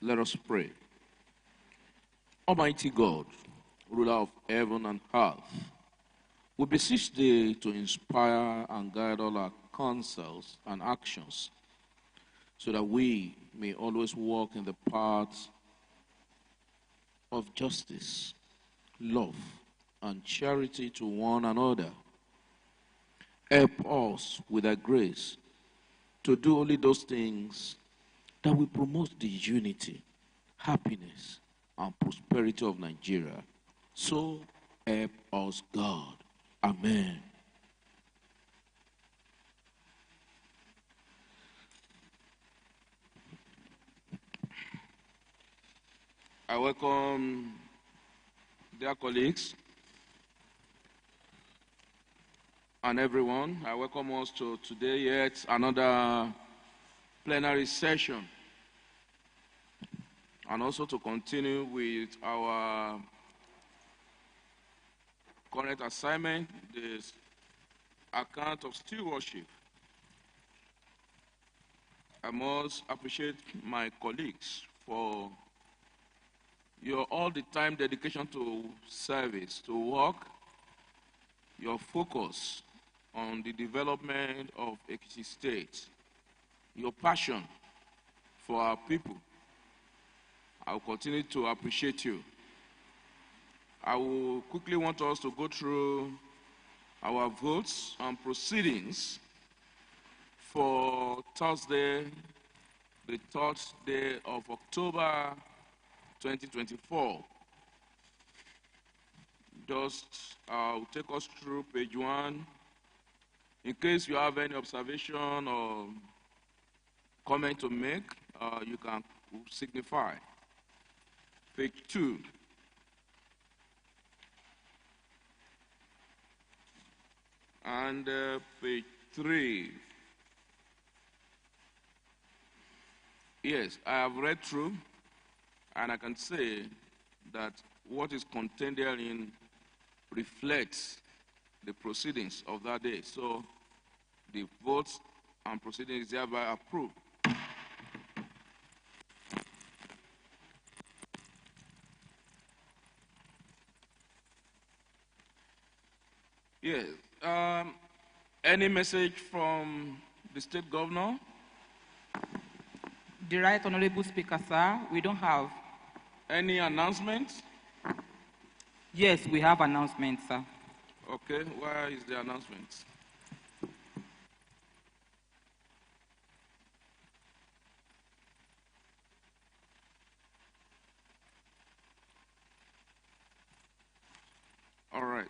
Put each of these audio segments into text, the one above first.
Let us pray. Almighty God, ruler of heaven and earth, we beseech thee to inspire and guide all our counsels and actions, so that we may always walk in the paths of justice, love, and charity to one another. Help us with thy grace to do only those things that will promote the unity, happiness, and prosperity of Nigeria. So help us, God. Amen. I welcome dear colleagues and everyone. I welcome us to today yet another plenary session, and also to continue with our current assignment, this account of stewardship. I must appreciate my colleagues for your all the time dedication to service, to work, your focus on the development of Ekiti State, your passion for our people. I will continue to appreciate you. I will quickly want us to go through our votes and proceedings for Thursday, the 3rd day of October 2024. Just take us through page 1. In case you have any observation or comment to make, you can signify. Page 2. And page 3. Yes, I have read through, and I can say that what is contained therein reflects the proceedings of that day. So the votes and proceedings thereby approved. Yes. Any message from the state governor? The Right Honorable Speaker, sir, we don't have. Any announcement? Yes, we have announcements, sir. Okay, where is the announcement? All right.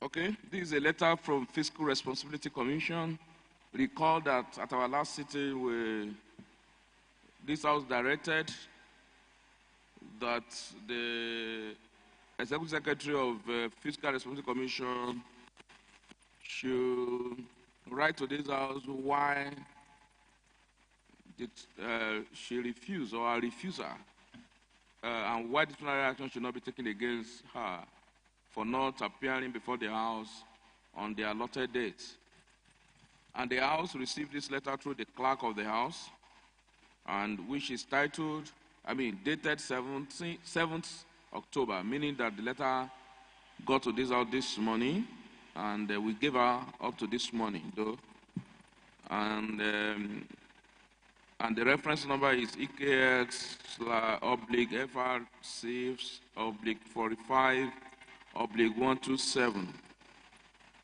Okay, this is a letter from Fiscal Responsibility Commission. Recall that at our last sitting, this House directed that the Executive Secretary of Fiscal Responsibility Commission should write to this House why did she refuse, or a refuser, and why disciplinary action should not be taken against her for not appearing before the House on the allotted date. And the House received this letter through the clerk of the House, and which is titled, dated 7th October, meaning that the letter got to this House this morning, and we gave her up to this morning, though. And the reference number is EKX/FRC/45/127.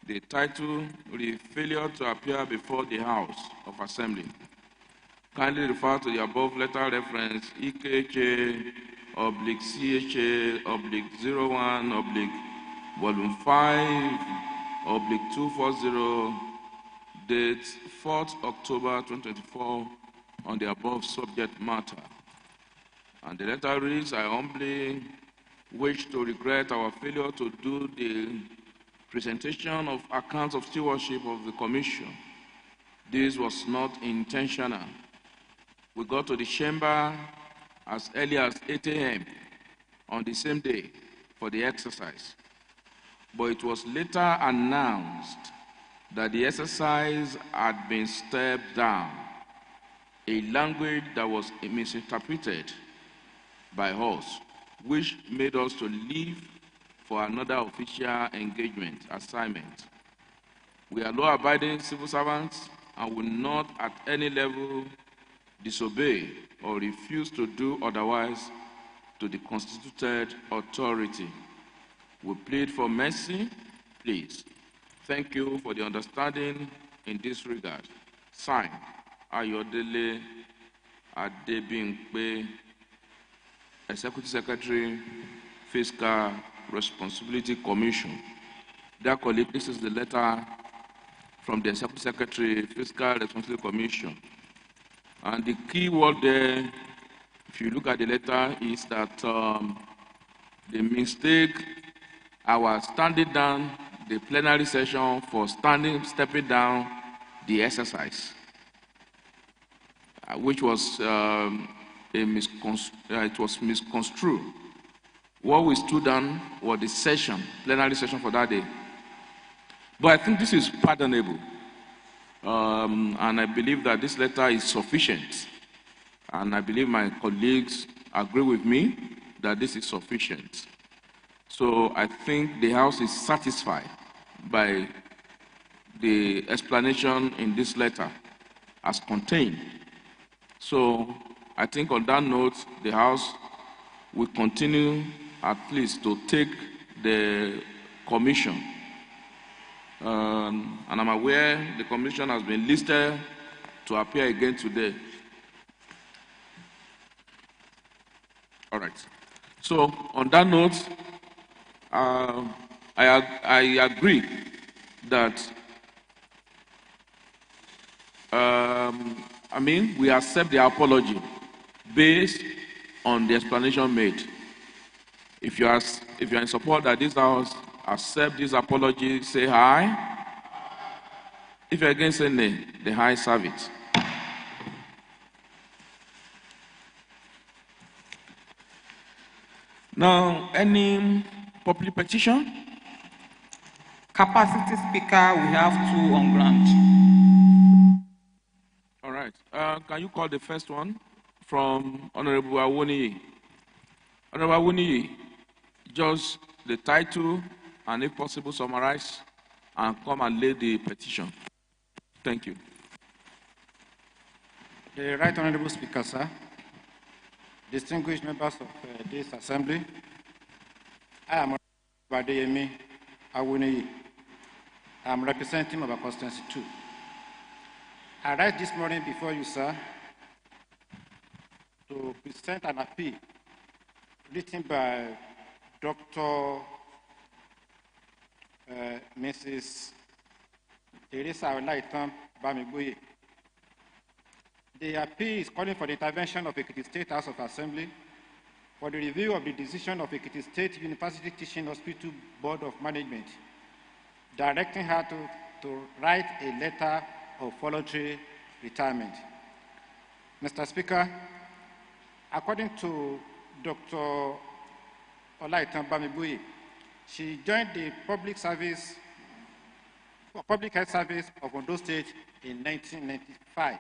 The title, the failure to appear before the House of Assembly. Kindly refer to the above letter reference EKHA/CHA/01/Volume 5/240, date 4th October 2024, on the above subject matter. And the letter reads, I humbly wish to regret our failure to do the presentation of accounts of stewardship of the Commission. This was not intentional. We got to the chamber as early as 8 a.m. on the same day for the exercise. But it was later announced that the exercise had been stepped down. a language that was misinterpreted by us, which made us to leave for another official engagement assignment. We are law-abiding civil servants and will not at any level disobey or refuse to do otherwise to the constituted authority. We plead for mercy, please. Thank you for the understanding in this regard. Signed, Ayodele Adebimpe, Executive Secretary, Fiscal Responsibility Commission. Dear colleague, this is the letter from the Executive Secretary, Fiscal Responsibility Commission. And the key word there, if you look at the letter, is that the mistake, our standing down the plenary session for stepping down the exercise, which was it was misconstrued. What we stood down was the session, plenary session for that day. But I think this is pardonable. And I believe that this letter is sufficient. And I believe my colleagues agree with me that this is sufficient. So I think the House is satisfied by the explanation in this letter as contained. So I think on that note, the House will continue at least to take the commission. And I'm aware the commission has been listed to appear again today. All right. So on that note, I agree that we accept the apology based on the explanation made. If you are in support that this House accept this apology, say aye. If you're against, say nay. The ayes have it. Now, any public petition? Capacity Speaker, we have 2 on ground. All right. Can you call the first one from Honorable Awoniyi? Honorable Awoniyi, just the title and, if possible, summarize and come and lay the petition. Thank you. The Right Honorable Speaker, sir, distinguished members of this Assembly, I am Badeyemi Awoniyi. I am representing our constituency 2. I rise this morning before you, sir, to present an appeal written by Dr. Mrs. Teresa Olaitan Bamigboye. The appeal is calling for the intervention of Ekiti State House of Assembly for the review of the decision of Ekiti State University Teaching Hospital Board of Management, directing her to write a letter of voluntary retirement. Mr. Speaker, according to Dr. Olaitan Bamigboye, she joined the public health service of Ondo State in 1995,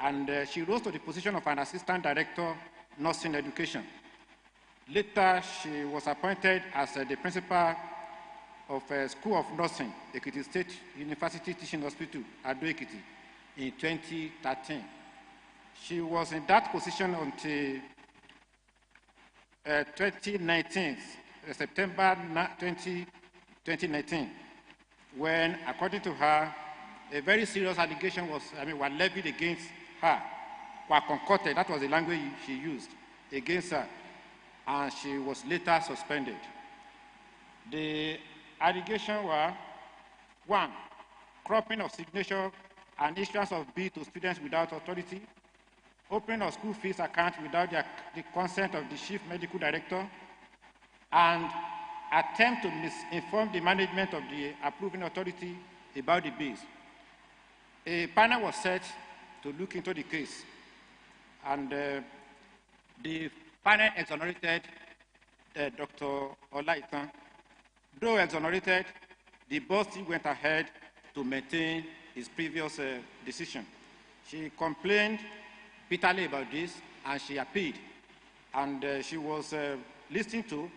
and she rose to the position of an assistant director, nursing education. Later, she was appointed as the principal of School of Nursing, Ekiti State University Teaching Hospital, Ado Ekiti, in 2013. She was in that position until 2019, September 2019, when, according to her, a very serious allegation was levied against her, were concocted, that was the language she used, against her, and she was later suspended. The allegations were: 1, cropping of signature and issuance of bill to students without authority, opening of school fees account without the consent of the chief medical director, and attempt to misinform the management of the approving authority about the bills. A panel was set to look into the case, and the panel exonerated Dr. Olaitan. Though exonerated, the board still went ahead to maintain his previous decision. She complained bitterly about this, and she appealed. And she was listened to,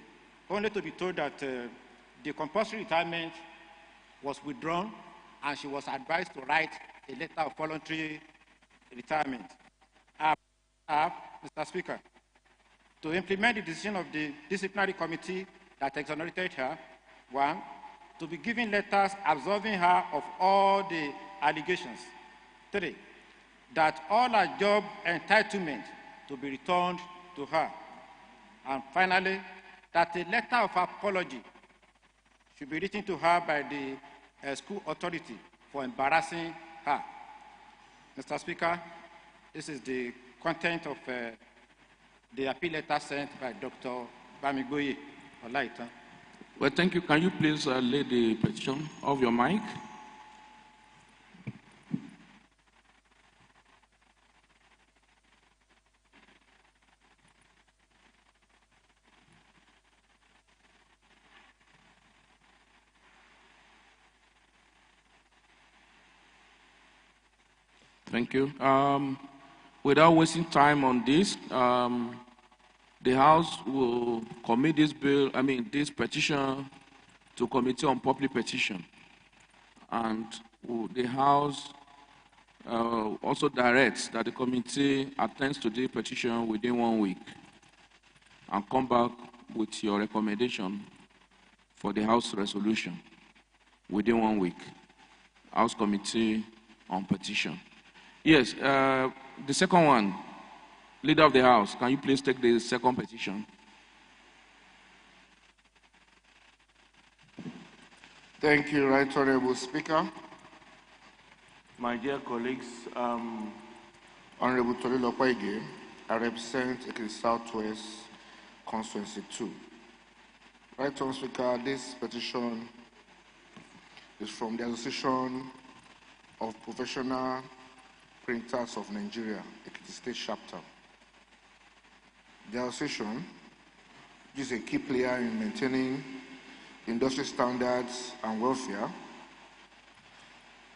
only to be told that the compulsory retirement was withdrawn, and she was advised to write a letter of voluntary retirement. Mr. Speaker, to implement the decision of the disciplinary committee that exonerated her, one, to be given letters absolving her of all the allegations. Three, that all her job entitlement to be returned to her. And finally, that a letter of apology should be written to her by the school authority for embarrassing her. Mr. Speaker, this is the content of the appeal letter sent by Dr. Bamigboye Olaita. Well, thank you. Can you please lay the petition off your mic? Thank you. Without wasting time on this, the House will commit this this petition to Committee on Public Petition. And the House also directs that the committee attends to the petition within 1 week and come back with your recommendation for the House resolution within 1 week. House Committee on Petition. Yes, the second one, Leader of the House, can you please take the second petition? Thank you, Right Honorable Speaker. My dear colleagues, Honorable Tolilo Kwaige, I represent Ekiti Southwest Constituency 2. Right Honorable Speaker, this petition is from the Association of Professional Printers of Nigeria, Ekiti State Chapter. The association is a key player in maintaining industry standards and welfare.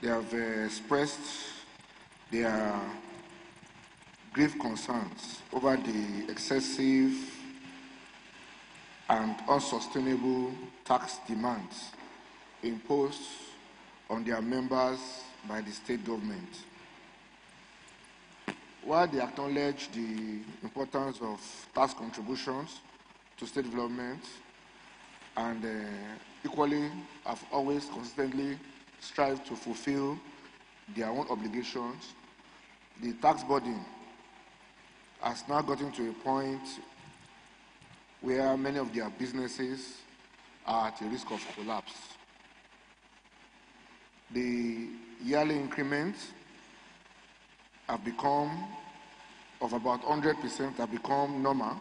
They have expressed their grave concerns over the excessive and unsustainable tax demands imposed on their members by the state government. While they acknowledge the importance of tax contributions to state development and equally have always consistently strived to fulfill their own obligations, the tax burden has now gotten to a point where many of their businesses are at a risk of collapse. The yearly increments have become, of about 100%, have become normal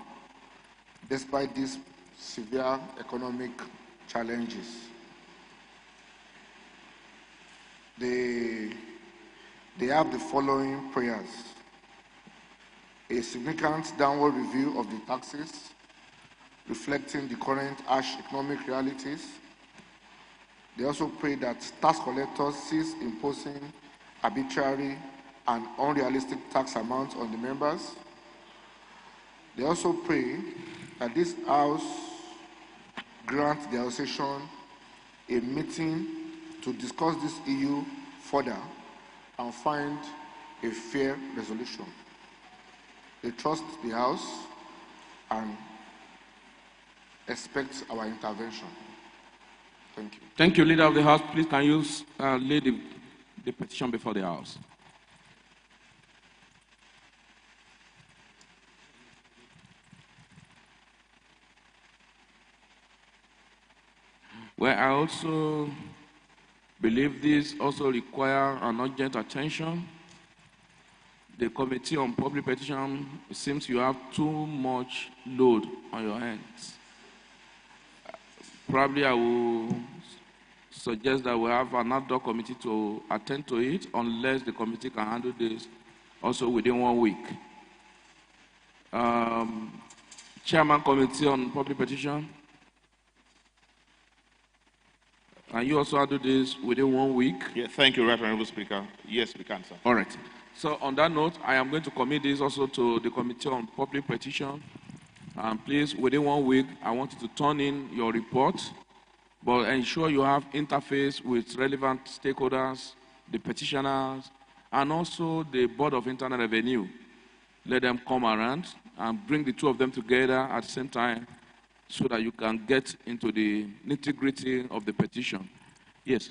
despite these severe economic challenges. They have the following prayers: a significant downward review of the taxes, reflecting the current harsh economic realities. They also pray that tax collectors cease imposing arbitrary and unrealistic tax amounts on the members. They also pray that this House grant the association a meeting to discuss this issue further and find a fair resolution. They trust the House and expect our intervention. Thank you. Thank you, Leader of the House. Please, can you lay the petition before the House? Well, I also believe this also requires an urgent attention. The Committee on Public Petition, it seems you have too much load on your hands. Probably I will suggest that we have another committee to attend to it, unless the committee can handle this also within 1 week. Chairman, Committee on Public Petition. Can you also handle this within 1 week? Yeah, thank you, Right Honorable Speaker. Yes, we can, sir. All right. So on that note, I am going to commit this also to the Committee on Public Petition. And please, within 1 week, I want you to turn in your report, but ensure you have interface with relevant stakeholders, the petitioners, and also the Board of Internal Revenue. Let them come around and bring the two of them together at the same time so that you can get into the nitty-gritty of the petition. Yes.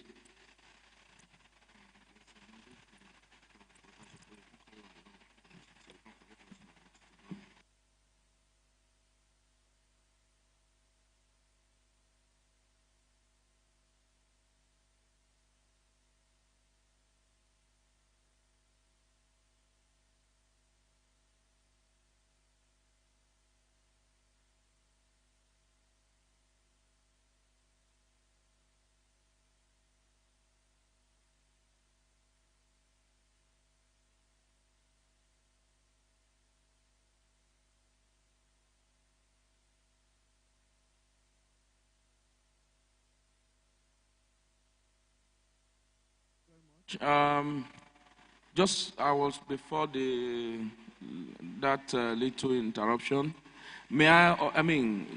Just I was before that little interruption. I mean,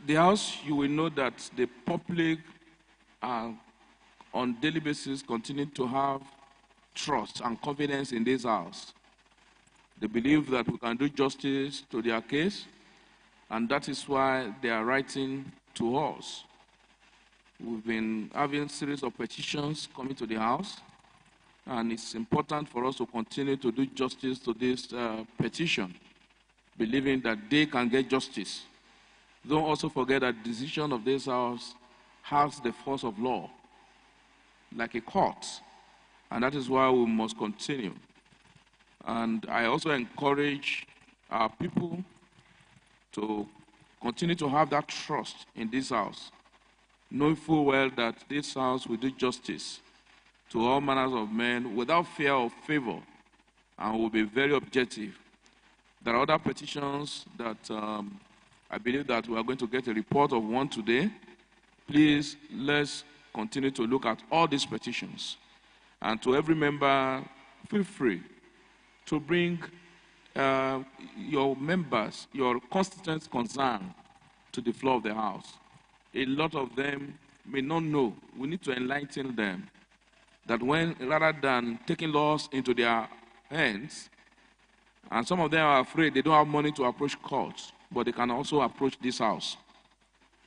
the House, you will know that the public on daily basis continue to have trust and confidence in this House. They believe that we can do justice to their case, and that is why they are writing to us. We've been having a series of petitions coming to the House, and it's important for us to continue to do justice to this petition, believing that they can get justice. Don't also forget that the decision of this House has the force of law, like a court, and that is why we must continue. And I also encourage our people to continue to have that trust in this House, knowing full well that this House will do justice to all manners of men without fear or favor, and will be very objective. There are other petitions that I believe that we are going to get a report of one today. Please, let's continue to look at all these petitions. And to every member, feel free to bring your members, your constituents' concern to the floor of the House. A lot of them may not know. We need to enlighten them that rather than taking laws into their hands, and some of them are afraid they don't have money to approach courts, but they can also approach this House.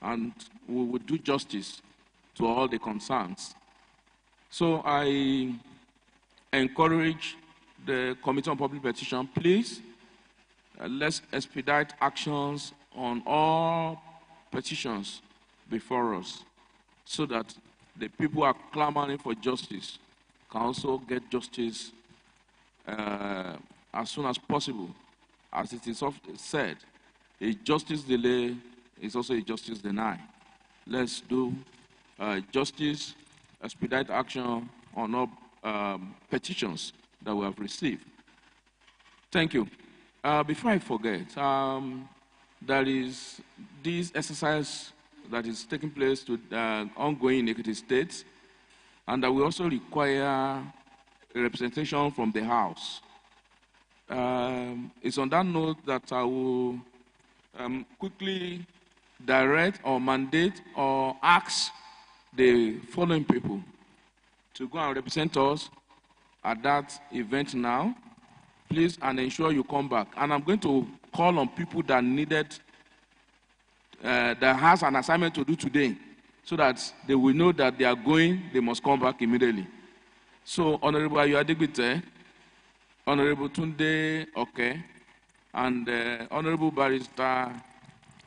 And we will do justice to all the concerns. So I encourage the Committee on Public Petition, please, let's expedite actions on all petitions before us so that the people who are clamoring for justice can also get justice as soon as possible. As it is often said, a justice delay is also a justice denied. Let's do justice, expedite action on all petitions that we have received. Thank you. Before I forget, there is this exercise that is taking place ongoing in Ekiti State, and that we also require a representation from the House. It's on that note that I will quickly direct or mandate or ask the following people to go and represent us at that event now, please, and ensure you come back. And I'm going to call on people that that has an assignment to do today, so that they will know that they are going, they must come back immediately. So, Honorable Ayuadegbite, Honorable Tunde Oke, and Honorable Barrister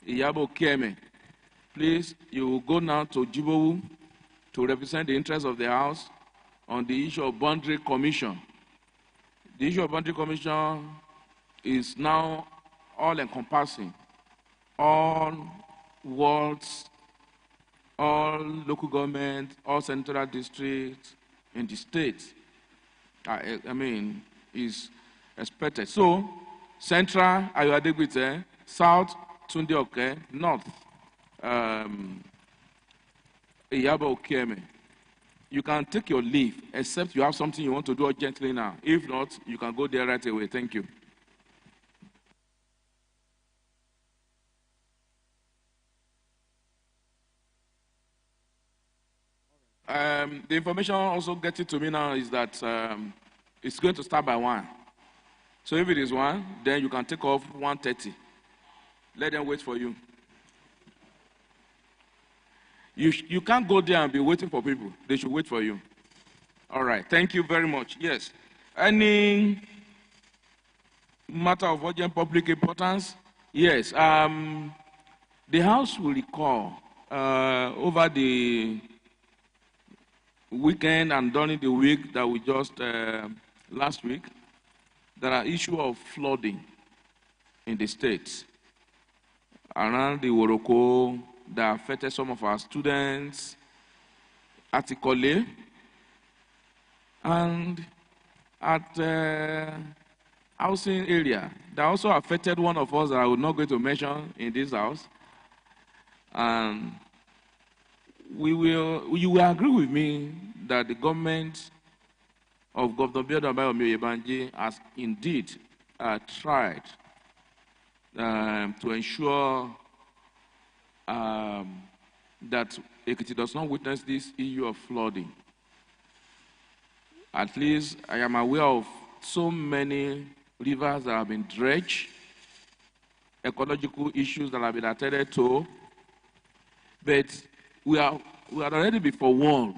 Iyabo Kieme, please, you will go now to Jibowu to represent the interests of the House on the issue of boundary commission. The issue of boundary commission is now all-encompassing. All wards, all local government, all central districts in the state, is expected. So, Central, Ayuadegbite, South, Tunde Oke, North, Iyabo Okieme. you can take your leave, except you have something you want to do urgently now. If not, you can go there right away. Thank you. The information also getting to me now is that it's going to start by 1. So if it is 1, then you can take off 1:30. Let them wait for you. You can't go there and be waiting for people. They should wait for you. All right. Thank you very much. Yes. Any matter of urgent public importance? Yes. The House will recall over the weekend and during the week that we just last week, there are issues of flooding in the state around the Woroko that affected some of our students at Ikole and at housing area. That also affected one of us that I would not going to mention in this house. And you will agree with me that the government of Governor Biodan Bayomi has indeed tried to ensure that Ekiti does not witness this issue of flooding. At least I am aware of so many rivers that have been dredged, ecological issues that have been attended to, but we are already been forewarned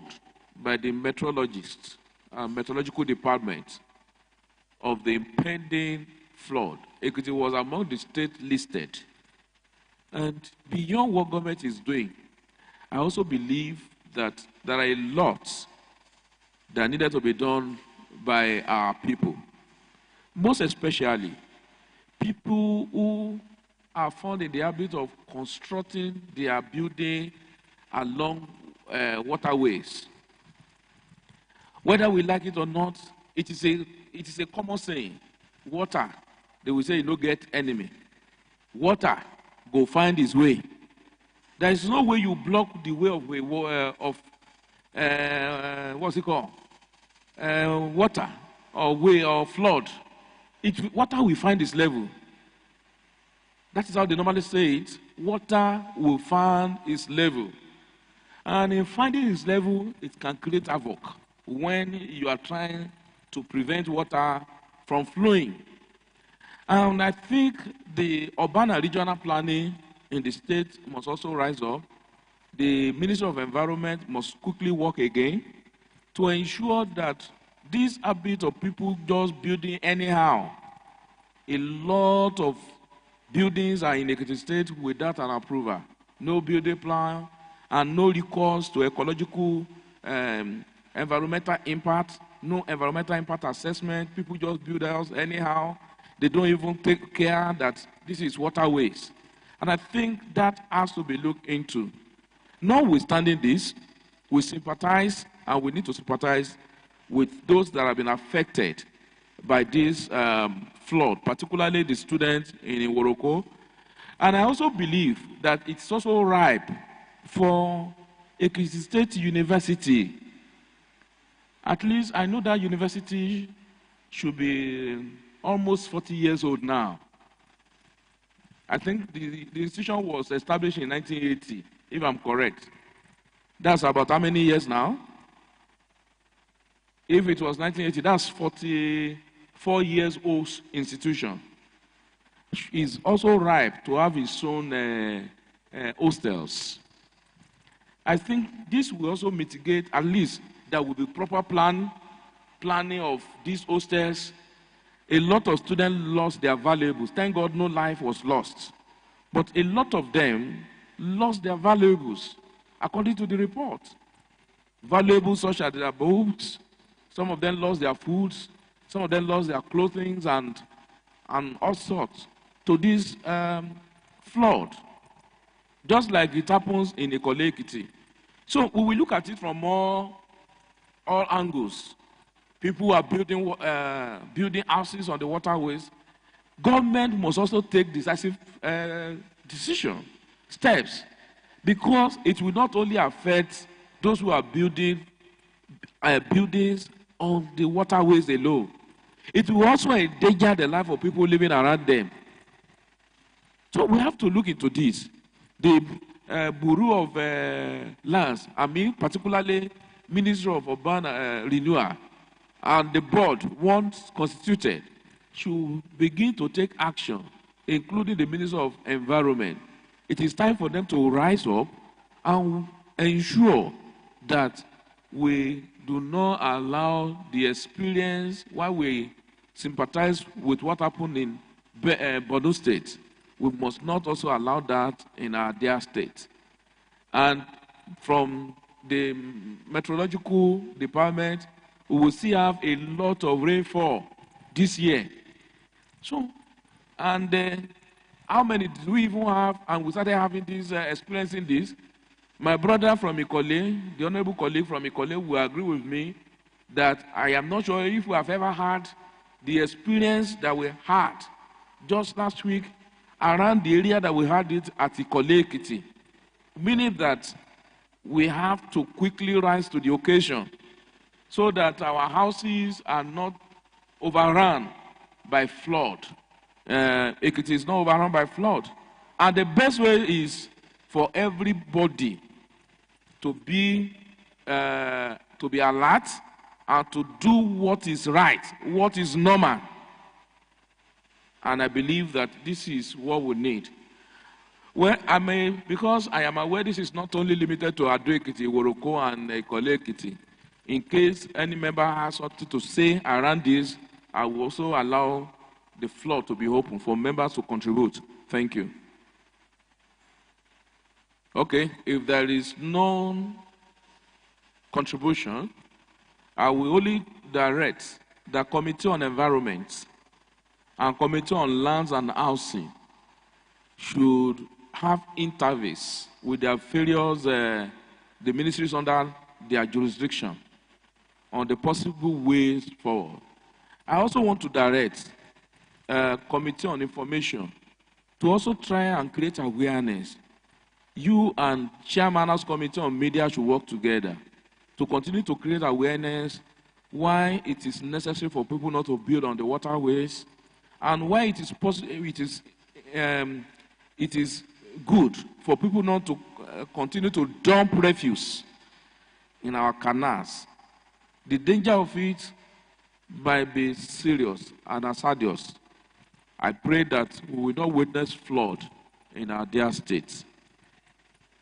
by the meteorologists, meteorological department of the impending flood. Ekiti was among the states listed. And beyond what government is doing, I also believe that there are a lot that needed to be done by our people. Most especially, people who are found in the habit of constructing their building along waterways. Whether we like it or not, it is a common saying. Water, they will say you don't get enemy. Water, go find his way. There is no way you block the way of what's it called? Water or way or flood. Water will find its level. That is how they normally say it. Water will find its level. And in finding its level, it can create havoc when you are trying to prevent water from flowing. And I think the urban and regional planning in the state must also rise up. The Ministry of Environment must quickly work again to ensure that this habit of people just building anyhow, a lot of buildings are in Ekiti State without an approval. No building plan and no recourse to ecological environmental impact, no environmental impact assessment. People just build a house anyhow. They don't even take care that this is waterways. And I think that has to be looked into. Notwithstanding this, we sympathize and we need to sympathize with those that have been affected by this flood, particularly the students in Iworoko. And I also believe that it's also ripe for Ekiti State University. At least I know that university should be almost 40 years old now. I think the institution was established in 1980, if I'm correct. That's about how many years now? If it was 1980, that's 44 years old institution. It's also ripe to have its own hostels. I think this will also mitigate, at least there will be proper planning of these hostels. A lot of students lost their valuables. Thank God no life was lost. But a lot of them lost their valuables, according to the report. Valuables such as their books, some of them lost their foods, some of them lost their clothing and all sorts to this flood. Just like it happens in Ikole Ekiti. So we will look at it from all angles. People are building houses on the waterways. Government must also take decisive steps, because it will not only affect those who are building buildings on the waterways alone. It will also endanger the life of people living around them. So we have to look into this. The Bureau of Lands, I mean particularly Ministry of Urban Renewal, and the board once constituted should begin to take action, including the Ministry of Environment. It is time for them to rise up and ensure that we do not allow the experience while we sympathize with what happened in Borno State. We must not also allow that in our dear state. And from the meteorological department, we will still have a lot of rainfall this year. So, and how many do we even have? And we started having this, experiencing this. My brother from Ikole, the honorable colleague from Ikole, will agree with me that I am not sure if we have ever had the experience that we had just last week around the area that we had it at Ikole Ekiti. Meaning that we have to quickly rise to the occasion so that our houses are not overrun by flood. Ekiti is not overrun by flood. And the best way is for everybody to be alert and to do what is right, what is normal. And I believe that this is what we need. Well, because I am aware this is not only limited to Ado Ekiti, Woroko, and Ikole Ekiti. In case any member has something to say around this, I will also allow the floor to be open for members to contribute. Thank you. Okay, if there is no contribution, I will only direct the Committee on Environment and Committee on Lands and Housing should have interviews with their various, the ministries under their jurisdiction on the possible ways forward. I also want to direct Committee on Information to also try and create awareness. You and Chairman's Committee on Media should work together to continue to create awareness why it is necessary for people not to build on the waterways and why it is possible, it is good for people not to continue to dump refuse in our canals. The danger of it might be serious and hazardous. I pray that we will not witness flood in our dear states.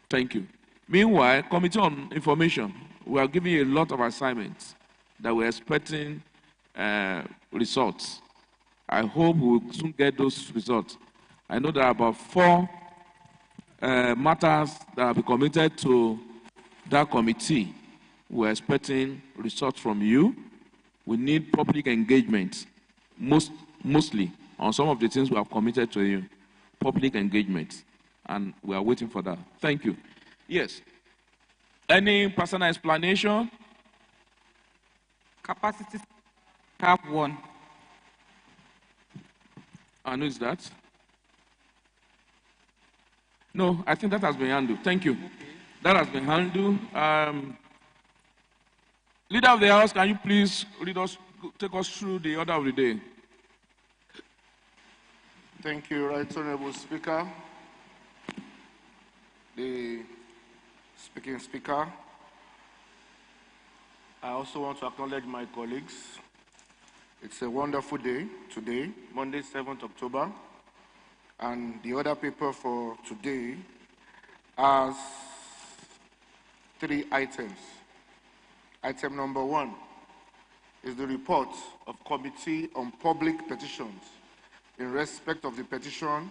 Thank you. Meanwhile, Committee on Information, we are giving a lot of assignments that we're expecting results. I hope we will soon get those results. I know there are about 4 matters that have been committed to that committee. We're expecting results from you. We need public engagement, mostly on some of the things we have committed to you. Public engagement, and we are waiting for that. Thank you. Yes. Any personal explanation? Capacity cap 1. And who is that? No, I think that has been handled. Thank you. Okay. That has been handled. Leader of the House, can you please take us through the order of the day? Thank you, Right Honorable Speaker. The speaking speaker. I also want to acknowledge my colleagues. It's a wonderful day today, Monday, 7th October. And the order paper for today has 3 items. Item number 1 is the report of Committee on Public Petitions in respect of the petition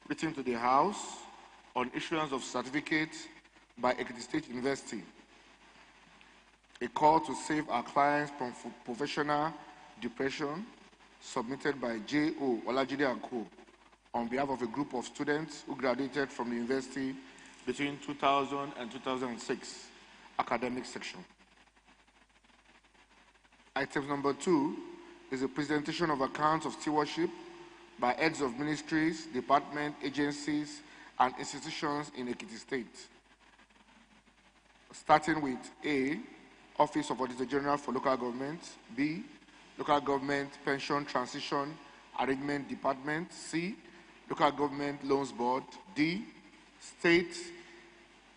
written to the House on issuance of certificates by Ekiti State University, a call to save our clients from professional depression, submitted by J.O. Olajide and Co. on behalf of a group of students who graduated from the university between 2000 and 2006 academic section. Item number 2 is a presentation of accounts of stewardship by heads of ministries, departments, agencies, and institutions in Ekiti State. Starting with A, Office of Auditor General for Local Government. B, Local Government Pension Transition Arrangement Department. C, Local Government Loans Board. D, State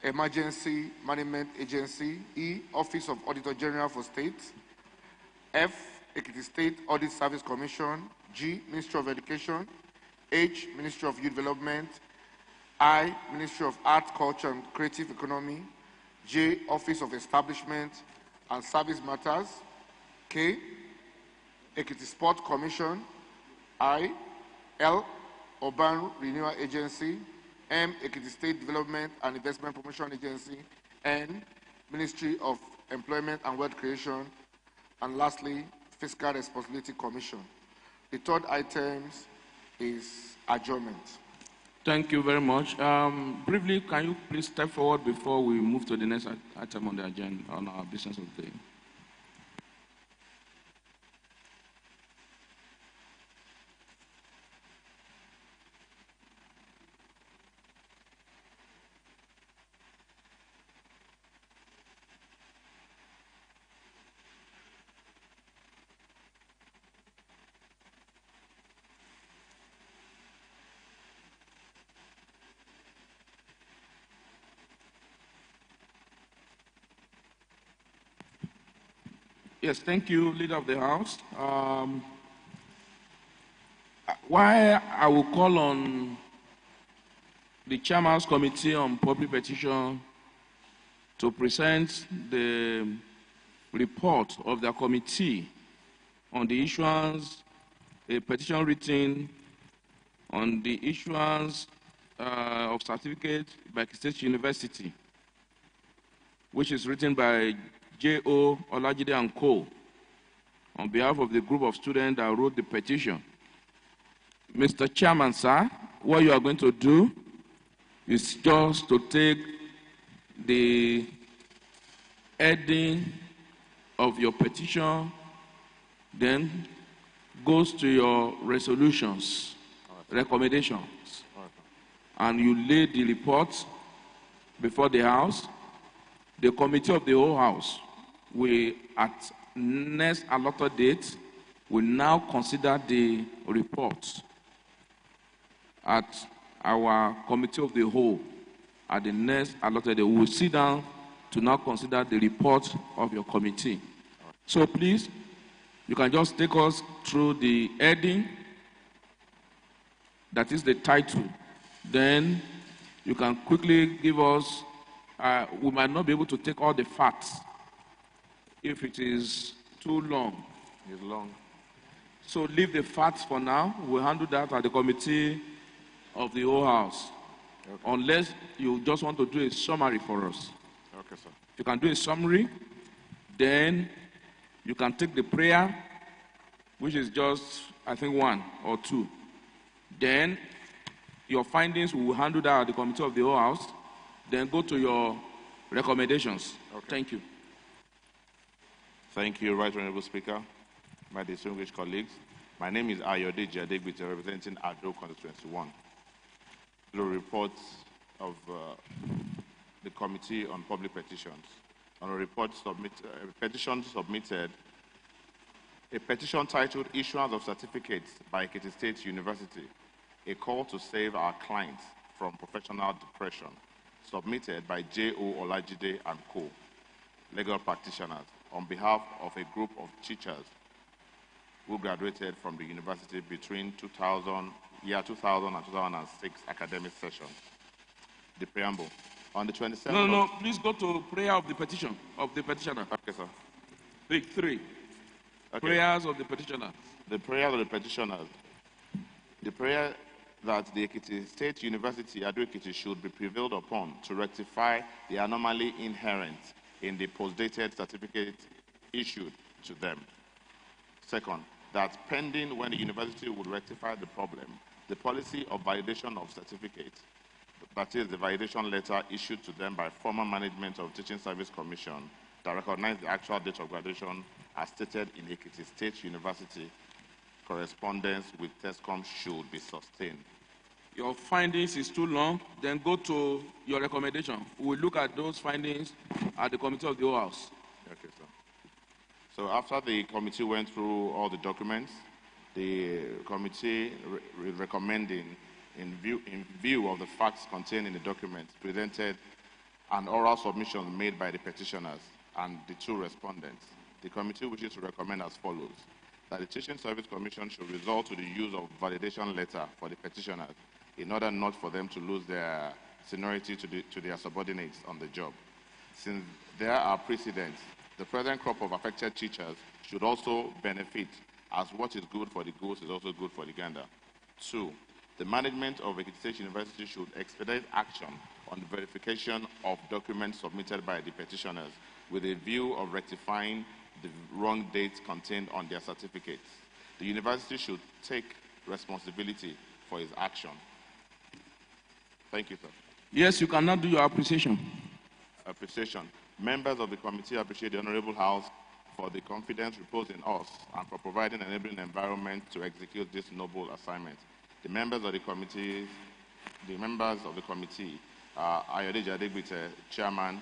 Emergency Management Agency. E, Office of Auditor General for State. F, Ekiti State Audit Service Commission. G, Ministry of Education. H, Ministry of Youth Development. I, Ministry of Arts, Culture and Creative Economy. J, Office of Establishment and Service Matters. K, Ekiti Sport Commission. I, L, Urban Renewal Agency. M, Ekiti State Development and Investment Promotion Agency. N, Ministry of Employment and Wealth Creation. And lastly, Fiscal Responsibility Commission. The third item is adjournment. Thank you very much. Briefly, can you please step forward before we move to the next item on the agenda, on our business of the day? Yes, thank you, Leader of the House. Why I will call on the Chairman's Committee on Public Petition to present the report of the committee on the issuance, a petition written on the issuance of certificate by State University, which is written by J.O. Olajide and Co. on behalf of the group of students that wrote the petition. Mr. Chairman, sir, what you are going to do is just to take the heading of your petition, then goes to your resolutions, recommendations, and you lay the report before the House. The committee of the whole House will, at next allotted date, will now consider the report at our committee of the whole. At the next allotted date, we will sit down to now consider the report of your committee. So please, you can just take us through the heading, that is the title. Then you can quickly give us, we might not be able to take all the facts if it is too long. It's long. So leave the facts for now. We'll handle that at the committee of the whole House. Okay. Unless you just want to do a summary for us. Okay, sir. If you can do a summary, then you can take the prayer, which is just, I think, 1 or 2. Then your findings, we will handle that at the committee of the whole House. Then go to your recommendations. Okay. Thank you. Thank you, Right Honorable Speaker, my distinguished colleagues. My name is Ayode Jadegbite, representing Ado Constituency 1. The report of the Committee on Public Petitions. On a report petition submitted, a petition titled Issuance of Certificates by Ekiti State University, a call to save our clients from professional depression, submitted by J.O. Olajide and Co., legal practitioners, on behalf of a group of teachers who graduated from the university between 2000 and 2006 academic session. The preamble. On the 27th No, please go to prayer of the petition, of the petitioner. Okay, sir. Pick 3. Okay. Prayers of the petitioner. The prayer of the petitioners. The prayer that the Ekiti State University, Ado Ekiti, should be prevailed upon to rectify the anomaly inherent in the postdated certificate issued to them. Second, that pending when the university would rectify the problem, the policy of validation of certificates, that is the validation letter issued to them by former management of Teaching Service Commission that recognize the actual date of graduation as stated in Ekiti State University, correspondence with TESCOM should be sustained. Your findings is too long, then go to your recommendation. We'll look at those findings at the committee of the whole House. Okay, sir. So after the committee went through all the documents, the committee recommending, in view of the facts contained in the document, presented an oral submission made by the petitioners and the two respondents. The committee wishes to recommend as follows: that the Teaching Service Commission should resort to the use of validation letter for the petitioners in order not for them to lose their seniority to their subordinates on the job. Since there are precedents, the present crop of affected teachers should also benefit, as what is good for the goose is also good for the gander. 2, the management of Ekiti State University should expedite action on the verification of documents submitted by the petitioners with a view of rectifying the wrong dates contained on their certificates. The university should take responsibility for its action. Thank you, sir. Yes, you cannot do your appreciation. Appreciation. Members of the committee appreciate the Honorable House for the confidence reposed in us and for providing an enabling environment to execute this noble assignment. The members of the committee are Ayodeji Adegbite, Chairman,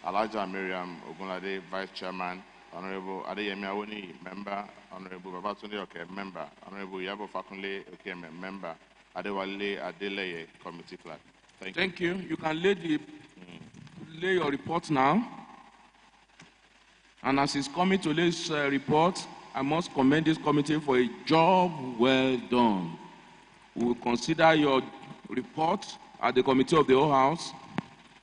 Alaja Miriam Ogunlade, Vice Chairman, Honorable Adeyemi Awoni, Member, Honorable Babatunde Oke, Member, Honorable Yabo Fakunle Okeme, Member, Adewale Adeleye, Committee Clerk. Thank you. You can lay your report now. And as he's coming to lay his report, I must commend this committee for a job well done. We will consider your report at the committee of the whole house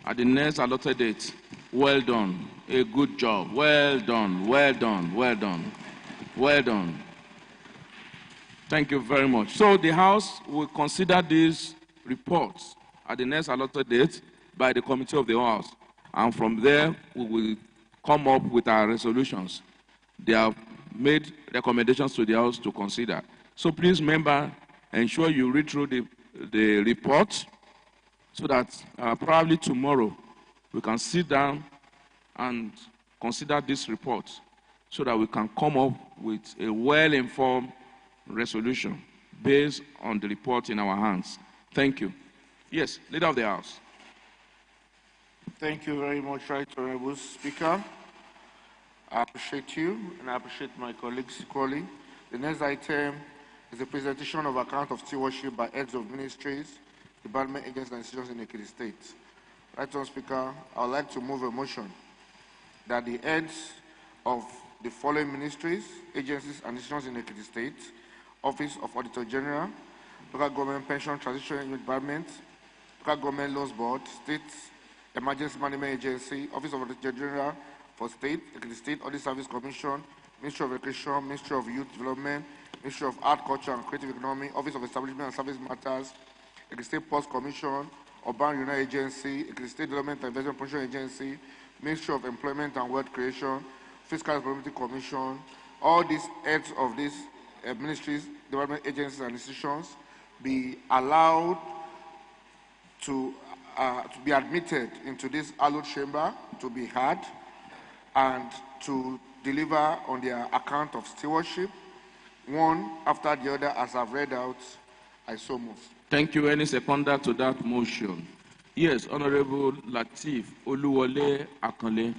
at the next allotted date. Well done. A good job. Well done. Well done. Well done. Well done. Thank you very much. So the house will consider these reports at the next allotted date by the committee of the whole house. And from there, we will come up with our resolutions. They have made recommendations to the house to consider. So please, member, ensure you read through the report so that probably tomorrow we can sit down and consider this report so that we can come up with a well-informed resolution based on the report in our hands. Thank you. Yes, Leader of the House. Thank you very much, Right Honorable Speaker. I appreciate you and I appreciate my colleagues equally. The next item is a presentation of account of stewardship by heads of ministries, department, agencies, and institutions in Ekiti State. Right Honorable Speaker, I would like to move a motion that the heads of the following ministries, agencies, and institutions in Ekiti State: Office of Auditor General, Local Government Pension Transition Department, Local Government Laws Board, State Emergency Management Agency, Office of Auditor General for State, Ekiti State Audit Service Commission, Ministry of Education, Ministry of Youth Development, Ministry of Art, Culture, and Creative Economy, Office of Establishment and Service Matters, Ekiti State Post Commission, Urban Renewal Agency, Ekiti State Development and Investment Promotion Agency, Ministry of Employment and Wealth Creation, Fiscal Responsibility Commission. All these heads of these ministries, department, agencies, and institutions be allowed to be admitted into this hallowed chamber to be heard and to deliver on their account of stewardship, one after the other, as I've read out. I so move. Thank you. Any seconder to that motion? Yes, Honorable Lateef Oluwole Akanle.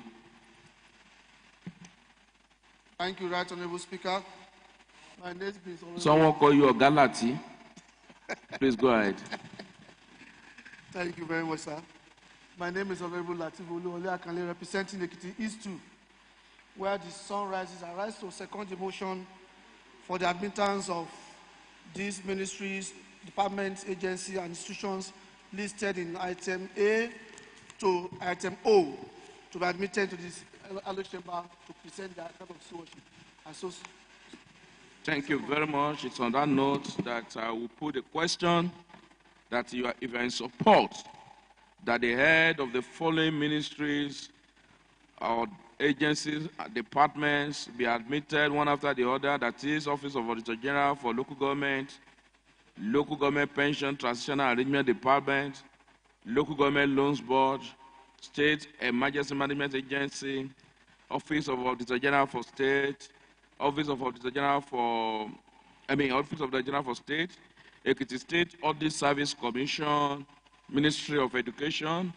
Thank you, Right Honorable Speaker. My name is Honorable. Someone call you Galati. Please go ahead. Thank you very much, sir. My name is Honorable Lateef Oluwole Akanle, representing Ekiti East 2, where the sun rises. I rise to second the motion for the admittance of these ministries, departments, agencies, and institutions listed in item A to item O to be admitted to this hallowed chamber to present their account of stewardship. Thank you very much. It's on that note that I will put a question that if you are in support that the head of the following ministries or agencies, departments be admitted one after the other, that is Office of Auditor General for Local Government Pension Transitional Arrangement Department, Local Government Loans Board, State Emergency Management Agency, Office of Auditor General for State, Office of Auditor General for State, Ekiti State Audit Service Commission, Ministry of Education,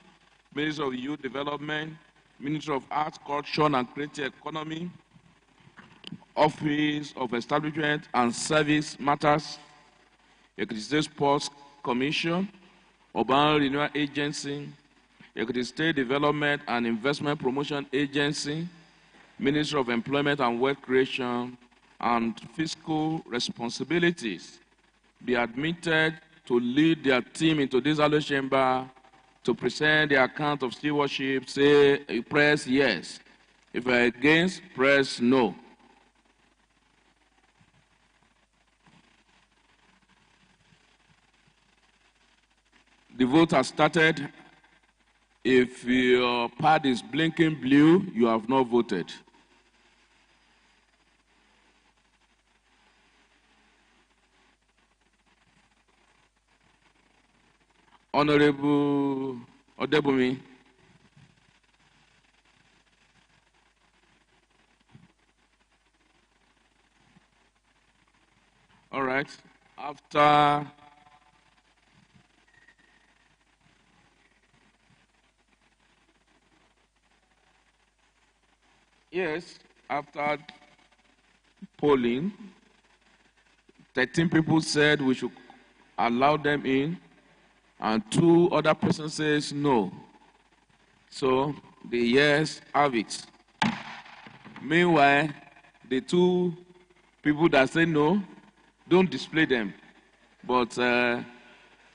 Ministry of Youth Development, Ministry of Arts, Culture, and Creative Economy, Office of Establishment and Service Matters, Ekiti State Sports Commission, Urban Renewal Agency, Ekiti State Development and Investment Promotion Agency, Ministry of Employment and Wealth Creation, and Fiscal Responsibilities be admitted to lead their team into this House chamber to present the account of stewardship. Say, press yes. If you're against, press no. The vote has started. If your pad is blinking blue, you have not voted. Honorable Odebumi. All right. After after polling, 13 people said we should allow them in, and 2 other persons says no. So the yes have it. Meanwhile, the 2 people that say no, don't display them. But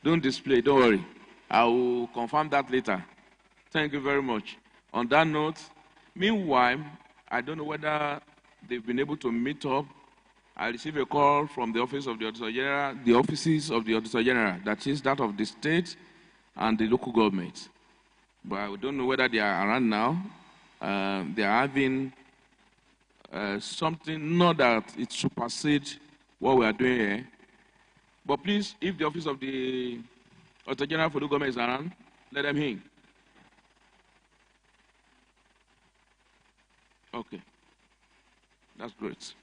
don't display, don't worry. I will confirm that later. Thank you very much. On that note, meanwhile, I don't know whether they've been able to meet up. I received a call from the office of the Auditor General, the offices of the Auditor General, that is that of the state and the local government. But I don't know whether they are around now. They are having something, not that it supersedes what we are doing here. But please, if the office of the Auditor General for the government is around, let them in. Okay. That's great.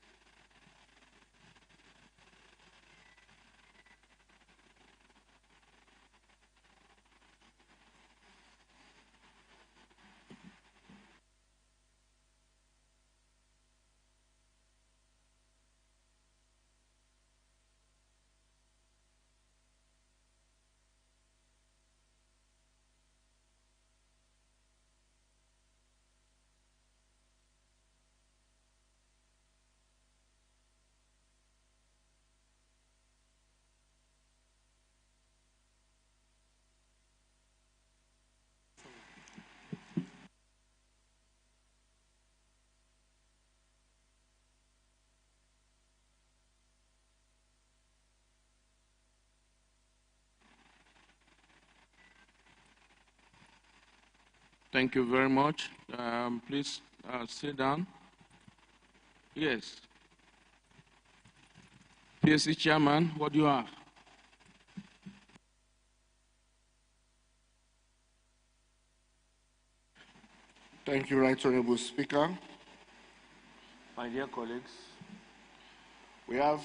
Thank you very much. Please sit down. Yes. PSC Chairman, what do you have? Thank you, Right Honorable Speaker. My dear colleagues, we have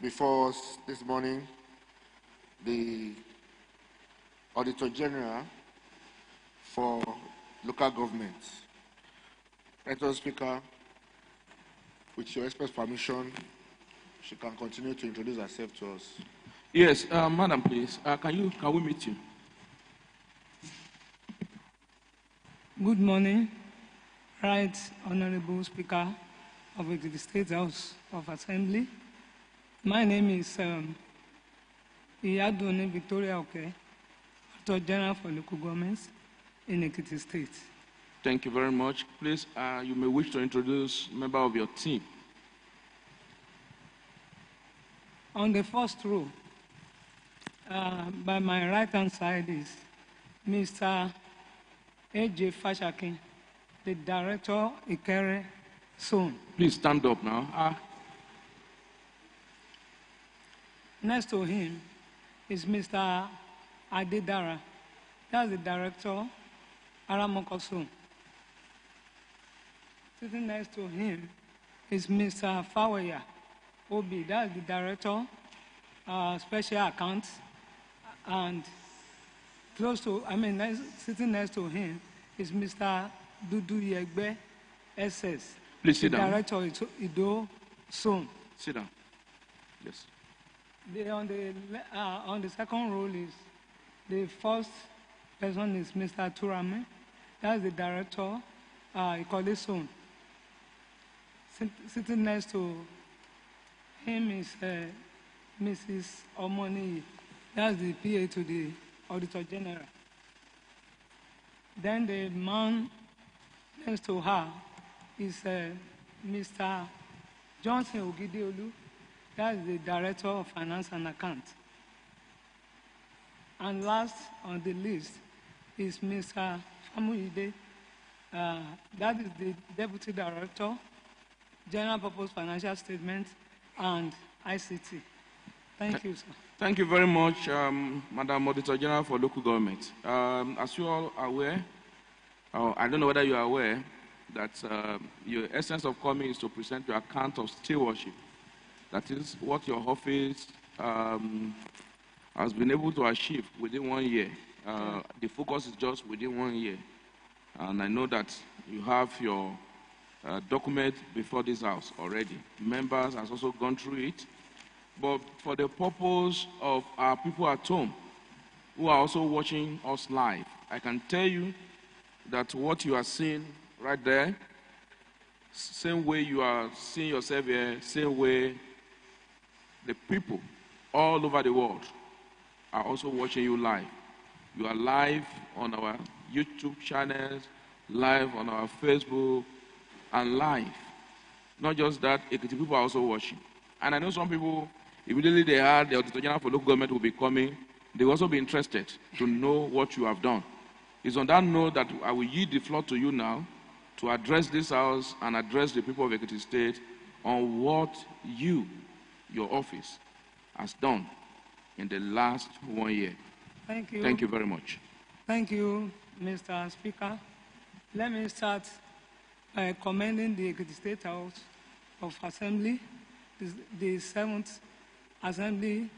before us this morning the Auditor General for local governments. Right Honorable Speaker, with your express permission, she can continue to introduce herself to us. Yes, Madam, please. Can we meet you? Good morning, Right Honorable Speaker of the State House of Assembly. My name is Iyadune Victoria Oke, Auditor General for Local Governments in Ekiti State. Thank you very much. Please, you may wish to introduce a member of your team. On the first row, by my right-hand side is Mr. A.J. Fashakin, the Director, Ikere Zone. Please stand up now. Next to him is Mr. Adedara, that's the Director, Aramoko Zone. Sitting next to him is Mr. Fawaya Obi, that's the Director, Special Accounts, and sitting next to him is Mr. Dudu Yegbe SS, Please sit the down. Director, Ido zone. Sit down. Yes. On the second row is the first person is Mr. Turame. That's the director, Ikole zone. Sitting next to him is Mrs. Omoni. That's the PA to the Auditor General. Then the man next to her is Mr. Johnson Ogideolu. That's the Director of Finance and Accounts. And last on the list is Mr. Famuyide. That is the Deputy Director, General Purpose Financial Statement, and ICT. Thank you, sir. Thank you very much, Madam Auditor General for Local Government. As you all are aware, I don't know whether you are aware, that your essence of coming is to present your account of stewardship. That is what your office has been able to achieve within 1 year. The focus is just within 1 year. And I know that you have your document before this house already. Members has also gone through it. But for the purpose of our people at home who are also watching us live, I can tell you that what you are seeing right there, same way you are seeing yourself here, same way the people all over the world are also watching you live. You are live on our YouTube channels, live on our Facebook, and live. Not just that, Ekiti people are also watching. And I know some people, immediately they heard the Auditor General for Local Government will be coming, they will also be interested to know what you have done. It's on that note that I will yield the floor to you now to address this house and address the people of Ekiti State on what you, your office, has done in the last 1 year. Thank you. Thank you very much. Thank you, Mr. Speaker. Let me start by commending the Ekiti State House of Assembly, the 7th Assembly,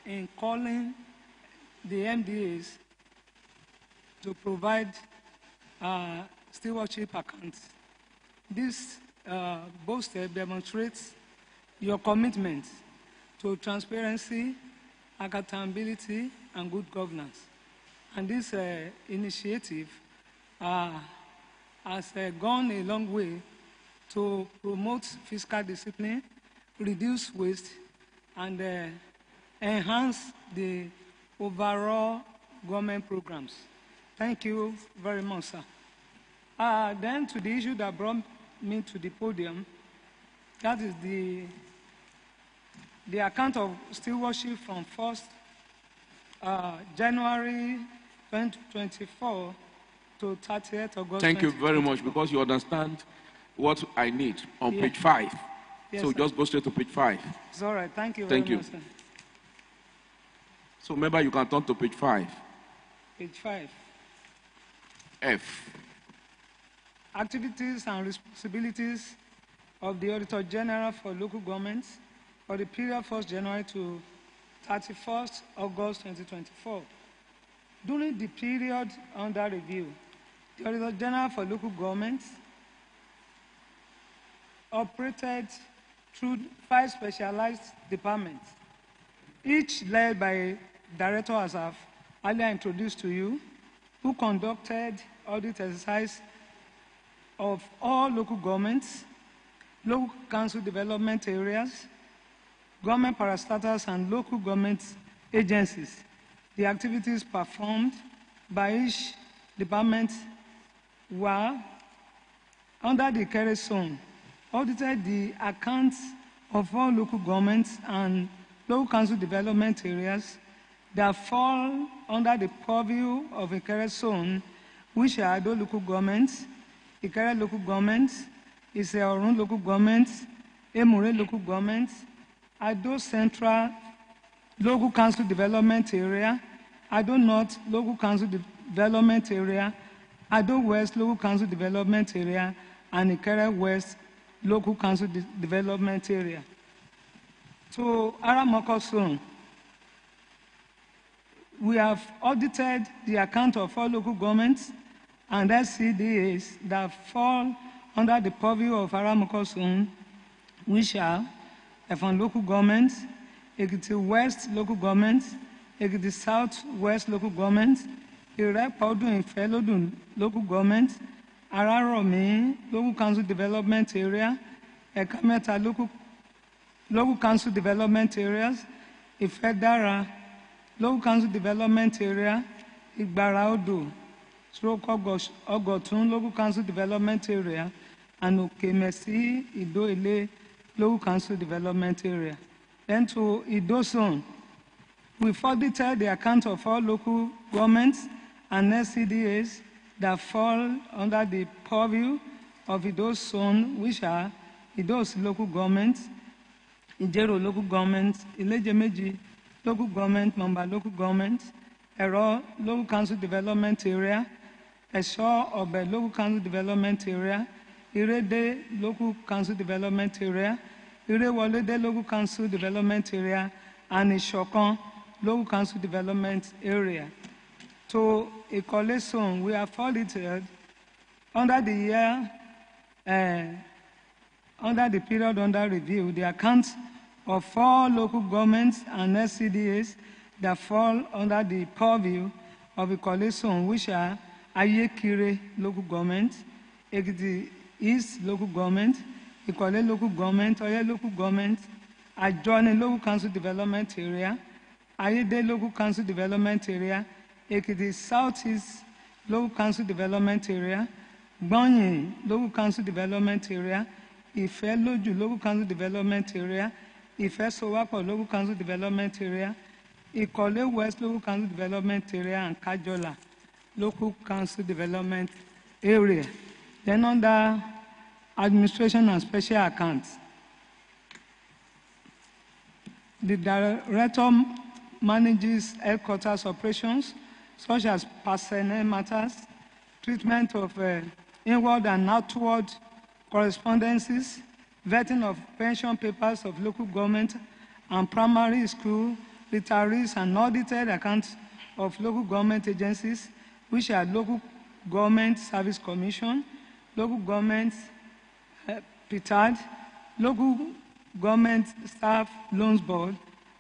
in calling the MDAs to provide stewardship accounts. This both step demonstrates your commitment to transparency, accountability, and good governance. And this initiative has gone a long way to promote fiscal discipline, reduce waste, and enhance the overall government programs. Thank you very much, sir. Then to the issue that brought me to the podium, that is the account of stewardship from 1st January 2024 to 30th August. Thank you very much, because you understand what I need on page 5. Yes, so sir. just go straight to page 5. It's all right. Thank you very much, sir. So remember, you can turn to page 5. Page 5. F. Activities and responsibilities of the Auditor General for Local Governments for the period 1st January to 31st August 2024. During the period under review, the Auditor General for Local Governments operated through 5 specialized departments, each led by a director, as I've earlier introduced to you, who conducted audit exercise of all local governments, local council development areas, government parastatals, and local government agencies. The activities performed by each department were under the Ikere zone, audited the accounts of all local governments and local council development areas that fall under the purview of Ikere zone, which are Ado local governments, Ikere local governments, Iseorun local governments, Emure local governments, Ado Central Local Council Development Area, Ado North Local Council Development Area, Ado West Local Council Development Area, and Ikere West Local Council Development Area. To Aramoko zone, we have audited the account of all local governments and SCDAs that fall under the purview of Aramoko zone which are from local government, Ekiti West local government, Ekiti South West local government, Irepodun Ifelodun local government, Araromi local council development area, Ekameta local council development areas, Ifedara local council development area, Igbaraodo, Stroke Ogotun local council development area, and Okemesi Idoile local council development area. Then to Ido zone, we've audited the account of all local governments and SCDAs that fall under the purview of Ido zone, which are Ido's local government, Ijero local government, Ilejemeji local government, Mamba local government, Ero local council development area, Esho Obe local council development area, Irede local council development area, Irewolede local council development area, and Ishokan local council development area. To Ikole zone, we have audited under the year, under the period under review, the accounts of 4 local governments and SCDAs that fall under the purview of Ikole zone, which are Ayekire local government, Ekiti East local government, Ikole local government, Oye local government, Ajone local council development area, Ayede local council development area, Ekiti Southeast local council development area, Gbonyin local council development area, Ifeloju local council development area, Ifesowapo local council development area, Ikole West local council development area, and Kajola local council development area. Then under administration and special accounts, the director manages headquarters operations such as personnel matters, treatment of inward and outward correspondences, vetting of pension papers of local government and primary school retirees, and audited accounts of local government agencies, which are Local Government Service Commission, Local Government PTAD, Local Government Staff Loans Board,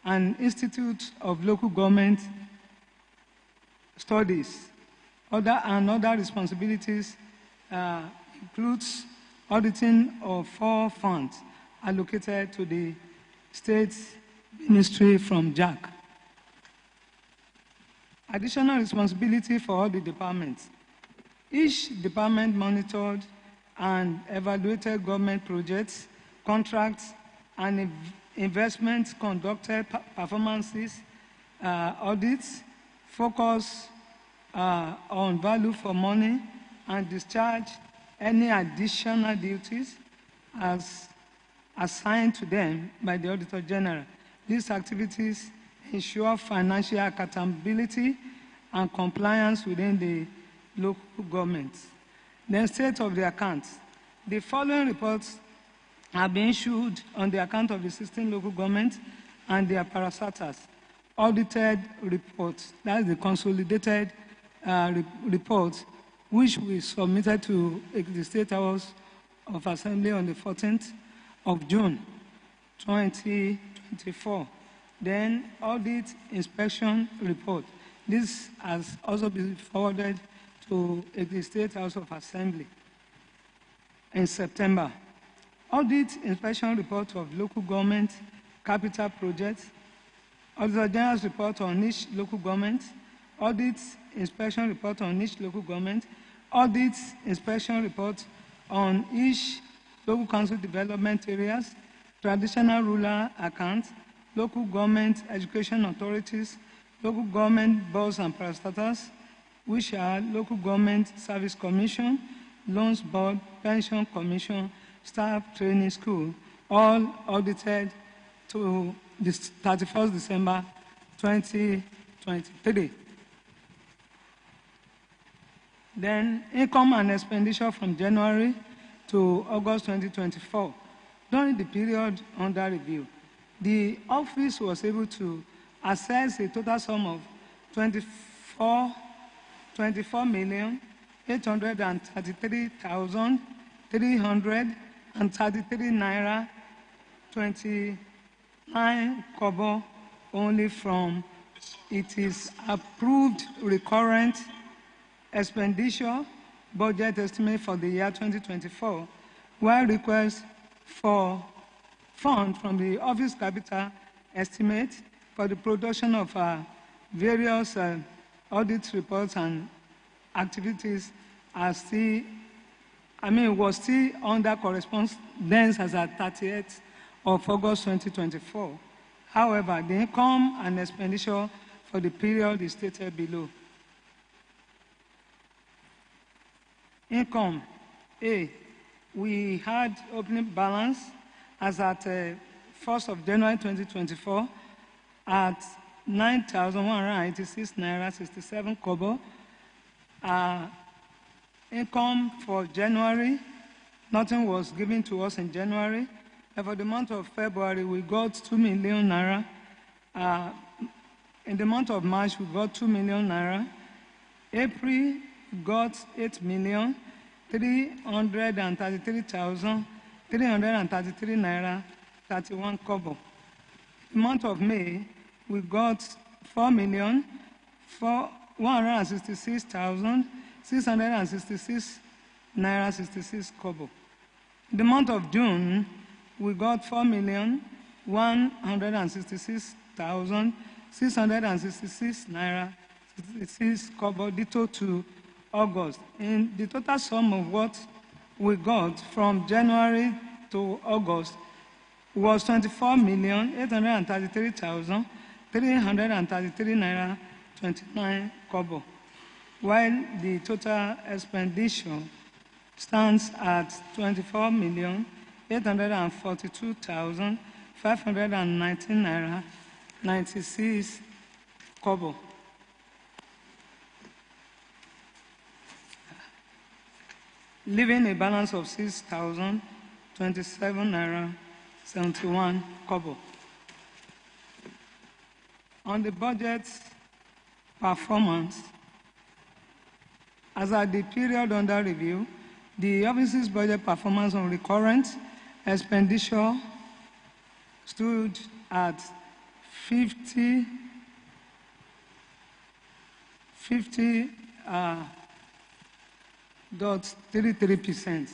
and Institute of Local Government Studies. Other responsibilities includes auditing of 4 funds allocated to the State Ministry from JAC. Additional responsibility for all the departments. Each department monitored and evaluated government projects, contracts, and investments, conducted performances, audits, focus on value for money, and discharge any additional duties as assigned to them by the Auditor General. These activities ensure financial accountability and compliance within the local governments. Then state of the accounts. The following reports have been issued on the account of the 16 local governments and their parastatals. Audited reports, that's the consolidated report, which we submitted to the State House of Assembly on the 14th of June, 2024. Then audit inspection report. This has also been forwarded to the State House of Assembly in September. Audit inspection report of local government capital projects, Auditor General's report on each local government, audit inspection report on each local government, audit inspection report on each local council development areas, traditional rural accounts, local government education authorities, local government boards and parastatals, which are Local Government Service Commission, Loans Board, Pension Commission, Staff Training School, all audited to the 31st December 2023. Then income and expenditure from January to August 2024. During the period under review, the office was able to assess a total sum of 24,833,333 naira 29 kobo only from it is approved recurrent expenditure budget estimate for the year 2024, while requests for funds from the office capital estimate for the production of various audit reports and activities are still, was still under correspondence as at 30th of August 2024. However, the income and expenditure for the period is stated below. Income, A, we had opening balance as at 1st of January 2024 at 9,186 naira 67 kobo. Income for January, nothing was given to us in January. And for the month of February, we got 2 million naira. In the month of March, we got 2 million naira. April, we got 8,333,333 naira 31 kobo. The month of May, we got 4,166,666 naira 66 kobo. The month of June, we got 4,166,666 naira 66 kobo, ditto to August. And the total sum of what we got from January to August was 24,833,333 naira 29 kobo, while the total expenditure stands at 24,842,519 naira 96 kobo. Leaving a balance of 6,027 naira 71 kobo. On the budget performance, as at the period under review, the office's budget performance on recurrent expenditure stood at 50.33%.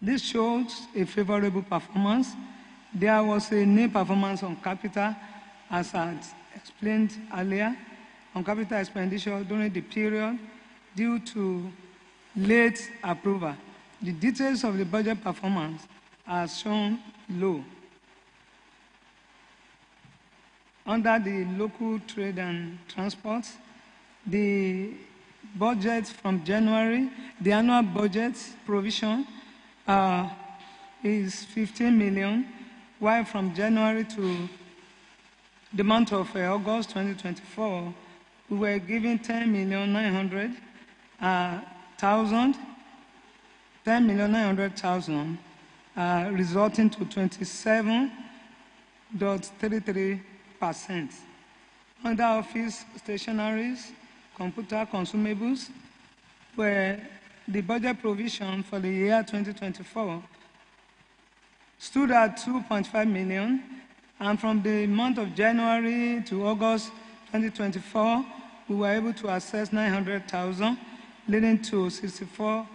This shows a favorable performance. There was a nil performance on capital, as I explained earlier, on capital expenditure during the period due to late approval. The details of the budget performance are shown below. Under the local trade and transport, the budget from January, the annual budget provision is 15 million, while from January to the month of August 2024, we were given 10,900,000, resulting to 27.33%. Under office stationaries, computer consumables, where the budget provision for the year 2024 stood at 2.5 million, and from the month of January to August 2024, we were able to access 900,000, leading to 64%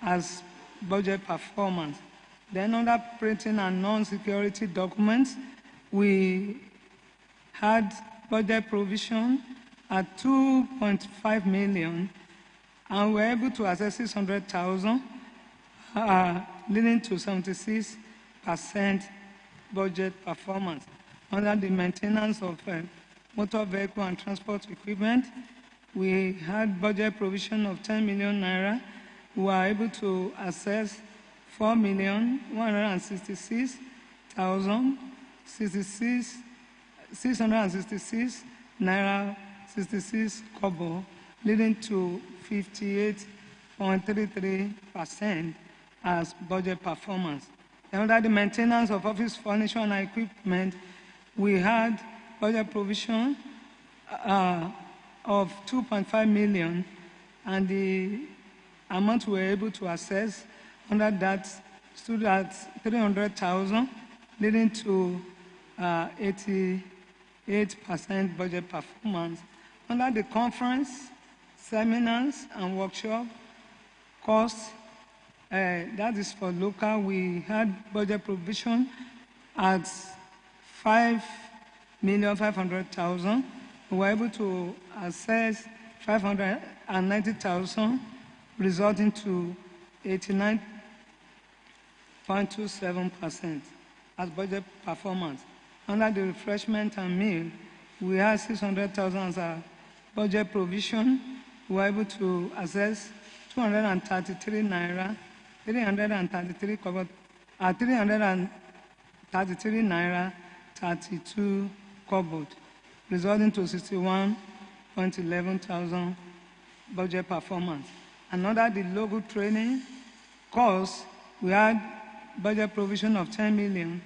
as budget performance. Then under printing and non-security documents, we had budget provision at 2.5 million, and we were able to access 600,000, leading to 76% budget performance. Under the maintenance of motor vehicle and transport equipment, we had budget provision of 10 million naira. We were able to access 4,166,666 naira 66 kobo, leading to 58.33% as budget performance. Under the maintenance of office furniture and equipment, we had budget provision of 2.5 million, and the amount we were able to access under that stood at 300,000, leading to 88% budget performance. Under the conference, seminars, and workshop costs, that is for local, we had budget provision at 5,500,000. We were able to assess 590,000, resulting to 89.27% as budget performance. Under the refreshment and meal, we had 600,000 as a budget provision. We were able to assess 233 naira, 333 kobo, 333 naira, 32 kobo, resulting to 61.11 thousand budget performance. And under the local training course, we had budget provision of 10 million,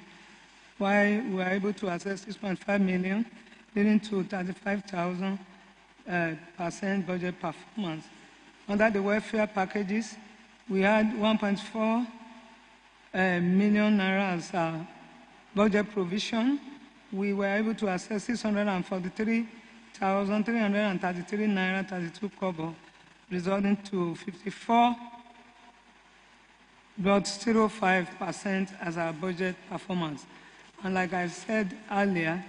while we were able to assess 6.5 million, leading to 35,000% budget performance. Under the welfare packages, we had 1.4 million naira as a budget provision. We were able to assess 643,333 naira 32 kobo, resulting to 54.05% as our budget performance. And like I said earlier,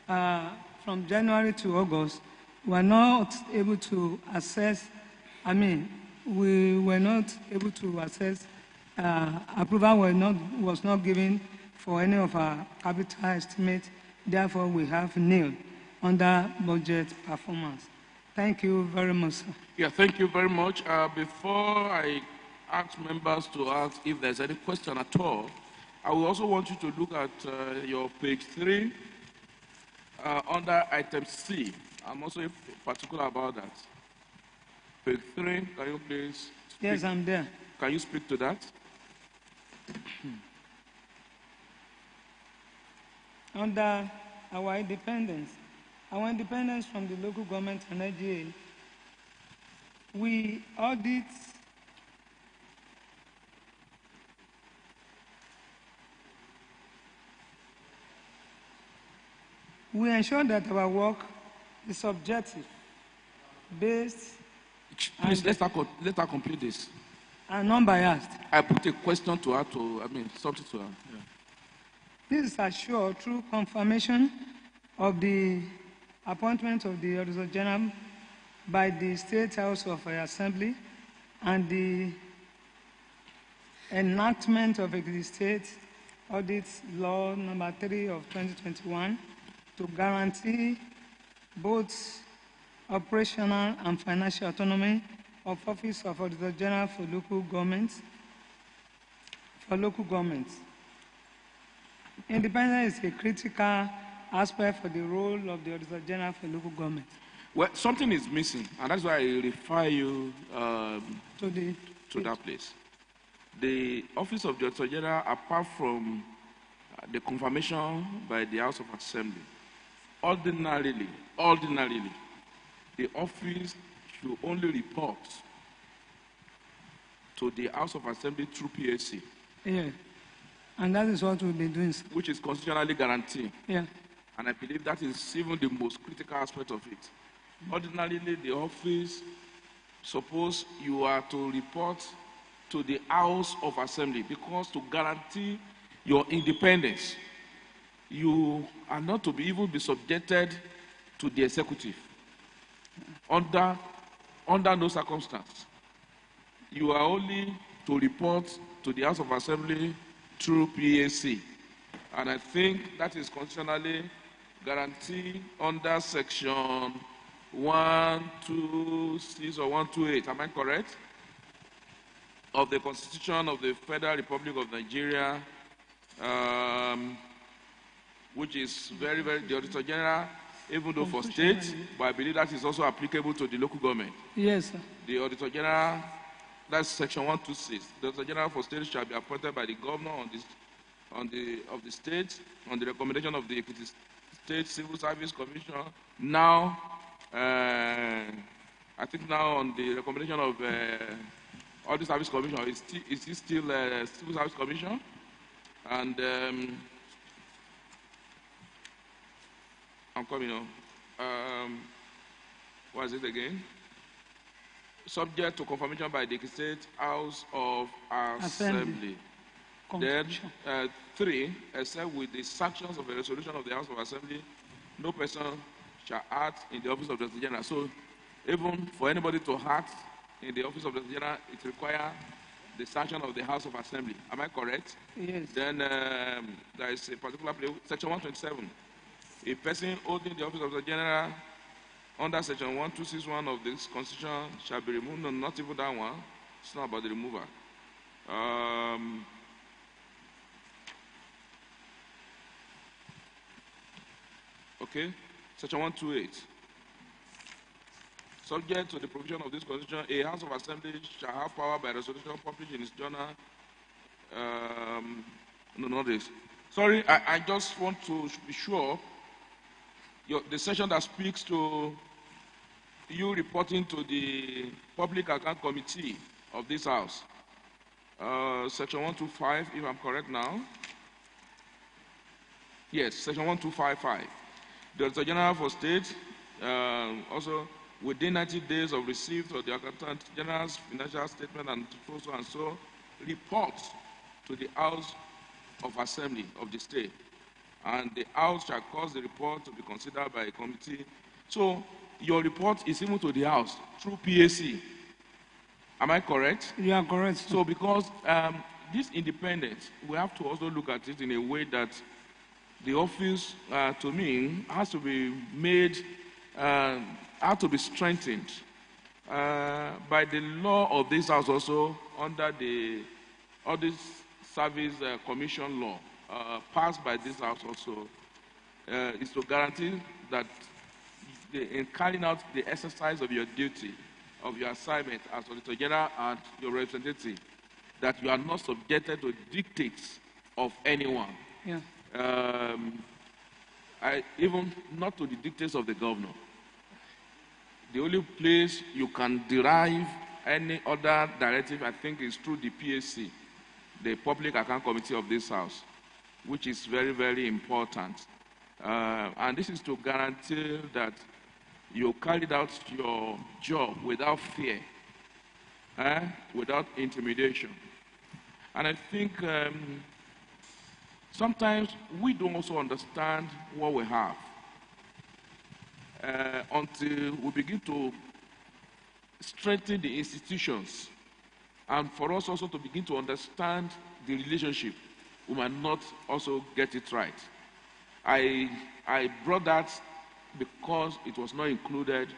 from January to August, we were not able to assess, we were not able to assess, approval was not given for any of our capital estimates. Therefore, we have nil under budget performance. Thank you very much, sir. Yeah, thank you very much. Before I ask members to ask if there's any question at all, I will also want you to look at your page 3 under item C. I'm also particular about that. Page 3, can you please speak? Yes, I'm there. Can you speak to that? Under our independence from the local government and NGA, we audit we ensure that our work is objective, based, Please, let her complete this. and non-biased. I put a question to her something to her. Yeah. This is assured through confirmation of the appointment of the Auditor General by the State House of Assembly and the enactment of the State Audit Law number 3 of 2021 to guarantee both operational and financial autonomy of Office of Auditor General for local governments. Independence is a critical aspect for the role of the Auditor General for local government. Well, something is missing, and that's why I refer you To the to that place. The Office of the Auditor General, apart from the confirmation by the House of Assembly, ordinarily, the office should only report to the House of Assembly through PAC, Yeah, and that is what we've been doing, sir. which is constitutionally guaranteed. Yeah, And I believe that is even the most critical aspect of it. Ordinarily, the office, suppose you are to report to the House of Assembly, because to guarantee your independence, you are not to be even be subjected to the executive. Under no circumstance. You are only to report to the House of Assembly through PAC. And I think that is constitutionally guaranteed under section 126 or 128, am I correct? Of the Constitution of the Federal Republic of Nigeria, which is very, the Auditor General, even though for state, but I believe that is also applicable to the local government. yes, sir. The Auditor General, that's section 126. The Auditor General for state shall be appointed by the governor of the state on the recommendation of the State Civil Service Commission. Now, I think now on the recommendation of Audit Service Commission is it still Civil Service Commission? And I'm coming on. What is it again? Subject to confirmation by the State House of Assembly. Then, 3, except with the sanctions of a resolution of the House of Assembly, no person shall act in the office of the Director General. So, even for anybody to act in the office of the Director General, it requires the sanction of the House of Assembly. Am I correct? Yes. Then there is a particular place, Section 127. A person holding the office of the General under Section 1261 of this Constitution shall be removed. No, not even that one. It's not about the removal. Okay, Section 128. Subject to the provision of this Constitution, a House of Assembly shall have power by resolution published in its journal. No, not this. Sorry, I just want to be sure. The section that speaks to you reporting to the Public Account Committee of this House. Section 125, if I'm correct now. Yes, Section 1255. The Director General for State, also within 90 days of receipt of the Accountant General's financial statement and so, reports to the House of Assembly of the State. And the House shall cause the report to be considered by a committee. So your report is even to the House through PAC. Am I correct? You are correct. Sir. So because this independence, we have to also look at it in a way that the office, to me, has to be made, has to be strengthened by the law of this House also under the Audit Service Commission law passed by this House also is to guarantee that in carrying out the exercise of your duty, of your assignment as Auditor General and your representative, that you are not subjected to dictates of anyone. Yeah. Even not to the dictates of the governor. The only place you can derive any other directive, I think, is through the PAC, the Public Account Committee of this House, which is very, very important. And this is to guarantee that you carried out your job without fear, without intimidation. And I think sometimes we don't also understand what we have until we begin to strengthen the institutions, and for us also to begin to understand the relationship, we might not also get it right. I brought that because it was not included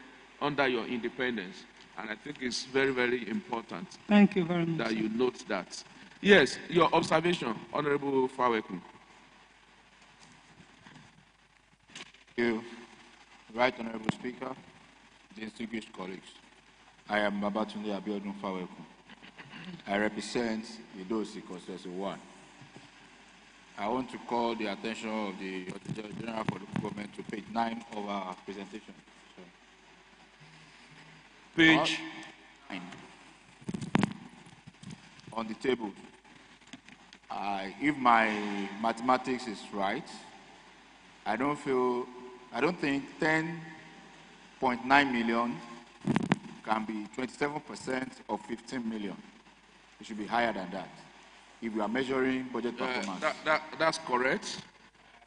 under your independence, and I think it's very, very important. Thank you very much. That you note that. Yes, your observation, Honorable Faweku. Thank you. Right Honorable Speaker, distinguished colleagues. I am Babatunde Abiodun Faweku. I represent Idosi Constituency 1. I want to call the attention of the Auditor General for the Government to page 9 of our presentation. Page 9. On the table. If my mathematics is right, I don't think 10.9 million can be 27% of 15 million. It should be higher than that if we are measuring budget performance. That's correct.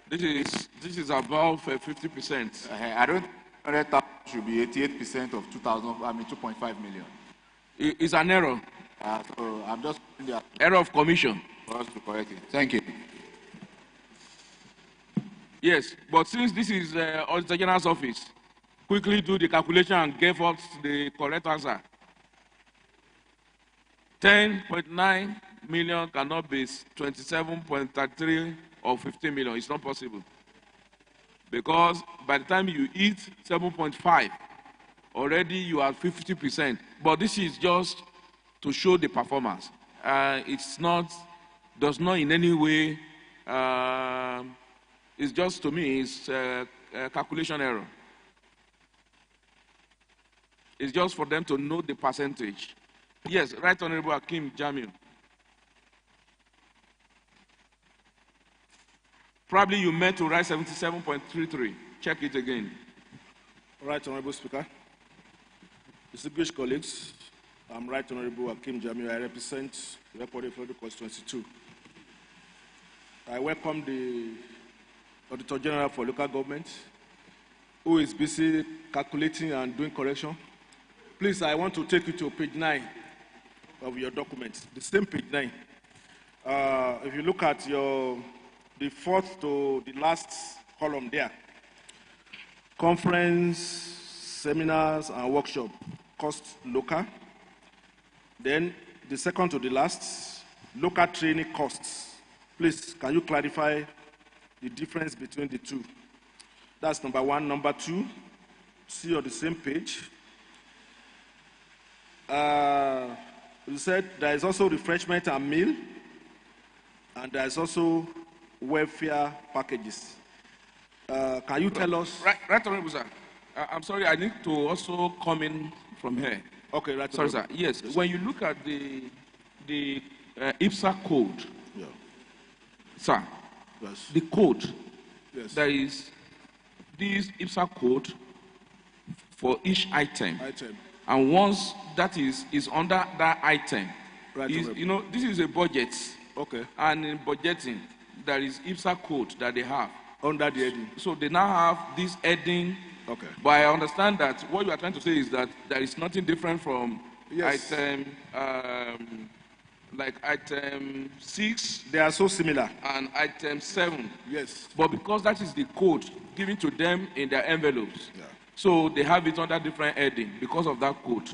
This is above 50%. I don't think 100,000 should be 88% of 2.5 million. It's an error. So I'm just error of commission. For us to correct it. Thank you. Yes, but since this is Auditor General's office, quickly do the calculation and give us the correct answer. 10.9 million cannot be 27.33 or 15 million. It's not possible. Because by the time you eat 7.5, already you are 50%. But this is just to show the performance. Does not in any way, it's just to me, it's a calculation error. It's just for them to know the percentage. Yes, Right Honorable Akim Jamil. Probably you meant to write 77.33. Check it again. Right Honorable Speaker, distinguished colleagues, I'm Right Honorable Akim Jamil. I represent the Federal Constituency 2. I welcome the Auditor General for Local Government, who is busy calculating and doing correction. Please, I want to take you to page 9 of your document, the same page 9. If you look at the fourth to the last column there, conference, seminars, and workshop, cost local. Then the second to the last, local training costs. Please, can you clarify the difference between the two? That's number one. Number two, see on the same page. You said there is also refreshment and meal, and there is also welfare packages. Can you tell us? Right, Honorable Sir. I'm sorry, I need to also come in from here. Okay, right. Sorry, sir. Yes, when you look at the IPSA code, Yeah. sir, Yes. the code, Yes. there is this IPSA code for each item. And once that is under that item, Right, you know, this is a budget. Okay. And in budgeting, there is IPSA code that they have. Under the heading. So they now have this heading. Okay. But I understand that what you are trying to say is that there is nothing different from Yes. item, like item 6. They are so similar. And item 7. Yes. But because that is the code given to them in their envelopes, Yeah. so they have it under different heading because of that code.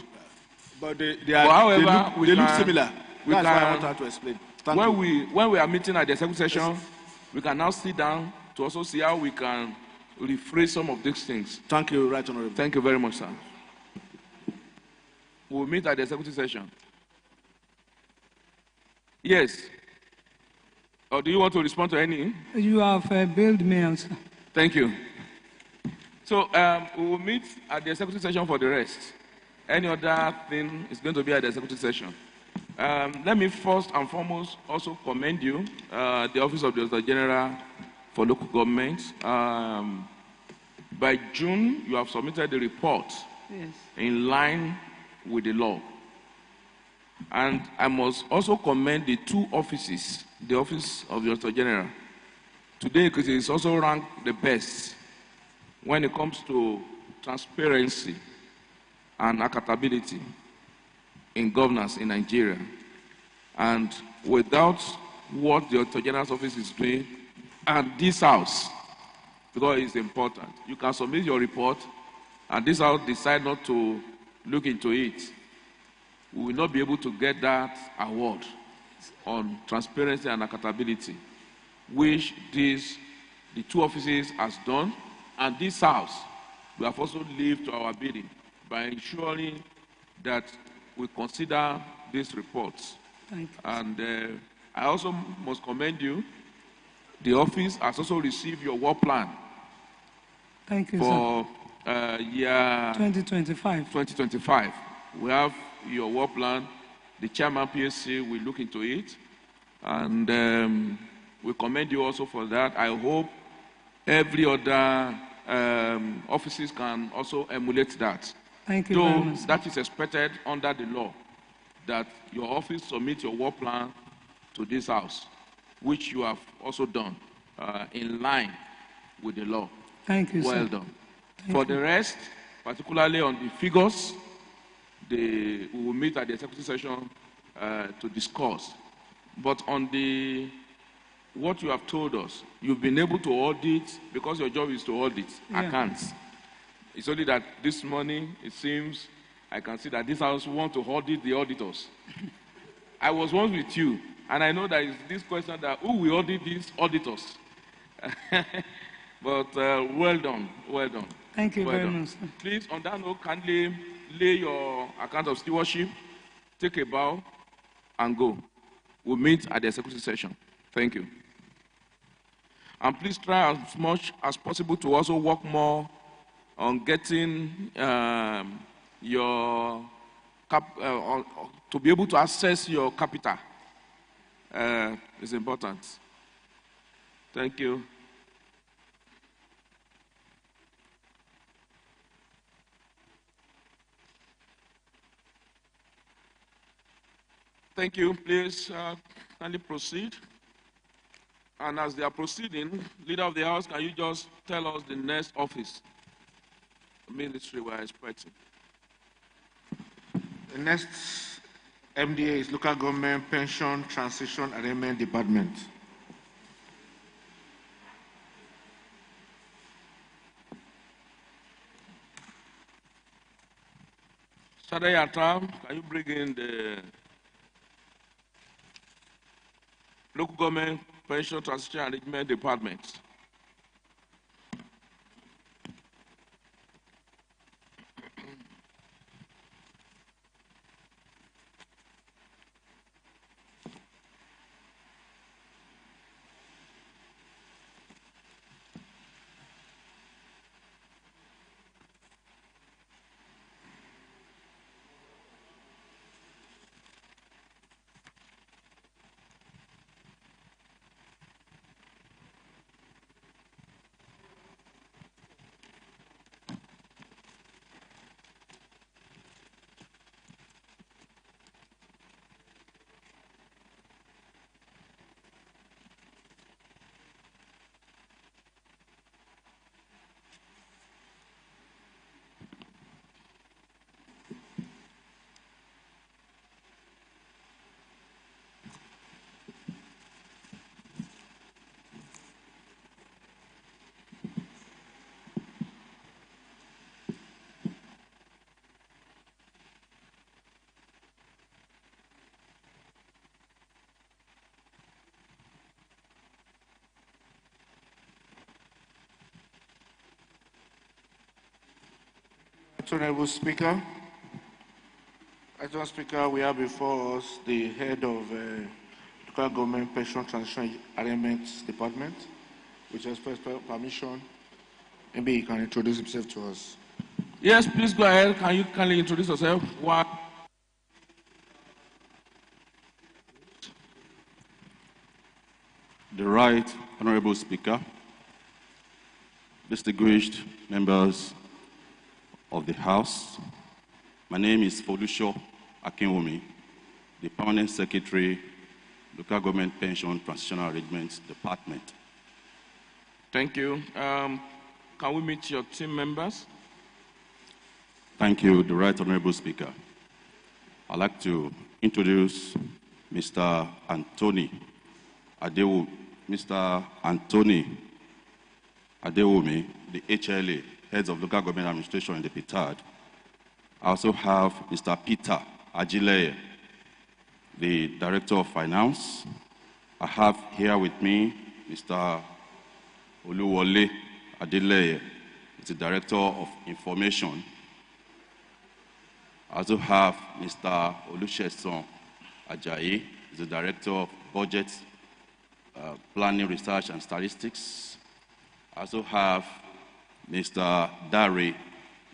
But they however, look similar. we That's why I can- want her to explain. Thank you. When we are meeting at the executive session, we can now sit down to also see how we can rephrase some of these things. Thank you, Right Honorable. Thank you very much, sir. We'll meet at the executive session. Yes. Or do you want to respond to any? You have billed me also. Thank you. So we will meet at the executive session for the rest. Any other thing is going to be at the executive session. Let me first and foremost also commend you, the Office of the Auditor General for Local Government. By June, you have submitted the report Yes. in line with the law. And I must also commend the two offices, the Office of the Auditor General. Today, because it is also ranked the best when it comes to transparency and accountability in governance in Nigeria. And without what the Auditor General's office is doing, and this house, because it's important, you can submit your report, and this house decide not to look into it, we will not be able to get that award on transparency and accountability, which the two offices has done, and this house, we have also lived to our bidding by ensuring that we consider these reports. Thank you. And I also must commend you. The office has also received your work plan Thank you, for year 2025. 2025. We have your work plan. The chairman PSC will look into it, and we commend you also for that. I hope every other offices can also emulate that. Thank you very Though much. that is expected under the law, that your office submit your work plan to this house, which you have also done in line with the law. Thank you, Well sir. done. Thank For you. the rest, particularly on the figures, we will meet at the executive session to discuss. But on what you have told us, you've been able to audit, because your job is to audit Yeah. accounts. It's only that this morning, it seems, I can see that this house want to audit the auditors. I was once with you, and I know that it's this question that who will audit these auditors? But well done, well done. Thank you Well very done. much, sir. Please, on that note, kindly lay your account of stewardship, take a bow, and go. We'll meet at the executive session. Thank you. And please try as much as possible to also work more on getting your to be able to access your capital is important. Thank you. Thank you. Please kindly proceed. And as they are proceeding, leader of the house, can you just tell us the next office, ministry we are expecting? The next MDA is Local Government Pension Transition Arrangement Department. Shadayatam, can you bring in the Local Government Pension Transition Arrangement Department? Honorable Speaker, we have before us the head of Local Government Pension Transition Arrangements Department, which has permission. Maybe he can introduce himself to us. Yes, please go ahead. Can you kindly introduce yourself? What? The Right Honorable Speaker, distinguished members of the House, my name is Folusho Akinwumi, the Permanent Secretary, Local Government Pension Transitional Arrangements Department. Thank you. Can we meet your team members? Thank you, the Right Honorable Speaker. I'd like to introduce Mr. Anthony Adewumi, the HLA, Heads of Local Government Administration in the PITAD. I also have Mr. Peter Ajileye, the Director of Finance. I have here with me Mr. Oluwole Adeleye, the Director of Information. I also have Mr. Olusesan Ajayi, the Director of Budget, Planning, Research and Statistics. I also have Mr. Dare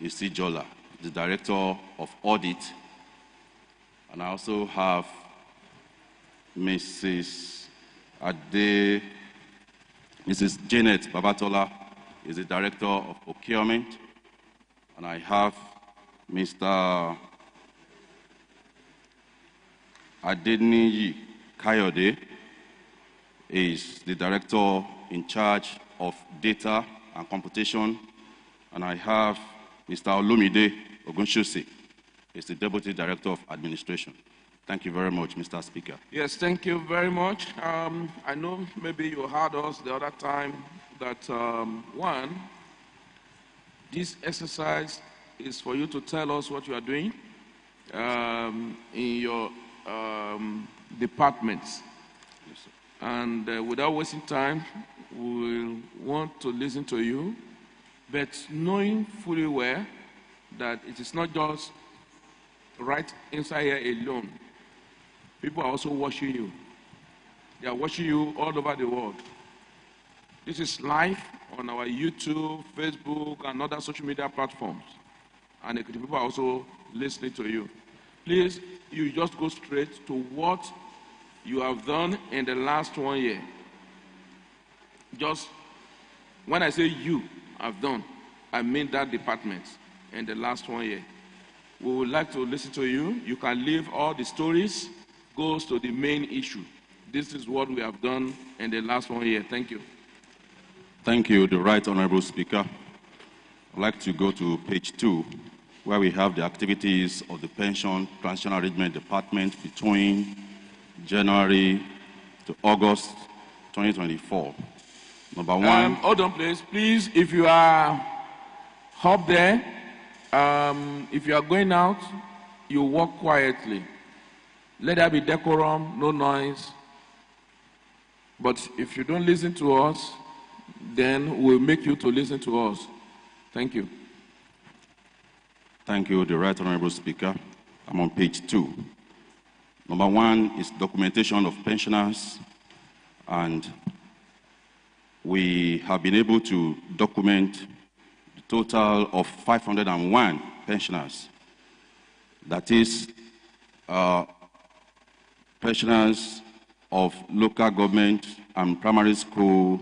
Isijola, the Director of Audit. And I also have Mrs. Janet Babatola, is the Director of Procurement. And I have Mr. Adeniyi Kayode, is the Director in charge of Data and Computation. And I have Mr. Olumide Ogunshose, is the Deputy Director of Administration. Thank you very much, Mr. Speaker. Yes, thank you very much. I know maybe you heard us the other time that, one, this exercise is for you to tell us what you are doing in your departments. Yes, sir. And without wasting time, we'll want to listen to you, but knowing fully well that it is not just right inside here alone. People are also watching you. They are watching you all over the world. This is live on our YouTube, Facebook, and other social media platforms. And the people are also listening to you. Please, you just go straight to what you have done in the last 1 year. Just when I say you have done, I mean that department in the last 1 year. We would like to listen to you. You can leave all the stories, goes to the main issue. This is what we have done in the last 1 year. Thank you. Thank you, the Right Honorable Speaker. I'd like to go to page 2, where we have the activities of the Pension Transition Arrangement Department between January to August 2024. Number one. Hold on, please. Please, if you are up there, if you are going out, you walk quietly. Let there be decorum, no noise. But if you don't listen to us, then we'll make you to listen to us. Thank you. Thank you, the Right Honorable Speaker. I'm on page 2. Number 1 is documentation of pensioners, and we have been able to document the total of 501 pensioners. That is, pensioners of local government and primary school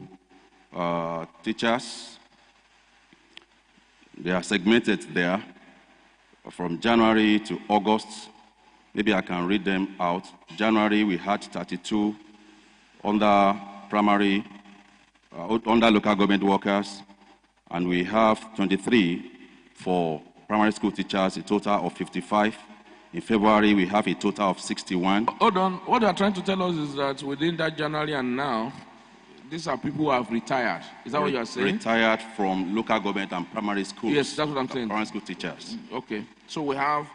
teachers. They are segmented there from January to August. Maybe I can read them out. January, we had 32 under primary, under local government workers, and we have 23 for primary school teachers, a total of 55. In February, we have a total of 61. Hold on. What they are trying to tell us is that within that January and now, these are people who have retired. Is that what you are saying? Retired from local government and primary schools. Yes, that's what I'm saying. Primary school teachers. Okay. So we have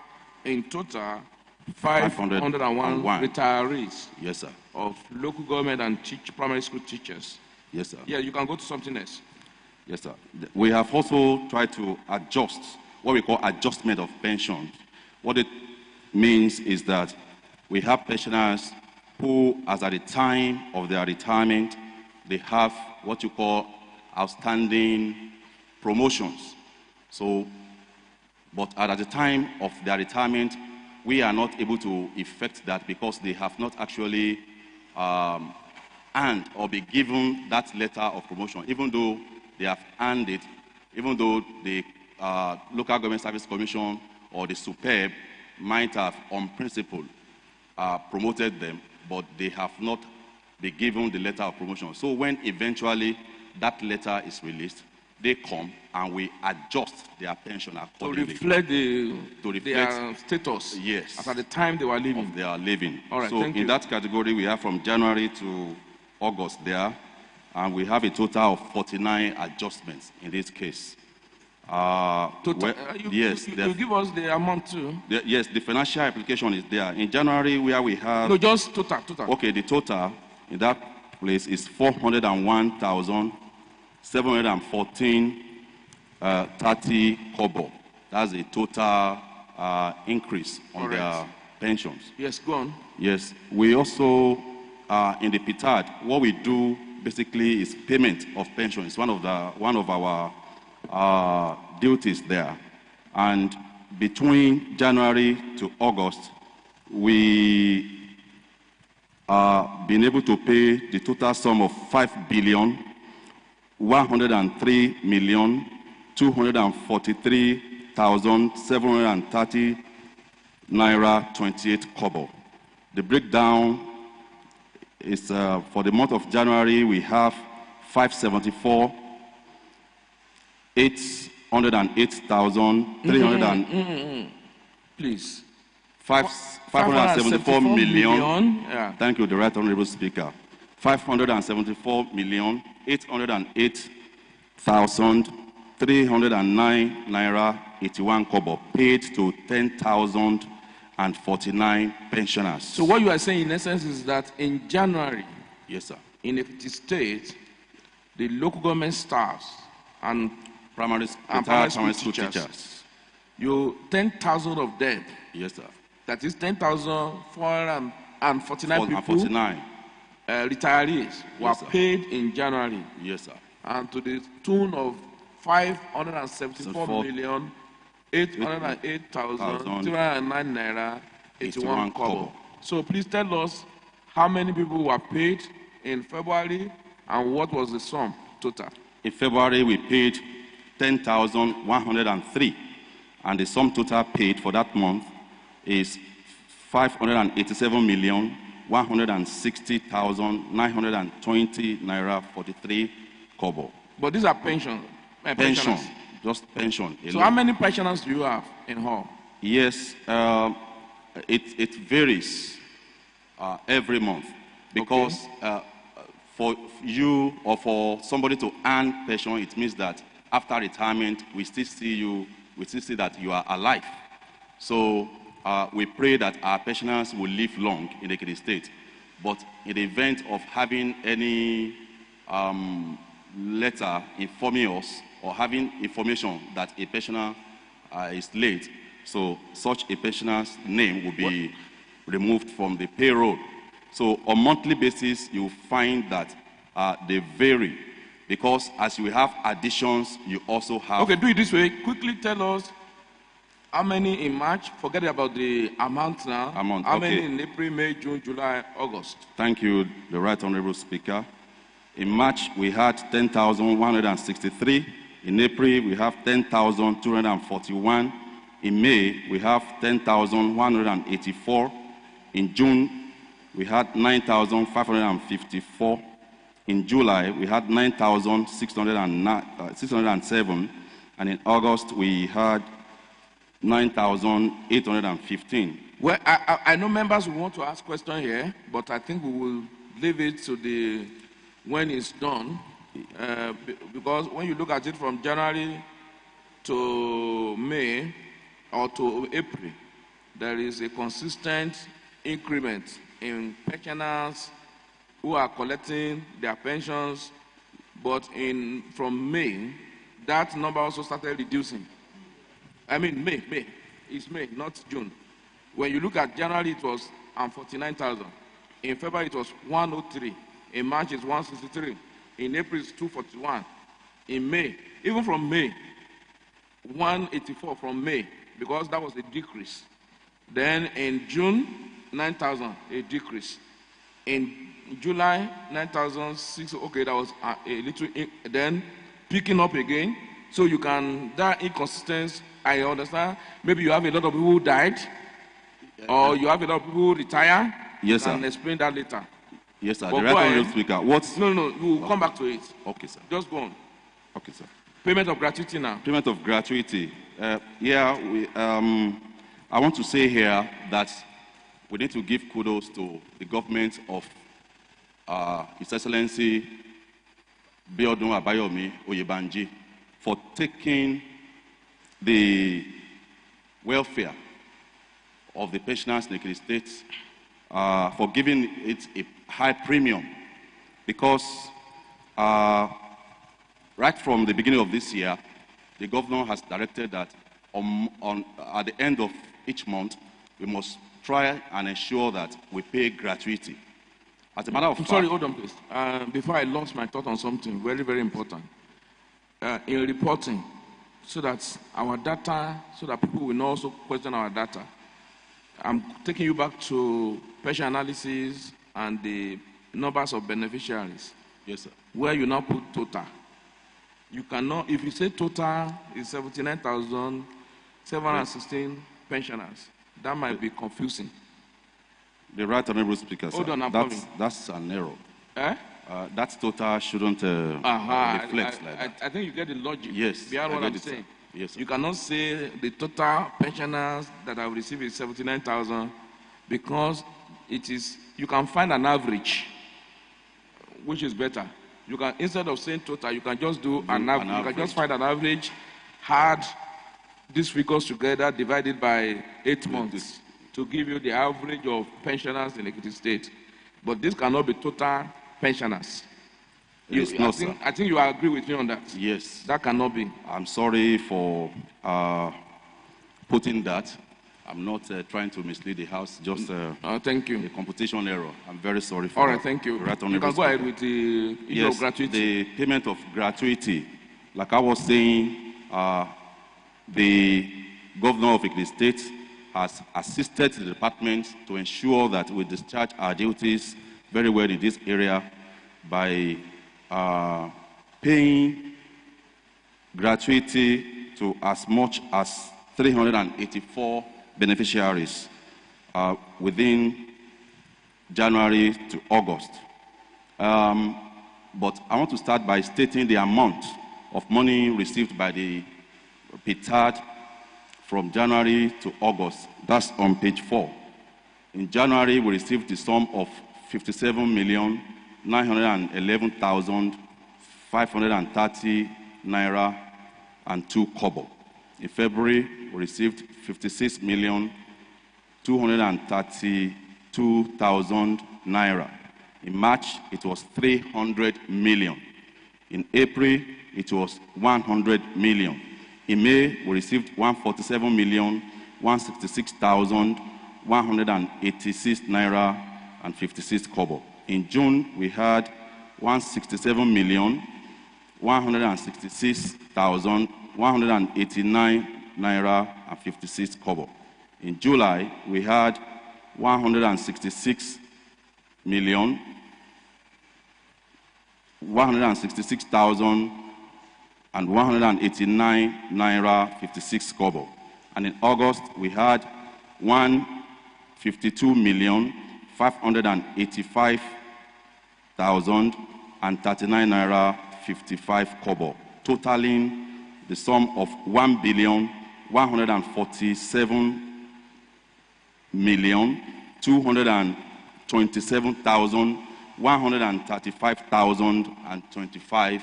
in total 501 retirees. Yes, sir. Of local government and primary school teachers. Yes, sir. Yeah, you can go to something else. Yes, sir. We have also tried to adjust what we call adjustment of pensions. What it means is that we have pensioners who, as at the time of their retirement, they have what you call outstanding promotions. So, but at the time of their retirement, we are not able to effect that because they have not actually earned or be given that letter of promotion, even though they have earned it, even though the Local Government Service Commission or the Superb might have, on principle, promoted them, but they have not been given the letter of promotion. So when eventually that letter is released, they come and we adjust their pension accordingly. To reflect their status. Yes. As at the time they were leaving. They are leaving. All right, so thank you. In that category, we have from January to August there, and we have a total of 49 adjustments in this case. Yes, you give us the amount too. Yes, the financial application is there. In January, where we have... No, just total. Okay, the total in that place is 401,714.30 kobo. That's a total increase on their pensions. Yes, go on. Yes, we also, in the PITAD, what we do basically is payment of pensions. It's one of our duties there. And between January to August, we been able to pay the total sum of 5,103,243,730 naira 28 kobo. The breakdown is for the month of January, we have 808,300. Please. 574 million. Yeah. Thank you, the Right Honorable Speaker. 574,808,309 naira 81 kobo paid to 10,049 pensioners. So what you are saying in essence is that in January, yes, sir, in Ekiti State, the local government staffs and primary school teachers, you 10,000 of them. Yes, sir. That is 10,449 people. Retirees were paid in January. Yes, sir. And to the tune of 574,808,209 naira 81 kobo. So please tell us how many people were paid in February and what was the sum total? In February, we paid 10,103, and the sum total paid for that month is 587,160,920 naira 43 kobo. But these are pensions. Pension, just pension. So how many pensioners do you have in Hall? Yes, it varies every month because for you or for somebody to earn pension, it means that after retirement, we still see that you are alive. So we pray that our pensioners will live long in the Ekiti State. But in the event of having any letter informing us or having information that a pensioner is late, so such a pensioner's name will be removed from the payroll. So on a monthly basis, you find that they vary because as you have additions, you also have... Okay, do it this way. Quickly tell us how many in March. Forget about the amount now. How many in April, May, June, July, August? Thank you, the Right Honorable Speaker. In March, we had 10,163. In April, we have 10,241. In May, we have 10,184. In June, we had 9,554. In July, we had 9,607. And in August, we had 9,815. Well, I know members will want to ask questions here, but I think we will leave it to when it's done. Because when you look at it from January to May or to April, there is a consistent increment in pensioners who are collecting their pensions, but from May, that number also started reducing. I mean, May. It's May, not June. When you look at January, it was 49,000. In February, it was 103. In March, it's 163. In April, it's 241. In May, even from May, 184 from May, because that was a decrease. Then in June, 9,000, a decrease. In July, 9,006, okay, that was a little, then picking up again. So you can, that inconsistency, I understand. Maybe you have a lot of people who died, or you have a lot of people who retire. Yes, sir. And explain that later. Yes, sir. But The Right Honorable Speaker, what's... No, we'll come back to it. Okay, sir. Just go on. Okay, sir. Payment of gratuity now. Payment of gratuity. I want to say here that we need to give kudos to the government of His Excellency Biodun Abayomi Oyebanji for taking the welfare of the pensioners in the Ekiti State, for giving it a high premium, because right from the beginning of this year, the governor has directed that at the end of each month, we must try and ensure that we pay gratuity. As a matter of fact... Sorry, hold on, please. Before I lost my thought on something very, very important. In reporting, so that our data, so that people will not also question our data, I'm taking you back to pension analysis and the numbers of beneficiaries. Yes, sir. Where you now put total. You cannot, if you say total is 79,716 pensioners, that might be confusing. The Right Honorable Speaker, sir. Hold on, that's an error. Eh? That total shouldn't reflect like that. I think you get the logic. Yes, Beyond what I'm saying. Yes, sir. You cannot say the total pensioners that have received is 79,000 because it is, you can find an average, which is better. You can, instead of saying total, you can just do an average. You can just find an average, add these figures together, divided by 8 months to give you the average of pensioners in Ekiti State. But this cannot be total pensioners. I think you agree with me on that. Yes. That cannot be. I'm sorry for putting that. I'm not trying to mislead the House, just thank you. A computation error. I'm very sorry for All that. right, thank you. Right, you can go ahead with the issue of gratuity. The payment of gratuity. Like I was saying, the governor of Ekiti State has assisted the department to ensure that we discharge our duties very well in this area by paying gratuity to as much as 384 beneficiaries within January to August. But I want to start by stating the amount of money received by the PTAD from January to August. That's on page 4. In January, we received the sum of 57,911,530 naira and 2 kobo. In February, we received 56,232,000 naira. In March, it was 300 million. In April, it was 100 million. In May, we received 147,166,186 naira and 56 kobo. In June, we had 167,166,189 naira and 56 kobo. In July, we had 166,189 naira 56 kobo. And in August, we had 152,585,039 naira 55 kobo, totaling the sum of 1,277,135,025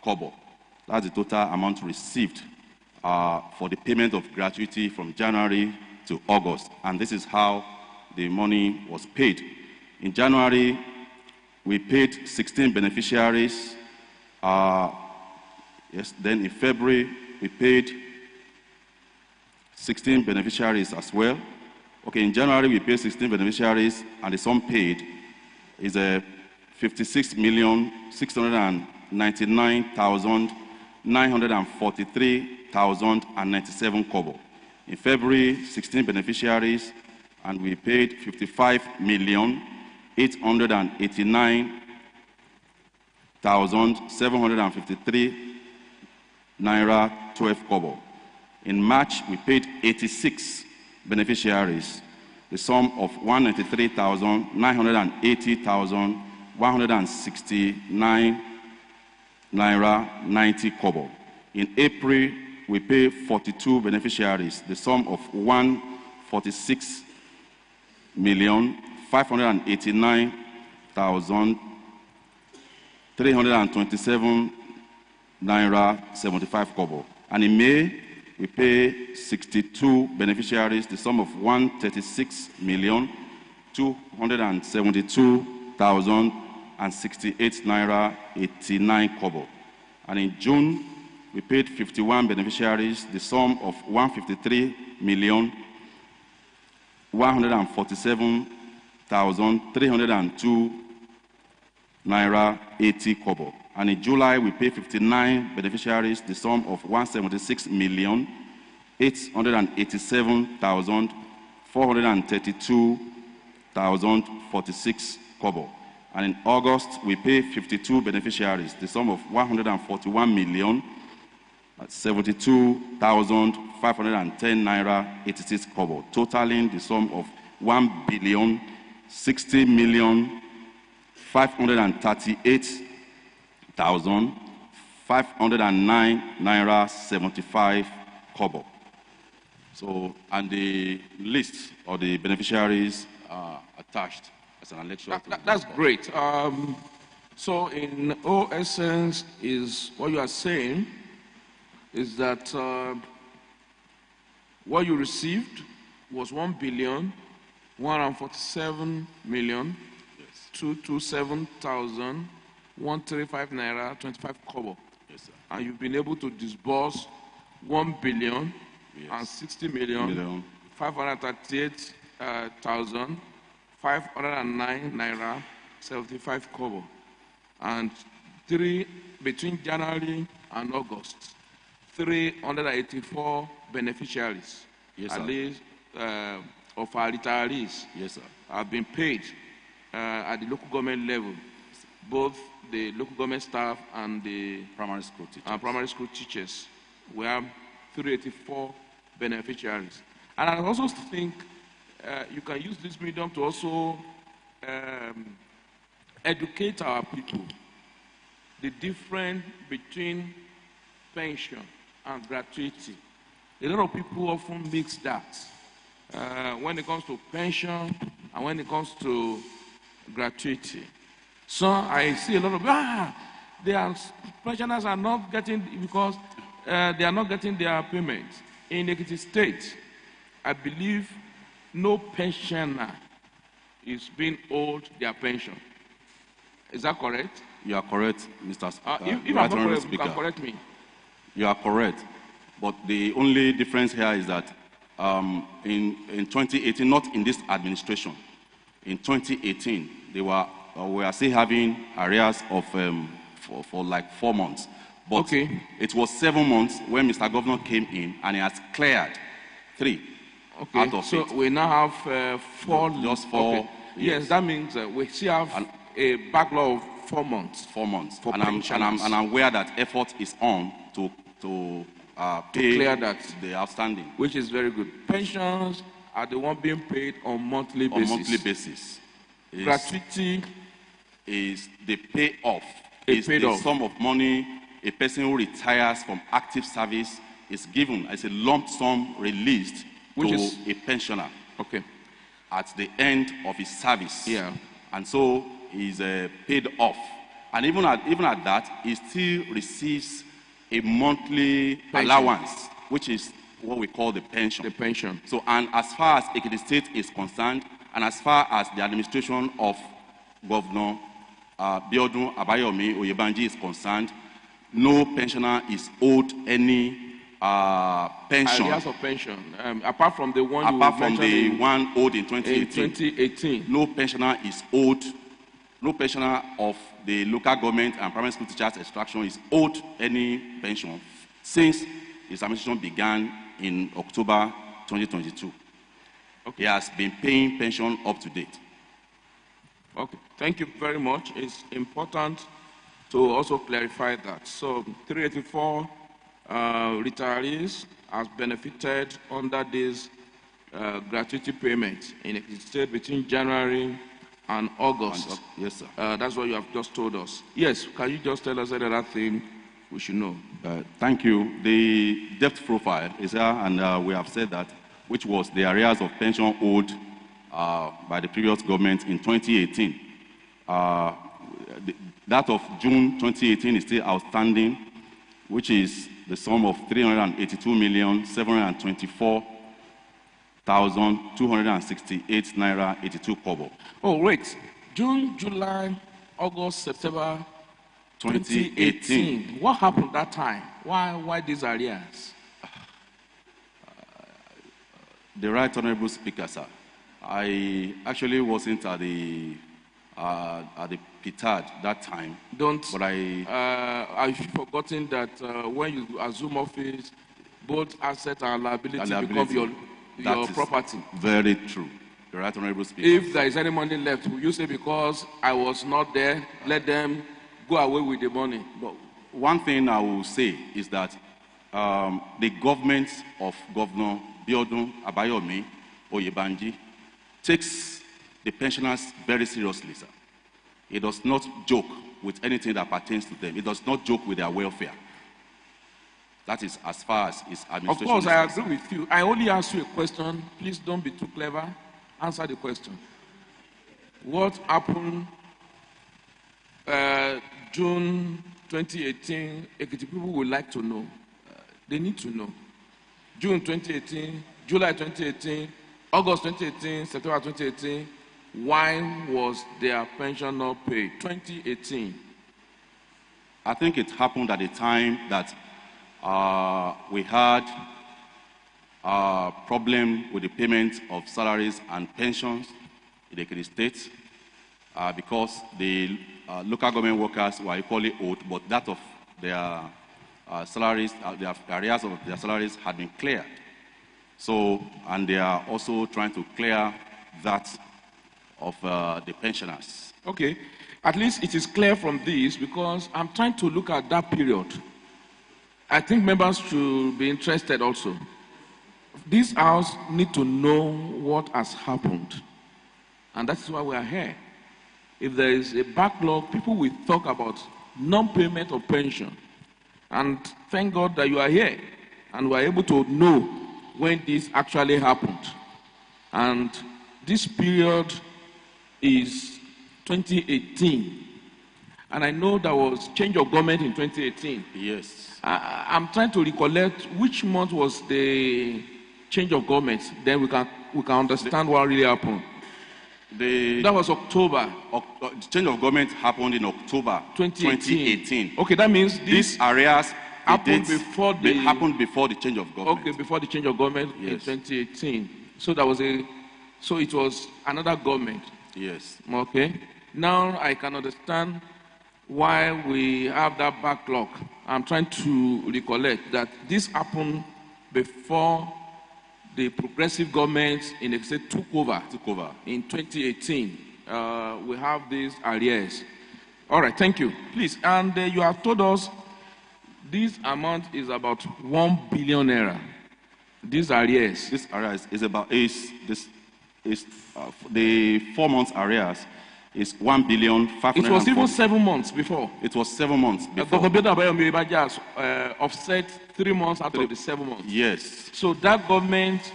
kobo. That's the total amount received for the payment of gratuity from January to August. And this is how the money was paid. In January, we paid 16 beneficiaries. Then in February, we paid 16 beneficiaries as well. Okay, in January, we paid 16 beneficiaries, and the sum paid is 56,699,943,097 kobo. In February, 16 beneficiaries, and we paid 55,889,753 naira 12 kobo. In March, we paid 86 beneficiaries, the sum of 193,980,169 naira 90 kobo. In April, we paid 42 beneficiaries, the sum of 146,589,327 naira 75 kobo. And in May, we pay 62 beneficiaries, the sum of 136,272,068 naira 89 kobo. And in June, we paid 51 beneficiaries, the sum of 153,147,302 naira 80 kobo. And in July, we paid 59 beneficiaries, the sum of 176,887,432,046 kobo. And in August, we paid 52 beneficiaries, the sum of 141,072,510 naira 86 kobo, totaling the sum of 1,060,538,509 naira 75 kobo. So, and the list of the beneficiaries are attached as an annexure. That's great. So, in all essence, is what you are saying is that what you received was 1,147,227,135 naira 25 kobo. Yes, sir. And you've been able to disburse 1,060,538,509 naira 75 kobo. And between January and August, 384 beneficiaries. Yes, At sir. least of our retirees Yes, sir. have been paid at the local government level, both the local government staff and the Primary school teachers. We have 384 beneficiaries. And I also think you can use this medium to also educate our people the difference between pension and gratuity. A lot of people often mix that when it comes to pension and when it comes to gratuity. So I see a lot of pensioners are not getting because they are not getting their payment. In Ekiti State, I believe no pensioner is being owed their pension. Is that correct? You are correct, Mr. If I'm not correct, you can correct me. You are correct. But the only difference here is that in 2018, not in this administration, in 2018, we were still having arrears of for like 4 months. But okay. It was 7 months when Mr. Governor came in and he has cleared 3 out of 8. So we now have 4. Just 4. Okay. Yes, that means we still have a backlog of 4 months. 4 months. For and I'm aware that effort is on to pay clear that. The outstanding. Which is very good. Pensions are the one being paid on monthly basis. On monthly basis. Gratuity is the payoff. Is the sum of money a person who retires from active service is given as a lump sum released to a pensioner. Okay. At the end of his service. Yeah. And so he's paid off. And even at that, he still receives a monthly allowance, which is what we call the pension. The pension. So, and as far as Ekiti State is concerned, and as far as the administration of Governor Biodun Abayomi Oyebanji is concerned, no pensioner is owed any pension. Arrears of pension, apart from the one one owed in 2018. In 2018. No pensioner is owed. No pensioner of the local government and primary school teachers extraction is owed any pension since his administration began in October 2022. Okay. He has been paying pension up to date. Okay, thank you very much. It's important to also clarify that. So 384 retirees has benefited under this gratuity payment in the state between January and August. Yes, sir. That's what you have just told us. Yes, can you just tell us another thing we should know? Thank you. The debt profile is here, and we have said that, which was the arrears of pension owed by the previous government in 2018. That of June 2018 is still outstanding, which is the sum of 382,724,268 naira 82 kobo. Oh, wait. June, July, August, September 2018. What happened that time? Why these arrears? The Right Honorable Speaker, sir. I actually wasn't at the PITAD that time. But I've forgotten that when you assume office, both asset and liability become your property. Very true. The Right Honorable Speaker. If there is any money left, will you say because I was not there, let them go away with the money? But one thing I will say is that the government of Governor Biodun Abayomi Oyebanji takes the pensioners very seriously, sir. It does not joke with anything that pertains to them. It does not joke with their welfare. That is as far as his administration. Of course, I agree with you. I only ask you a question. Please don't be too clever. Answer the question. What happened June 2018? Ekiti people would like to know. They need to know. June 2018, July 2018, August 2018, September 2018, why was their pension not paid? 2018. I think it happened at a time that we had a problem with the payment of salaries and pensions in the Ekiti State because the local government workers were equally owed, but that of their salaries, their arrears of their salaries had been cleared. So, and they are also trying to clear that of the pensioners. Okay. At least it is clear from this because I'm trying to look at that period. I think members should be interested also. This house need to know what has happened. And that's why we are here. If there is a backlog, people will talk about non-payment of pension. And thank God that you are here and we are able to know when this actually happened. And this period is 2018. And I know there was change of government in 2018. Yes. I'm trying to recollect which month was the change of government. Then we can understand what really happened. That was October. The change of government happened in October 2018. Okay, that means these areas happened before the change of government. Okay, before the change of government in 2018. So it was another government. Yes. Okay. Now I can understand why we have that backlog. I'm trying to recollect that this happened before the progressive government in the state took over in 2018. We have these arrears. All right, thank you. Please, and you have told us this amount is about 1 billion naira. These arrears. This arrears is the 4 months arrears is 1 billion 500. It was even 7 months before. It was 7 months before. Offset 3 months out of the 7 months. Yes. So that government,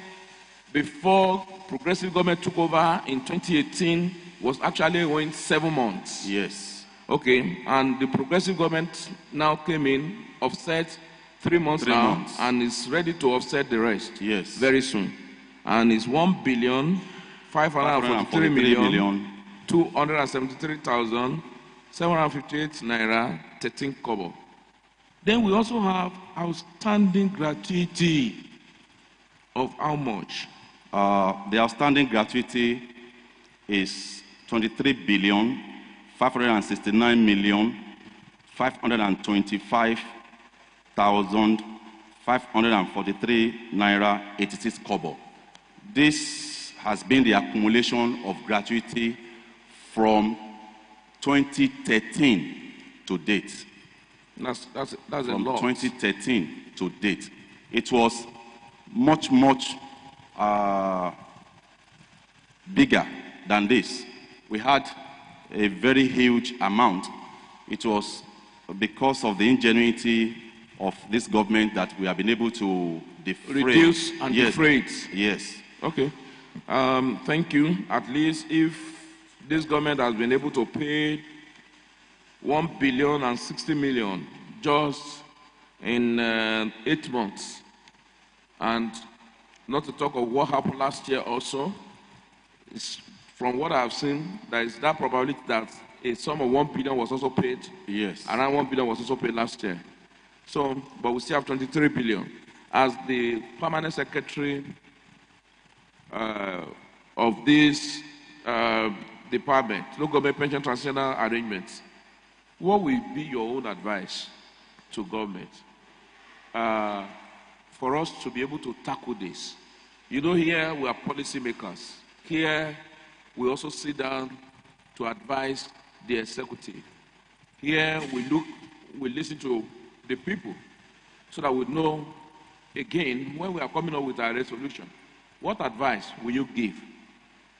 before progressive government took over in 2018, was actually going 7 months. Yes. Okay, and the progressive government now came in, offset 3 months and is ready to offset the rest. Yes. Very soon. And it's 1 billion 543 million 273,758 naira 13 kobo. Then we also have outstanding gratuity of how much? The outstanding gratuity is 23 billion 569 million 525,543 naira 86 kobo. This has been the accumulation of gratuity from 2013 to date. That's a from lot. 2013 to date. It was much bigger than this. We had a very huge amount. It was because of the ingenuity of this government that we have been able to reduce and defray it. Yes. Okay. Thank you. At least if this government has been able to pay 1 billion and 60 million just in 8 months, and not to talk of what happened last year also, from what I have seen, there is that probability that a sum of 1 billion was also paid. Yes. Around 1 billion was also paid last year. So, but we still have 23 billion. As the permanent secretary of this department, local government pension transitional arrangements, what will be your own advice to government for us to be able to tackle this? You know, here we are policymakers. Here we also sit down to advise the executive. Here we listen to the people so that we know, again, when we are coming up with our resolution, what advice will you give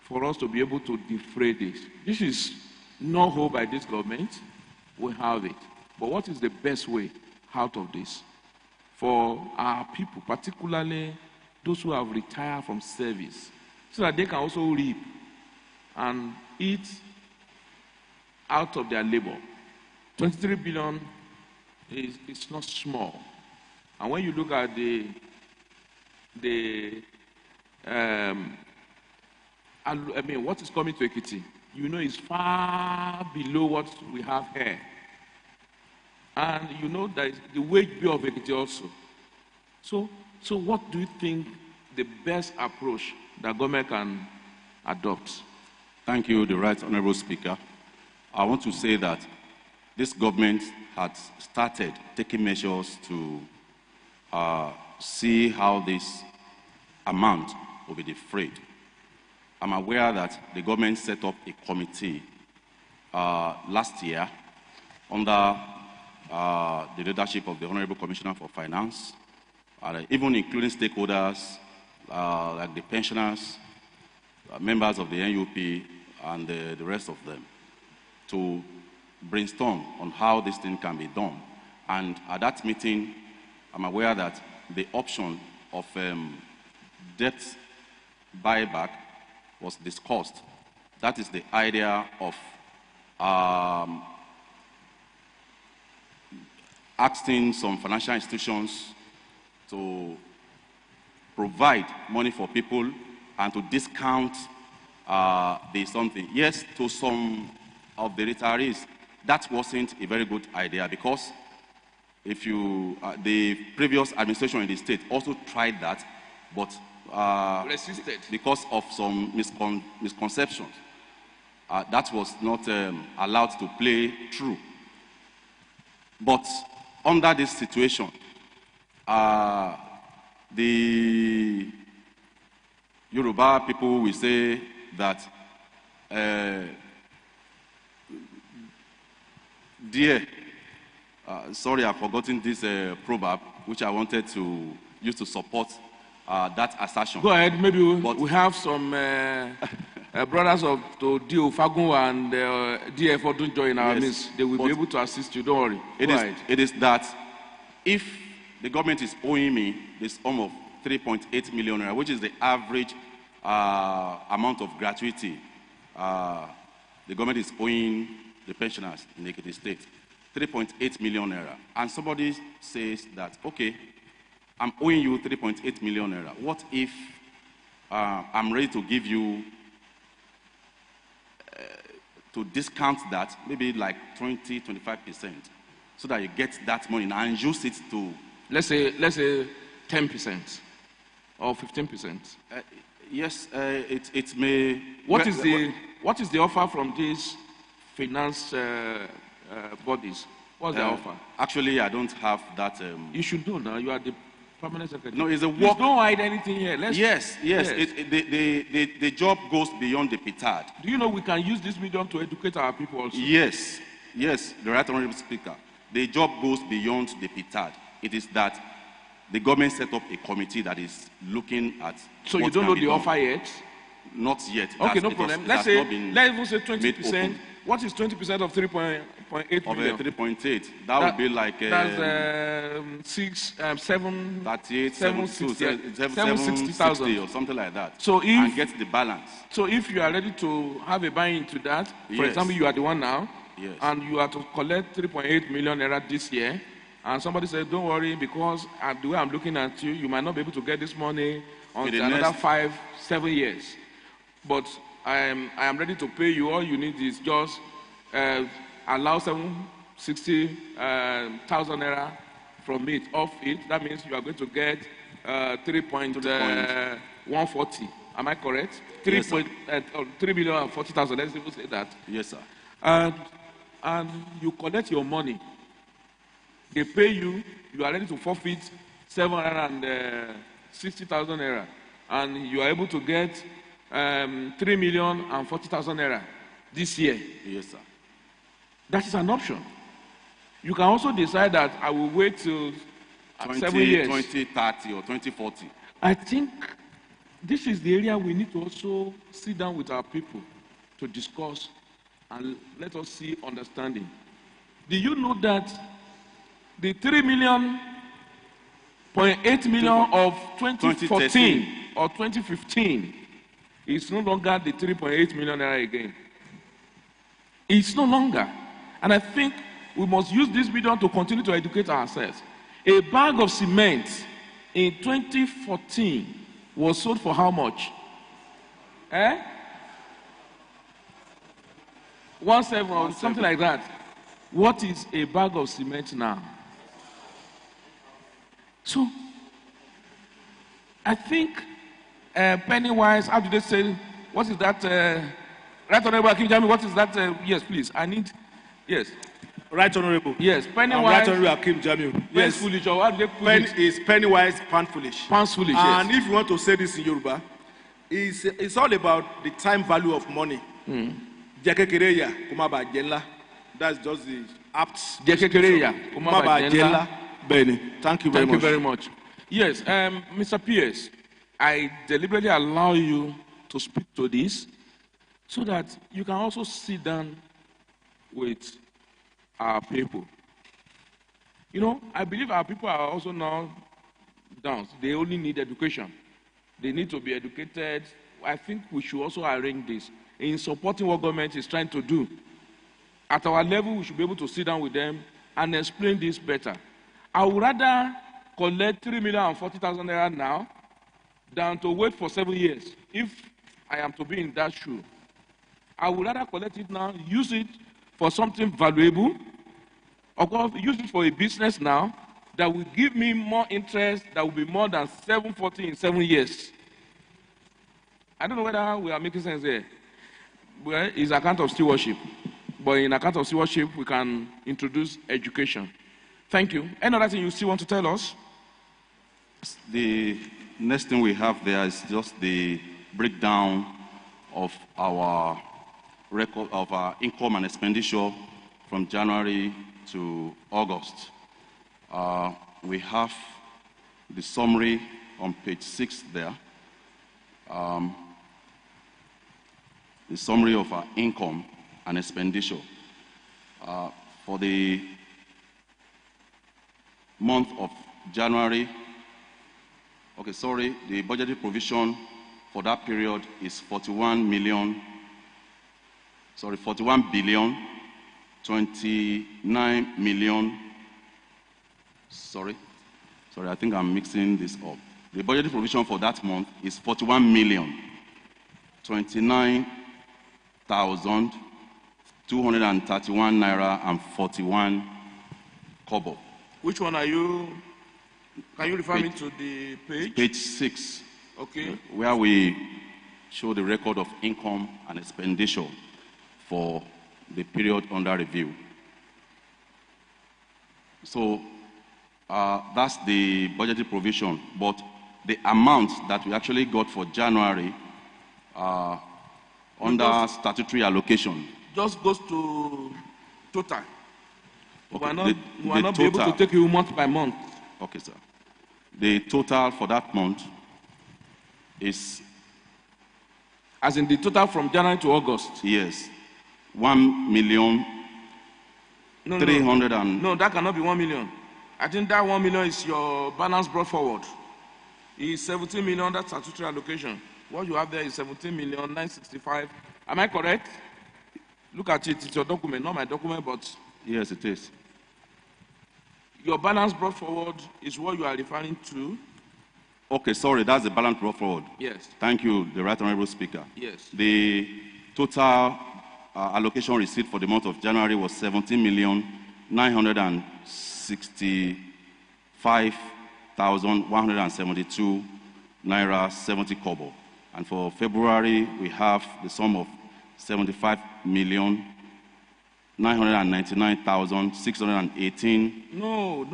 for us to be able to defray this? This is no hope by this government. We have it. But what is the best way out of this for our people, particularly those who have retired from service, so that they can also reap and eat out of their labor? 23 billion is not small. And when you look at what is coming to Ekiti, you know it's far below what we have here. And you know that the wage bill of Ekiti also. So what do you think the best approach that government can adopt? Thank you, the Right Honorable Speaker. I want to say that this government had started taking measures to see how this amount will be defrayed. I'm aware that the government set up a committee last year under the leadership of the Honorable Commissioner for Finance, even including stakeholders like the pensioners, members of the NUP, and the rest of them, to brainstorm on how this thing can be done. And at that meeting, I'm aware that the option of debt buyback was discussed. That is the idea of asking some financial institutions to provide money for people and to discount the something. Yes, to some of the retirees, that wasn't a very good idea, because if you, the previous administration in the state also tried that, but resisted because of some misconceptions. That was not allowed to play through. But under this situation, the Yoruba people will say that sorry, I've forgotten this proverb, which I wanted to use to support that assertion. Go ahead. Maybe we have some brothers of D.O. Fagun and D.F. Odunjo in our midst. They will be able to assist you. Don't worry. It is that if the government is owing me the sum of 3.8 million naira, which is the average amount of gratuity the government is owing the pensioners in Ekiti State, 3.8 million naira, and somebody says that, okay, I'm owing you 3.8 million naira. What if I'm ready to give you, to discount that, maybe like 20, 25%, so that you get that money and use it to... Let's say 10% or 15%. Yes, it may... What is the offer from these finance bodies? What's the offer? Actually, I don't have that... You should know now. You are the permanent secretary. No, it's a work... Please don't hide anything here. Yes. The job goes beyond the petard. Do you know we can use this medium to educate our people also? Yes, the Right Honorable Speaker. The job goes beyond the petard. It is that the government set up a committee that is looking at... So you don't know the offer yet? Not yet. Okay, no problem. Let's even say 20%. What is 20% of 3.8 million? Of 3.8, that would be like... that's 760,000 or something like that. So if, and get the balance. So if you are ready to have a buy into that, for example, you are the one now, and you are to collect 3.8 million naira this year, and somebody said, don't worry, because the way I'm looking at you, you might not be able to get this money until another 5-7 years. But I am ready to pay you. All you need is just allow 760,000 naira from it, off it. That means you are going to get 3.140. Am I correct? 3,040,000. Let's even say that. Yes, sir. And you collect your money. They pay you. You are ready to forfeit 760,000 naira, and you are able to get 3,040,000 naira this year. Yes, sir. That is an option. You can also decide that I will wait till 7 years. 2030 or 2040. I think this is the area we need to also sit down with our people to discuss and let us see understanding. Do you know that the 3.8 million of 2014 or 2015 is no longer the 3.8 million naira again? It's no longer. And I think we must use this medium to continue to educate ourselves. A bag of cement in 2014 was sold for how much? 1.7 or something like that. What is a bag of cement now? So, I think penny-wise, how do they say, what is that? Right Honorable Akim Jami, what is that? Yes, please, I need, yes. Right Honorable. Yes, I'm Right Honorable Akim Jamiu. Pants Yes. foolish, or how do they put Pen it? is penny wise, pound foolish. Pound foolish, And yes. if you want to say this in Yoruba, it's all about the time value of money. Jekekereya, kumaba jela. That's just the apt. Jekekereya, kumaba jela. Benny. Thank you very much. Thank you very much. Yes, Mr. Pierce, I deliberately allow you to speak to this so that you can also sit down with our people. You know, I believe our people are also now down. They only need education. They need to be educated. I think we should also arrange this in supporting what government is trying to do. At our level, we should be able to sit down with them and explain this better. I would rather collect 3,040,000 naira now than to wait for 7 years. If I am to be in that shoe, I would rather collect it now, use it for something valuable, or use it for a business now that will give me more interest, that will be more than 740 in 7 years. I don't know whether we are making sense here. Well, it's account of stewardship. But in account of stewardship, we can introduce education. Thank you. Any other thing you still want to tell us? The next thing we have there is just the breakdown of our record of our income and expenditure from January to August. We have the summary on page 6 there. The summary of our income and expenditure. For the month of January, the budgetary provision for that period is 41 billion, 29 million, I think I'm mixing this up. The budgetary provision for that month is 41 million, 29,231 naira and 41 kobo. Which one are you? Can you refer me to the page? Page 6. Okay. Where we show the record of income and expenditure for the period under review. So that's the budgetary provision, but the amount that we actually got for January under statutory allocation just goes to total. Okay, we are not be able to take you month by month. Okay, sir. The total for that month is... As in the total from January to August? Yes. 1 million... No, 300 no. and... No, that cannot be 1 million. I think that 1 million is your balance brought forward. It's 17 million, that's statutory allocation. What you have there is 17 million, 965. Am I correct? Look at it, it's your document, not my document, but... Yes, it is. Your balance brought forward is what you are referring to? Okay, sorry, that's the balance brought forward. Yes. Thank you, the Right Honorable Speaker. Yes. The total allocation received for the month of January was 17,965,172 naira 70 kobo. And for February, we have the sum of 75,999,618. No.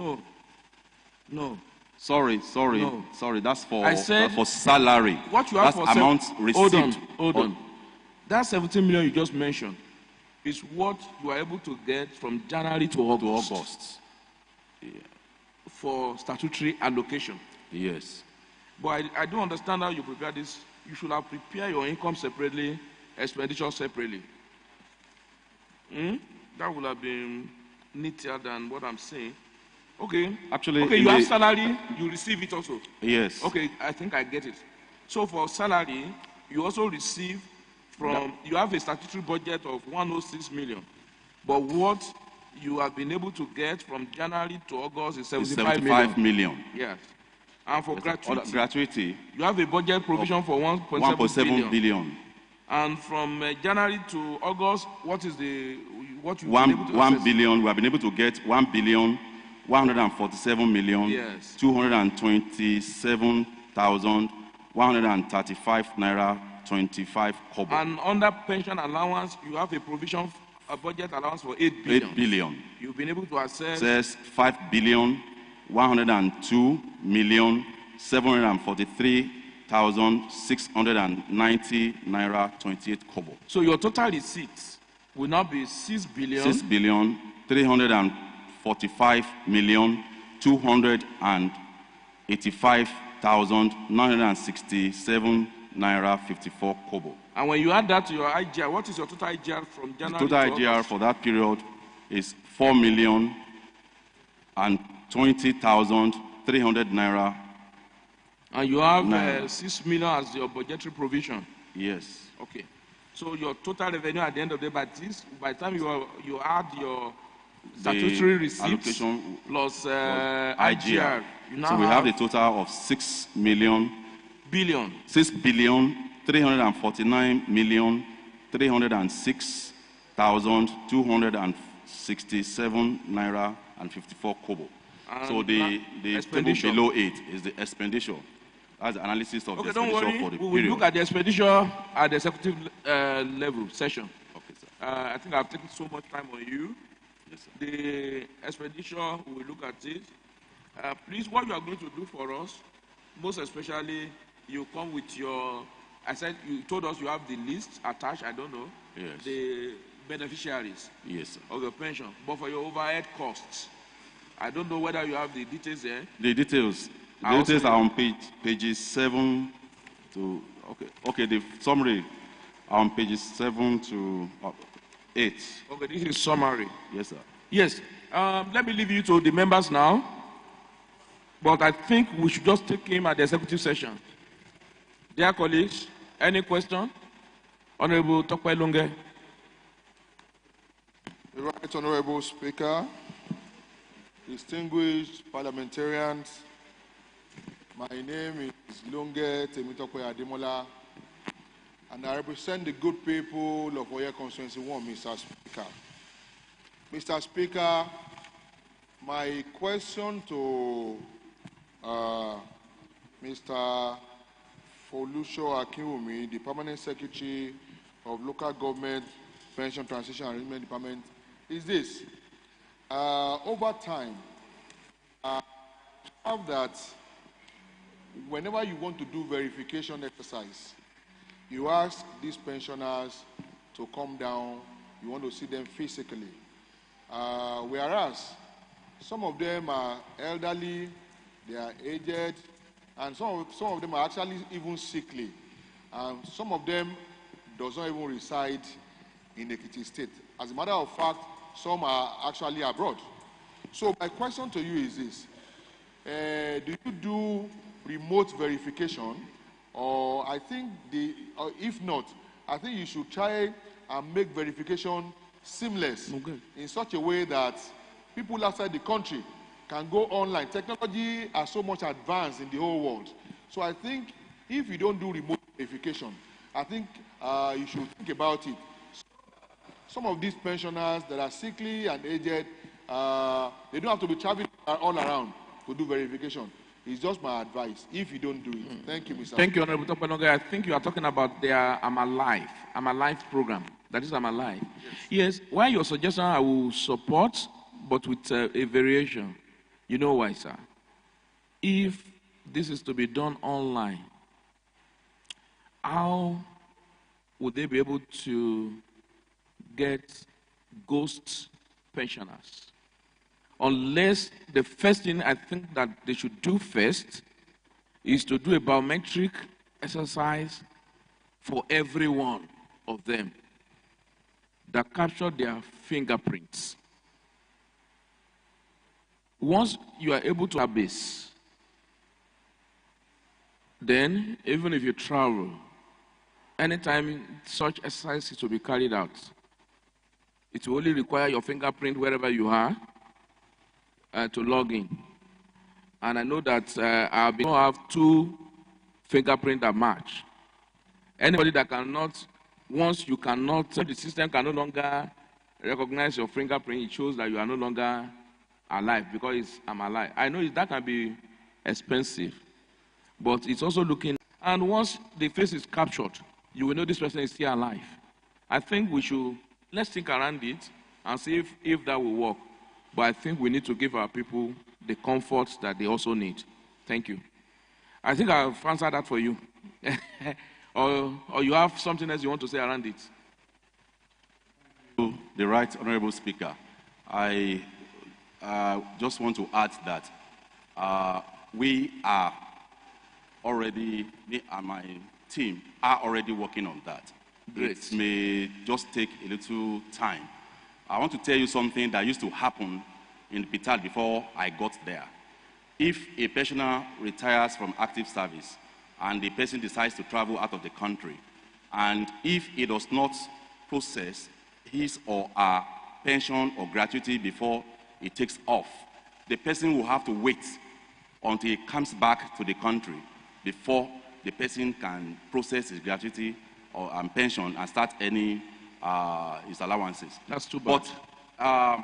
Sorry. No. Sorry, that's for, I said, for salary. What you have that's for amount received. Hold on. That 17 million you just mentioned is what you are able to get from January to August. Yeah. For statutory allocation. Yes. But I don't understand how you prepare this. You should have prepared your income separately, expenditure separately. That would have been neater than what I'm saying. Okay. Actually, you have salary, you receive it also. Yes. Okay, I think I get it. So for salary, you also receive from, you have a statutory budget of 106 million. But what you have been able to get from January to August is 75 million. Yes. And for gratuity, you have a budget provision for 1.7 billion. And from January to August, what is what you've been able to 1 billion, we have been able to get 1,147,227,135 naira 25 kobo. And under pension allowance, you have a provision a budget allowance for 8 billion. 8 billion. You've been able to access Says 5 billion 102 million 743,690 naira 28 kobo. So your total receipts will now be 6 billion 6 billion 345 million 285,967 naira 54 kobo. And when you add that to your IGR, what is your total IGR from January The total to IGR August? for that period is 4,020,300 naira. And you have Naira. 6 million as your budgetary provision. Yes. Okay. So your total revenue at the end of the day, by the time you add your statutory receipts allocation plus IGR. IGR, you now So we have a total of 6 billion 349 million 306,267 naira and 54 kobo. So And the table expenditure. below it is the expenditure. That's the analysis of the Okay, don't expenditure worry. for the We will period. look at the expenditure at the executive level session. Okay, sir. I think I've taken so much time on you. Yes, sir. The expenditure, we will look at it. Please, what you are going to do for us, most especially, you come with your, I said, you told us you have the list attached, I don't know, Yes. the beneficiaries Yes, sir. of your pension. But for your overhead costs, I don't know whether you have the details there. The details. The I also details are need- on pages 7 to okay. The summary are on pages 7 to 8. Okay, this is summary. Yes, sir. Yes, let me leave you to the members now. But I think we should just take him at the executive session. Dear colleagues, any question? Honorable Tokwe Lunge. The Right Honorable Speaker, distinguished parliamentarians, my name is Lunge Temitope Ademola, and I represent the good people of Oye Constituency 1, Mr. Speaker. Mr. Speaker, my question to Mr. Folusho Akinwumi, the Permanent Secretary of Local Government Pension Transition Arrangement Department, is this. Over time, have that whenever you want to do verification exercise, you ask these pensioners to come down, you want to see them physically. Whereas some of them are elderly, they are aged, and some of them are actually even sickly. And some of them does not even reside in Ekiti State. As a matter of fact, some are actually abroad. So my question to you is this. Do you do remote verification? Or I think, if not, I think you should try and make verification seamless in such a way that people outside the country can go online. Technology are so much advanced in the whole world. So I think if you don't do remote verification, I think you should think about it. Some of these pensioners that are sickly and aged, they don't have to be traveling all around to do verification. It's just my advice if you don't do it. Thank you, Mr. Thank you, Honorable Tokwe. I think you are talking about their I'm Alive program. That is I'm Alive. Yes, while your suggestion I will support, but with a variation. You know why, sir? If this is to be done online, how would they be able to get ghost pensioners? Unless the first thing I think that they should do first is to do a biometric exercise for every one of them that capture their fingerprints. Once you are able to database, then even if you travel, anytime such exercise is to be carried out, it will only require your fingerprint wherever you are to log in. And I know that I have 2 fingerprints that match. Anybody that cannot, once you cannot, the system can no longer recognize your fingerprint, it shows that you are no longer alive because I'm alive. I know that can be expensive, but it's also looking, and once the face is captured, you will know this person is still alive. I think we should let's think around it and see if that will work. But I think we need to give our people the comforts that they also need. Thank you. I think I've answered that for you. or you have something else you want to say around it? The Right Honorable Speaker, I just want to add that we are already, me and my team are already working on that. Great. It may just take a little time. I want to tell you something that used to happen in Pital before I got there. If a pensioner retires from active service and the person decides to travel out of the country, and if he does not process his or her pension or gratuity before he takes off, the person will have to wait until he comes back to the country before the person can process his gratuity or pension and start any his allowances. That's too bad. But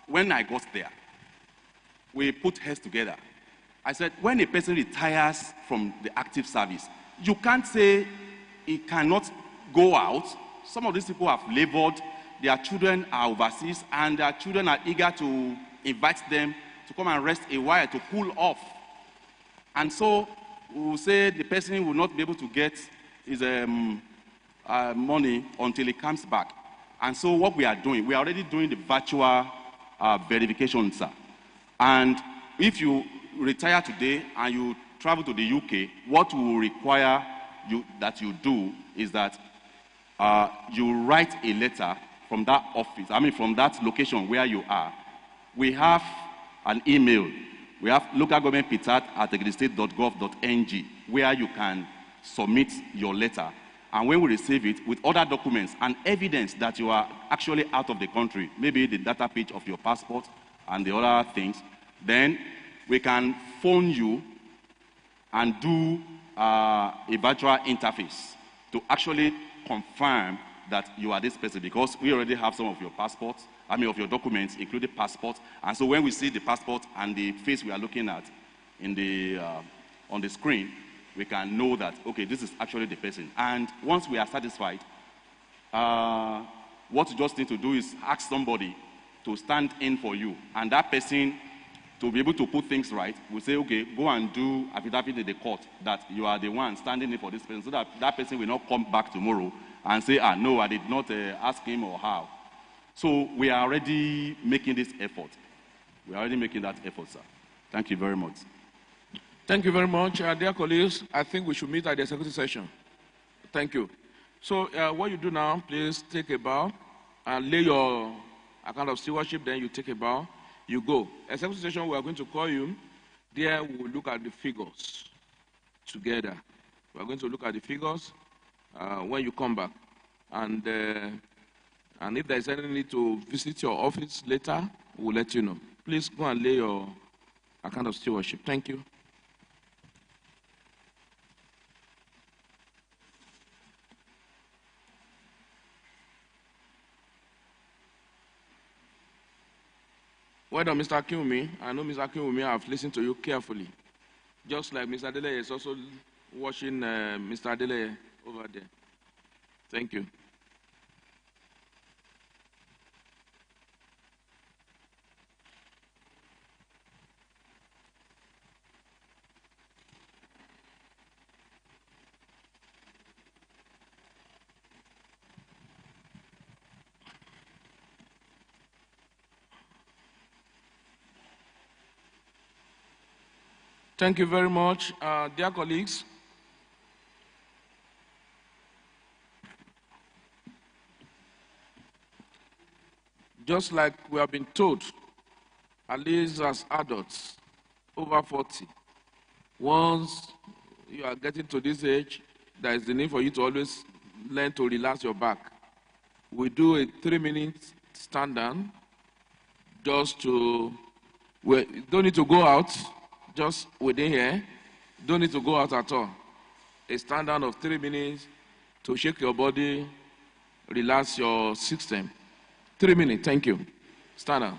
when I got there, we put heads together. I said, when a person retires from the active service, you can't say he cannot go out. Some of these people have labored, their children are overseas, and their children are eager to invite them to come and rest a while to cool off. And so we will say the person will not be able to get his money until he comes back. And so what we are doing, we are already doing the virtual verification, sir. And if you retire today and you travel to the UK, what we will require that you do is that you write a letter from that office, from that location where you are. We have an email. We have localgovernmentpitat@egidistate.gov.ng where you can submit your letter. And when we receive it with other documents and evidence that you are actually out of the country, maybe the data page of your passport and the other things, then we can phone you and do a virtual interface to actually confirm that you are this person, because we already have some of your passports, of your documents, including passport. And so when we see the passport and the face we are looking at in the, on the screen, we can know that, okay, this is actually the person. And once we are satisfied, what you just need to do is ask somebody to stand in for you. And that person, to be able to put things right, will say, okay, go and do affidavit in the court that you are the one standing in for this person, so that that person will not come back tomorrow and say, no, I did not ask him or her. So we are already making this effort. We are already making that effort, sir. Thank you very much. Thank you very much. Dear colleagues, I think we should meet at the executive session. Thank you. So what you do now, please take a bow and lay your account of stewardship, then you take a bow. You go. Executive session, we are going to call you. There we will look at the figures together. We are going to look at the figures when you come back. And if there is any need to visit your office later, we'll let you know. Please go and lay your account of stewardship. Thank you. Well done, Mr. Akinwumi. I know, Mr. Akinwumi, I've listened to you carefully. Just like Mr. Adele is also watching Mr. Adele over there. Thank you. Thank you very much, dear colleagues. Just like we have been told, at least as adults, over 40, once you are getting to this age, there is the need for you to always learn to relax your back. We do a 3-minute stand down just to, we don't need to go out, just within here, don't need to go out at all. A stand down of 3 minutes to shake your body, relax your system. 3 minutes, thank you. Stand up.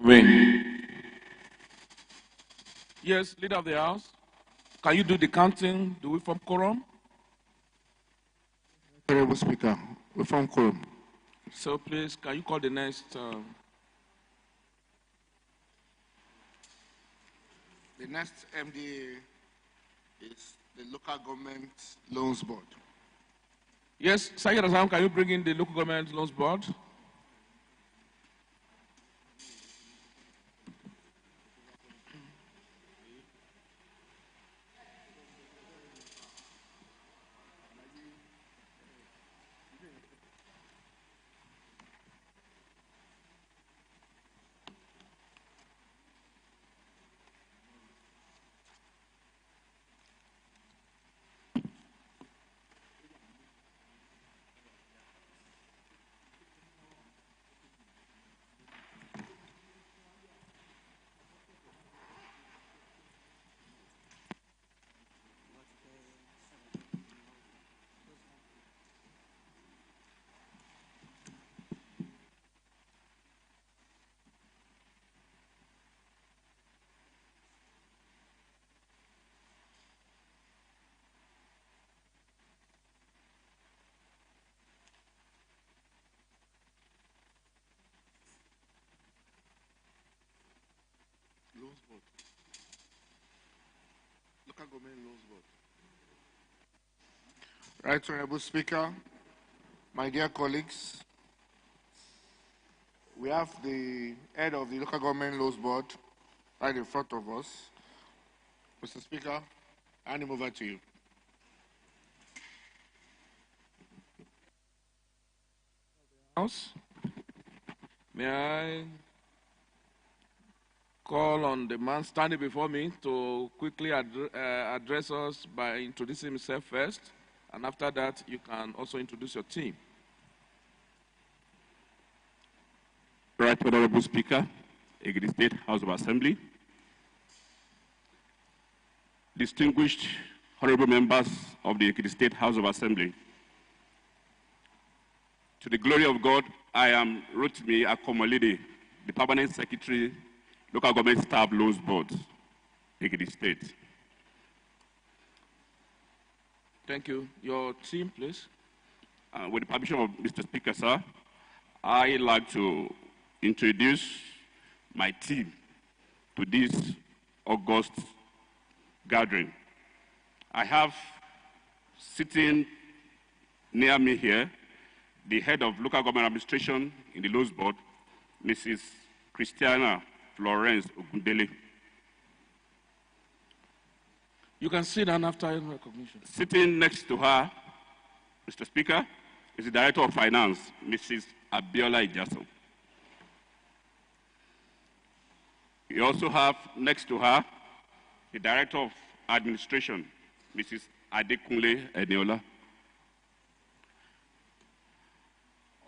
Win. Yes, Leader of the House. Can you do the counting? Do we form quorum? Honorable Speaker, we form quorum. So please, can you call the next? The next MDA is the Local Government Loans Board. Yes, Sergeant Azam, can you bring in the Local Government Loans Board? Loans Board. Local Government Loans Board. Right, Honorable Speaker, my dear colleagues, we have the head of the Local Government Loans Board right in front of us. Mr. Speaker, I hand him over to you. House, may I call on the man standing before me to quickly address us by introducing himself first, and after that, you can also introduce your team. Right, Honorable Speaker, Ekiti State House of Assembly, distinguished honorable members of the Ekiti State House of Assembly, to the glory of God, I am Rotimi Akomolide, the Permanent Secretary, Local Government Staff Loans Board, Ekiti State. Thank you. Your team, please. With the permission of Mr. Speaker, sir, I'd like to introduce my team to this August gathering. I have sitting near me here the head of local government administration in the Loans Board, Mrs. Christiana Florence Ogundele. You can sit down after recognition. Sitting next to her, Mr. Speaker, is the Director of Finance, Mrs. Abiola Ijaso. You also have next to her the Director of Administration, Mrs. Adekunle Eniola.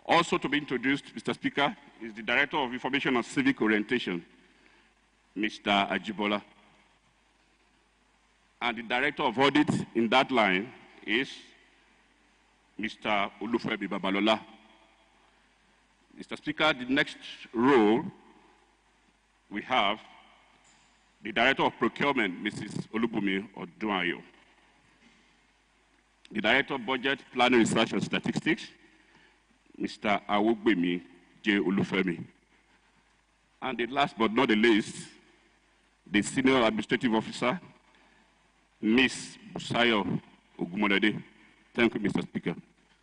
Also to be introduced, Mr. Speaker, is the Director of Information and Civic Orientation, Mr. Ajibola. And the Director of Audit in that line is Mr. Olufemi Babalola. Mr. Speaker, the next role we have the Director of Procurement, Mrs. Olubumi Odunayo. The Director of Budget, Planning, Research and Statistics, Mr. Awogbemi J. Olufemi. And the last but not the least, the Senior Administrative Officer, Ms. Busayo Ogumodede. Thank you, Mr. Speaker.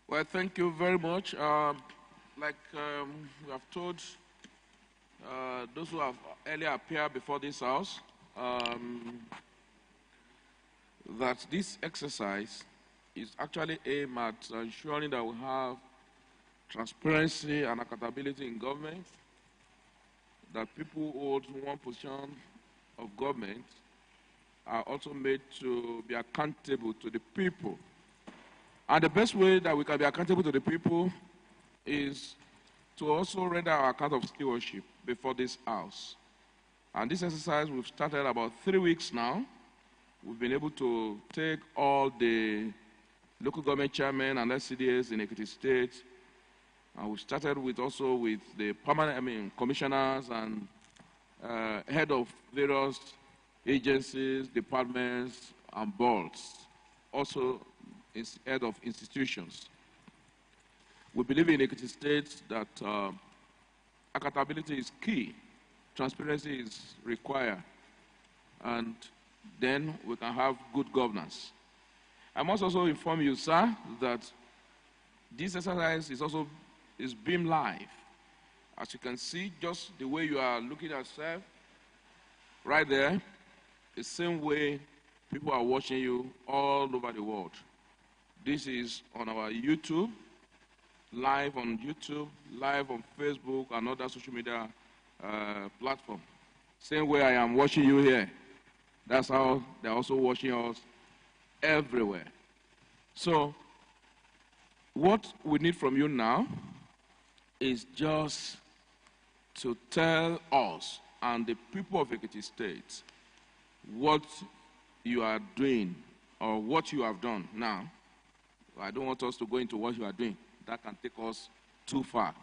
Well, thank you very much. Like we have told those who have earlier appeared before this House, that this exercise is actually aimed at ensuring that we have transparency and accountability in government, that people who hold one position of government are also made to be accountable to the people. And the best way that we can be accountable to the people is to also render our account of stewardship before this House. And this exercise we've started about 3 weeks now. We've been able to take all the local government chairmen and SCDAs in Ekiti State, and we started with also with the permanent, commissioners and head of various agencies, departments, and boards, also is head of institutions. We believe in Ekiti State that accountability is key, transparency is required, and then we can have good governance. I must also inform you, sir, that this exercise is being live. As you can see, just the way you are looking at yourself, right there, the same way people are watching you all over the world. This is on our YouTube, live on YouTube, live on Facebook, and other social media platforms. Same way I am watching you here. That's how they're also watching us everywhere. So, what we need from you now is just to tell us and the people of Ekiti State what you are doing or what you have done now. I don't want us to go into what you are doing. That can take us too far.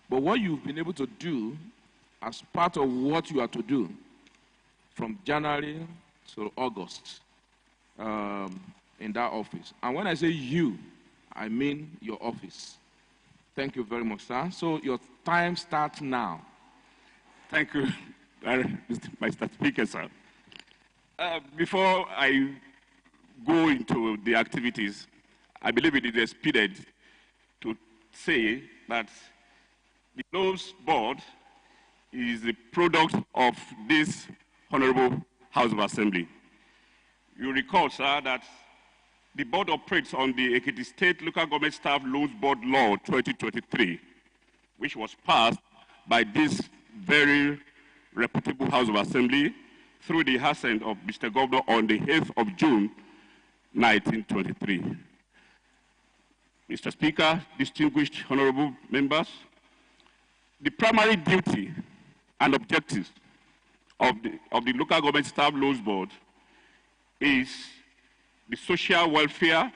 But what you've been able to do as part of what you are to do from January to August in that office. And when I say you, I mean your office. Thank you very much, sir. So your time starts now. Thank you, Mr. Speaker, sir. Before I go into the activities, I believe it is expedient to say that the Loans Board is the product of this Honorable House of Assembly. You recall, sir, that the board operates on the Ekiti State Local Government Staff Loans Board Law 2023, which was passed by this very reputable House of Assembly through the assent of Mr. Governor on the 8th of June, 1923. Mr. Speaker, distinguished honorable members, the primary duty and objectives of the Local Government Staff Loans Board is the social welfare,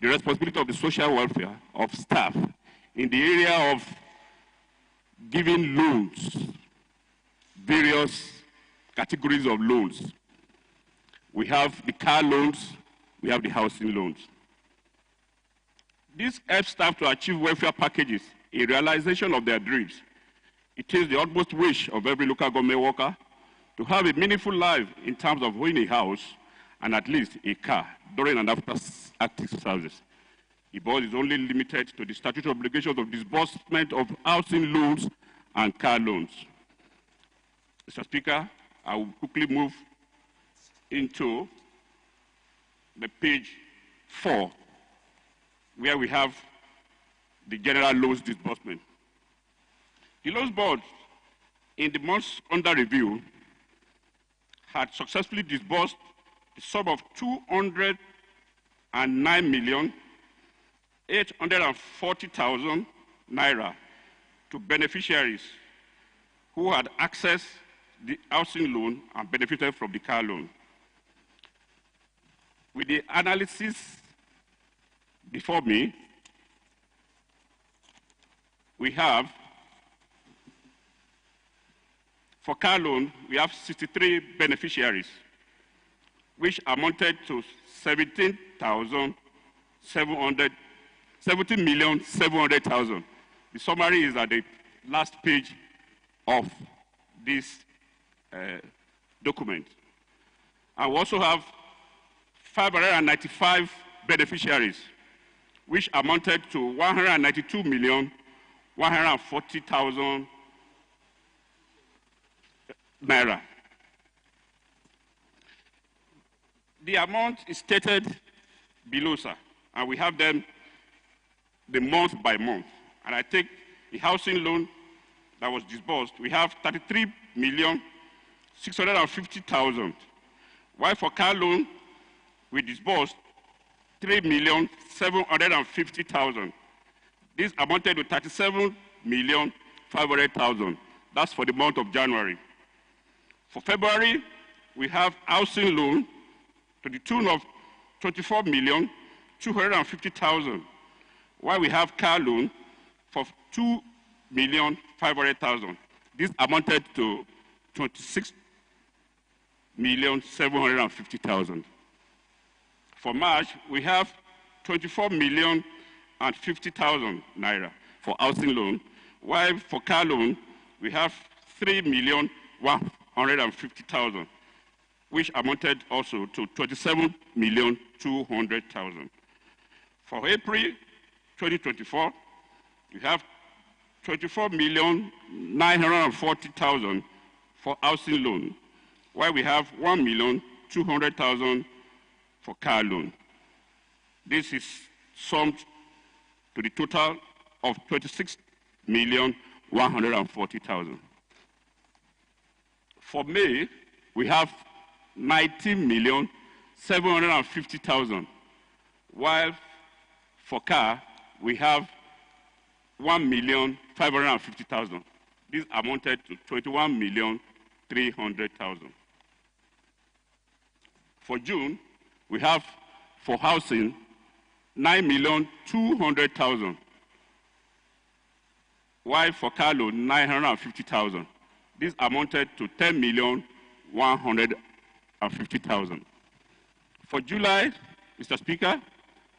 the responsibility of the social welfare of staff in the area of giving loans, various categories of loans. We have the car loans, we have the housing loans. This helps staff to achieve welfare packages in realization of their dreams. It is the utmost wish of every local government worker to have a meaningful life in terms of owning a house and at least a car during and after active service. The board is only limited to the statutory obligations of disbursement of housing loans and car loans. Mr. Speaker, I will quickly move into the page 4, where we have the general loans disbursement. The Loans Board, in the months under review, had successfully disbursed the sum of 209,840,000 naira to beneficiaries who had accessed the housing loan and benefited from the car loan. With the analysis before me, we have, for car loan, we have 63 beneficiaries, which amounted to 70,700,000. The summary is at the last page of this document. And we also have 595 beneficiaries, which amounted to 192,140,000 naira. The amount is stated below, sir, and we have them the month by month. And I take the housing loan that was disbursed, we have 33,650,000. While for car loan, we disbursed 3,750,000. This amounted to 37,500,000. That's for the month of January. For February, we have housing loan to the tune of 24,250,000, while we have car loan for 2,500,000. This amounted to 26,750,000. For March, we have 24,050,000 naira for housing loan, while for car loan, we have 3,150,000, which amounted also to 27,200,000. For April 2024, we have 24,940,000 for housing loan, while we have 1,200,000 for car loan. This is summed to the total of 26,140,000. For May, we have 19,750,000, while for car, we have 1,550,000. This amounted to 21,300,000. For June, we have for housing 9,200,000, while for car loan 950,000. This amounted to 10,150,000. For July, Mr. Speaker,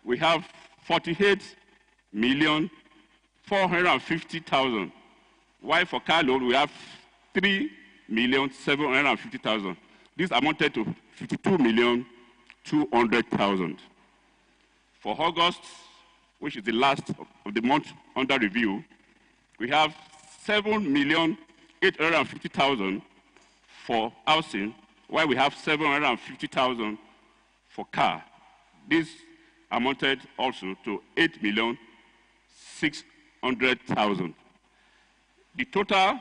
we have 48,450,000, while for car loan we have 3,750,000. This amounted to 52,200,000. For August, which is the last of the month under review, we have 7,850,000 for housing, while we have 750,000 for car. This amounted also to 8,600,000. The total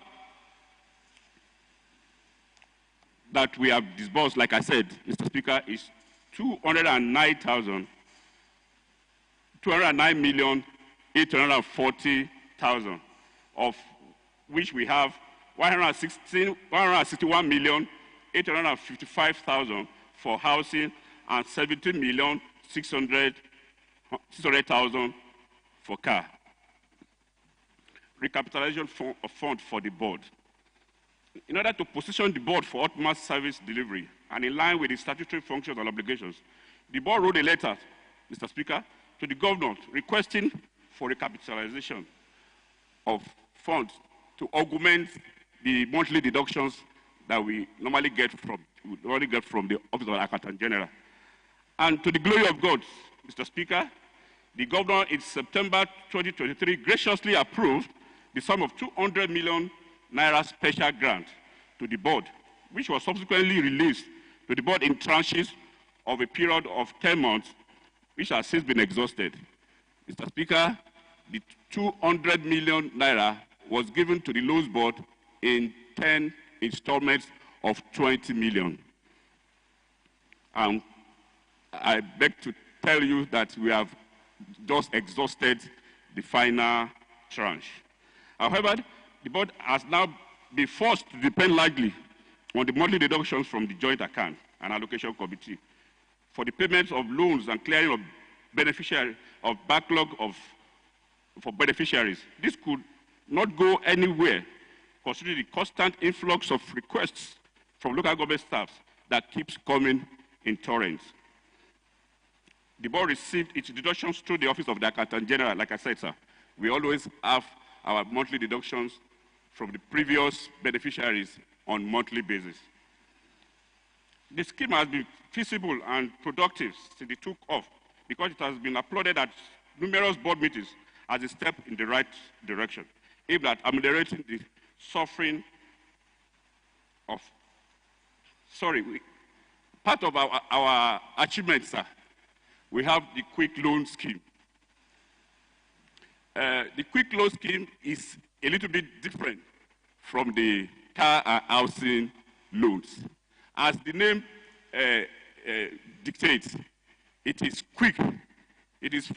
that we have disbursed, like I said, Mr. Speaker, is 209,840,000, of which we have 161,855,000 for housing and 17,600,000 for car. Recapitalization fund for the board. In order to position the board for optimal service delivery and in line with the statutory functions and obligations, the board wrote a letter, Mr. Speaker, to the governor requesting for recapitalization of funds to augment the monthly deductions that we normally get from the Office of the Accountant General. And to the glory of God, Mr. Speaker, the governor in September 2023 graciously approved the sum of 200 million naira special grant to the board, which was subsequently released to the board in tranches of a period of 10 months, which has since been exhausted. Mr. Speaker, the 200 million naira was given to the loans board in 10 installments of 20 million. I beg to tell you that we have just exhausted the final tranche. However, the board has now been forced to depend largely on the monthly deductions from the joint account and allocation committee for the payments of loans and clearing of beneficiary of backlog for beneficiaries. This could not go anywhere considering the constant influx of requests from local government staffs that keeps coming in torrents. The board received its deductions through the Office of the Accountant General. Like I said, sir, we always have our monthly deductions from the previous beneficiaries on monthly basis. The scheme has been feasible and productive since it took off because it has been applauded at numerous board meetings as a step in the right direction, aimed at ameliorating the suffering of, part of our achievements, sir. We have the quick loan scheme. The quick loan scheme is a little bit different from the car and housing loans. As the name dictates, it is quick. It is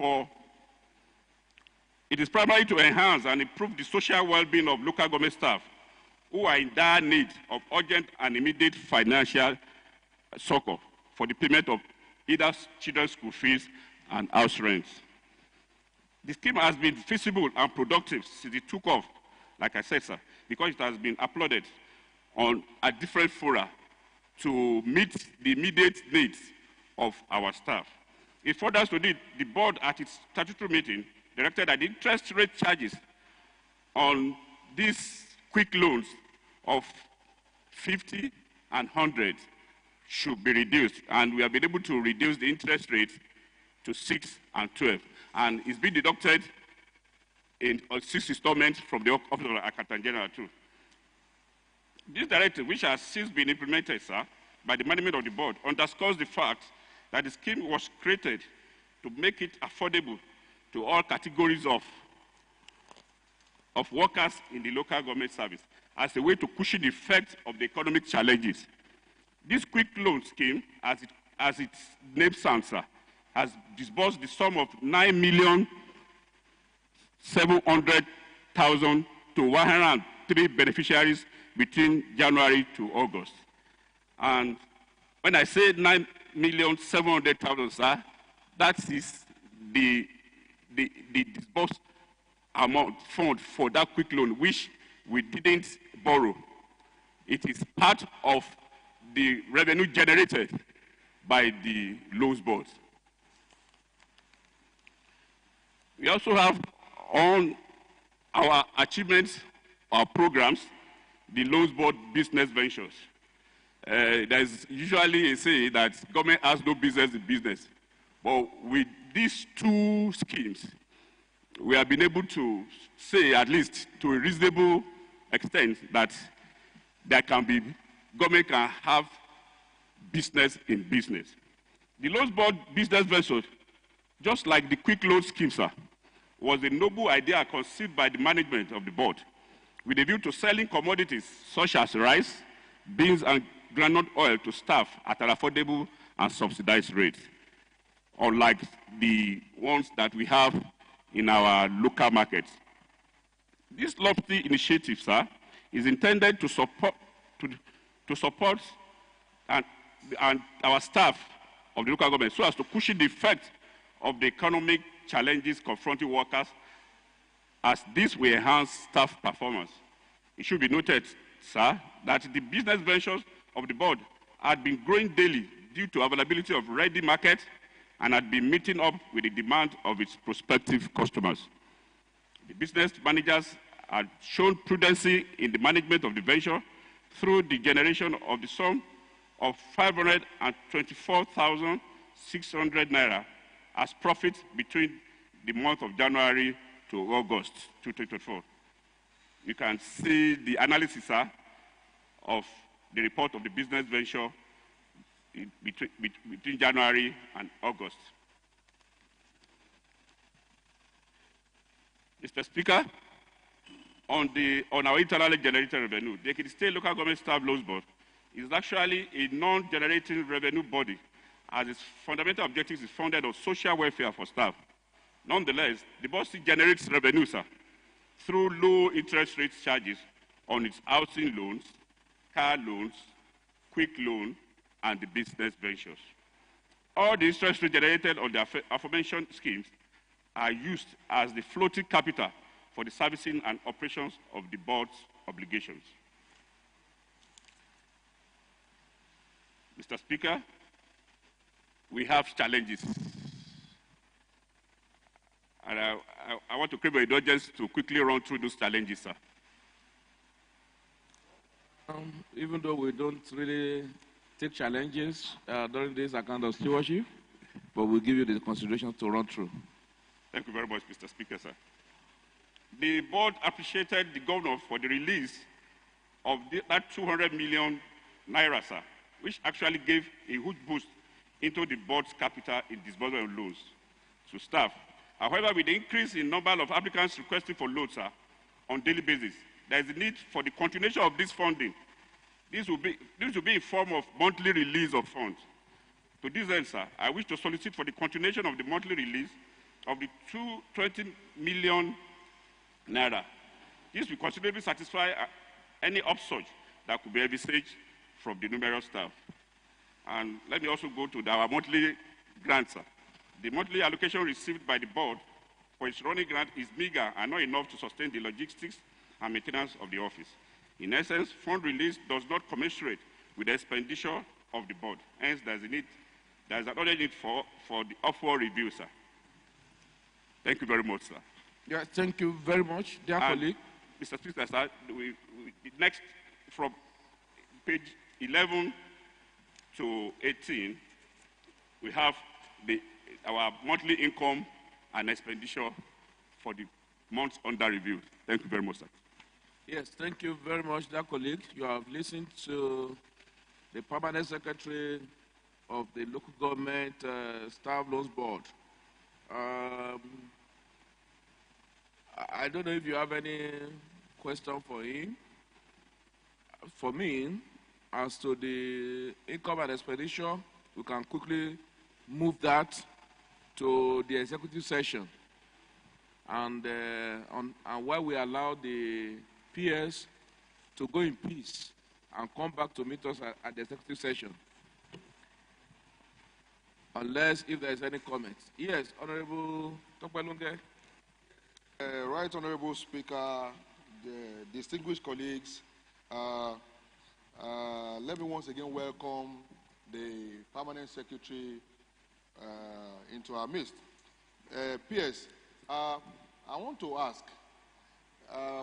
primarily to enhance and improve the social well-being of local government staff who are in dire need of urgent and immediate financial succor for the payment of either children's school fees and house rents. The scheme has been feasible and productive since it took off, like I said, sir, because it has been applauded at different fora to meet the immediate needs of our staff. It further to the board at its statutory meeting directed that the interest rate charges on these quick loans of 50 and 100 should be reduced, and we have been able to reduce the interest rate to 6 and 12, and it's been deducted in 6 installments from the Office of the Accountant General too. This directive, which has since been implemented, sir, by the management of the board, underscores the fact that the scheme was created to make it affordable to all categories of workers in the local government service as a way to cushion the effect of the economic challenges. This quick loan scheme, as its name sounds, sir, has disbursed the sum of 9,700,000 to 103 beneficiaries between January to August. And when I say 9,700,000, sir, that is the disbursed amount fund for that quick loan, which we didn't borrow. It is part of the revenue generated by the loans board. We also have on our achievements, our programs, the loans board business ventures. There's usually a saying that government has no business in business. But with these two schemes, we have been able to say, at least to a reasonable extent, that there can be, government can have business in business. The loans board business ventures, just like the quick loan scheme, sir, was a noble idea conceived by the management of the board with a view to selling commodities such as rice, beans, and groundnut oil to staff at an affordable and subsidized rate, unlike the ones that we have in our local markets. This lofty initiative, sir, is intended to support and our staff of the local government so as to cushion the effect of the economic challenges confronting workers, as this will enhance staff performance. It should be noted, sir, that the business ventures of the board had been growing daily due to availability of ready market and had been meeting up with the demand of its prospective customers. The business managers had shown prudency in the management of the venture through the generation of the sum of 524,600 naira as profit between the month of January to August 2024. You can see the analysis, sir, of the report of the business venture between January and August. Mr. Speaker, on our internally generated revenue, the Ekiti State Local Government Staff Loans Board is actually a non-generating revenue body, as its fundamental objectives is founded on social welfare for staff. Nonetheless, the board still generates revenue, sir, through low interest rate charges on its housing loans, car loans, quick loan, and the business ventures. All the interest rate generated on the aforementioned schemes are used as the floating capital for the servicing and operations of the board's obligations. Mr. Speaker, we have challenges. And I want to crave your indulgence to quickly run through those challenges, sir. Even though we don't really take challenges during this account of stewardship, but we'll give you the consideration to run through. Thank you very much, Mr. Speaker, sir. The board appreciated the governor for the release of that 200 million naira, sir, which actually gave a huge boost into the board's capital in disbursement of loans to staff. However, with the increase in number of applicants requesting for loans, sir, on daily basis, there is a need for the continuation of this funding. This will be in form of monthly release of funds. To this end, sir, I wish to solicit for the continuation of the monthly release of the 20 million naira. This will considerably satisfy any upsurge that could be envisaged from the numerous staff. And let me also go to our monthly grants, sir. The monthly allocation received by the board for its running grant is meager and not enough to sustain the logistics and maintenance of the office. In essence, fund release does not commensurate with the expenditure of the board. Hence, there's an urgent need for the upward review, sir. Thank you very much, sir. Yeah, thank you very much, dear colleague. Mr. Speaker, sir, next, from page 11 to 18, we have our monthly income and expenditure for the months under review. Thank you very much, sir. Yes, thank you very much, dear colleague. You have listened to the Permanent Secretary of the Local Government Staff Loans Board. I don't know if you have any question for him. For me, as to the income and expenditure, we can quickly move that to the executive session. And while we allow the peers to go in peace and come back to meet us at the executive session. Unless if there is any comment. Yes, Honorable Tokpelunge. Right Honorable Speaker, the distinguished colleagues, let me once again welcome the Permanent Secretary into our midst. P.S. I want to ask,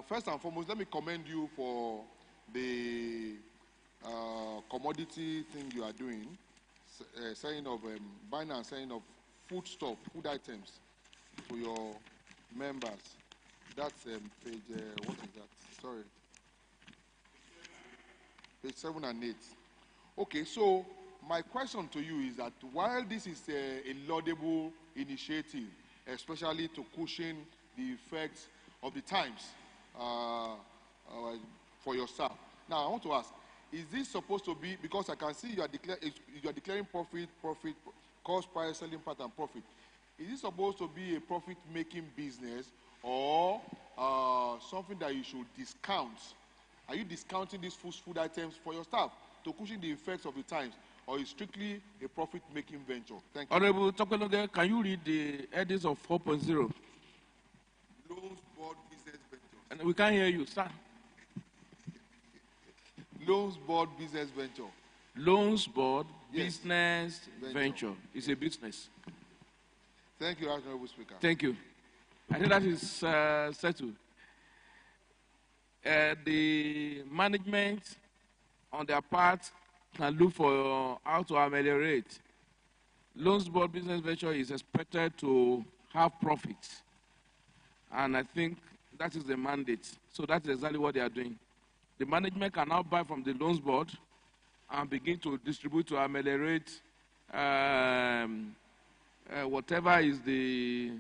first and foremost, let me commend you for the commodity thing you are doing, selling of buying and selling of food items to your members. That's page, what is that? Sorry. Page 7 and 8. Okay, so my question to you is that while this is a laudable initiative, especially to cushion the effects of the times for your staff. Now, I want to ask, is this supposed to be, because I can see you are declaring profit, cost, price, selling part, and profit. Is this supposed to be a profit-making business or something that you should discount? Are you discounting these food items for your staff to cushion the effects of the times, or is strictly a profit-making venture? Thank you. Honorable Tokpelunge, can you read the headings of 4.0? Loans Board Business Ventures. And we can't hear you, sir. Loans Board Business Venture. Loans Board Yes. Business Venture. It's a business. Thank you, Honorable Speaker. Thank you. I think that is settled. The management, on their part, can look for how to ameliorate. Loans Board Business Venture is expected to have profits. And I think that is the mandate. So that's exactly what they are doing. The management can now buy from the Loans Board and begin to distribute to ameliorate whatever is the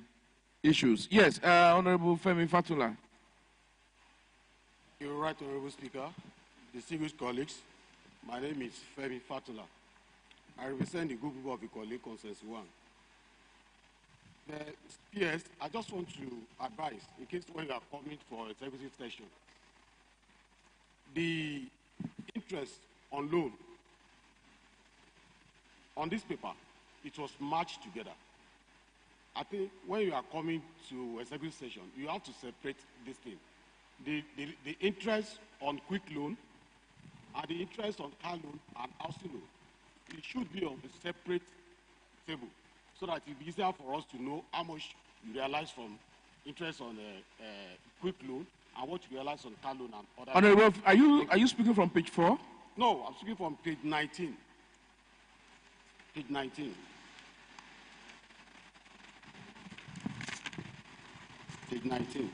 issues. Yes, Honorable Femi Fatula. You're right, Honorable Speaker. Distinguished colleagues, my name is Femi Fatula. I represent the group of the colleague Consensus 1. Yes, I just want to advise, in case when you are coming for executive session, the interest on loan on this paper, it was matched together. I think when you are coming to executive session, you have to separate this thing. The interest on quick loan and the interest on car loan and housing loan, it should be on a separate table so that it will be easier for us to know how much you realize from interest on quick loan and what you realize on car loan and other. Honorable, are you speaking from page 4? No, I'm speaking from page 19. Page 19. Page 19.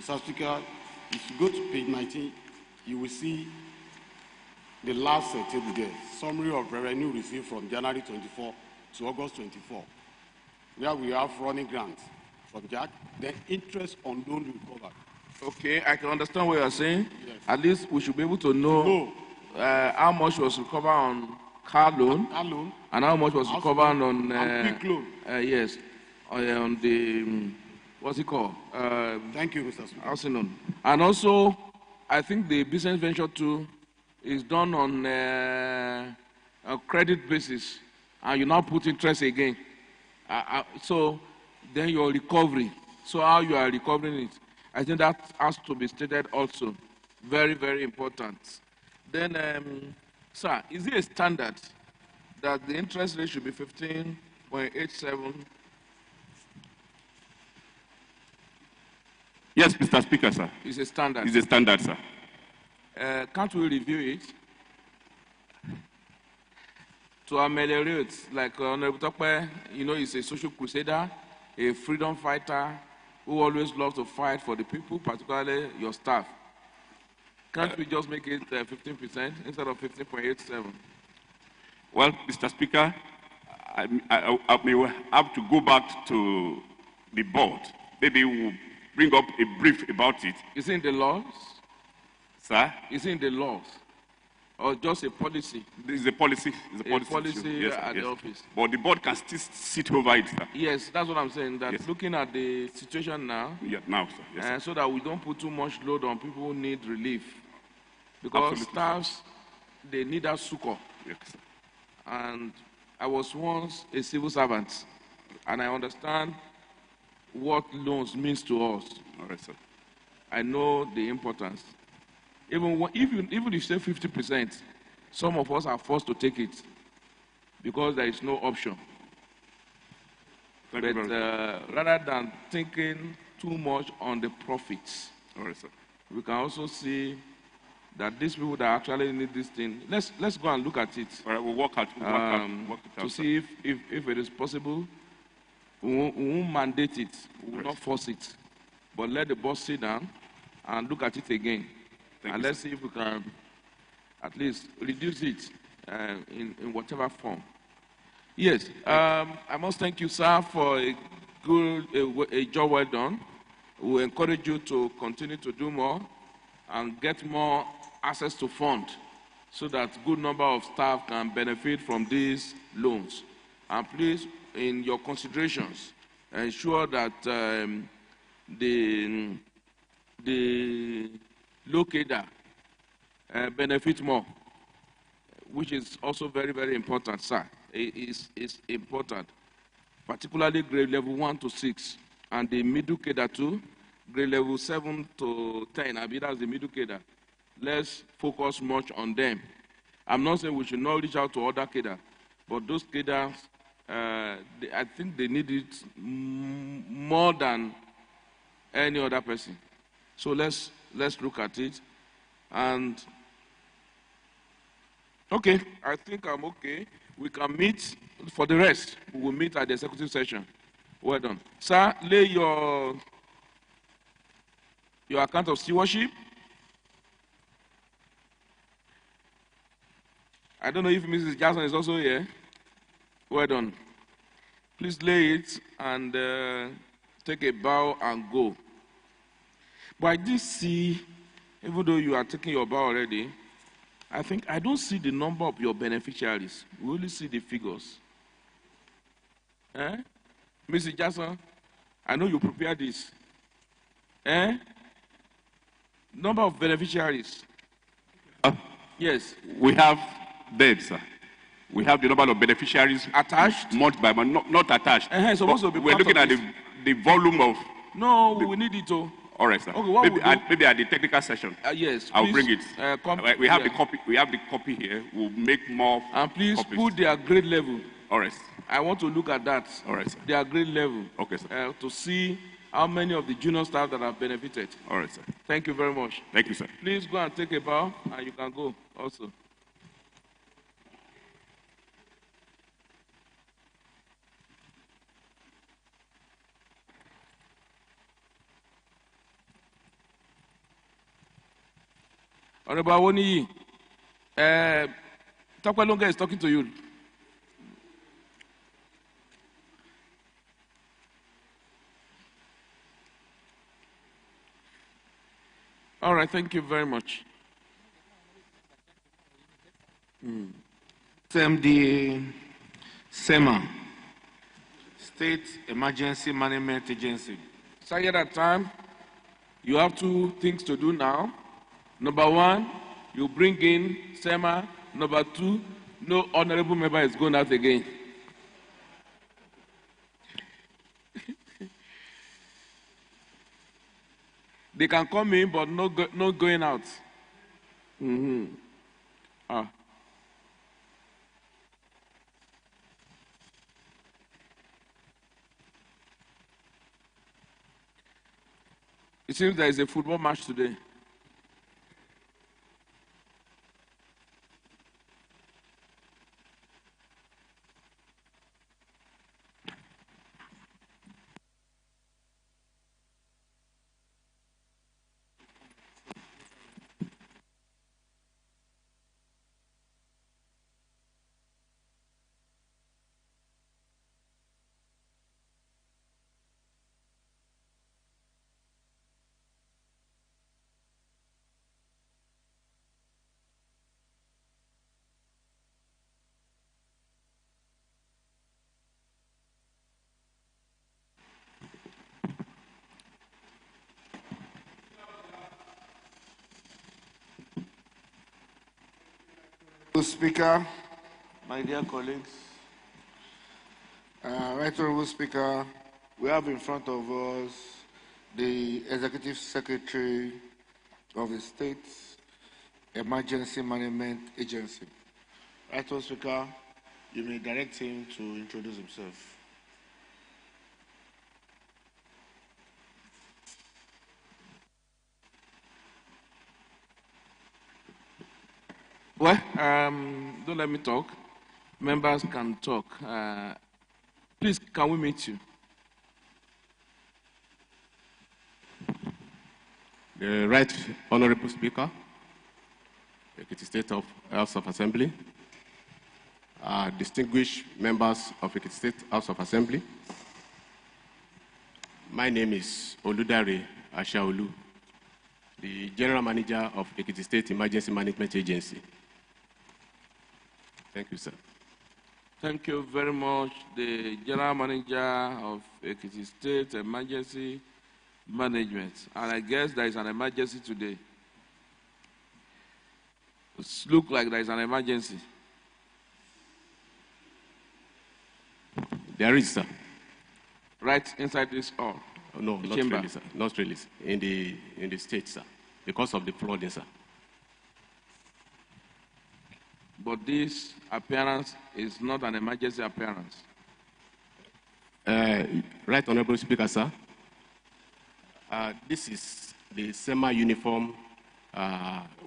Mr. Speaker, if you go to page 19, you will see the last table there, summary of revenue received from January 24 to August 24, where we have running grants from Jack, then interest on loan recovered. Okay, I can understand what you are saying. Yes. At least we should be able to know how much was recovered on car loan, and how much was recovered on quick loan. Yes, on the what's it called? Thank you, Mr. Speaker. Housing loan. And also, I think the business venture too is done on a credit basis, and you now put interest again. So then your recovery. So how you are recovering it. I think that has to be stated also. Very, very important. Then, sir, is it a standard that the interest rate should be 15.87? Yes, Mr. Speaker, sir. It's a standard. It's a standard, sir. Can't we review it? To ameliorate, like Honorable Tokpe, you know, he's a social crusader, a freedom fighter who always loves to fight for the people, particularly your staff. Can't we just make it 15% instead of 15.87? Well, Mr. Speaker, I may have to go back to the board. Maybe we'll bring up a brief about it. Is it in the laws? Sir? Is it in the laws? Or just a policy? This is a policy. It's a policy yes, at yes. the office. But the board can still sit over it, sir. Yes, that's what I'm saying. That yes. Looking at the situation now, now, sir. Yes, sir. So that we don't put too much load on people who need relief. Because absolutely, staffs, they need that succor. Yes, sir. And I was once a civil servant, and I understand what loans means to us. All right, sir. I know the importance. Even if you say 50%, some of us are forced to take it because there is no option. But rather than thinking too much on the profits, all right, sir, we can also see that these people that actually need this thing, let's go and look at it. All right, we'll work it out, to see if it is possible. We won't mandate it, we will not force it, but let the boss sit down and look at it again. And let's see if we can at least reduce it in whatever form. Yes, I must thank you, sir, for a job well done. We encourage you to continue to do more and get more access to funds so that good number of staff can benefit from these loans. And please, in your considerations, ensure that the locator benefit more, which is also very, very important, sir. It is important, particularly grade level 1 to 6, and the middle cadre too, grade level 7 to 10. I mean, that's the middle cadre. Let's focus much on them. I'm not saying we should not reach out to other cadres, but those cadres, I think they need it more than any other person. So let's look at it. And okay, I think I'm okay. We can meet for the rest. We will meet at the executive session. Well done. Sir, lay your account of stewardship. I don't know if Mrs. Jackson is also here. Well done. Please lay it and take a bow and go. But I did see, even though you are taking your bow already, I don't see the number of your beneficiaries. We only see the figures. Mrs. Jackson, I know you prepared this. Number of beneficiaries. Yes. We have them, sir. We have the number of beneficiaries attached, month by month, not attached. Supposed to be we're looking at the volume of. No, we need it to. All right, sir. Okay, maybe at the technical session. Yes, I'll bring it. We have the copy. We have the copy here. We'll make more. And please copies. put their grade level. All right. I want to look at that. All right, sir. Their grade level. Okay, sir. To see how many of the junior staff that have benefited. All right, sir. Thank you very much. Thank you, sir. Please go and take a bow, and you can go also. Honorable Awoniyi, Tokwe Longa is talking to you. All right, thank you very much. The SEMA, State Emergency Management Agency. So at that time, you have two things to do now. Number one, you bring in SEMA. Number two, no honorable member is going out again. They can come in, but no going out. Mm-hmm. It seems there is a football match today. Speaker, my dear colleagues, Right Honorable Speaker, we have in front of us the Executive Secretary of the State Emergency Management Agency. Right Honorable Speaker, you may direct him to introduce himself. Well, don't let me talk. Members can talk. Please, can we meet you? The Right Honorable Speaker, Ekiti State House of Assembly, distinguished members of Ekiti State House of Assembly, my name is Oludare Ashaolu, the General Manager of Ekiti State Emergency Management Agency. Thank you, sir. Thank you very much, the General Manager of Ekiti State Emergency Management. And I guess there is an emergency today. It looks like there is an emergency. There is, sir. Right inside this hall? No, not chamber. really, sir. Not really, sir. In the state, sir, because of the flooding, sir. But this appearance is not an emergency appearance. Right Honorable Speaker, sir. This is the semi-uniform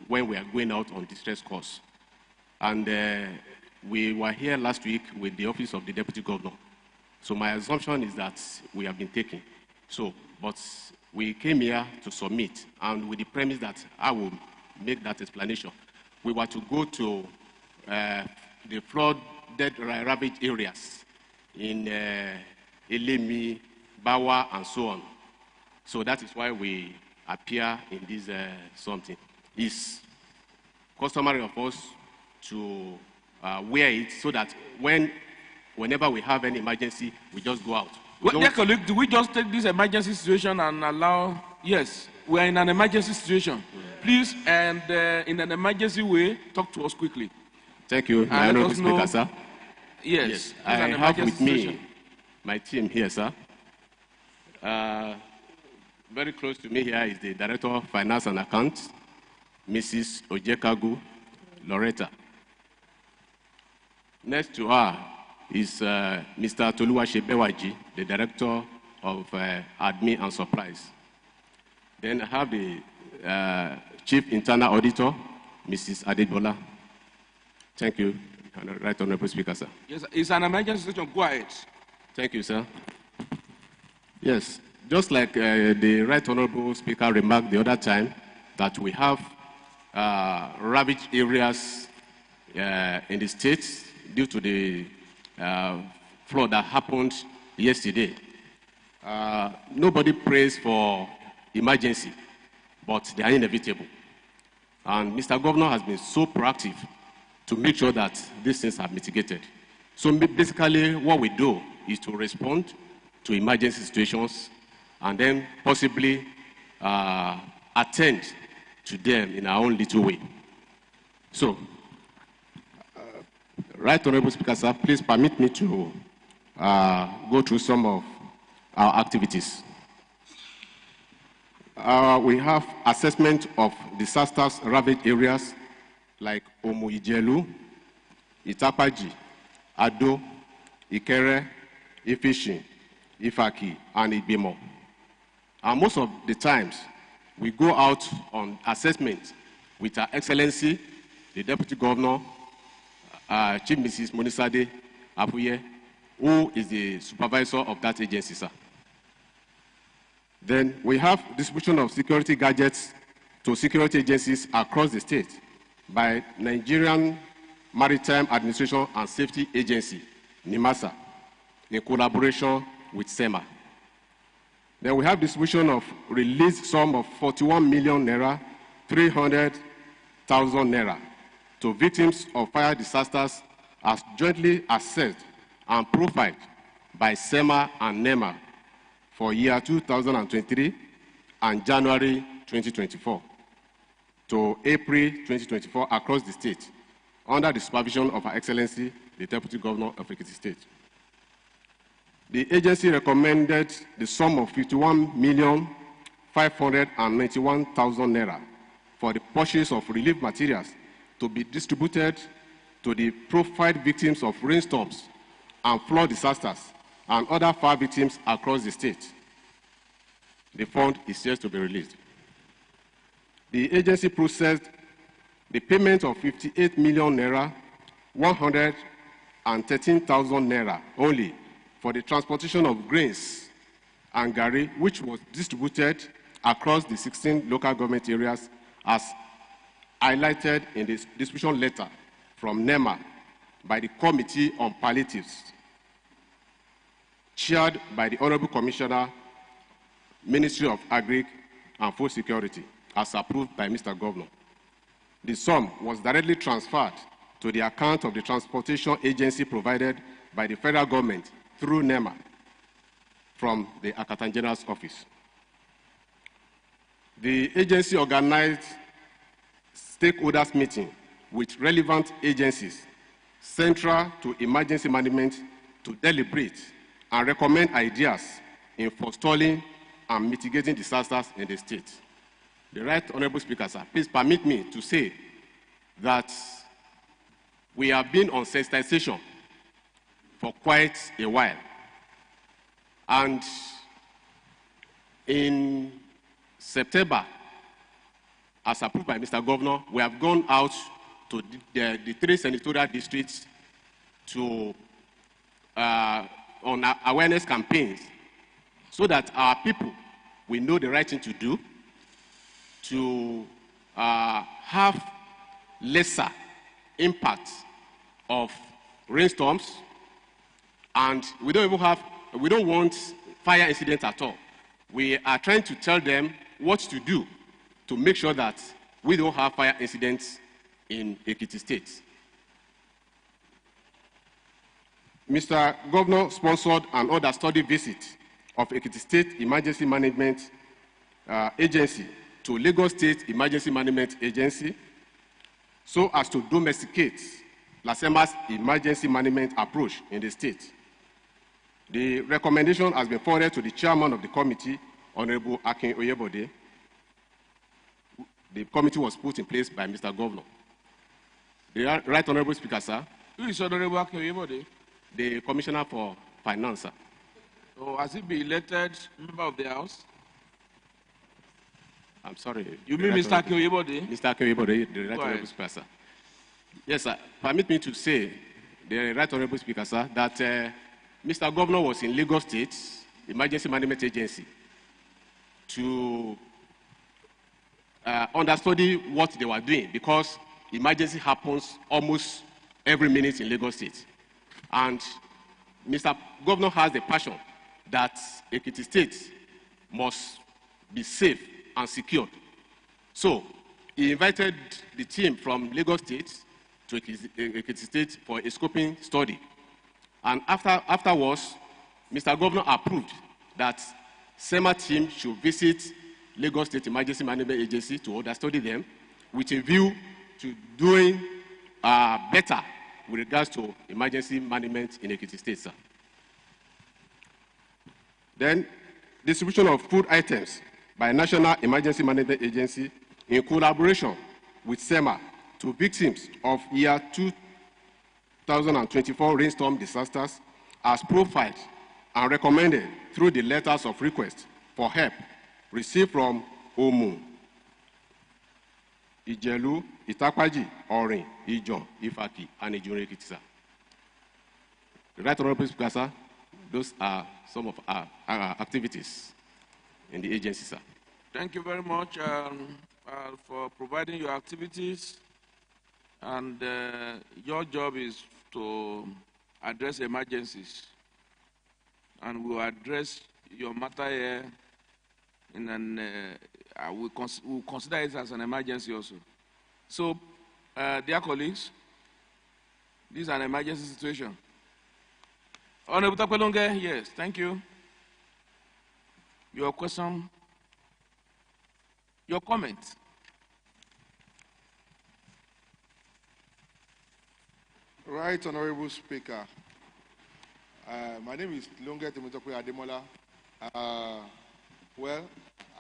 when we are going out on distress course. And we were here last week with the Office of the Deputy Governor. So my assumption is that we have been taken. So, but we came here to submit, and with the premise that I will make that explanation. We were to go to the flooded ravaged areas in Elemi, Bawa, and so on. So that is why we appear in this something. It's customary of us to wear it so that whenever we have any emergency, we just go out. Well, dear colleague, do we just take this emergency situation and allow? Yes, we are in an emergency situation. Yeah. Please, and in an emergency way, talk to us quickly. Thank you, my Honorable Speaker, sir. Yes, I have with me my team here, sir. Very close to me here is the Director of Finance and Accounts, Mrs. Ojekagu Loretta. Next to her is Mr. Toluwase Bewaji, the Director of Admin and Supplies. Then I have the Chief Internal Auditor, Mrs. Adebola. Thank you, Right Honorable Speaker, sir. Yes, it's an emergency situation. Go ahead. Thank you, sir. Yes, just like the Right Honorable Speaker remarked the other time, that we have ravaged areas in the state due to the flood that happened yesterday. Nobody prays for emergency, but they are inevitable. And Mr. Governor has been so proactive to make sure that these things are mitigated. So basically what we do is to respond to emergency situations and then possibly attend to them in our own little way. So, Right Honorable Speaker, sir, please permit me to go through some of our activities. We have assessment of disasters ravaged areas like Omuijelu, Itapaji, Ado, Ikere, Ifishin, Ifaki, and Ibimo. And most of the times, we go out on assessment with Her Excellency, the Deputy Governor, Chief Mrs. Monisade Apuye, who is the supervisor of that agency, sir. Then we have distribution of security gadgets to security agencies across the state by Nigerian Maritime Administration and Safety Agency, NIMASA, in collaboration with SEMA. Then we have distribution of released sum of 41 million naira, 300,000 naira to victims of fire disasters as jointly assessed and profiled by SEMA and NEMA for year 2023 and January 2024 to April 2024 across the state under the supervision of Her Excellency, the Deputy Governor of Ekiti State. The agency recommended the sum of 51,591,000 naira for the purchase of relief materials to be distributed to the profiled victims of rainstorms and flood disasters and other fire victims across the state. The fund is yet to be released. The agency processed the payment of 58 million naira, 113,000 naira only for the transportation of grains and gari, which was distributed across the 16 local government areas as highlighted in the distribution letter from NEMA by the Committee on Palliatives, chaired by the Honorable Commissioner, Ministry of Agri and Food Security, as approved by Mr. Governor. The sum was directly transferred to the account of the transportation agency provided by the federal government through NEMA from the Accountant General's office. The agency organized stakeholders meeting with relevant agencies central to emergency management to deliberate and recommend ideas in forestalling and mitigating disasters in the state. The Right Honorable Speaker, sir, please permit me to say that we have been on sensitization for quite a while. And in September, as approved by Mr. Governor, we have gone out to the 3 senatorial districts to on awareness campaigns so that our people will know the right thing to do to have lesser impact of rainstorms, and we don't want fire incidents at all. We are trying to tell them what to do to make sure that we don't have fire incidents in Ekiti State. Mr. Governor sponsored an understudy visit of Ekiti State Emergency Management Agency to Lagos State Emergency Management Agency so as to domesticate LASEMA's emergency management approach in the state. The recommendation has been forwarded to the chairman of the committee, Honorable Akin Oyebode. The committee was put in place by Mr. Governor. The Right Honorable Speaker, sir. Who is Honorable Akin Oyebode? The Commissioner for Finance, sir. So has he been elected member of the House? I'm sorry. You mean Mr. Akin Oyebode? Mr. Akin Oyebode, the Right Honorable Speaker, sir. Yes, sir. Permit me to say, the Right Honorable Speaker, sir, that Mr. Governor was in Lagos State Emergency Management Agency to understudy what they were doing, because emergency happens almost every minute in Lagos State. And Mr. Governor has the passion that Ekiti State must be safe and secured. So he invited the team from Lagos State to Ekiti State for a scoping study. And afterwards, Mr. Governor approved that SEMA team should visit Lagos State Emergency Management Agency to understudy them with a view to doing better with regards to emergency management in Ekiti State, sir. Then, distribution of food items by National Emergency Management Agency in collaboration with SEMA to victims of year 2024 rainstorm disasters as profiled and recommended through the letters of request for help received from Omu, Ijelu, Itakwaji, Orin, Ijon, Ifaki, and Ijunrekiti, sir. Right Honorable Speaker, sir, those are some of our activities in the agency, sir. Thank you very much for providing your activities. And your job is to address emergencies. And we'll address your matter here in an, we'll consider it as an emergency also. So, dear colleagues, this is an emergency situation. Honorable Tapelonge, yes, thank you. Your question, your comment. Right, Honorable Speaker. My name is Longe Timotokwe Ademola. Well,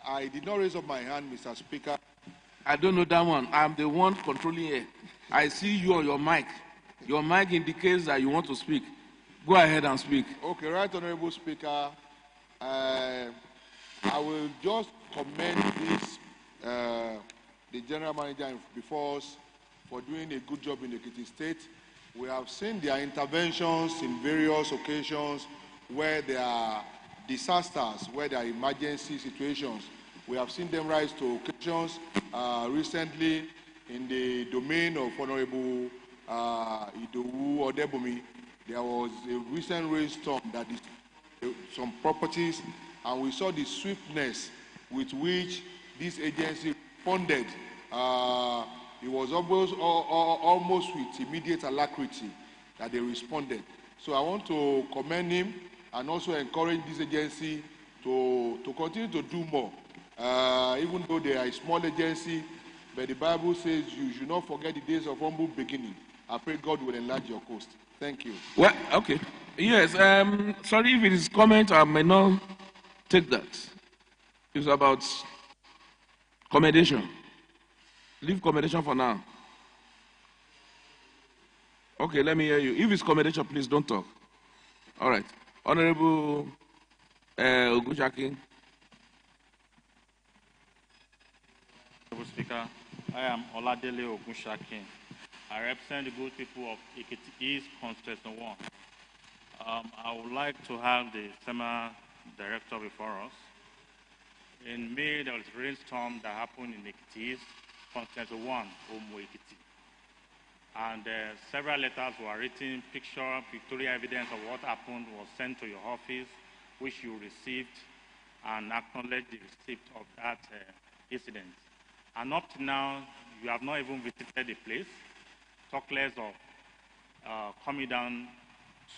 I did not raise up my hand, Mr. Speaker. I don't know that one. I'm the one controlling it. I see you on your mic. Your mic indicates that you want to speak. Go ahead and speak. Okay, right, Honorable Speaker. I will just commend this, the General Manager before us for doing a good job in Ekiti State. We have seen their interventions in various occasions where there are disasters, where there are emergency situations. We have seen them rise to occasions. Recently, in the domain of Honorable Idowu Odebumi, there was a recent rainstorm that destroyed some properties, and we saw the swiftness with which this agency responded. It was almost with immediate alacrity that they responded. So I want to commend him and also encourage this agency to continue to do more. Even though they are a small agency, but the Bible says you should not forget the days of humble beginning. I pray God will enlarge your coast. Thank you. Well, okay. Yes, sorry if it is comment, I may not take that. It's about commendation. Leave commendation for now. Okay, let me hear you. If it's commendation, please don't talk. All right. Honorable Ogunshaki. Honorable Speaker, I am Oladele Ogunshaki. I represent the good people of Ekiti East, Constituency 1. I would like to have the SEMA director before us. In May, there was a rainstorm that happened in Ekiti East, Constituency 1, Omu Ekiti. And several letters were written, pictorial evidence of what happened was sent to your office, which you received and acknowledged the receipt of that incident. And up to now, you have not even visited the place, talk less of coming down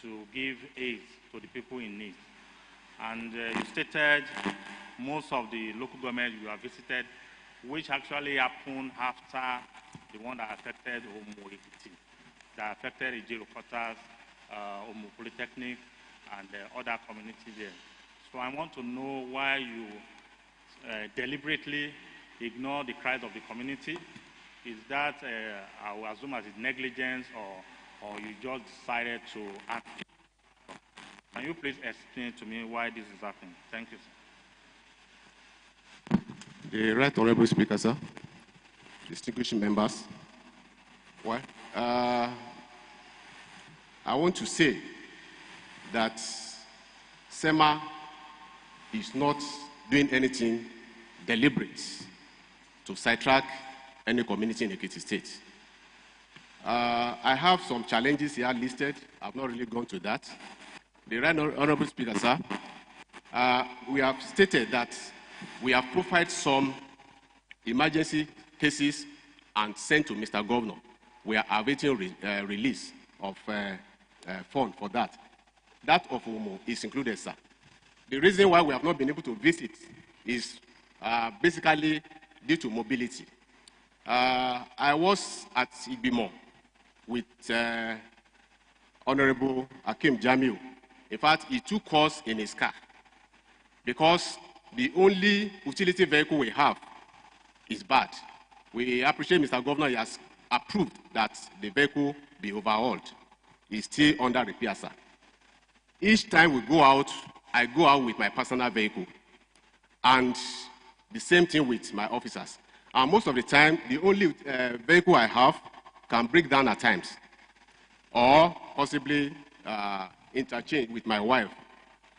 to give aid to the people in need. And you stated most of the local government you have visited, which actually happened after the one that affected Omu Ekiti, that affected Ijero Quarters, Omu Polytechnic, and other communities there. So I want to know why you deliberately ignore the cries of the community. Is that, I will assume, as negligence, or you just decided to act? Can you please explain to me why this is happening? Thank you, sir. The Right Honorable Speaker, sir, distinguished members, well, I want to say that SEMA is not doing anything deliberate to sidetrack any community in Ekiti State. I have some challenges here listed. I've not really gone to that. The Right Honorable Speaker, sir, we have stated that we have profiled some emergency cases and sent to Mr. Governor. We are awaiting release of fund for that. That of Omo is included, sir. The reason why we have not been able to visit is basically due to mobility. I was at Ibimo with Honorable Hakim Jamiu. In fact, he took us in his car because the only utility vehicle we have is bad. We appreciate Mr. Governor, he has approved that the vehicle be overhauled. It's still under repair, sir. Each time we go out, I go out with my personal vehicle. And the same thing with my officers. And most of the time, the only vehicle I have can break down at times, or possibly interchange with my wife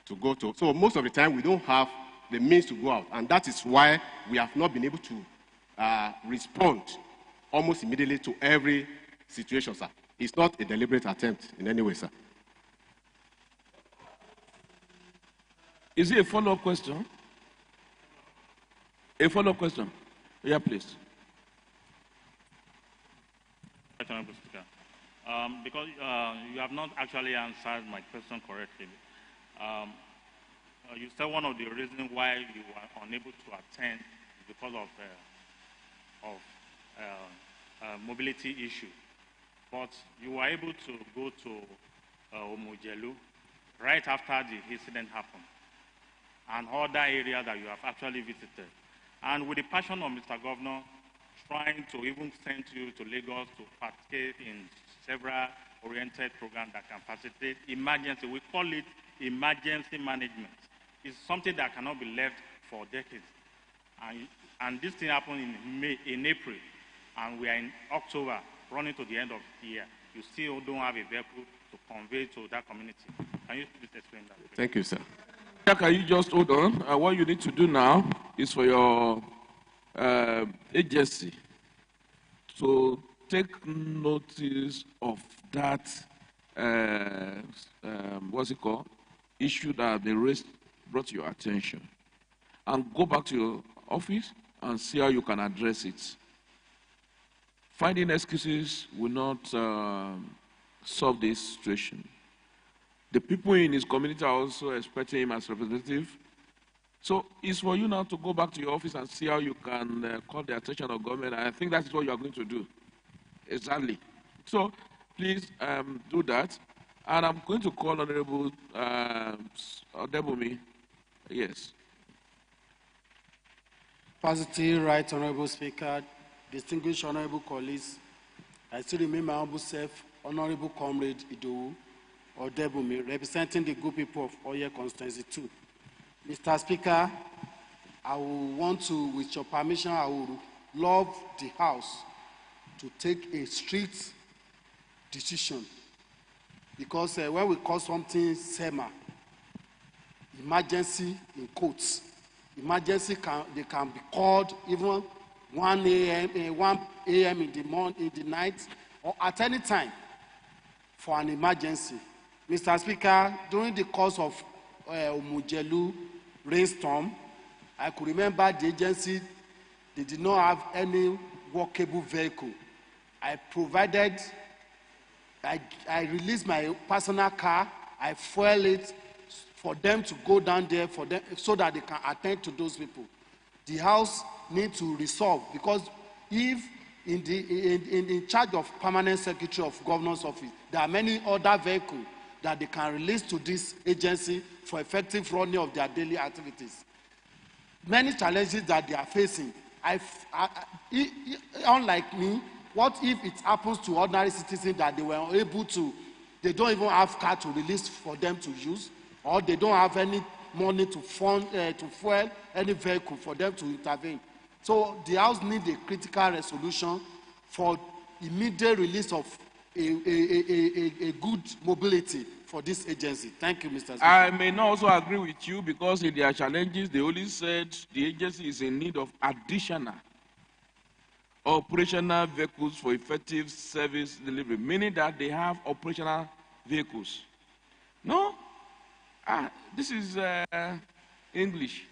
to go to. So most of the time, we don't have the means to go out. And that is why we have not been able to respond almost immediately to every situation, sir. It's not a deliberate attempt in any way, sir. Is it a follow-up question? A follow-up question? Yeah, please. Honorable Speaker, because you have not actually answered my question correctly. You said one of the reasons why you were unable to attend is because of mobility issue. But you were able to go to Omojelu right after the incident happened, and other areas that you have actually visited. And with the passion of Mr. Governor trying to even send you to Lagos to participate in several oriented programs that can facilitate emergency, we call it emergency management. It's something that cannot be left for decades. And this thing happened in April, and we are in October, running to the end of the year. You still don't have a vehicle to convey to that community. Can you please explain that? Thank you, sir. Can you just hold on? What you need to do now is for your agency to take notice of that, what's it called, issue that they brought to your attention, and go back to your office and see how you can address it. Finding excuses will not solve this situation. The people in his community are also expecting him as representative. So it's for you now to go back to your office and see how you can call the attention of government. And I think that is what you are going to do. Exactly. So please do that. And I'm going to call Honorable Odebomi. Yes. Positive right, Honorable Speaker, distinguished Honorable colleagues, I still remain my humble self, Honorable Comrade Idowu Odebomi, representing the good people of Oye Constituency 2. Mr. Speaker, I will want to, with your permission, I would love the House to take a strict decision, because when we call something SEMA, emergency in quotes, emergency they can be called even 1 a.m. in the morning, in the night, or at any time for an emergency. Mr. Speaker, during the course of Omojelu rainstorm, I could remember the agency, they did not have any workable vehicle. I released my personal car, I fuel it for them to go down there for them, so that they can attend to those people. The House needs to resolve, because if in charge of permanent secretary of governor's office, there are many other vehicles that they can release to this agency for effective running of their daily activities. Many challenges that they are facing. Unlike me, what if it happens to ordinary citizens that they were able to, they don't even have car to release for them to use, or they don't have any money to fund, to fuel any vehicle for them to intervene. So the House needs a critical resolution for immediate release of a good mobility for this agency. Thank you, Mr. Speaker. I may not also agree with you, because in their challenges, they only said the agency is in need of additional operational vehicles for effective service delivery, meaning that they have operational vehicles. No? This is English,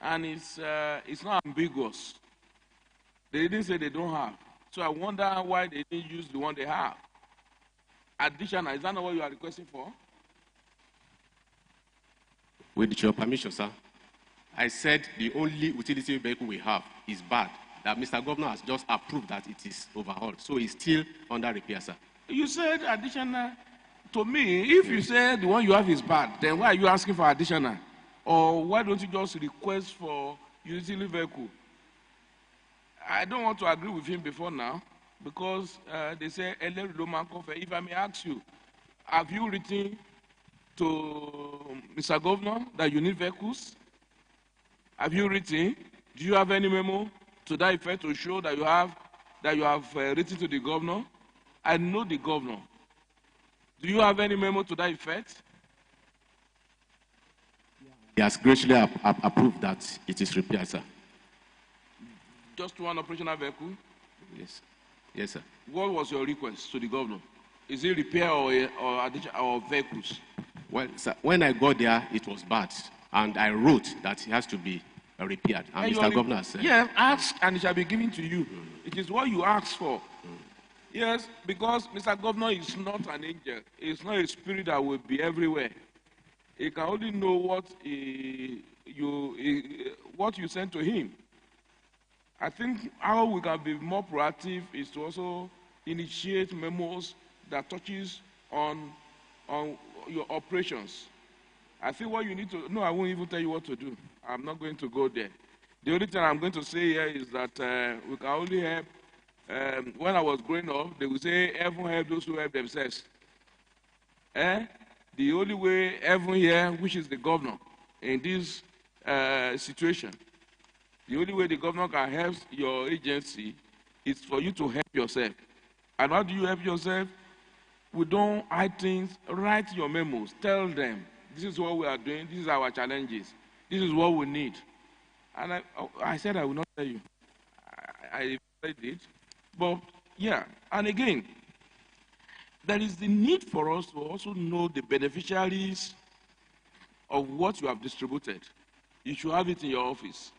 and it's not ambiguous. They didn't say they don't have. So I wonder why they didn't use the one they have. Additional, is that not what you are requesting for? With your permission, sir, I said the only utility vehicle we have is bad, that Mr. Governor has just approved that it is overhauled. So it's still under repair, sir. You said additional. To me, if you say the one you have is bad, then why are you asking for additional? Or why don't you just request for utility vehicle? I don't want to agree with him before now because they say, if I may ask you, have you written to Mr. Governor that you need vehicles? Have you written? Do you have any memo to that effect to show that you have written to the governor? I know the governor. Do you have any memo to that effect? He has graciously approved that it is repaired, sir. Just one operational vehicle? Yes. Yes, sir. What was your request to the governor? Is it repair or vehicles? Well, sir, when I got there, it was bad. And I wrote that it has to be repaired. And Mr. Governor said... Yes, ask and it shall be given to you. It is what you ask for. Yes, because Mr. Governor is not an angel. It's not a spirit that will be everywhere. He can only know what you send to him. I think how we can be more proactive is to also initiate memos that touches on your operations. I think what you need to, no, I won't even tell you what to do. I'm not going to go there. The only thing I'm going to say here is that we can only help, when I was growing up, they would say, heaven help those who help themselves. The only way heaven here, which is the governor, in this situation, the only way the governor can help your agency is for you to help yourself. And how do you help yourself? We don't hide things. Write your memos. Tell them, this is what we are doing. This is our challenges. This is what we need. And I said I will not tell you. I did. But, yeah. And again, there is the need for us to also know the beneficiaries of what you have distributed. You should have it in your office.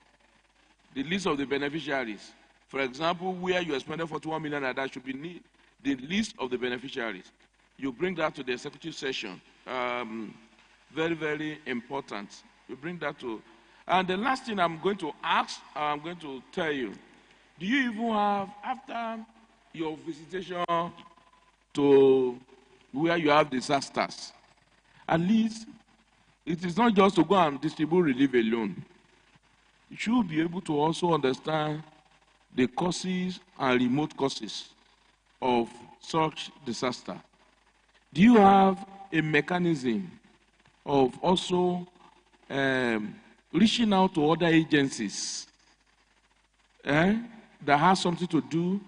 The list of the beneficiaries. For example, where you expended 41 million, and that should be the list of the beneficiaries. You bring that to the executive session. Very, very important. You bring that to... And the last thing I'm going to ask, I'm going to tell you, do you even have, after your visitation to where you have disasters, at least it is not just to go and distribute relief alone. You should be able to also understand the causes and remote causes of such disaster. Do you have a mechanism of also reaching out to other agencies that has something to do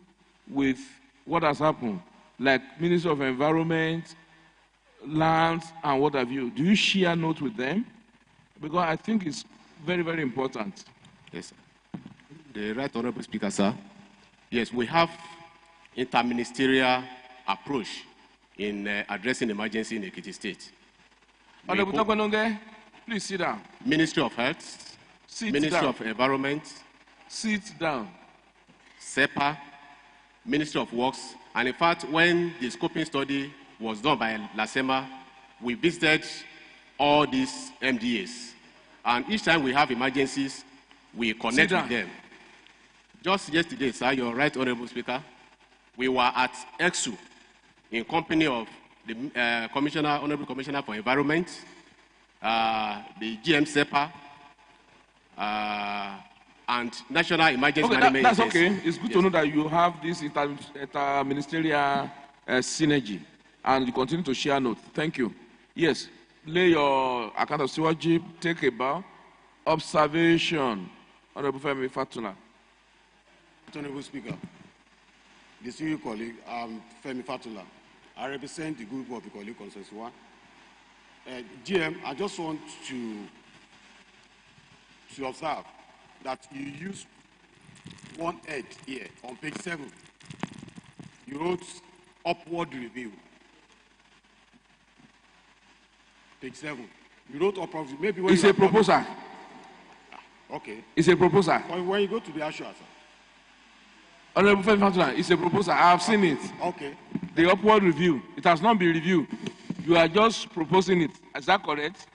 with what has happened, like Ministry of Environment, Lands, and what have you? Do you share notes with them? Because I think it's very, very important. Yes, sir. The Right Honorable Speaker, sir. Yes, we have interministerial approach in addressing emergency in Ekiti State. Honorable Takononge, please sit down. Ministry of Health, Ministry of Environment, sit down. SEPA, Ministry of Works, and in fact, when the scoping study was done by LASEMA, we visited all these MDAs. And each time we have emergencies, we connect with them. Just yesterday, sir, your Right Honorable Speaker, we were at EXU in company of the Honorable Commissioner for Environment, the GM SEPA, and National Emergency Management. That's okay. It's good to know that you have this interministerial synergy and you continue to share notes. Thank you. Yes, lay your account of stewardship, take a bow. Observation. Honorable Femi Fatuna. Honorable Speaker, distinguished colleague, I'm Femi Fatula. I represent the group of the colleague Consensus 1. GM, I just want to observe that you used one head here on page 7. You wrote upward review. Page 7. You wrote upward review. Maybe when it's a proposal. Okay. It's a proposal. When you go to the actual, sir. Honorable Femi Fatuna, it's a proposal. I have seen it. Okay. The upward review. It has not been reviewed. You are just proposing it. Is that correct?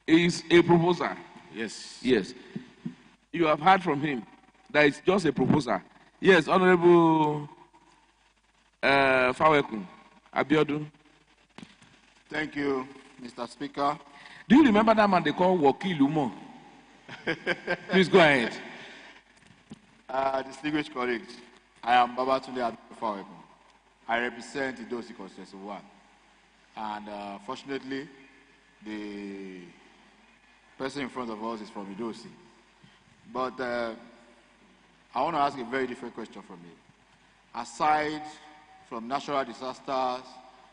It's a proposal. Yes. Yes. You have heard from him that it's just a proposal. Yes, Honorable Fawekun Abiodun. Thank you, Mr. Speaker. Do you remember that man they call Wakil Umo? Please go ahead. Distinguished colleagues, I am Babatunde Abiodun. I represent Idosi Constituency 1. And fortunately, the person in front of us is from Idosi. But I want to ask a very different question from you. Aside from natural disasters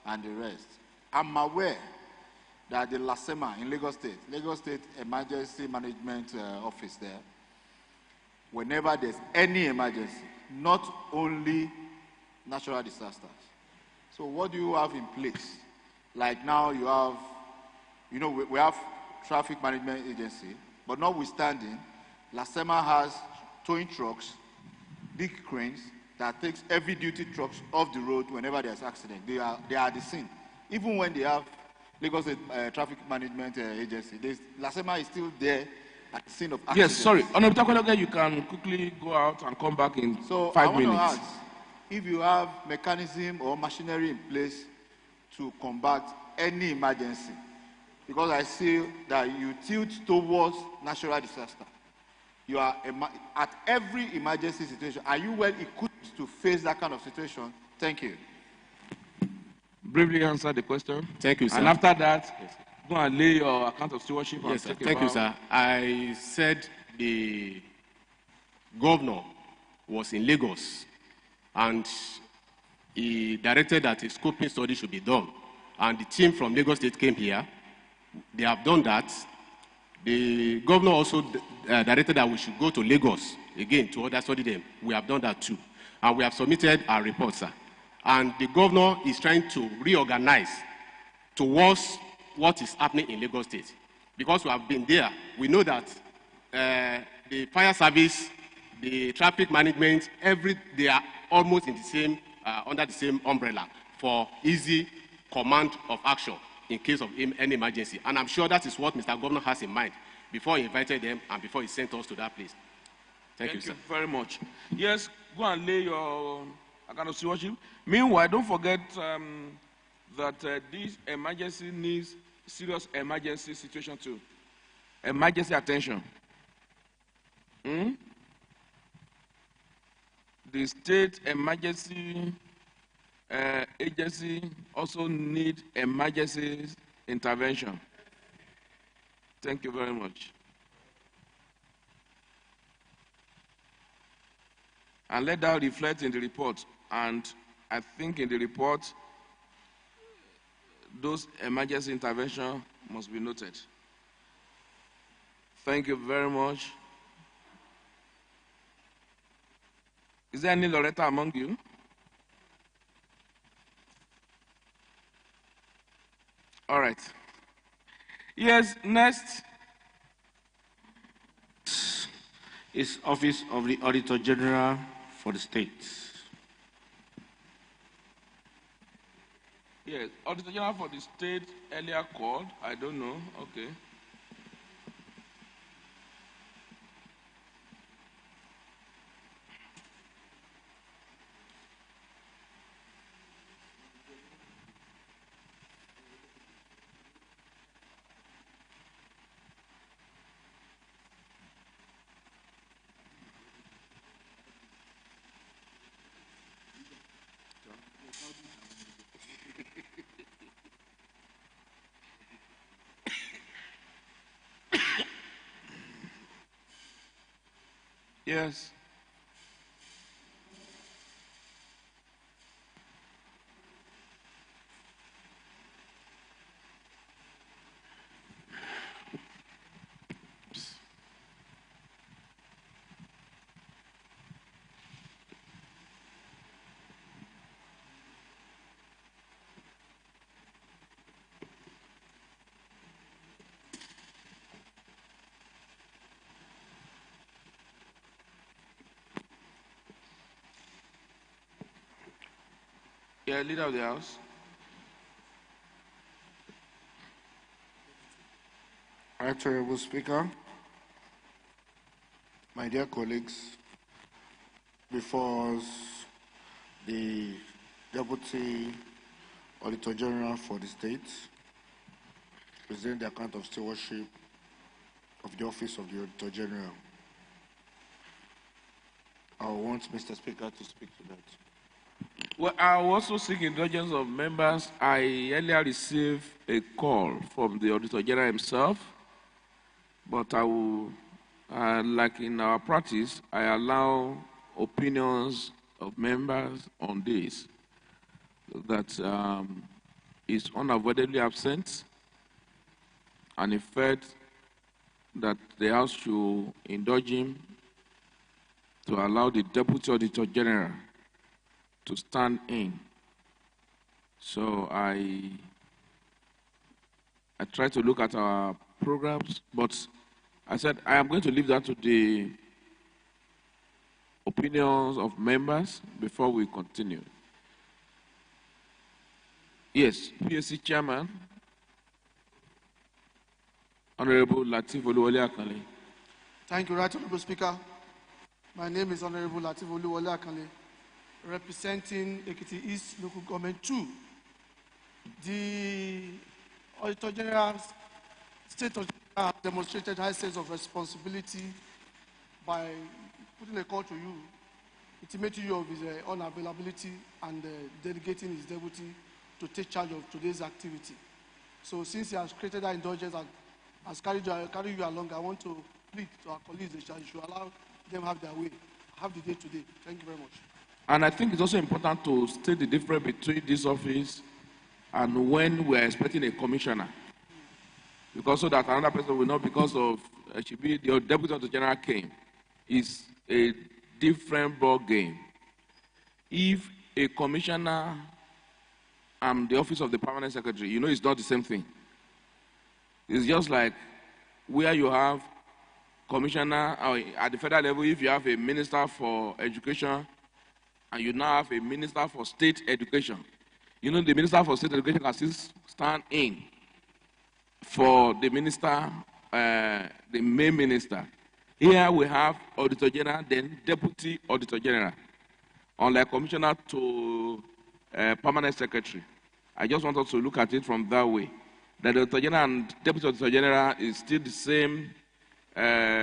and the rest, I'm aware that the LASEMA in Lagos State Emergency Management Office there, whenever there's any emergency, not only natural disasters. So what do you have in place? Like now you have, we have Traffic Management Agency, but notwithstanding, LASEMA has towing trucks, big cranes that takes heavy duty trucks off the road whenever there's accident. They are at the scene. Even when they have Lagos Traffic Management Agency, LASEMA is still there at the scene of accident. Yes, sorry. Honorable Takwaloga, you can quickly go out and come back in 5 minutes. So I want to ask if you have mechanism or machinery in place to combat any emergency, because I see that you tilt towards natural disaster. You are at every emergency situation. Are you well equipped to face that kind of situation? Thank you. Briefly answer the question. Thank you, sir. And after that, go and lay your account of stewardship. Yes, and sir. Thank you, sir. I said the governor was in Lagos and he directed that a scoping study should be done. And the team from Lagos State came here. They have done that. The governor also directed that we should go to Lagos again to other study them. We have done that too. And we have submitted our report, sir. And the governor is trying to reorganize towards what is happening in Lagos State. Because we have been there, we know that the fire service, the traffic management, they are almost in the same, under the same umbrella for easy command of action in case of any emergency. And I'm sure that is what Mr. Governor has in mind before he invited them and before he sent us to that place. Thank you, sir. Thank you very much. Yes, go and lay your account of stewardship. Meanwhile, don't forget that this emergency needs serious emergency situation too. Emergency attention. The state emergency agency also need emergency intervention. Thank you very much. And let that reflect in the report. And I think in the report, those emergency intervention must be noted. Thank you very much. Is there any Loretta among you? All right. Yes, next is Office of the Auditor General for the state. Yes, Auditor General for the state earlier called. I don't know. Okay. Yes. Yeah, leader of the house. Right, Honorable Speaker, my dear colleagues, before us, the Deputy Auditor General for the state, present the account of stewardship of the Office of the Auditor General. I want Mr. Speaker to speak to that. Well, I will also seek indulgence of members. I earlier received a call from the Auditor General himself, but I will, like in our practice, I allow opinions of members on this that is unavoidably absent, and in fact that the House should indulge him to allow the Deputy Auditor General to stand in. So I try to look at our programs, but I said I am going to leave that to the opinions of members before we continue. Yes, PSC Chairman, Honorable Lateef Oluwole Akanle. Thank you, Right Honorable Speaker. My name is Honorable Lateef Oluwole Akanle, representing Ekiti East Local Government 2. The Auditor General, State Auditor General demonstrated high sense of responsibility by putting a call to you, intimating you of his unavailability and delegating his deputy to take charge of today's activity. So since he has created that indulgence and has carried you along, I want to plead to our colleagues that you should allow them have their way, have the day today. Thank you very much. And I think it's also important to state the difference between this office and when we're expecting a commissioner. Because so that another person will not, because of, the Deputy Auditor General came, is a different ball game. If a commissioner and the office of the permanent secretary, you know it's not the same thing. It's just like where you have commissioner, or at the federal level, if you have a minister for education, and you now have a minister for state education. You know, the minister for state education can still stand in for the minister, the main minister. Here we have Auditor General, then Deputy Auditor General, unlike commissioner to permanent secretary. I just want us to look at it from that way. That the Auditor General and Deputy Auditor General is still the same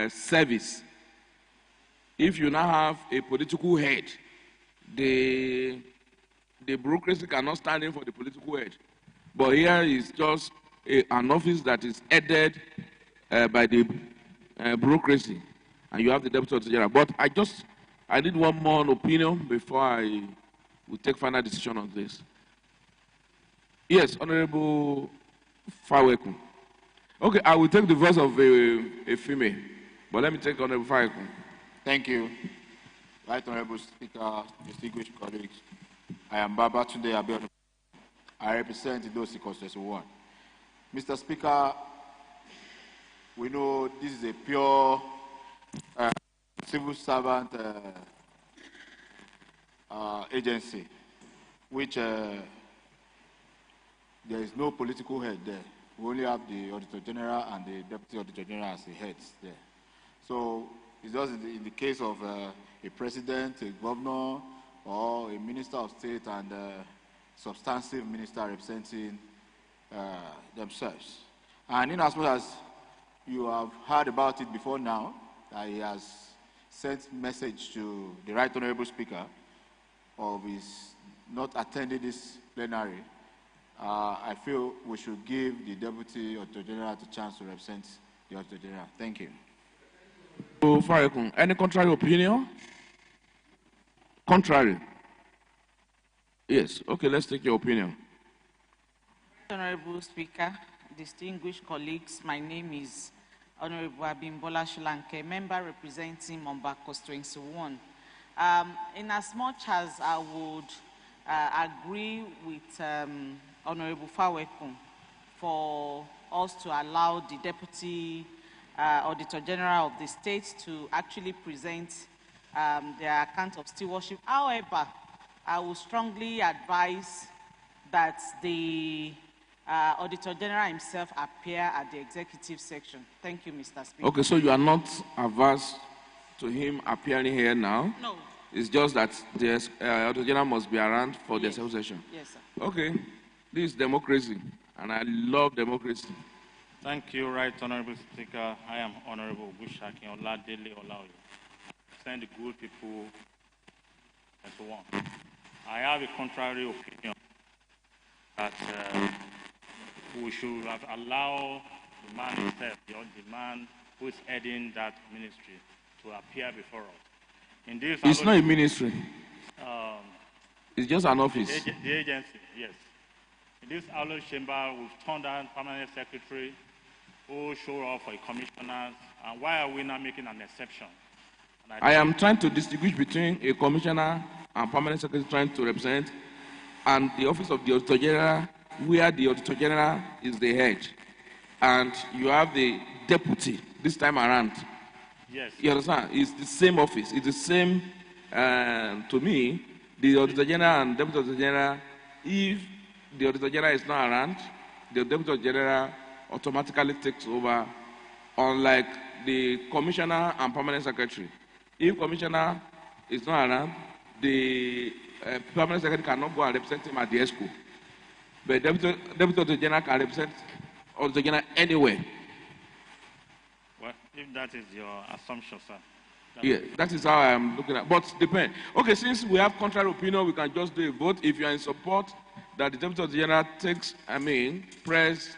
service. If you now have a political head, the bureaucracy cannot stand in for the political head. But here is just an office that is headed by the bureaucracy, and you have the Deputy Auditor General. But I need one more opinion before I will take final decision on this. Yes, Honorable Faweku. Okay, I will take the voice of a female, but let me take Honorable Faweku. Thank you. Right Honorable Speaker, distinguished colleagues, I am Babatunde Abiodun. I represent Idosi Constituency 1. Mr. Speaker, we know this is a pure civil servant agency, which there is no political head there. We only have the Auditor General and the Deputy Auditor General as the heads there. So it's just in the case of a president, a governor, or a minister of state and a substantive minister representing themselves. And in as much as you have heard about it before now, that he has sent message to the Right Honorable Speaker of his not attending this plenary, I feel we should give the Deputy Auditor General the chance to represent the Auditor General. Thank you. Any contrary opinion? Contrary? Yes. Okay, let's take your opinion. Honorable Speaker, distinguished colleagues, my name is Honorable Abimbola Shulanke, member representing Momba Constituency 1. In as much as I would agree with Honorable Faweku for us to allow the Deputy Auditor General of the state to actually present their account of stewardship. However, I would strongly advise that the Auditor General himself appear at the executive section. Thank you, Mr. Speaker. Okay, so you are not averse to him appearing here now? No. It's just that the Auditor General must be around for the executive session. Yes, sir. Okay, this is democracy, and I love democracy. Thank you, Right Honorable Speaker. I am Honorable Bushaki Oladele Olaoyo. Send the good people and so on. I have a contrary opinion that we should have allowed the man himself, the man who is heading that ministry, to appear before us. In this, it's not a ministry. It's just an office. The agency, yes. In this Allo chamber, we've turned down permanent secretary who showed up for commissioners. And why are we not making an exception? I am trying to distinguish between a commissioner and permanent secretary trying to represent, and the office of the Auditor General, where the Auditor General is the head, and you have the deputy this time around. Yes. You understand? It's the same office. It's the same, to me, the Auditor General and Deputy Auditor General, if the Auditor General is not around, the Deputy Auditor General automatically takes over, unlike the Commissioner and Permanent Secretary. If Commissioner is not around, the Permanent Secretary cannot go and represent him at the ESCO. But Deputy Auditor General can represent Auditor General anywhere. Well, if that is your assumption, sir. Yeah, that is how I am looking at it. But depend. Okay, since we have contrary opinion, we can just do a vote. If you are in support that the Deputy Auditor General takes, press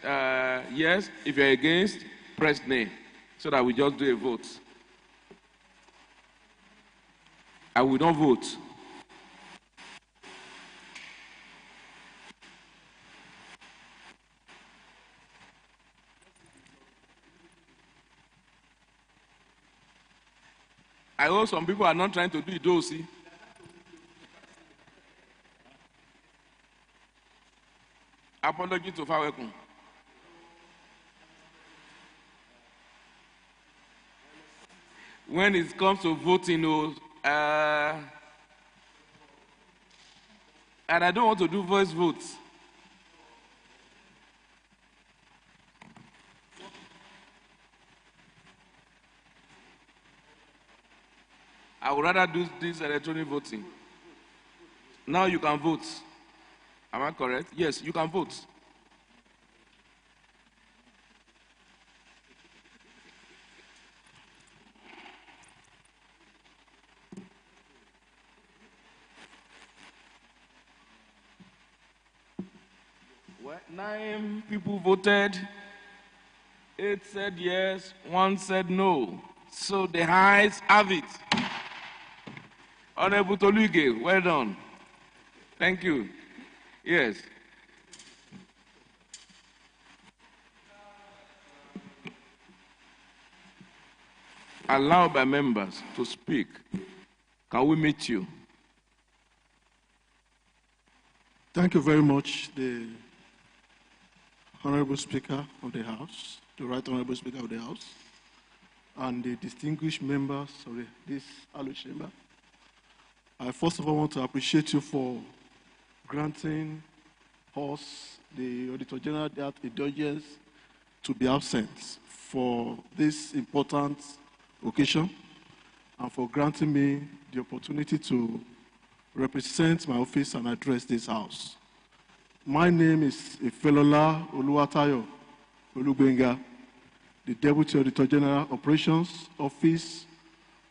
yes. If you are against, press nay. So that we just do a vote. I will not vote. I know some people are not trying to do it, though, see. Apology to Fawekun. When it comes to voting, and I don't want to do voice votes. I would rather do this electronic voting. Now you can vote. Am I correct? Yes, you can vote. Well, 9 people voted. 8 said yes, 1 said no. So the ayes have it. Honorable Toluge, well done. Thank you. Yes. Allowed by members to speak. Can we meet you? Thank you very much, the Honorable Speaker of the House, the Right Honorable Speaker of the House, and the distinguished members of this Allo Chamber. I first of all want to appreciate you for granting us, the Auditor General, that indulgence to be absent for this important occasion, and for granting me the opportunity to represent my office and address this House. My name is Ifelola Oluwatayo Olugbenga, the Deputy Auditor General Operations Office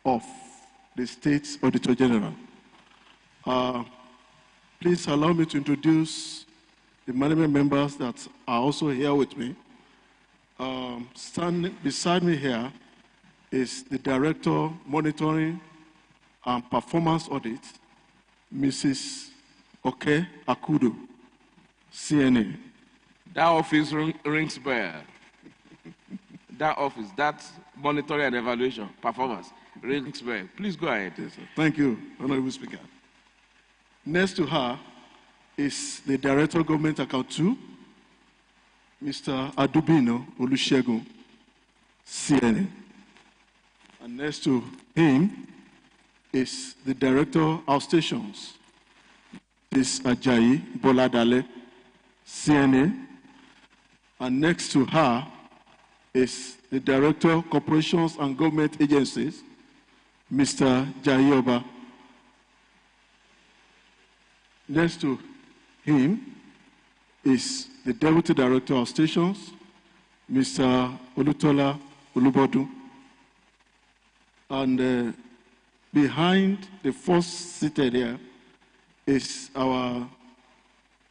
of the State Auditor General. Please allow me to introduce the management members that are also here with me. Standing beside me here is the Director Monitoring and Performance Audit, Mrs. Oke Akudo, CNA. That office rings bell. That office, that monitoring and evaluation, performance, rings bell. Please go ahead. Yes, thank you, Honorable Speaker. Next to her is the Director of Government Account 2, Mr. Adubino Olusegun, CNA. And next to him is the Director of Stations, Ms. Ajayi Boladale, CNA. And next to her is the Director of Corporations and Government Agencies, Mr. Jayoba. Next to him is the Deputy Director of Stations, Mr. Olutola Ulubodu. And behind the first seated here is our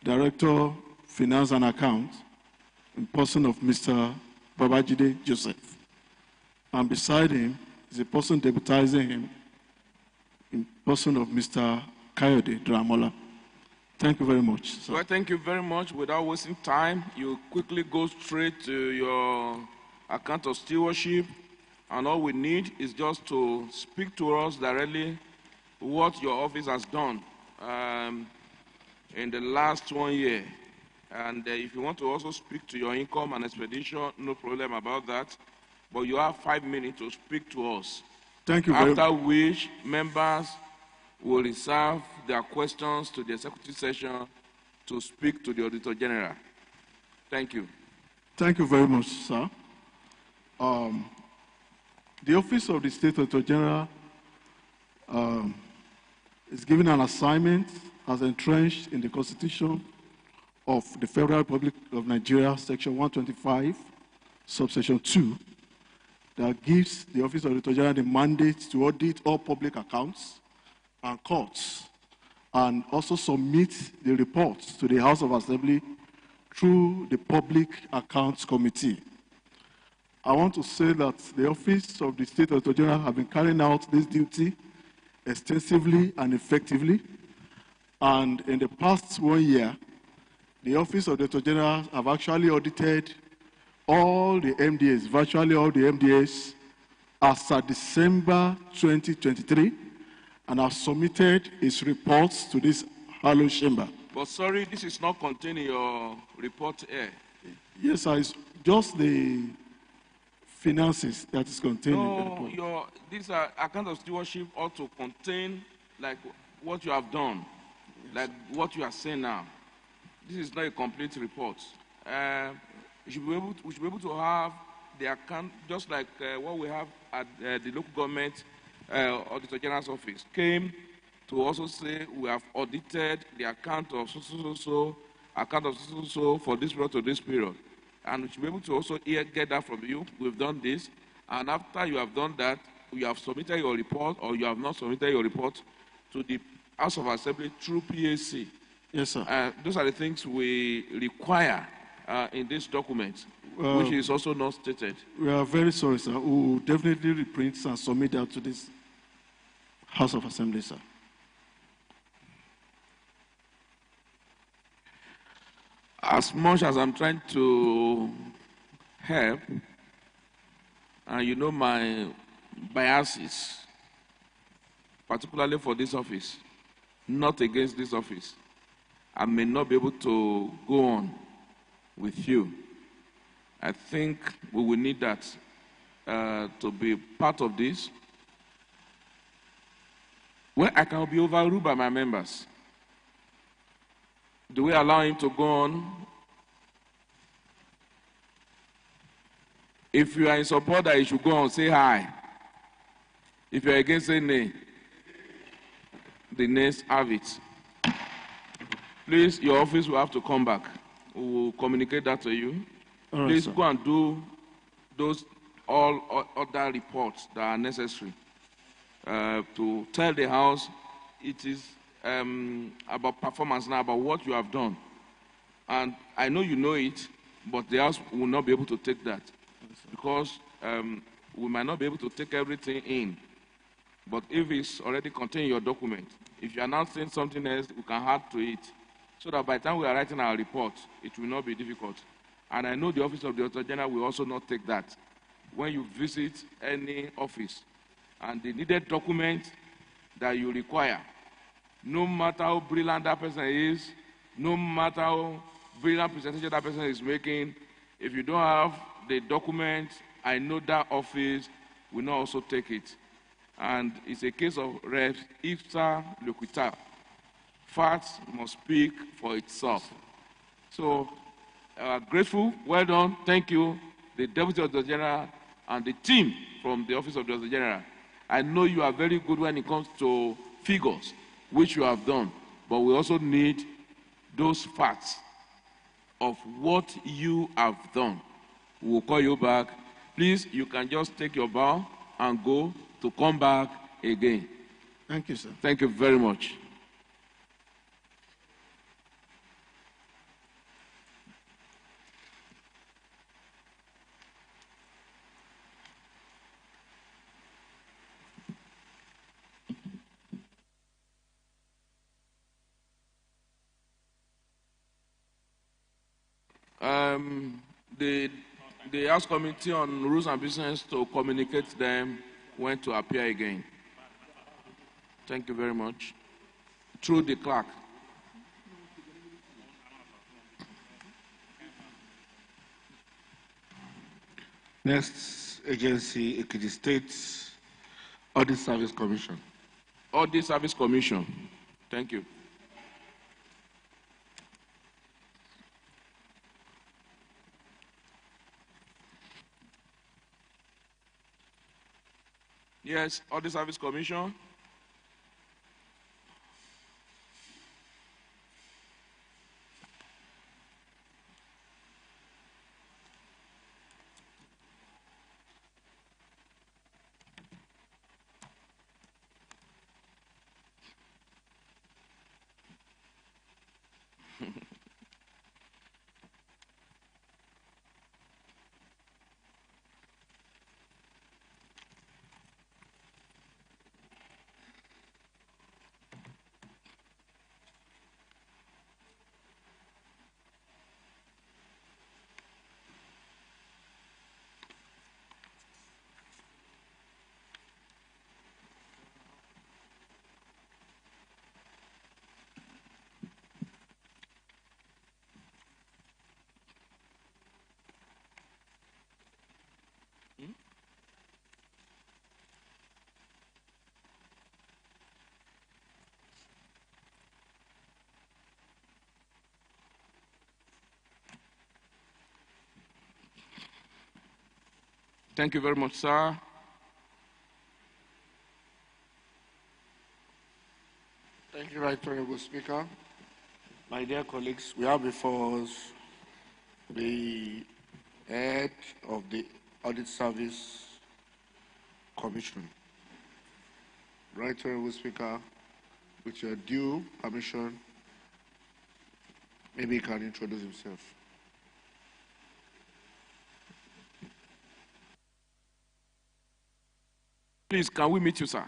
Director, Finance and Accounts, in person of Mr. Babajide Joseph. And beside him is a person deputizing him, in person of Mr. Kayode Dramola. Thank you very much, sir. Well, thank you very much. Without wasting time, you quickly go straight to your account of stewardship, and all we need is just to speak to us directly what your office has done in the last 1 year. And if you want to also speak to your income and expenditure, no problem about that. But you have 5 minutes to speak to us. Thank you very much. After which, members will reserve their questions to the executive session to speak to the Auditor General. Thank you. Thank you very much, sir. The Office of the State Auditor General is given an assignment as entrenched in the Constitution of the Federal Republic of Nigeria, Section 125, subsection 2, that gives the Office of the Auditor General the mandate to audit all public accounts and courts, and also submit the reports to the House of Assembly through the Public Accounts Committee. I want to say that the Office of the State Auditor General have been carrying out this duty extensively and effectively, and in the past 1 year, the Office of the Auditor General have actually audited all the MDAs, virtually all the MDAs, as of December 2023, and have submitted its reports to this hallowed chamber. But sorry, this is not contained in your report here. Yes, sir, it's just the finances that is contained in the report. These account of stewardship ought to contain like what you have done, like what you are saying now. This is not a complete report. We should be able to have the account, just like what we have at the local government Auditor General's office, came to also say we have audited the account of so, account of so for this period to this period. And we should be able to also get that from you. We've done this. And after you have done that, you have submitted your report, or you have not submitted your report to the House of Assembly through PAC. Yes, sir. Those are the things we require in this document, which is also not stated. We are very sorry, sir. We will definitely reprint and submit that to this House of Assembly, sir. As much as I'm trying to help, and you know my biases, particularly for this office, not against this office, I may not be able to go on with you. I think we will need that to be part of this. Well, I can be overruled by my members. Do we allow him to go on? If you are in support that he should go on, say hi. If you are against, say nay. The nays have it. Please, your office will have to come back. We will communicate that to you. All right, please sir. go and do those all other reports that are necessary to tell the House it is about performance now, about what you have done. And I know you know it, but the House will not be able to take that because we might not be able to take everything in. But if it's already contained in your document, if you are now saying something else, we can add to it so that by the time we are writing our report, it will not be difficult. And I know the Office of the Auditor General will also not take that. When you visit any office and the needed document that you require, no matter how brilliant that person is, no matter how brilliant presentation that person is making, if you don't have the document, I know that office will not also take it. And it's a case of res ipsa loquitur. Facts must speak for itself. So, grateful, well done, thank you, the Deputy Auditor General and the team from the Office of the Auditor General. I know you are very good when it comes to figures, which you have done, but we also need those facts of what you have done. we will call you back. Please, you can just take your bow and go to come back again. Thank you, sir. Thank you very much. The House Committee on Rules and Business to communicate them when to appear again. Thank you very much. Through the clerk. Next agency, Ekiti State Audit Service Commission. Audit Service Commission. Thank you. Yes, Audit Service Commission. Thank you very much, sir. Thank you, Right Honorable Speaker. My dear colleagues, we have before us the head of the Audit Service Commission. Right Honorable Speaker, with your due permission, maybe he can introduce himself. Please, can we meet you, sir?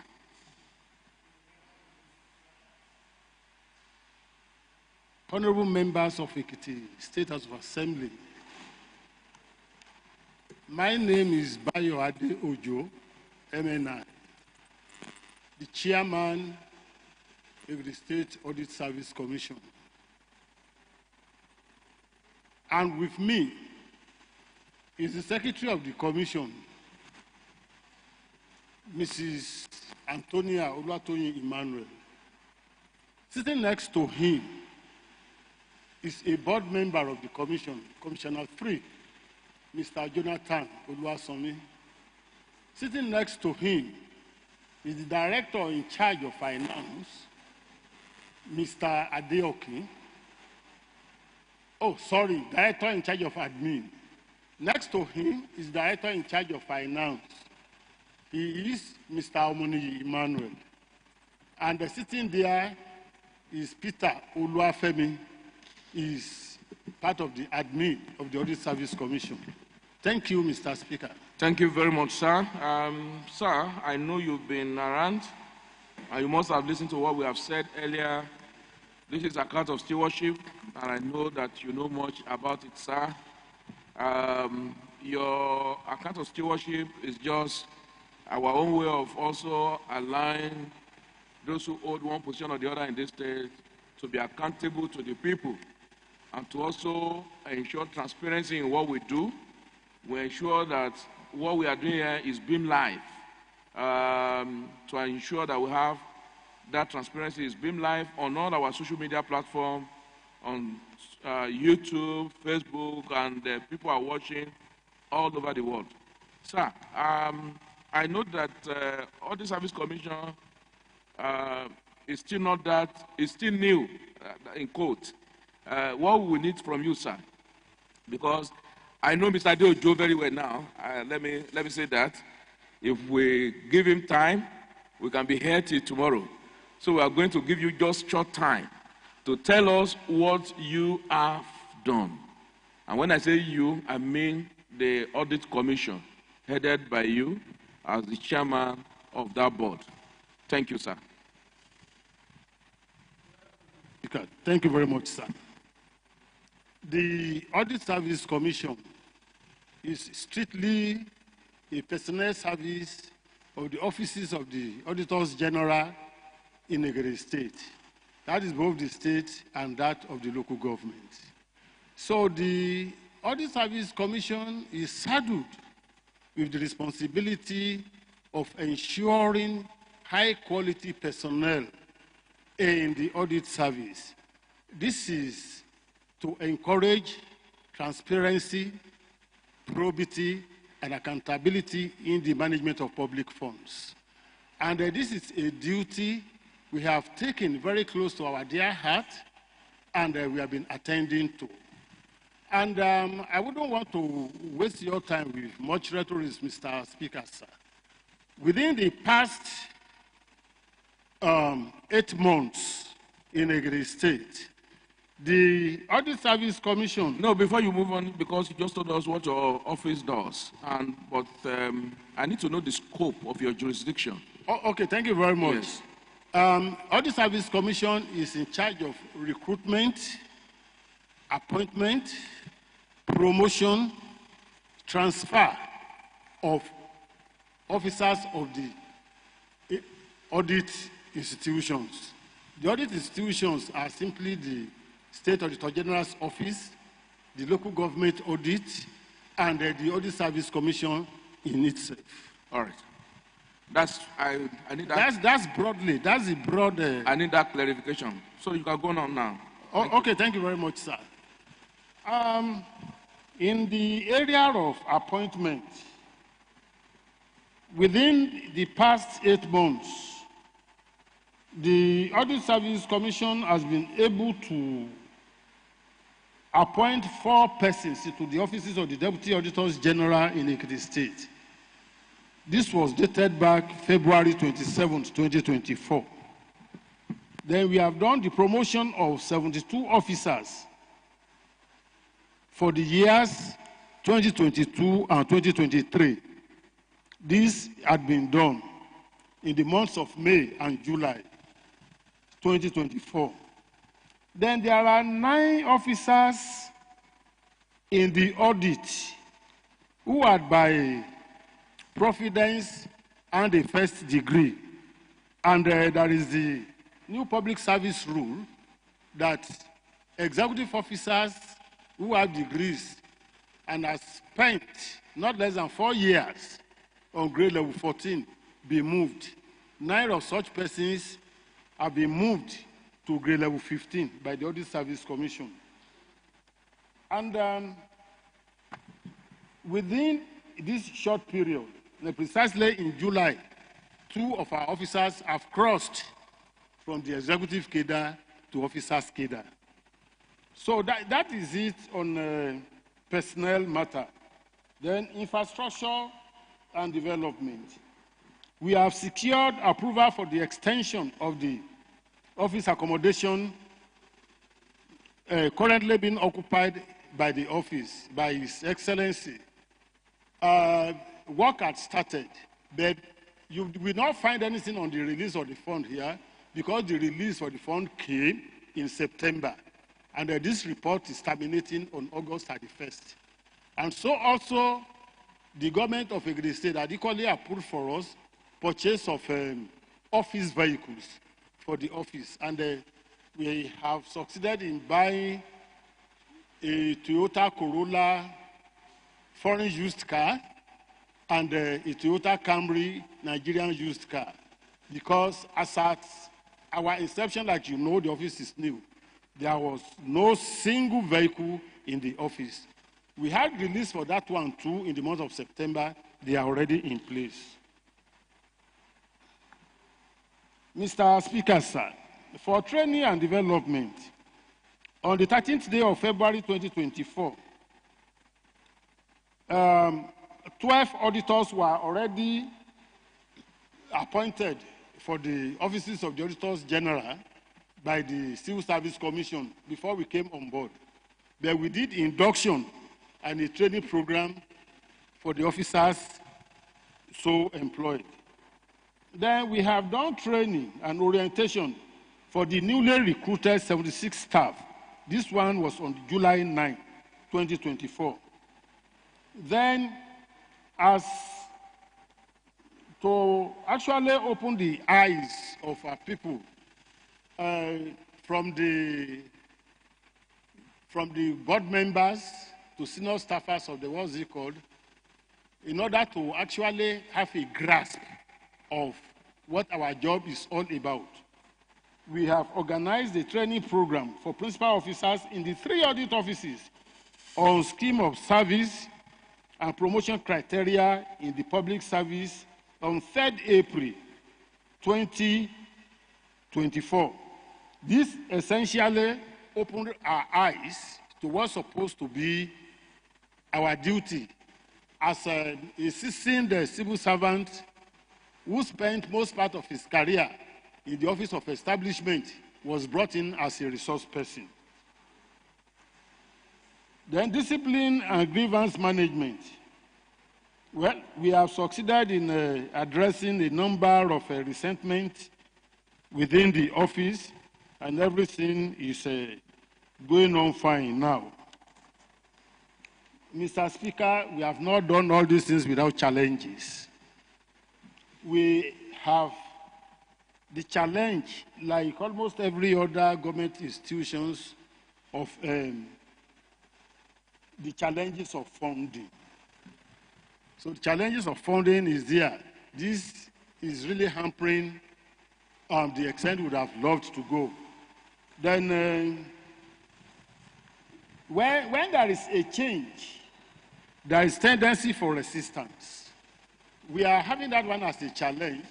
Honorable members of Ekiti State House of Assembly, my name is Bayo Ade Ojo, MNI, the chairman of the State Audit Service Commission. And with me is the Secretary of the Commission, Mrs. Antonia Olatoyin Emmanuel. Sitting next to him is a board member of the Commission, Commissioner 3, Mr. Jonathan Oluwasomi. Sitting next to him is the Director in charge of Finance, Mr. Adeoki. Oh, sorry, Director in charge of Admin. Next to him is Director in charge of Finance. He is Mr. Omoni Emmanuel. And sitting there is Peter Oluwafemi, is part of the admin of the Audit Service Commission. Thank you, Mr. Speaker. Thank you very much, sir. Sir, I know you've been around, and you must have listened to what we have said earlier. This is account of stewardship, and I know that you know much about it, sir. Your account of stewardship is just our own way of also allowing those who hold one position or the other in this state to be accountable to the people and to also ensure transparency in what we do. We ensure that what we are doing here is being live. To ensure that we have that transparency is being live on all our social media platforms, on YouTube, Facebook, and people are watching all over the world. Sir, I know that Audit Service Commission is still not that, it's still new, in quote. What we need from you, sir, because I know Mr. Adeojo very well now. Let me say that. If we give him time, we can be here till tomorrow. So we are going to give you just short time to tell us what you have done. And when I say you, I mean the Audit Commission, headed by you as the chairman of that board. Thank you, sir. Thank you very much, sir. The Audit Service Commission is strictly a personnel service of the offices of the Auditors General in Nigeria State. That is both the state and that of the local government. So the Audit Service Commission is saddled with the responsibility of ensuring high-quality personnel in the audit service. This is to encourage transparency, probity, and accountability in the management of public funds. And this is a duty we have taken very close to our dear heart, and we have been attending to. And I wouldn't want to waste your time with much rhetoric, Mr. Speaker, sir. Within the past 8 months in Nigeria State, the Audit Service Commission... No, before you move on, because you just told us what your office does, but I need to know the scope of your jurisdiction. Oh, okay, thank you very much. Yes. Audit Service Commission is in charge of recruitment, appointment, promotion, transfer of officers of the audit institutions. The audit institutions are simply the State Auditor General's Office, the local government audit, and the Audit Service Commission in itself. All right. I need that. That's broadly. That's the broad. I need that clarification. So you can go on now. Okay, thank you very much, sir. In the area of appointment, within the past 8 months, the Audit Service Commission has been able to appoint 4 persons to the offices of the Deputy Auditors General in Ekiti State. This was dated back February 27, 2024. Then we have done the promotion of 72 officers for the years 2022 and 2023. This had been done in the months of May and July 2024. Then there are 9 officers in the audit who are by providence and a first degree. And there is the new public service rule that executive officers who have degrees and have spent not less than 4 years on grade level 14 be moved. 9 of such persons have been moved to grade level 15 by the Audit Service Commission. And within this short period, precisely in July, 2 of our officers have crossed from the executive cadre to officers cadre. So that is it on personnel matter. Then infrastructure and development. We have secured approval for the extension of the office accommodation currently being occupied by the office, by His Excellency. Work had started, but you will not find anything on the release of the fund here because the release for the fund came in September. And this report is terminating on August 31st. And so also, the government of Ekiti State had equally approved for us purchase of office vehicles for the office. And we have succeeded in buying a Toyota Corolla foreign used car and a Toyota Camry Nigerian used car. Because as at our inception, like you know, the office is new. There was no single vehicle in the office. We had release for that one too in the month of September. They are already in place. Mr. Speaker, sir, for training and development, on the 13th day of February 2024, 12 auditors were already appointed for the offices of the Auditors General by the Civil Service Commission before we came on board. But we did induction and a training program for the officers so employed. Then we have done training and orientation for the newly recruited 76 staff. This one was on July 9, 2024. Then, as to actually open the eyes of our people from the board members to senior staffers of the what's it called, in order to actually have a grasp of what our job is all about. We have organized a training program for principal officers in the 3 audit offices on scheme of service and promotion criteria in the public service on 3rd April 2024. This essentially opened our eyes to what's supposed to be our duty as assisting the civil servant who spent most part of his career in the office of establishment was brought in as a resource person. Then discipline and grievance management. Well, we have succeeded in addressing a number of resentment within the office, and everything is going on fine now. Mr. Speaker, we have not done all these things without challenges. We have the challenge, like almost every other government institutions, of the challenges of funding. So the challenges of funding is there. This is really hampering the extent we would have loved to go. Then when there is a change, there is tendency for resistance. We are having that one as a challenge,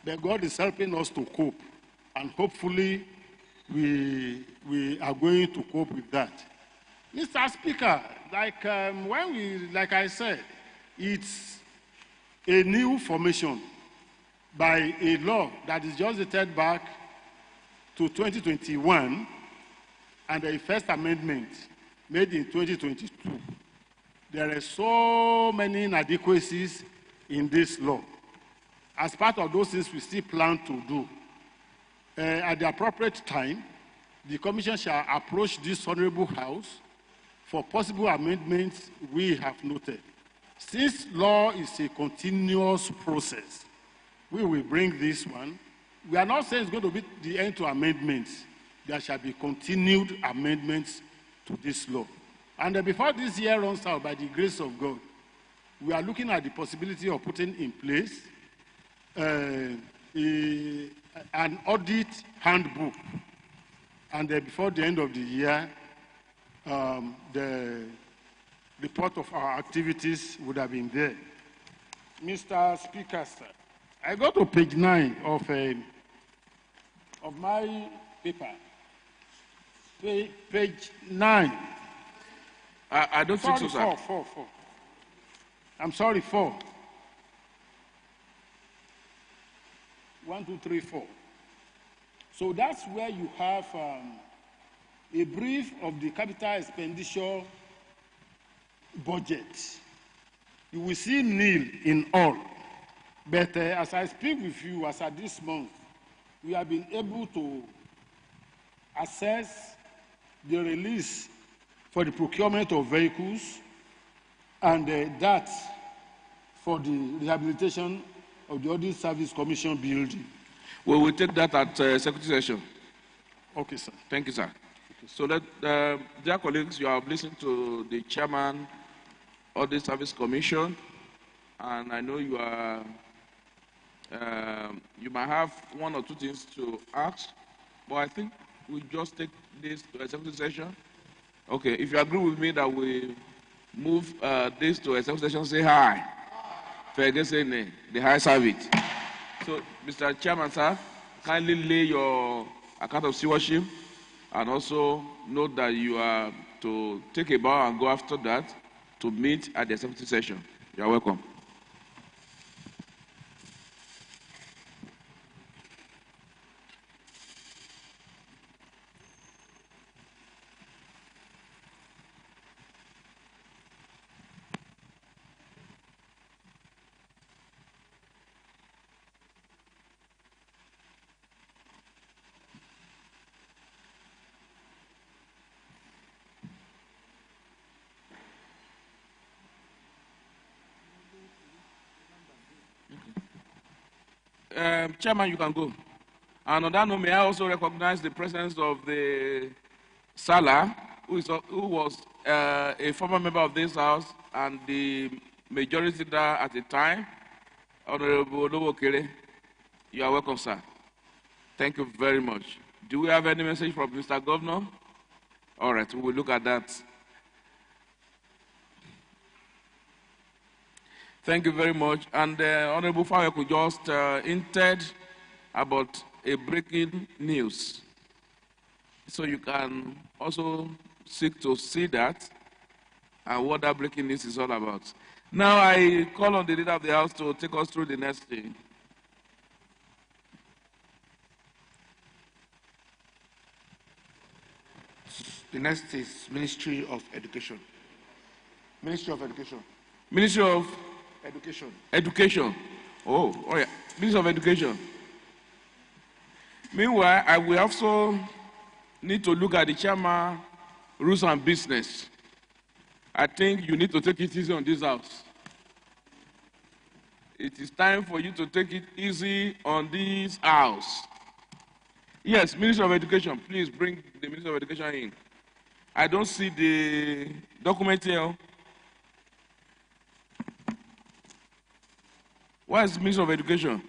but God is helping us to cope. And hopefully, we are going to cope with that. Mr. Speaker, like I said, it's a new formation by a law that is just dated back to 2021 and a first amendment made in 2022. There are so many inadequacies in this law. As part of those things we still plan to do, at the appropriate time, the Commission shall approach this Honorable House for possible amendments we have noted. Since law is a continuous process, we will bring this one. We are not saying it's going to be the end to amendments. There shall be continued amendments to this law. And before this year runs out, by the grace of God, we are looking at the possibility of putting in place an audit handbook. And before the end of the year, the report of our activities would have been there. Mr. Speaker, sir, I go to page 9 of my paper. Page 9. I don't think so, sir. 4. I'm sorry, 4. 1, 2, 3, 4. So that's where you have a brief of the capital expenditure budget. You will see nil in all. But as I speak with you, as at this month, we have been able to assess the release for the procurement of vehicles and that for the rehabilitation of the Audit Service Commission building. We will take that at Secretary Session. Okay, sir. Thank you, sir. Okay. So that, dear colleagues, you have listened to the Chairman of the Service Commission, and I know you are, you might have 1 or 2 things to ask, but I think we just take this to Executive Session. Okay, if you agree with me that we move this to Executive Session, say hi. Ferguson, the high service. So, Mr. Chairman, sir, kindly lay your account of stewardship and also note that you are to take a bow and go after that. to meet at the executive session. You are welcome. Chairman, you can go. And on that note, may I also recognize the presence of the Salah, who was a former member of this House and the majority leader at the time, Honorable Olowokere. You are welcome, sir. Thank you very much. Do we have any message from Mr. Governor? All right, we will look at that. Thank you very much. And Honorable Faweku just hinted about a breaking news. So you can also seek to see that and what that breaking news is all about. Now I call on the leader of the House to take us through the next thing. The next is Ministry of Education. Ministry of Education. Ministry of Education. Education. Oh yeah. Ministry of Education. Meanwhile, I will also need to look at the chairman rules and business. I think you need to take it easy on this house. It is time for you to take it easy on this house. Yes, Minister of Education, please bring the Minister of Education in. I don't see the document here. Where is the Minister of Education?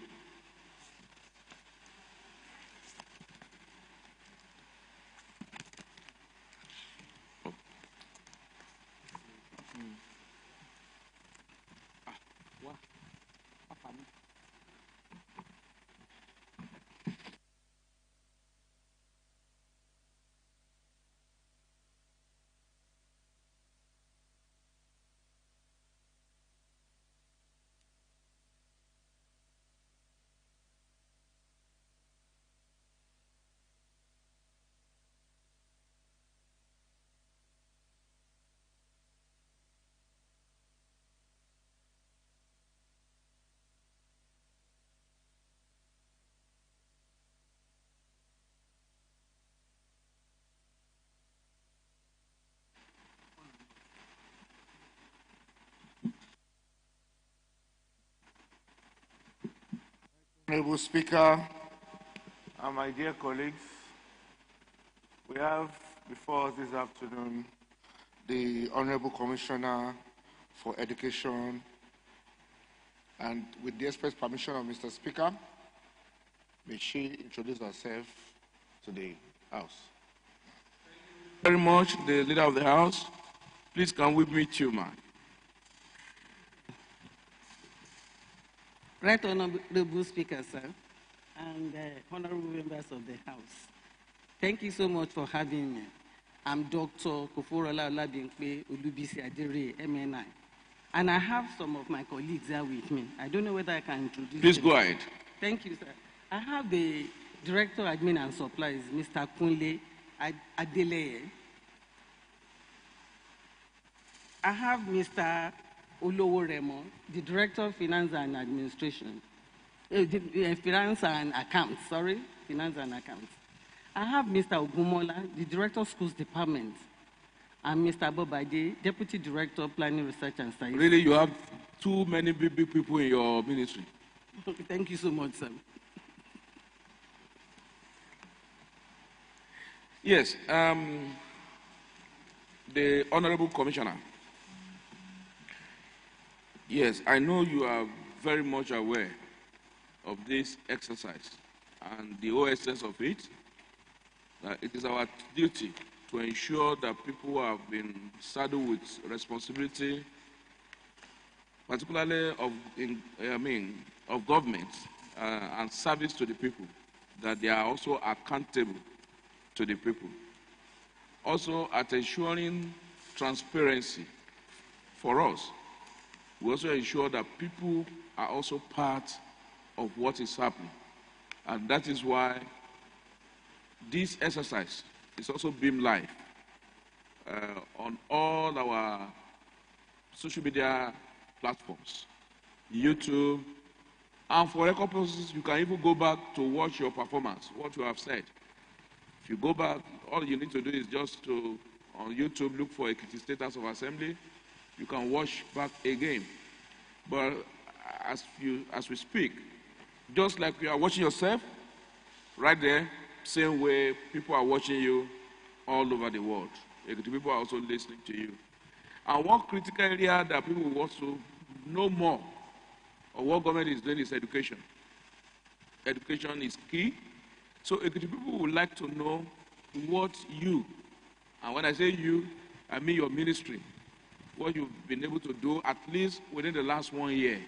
Honorable Speaker, and my dear colleagues, we have before us this afternoon the Honorable Commissioner for Education, and with the express permission of Mr. Speaker, may she introduce herself to the House. Very much, the leader of the House. Please can we meet you, man? Right Honorable Speaker, sir, and honorable members of the House. Thank you so much for having me. I'm Dr. Koforola Olabimpe Olubisi Adere, MNI. And I have some of my colleagues here with me. I don't know whether I can introduce Please them. go ahead. Thank you, sir. I have the Director of Admin and Supplies, Mr. Kunle Adeleye. I have Mr. Olowo Remo, the Director of Finance and Administration. Finance and Accounts, Finance and Accounts. I have Mr. Ogumola, the Director of Schools Department, and Mr. Bobade, Deputy Director of Planning, Research and Science. Really, you have too many big people in your ministry. Thank you so much, sir. Yes, the Honorable Commissioner. Yes, I know you are very much aware of this exercise and the whole essence of it. It is our duty to ensure that people who have been saddled with responsibility, particularly of government and service to the people, that they are also accountable to the people. Also, at ensuring transparency for us. We also ensure that people are also part of what is happening. And that is why this exercise is also being live on all our social media platforms, YouTube, and for record purposes, you can even go back to watch your performance, what you have said. If you go back, all you need to do is just to, on YouTube, look for Ekiti State House of Assembly. You can watch back again. But as we speak, just like you are watching yourself, right there, same way people are watching you all over the world. Ekiti people are also listening to you. And one critical area that people want to know more of what government is doing is education. Education is key. So Ekiti people would like to know what you, and when I say you, I mean your ministry, what you've been able to do at least within the last 1 year.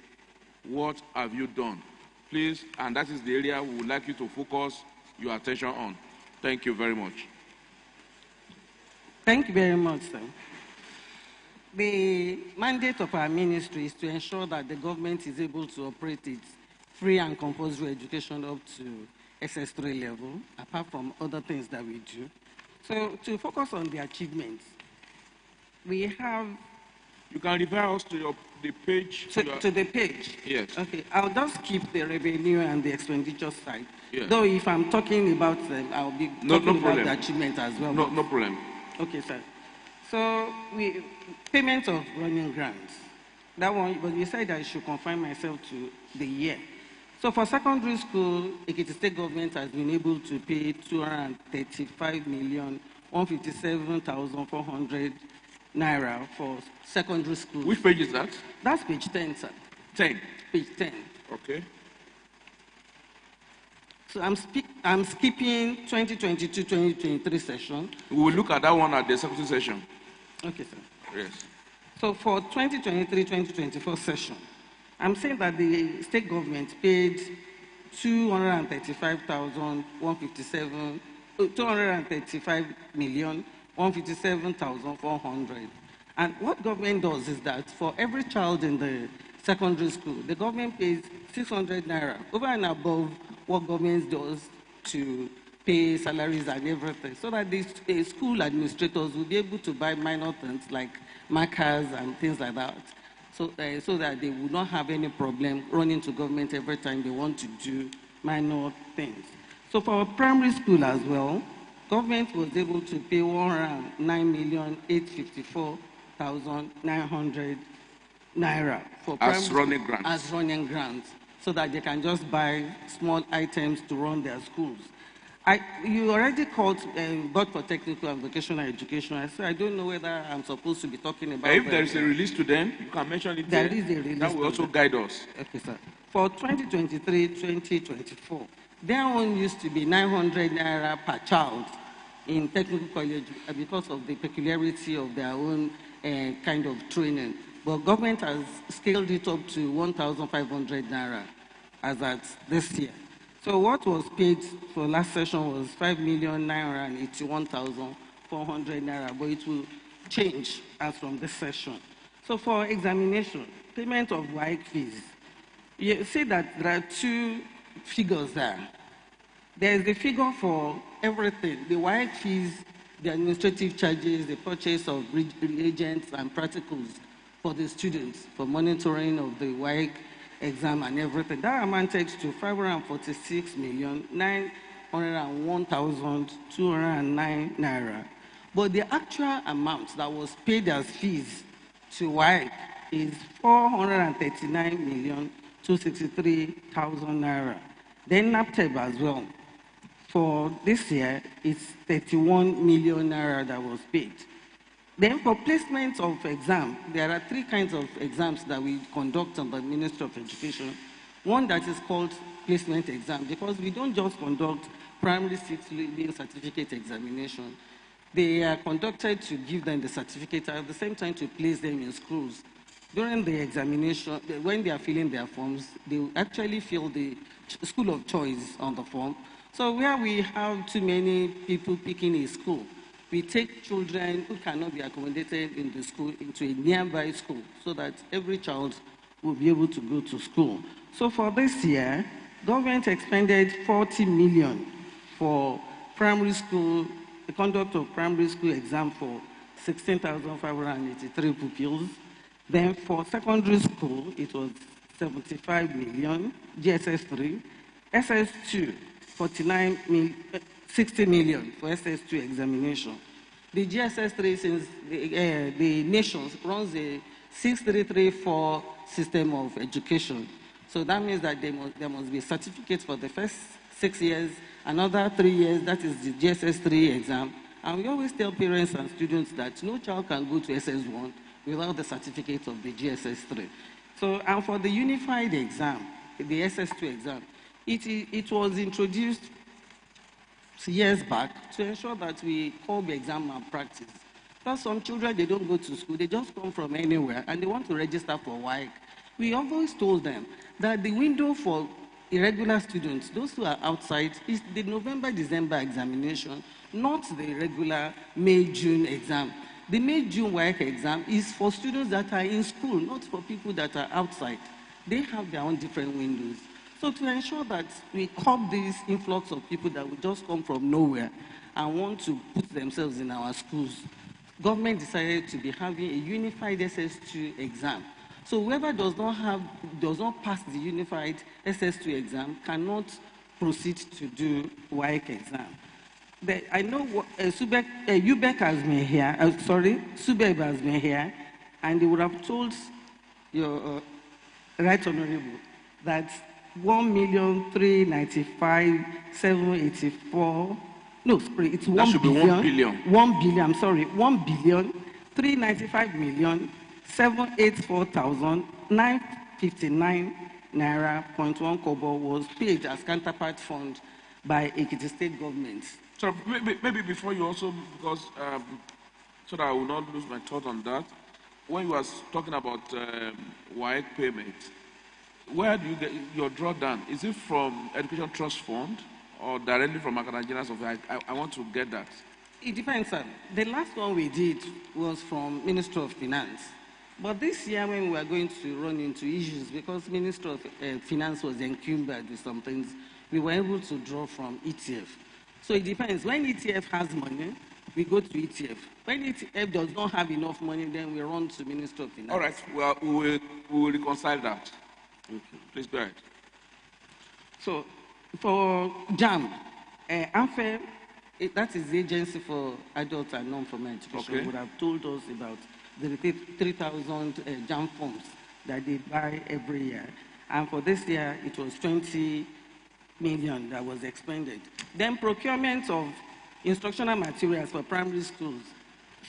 What have you done? Please, and that is the area we would like you to focus your attention on. Thank you very much. Thank you very much, sir. The mandate of our ministry is to ensure that the government is able to operate its free and compulsory education up to SS3 level, apart from other things that we do. So to focus on the achievements, we have... You can refer us to the page. To the page? Yes. Okay, I'll just keep the revenue and the expenditure side. Yes. Though if I'm talking about them, I'll be talking about the achievement as well. No problem. Okay, sir. So, payment of running grants. That one, but you said I should confine myself to the year. So for secondary school, Ekiti State government has been able to pay 235,157,400 naira for secondary school. Which page is that? That's page 10, sir. 10? Page 10. Okay. So I'm skipping 2022-2023 session. We will look at that one at the second session. Okay, sir. Yes. So for 2023-2024 session, I'm saying that the state government paid 235,157,400. And what government does is that for every child in the secondary school, the government pays 600 naira over and above what government does to pay salaries and everything, so that the school administrators will be able to buy minor things like markers and things like that, so that they will not have any problem running to government every time they want to do minor things. So for our primary school as well, government was able to pay 109,854,900 naira for as running grants. As running grants, so that they can just buy small items to run their schools. You already got for technical and vocational education. I said I don't know whether I'm supposed to be talking about. If there is a release to them, you can mention it there. There is a release. That will also guide us. Okay, sir. For 2023-2024, their own used to be 900 naira per child in technical college because of the peculiarity of their own kind of training. But government has scaled it up to 1,500 naira as at this year. So what was paid for last session was 5,981,400 naira, but it will change as from this session. So for examination, payment of WAEC fees, you see that there are two figures there. There is the figure for everything, the WAEC fees, the administrative charges, the purchase of reagents and practicals for the students, for monitoring of the WAEC exam and everything. That amounted to 546,901,209 naira. But the actual amount that was paid as fees to WAEC is 439,263,000 naira. Then NAPTEB as well. For this year, it's 31 million naira that was paid. Then for placement of exam, there are three kinds of exams that we conduct on the Ministry of Education. One that is called placement exam, because we don't just conduct primary 6 leading certificate examination. They are conducted to give them the certificate, at the same time to place them in schools. During the examination, when they are filling their forms, they actually fill the school of choice on the form. So where we have too many people picking a school, we take children who cannot be accommodated in the school into a nearby school so that every child will be able to go to school. So for this year, government expended 40 million for primary school, the conduct of primary school exam for 16,583 pupils. Then for secondary school, it was 75 million, GSS 3, SS2, 60 million for SS2 examination. The GSS 3, since the nation runs a 6334 system of education. So that means that there must be a certificate for the first 6 years, another 3 years, that is the GSS 3 exam. And we always tell parents and students that no child can go to SS1 without the certificate of the GSS 3. So, and for the unified exam, the SS2 exam, it was introduced years back to ensure that we curb exam malpractice. Because some children, they don't go to school, they just come from anywhere and they want to register for WAEC. We always told them that the window for irregular students, those who are outside, is the November-December examination, not the regular May-June exam. The May-June WAEC exam is for students that are in school, not for people that are outside. They have their own different windows. So to ensure that we curb this influx of people that will just come from nowhere and want to put themselves in our schools, government decided to be having a unified SS2 exam. So whoever does not pass the unified SS2 exam cannot proceed to do WAEC exam. I know UBEC has been here, SUBEB has been here, and they would have told your Right Honorable that 1,395,784. No, sorry, it's 1 billion. 1 billion. 1 billion. I'm sorry, 1,395,784,959 naira 0.1 kobo was paid as counterpart fund by Ekiti State government. So maybe before you also, because so that I will not lose my thought on that, when you were talking about WAEC payment, where do you get your drawdown? Is it from Education Trust Fund or directly from Nigerians of I want to get that. It depends, sir. The last one we did was from Ministry of Finance. But this year when we were going to run into issues, because Ministry of Finance was encumbered with some things, we were able to draw from ETF. So it depends. When ETF has money, we go to ETF. When ETF does not have enough money, then we run to Ministry of Finance. All right, well, we will reconcile that. Okay. Please go ahead. So for JAM, AMFE, that is the Agency for Adult and Non-Formal Education, would have told us about the 3,000 JAM forms that they buy every year. And for this year, it was 20 million that was expended. Then procurement of instructional materials for primary schools.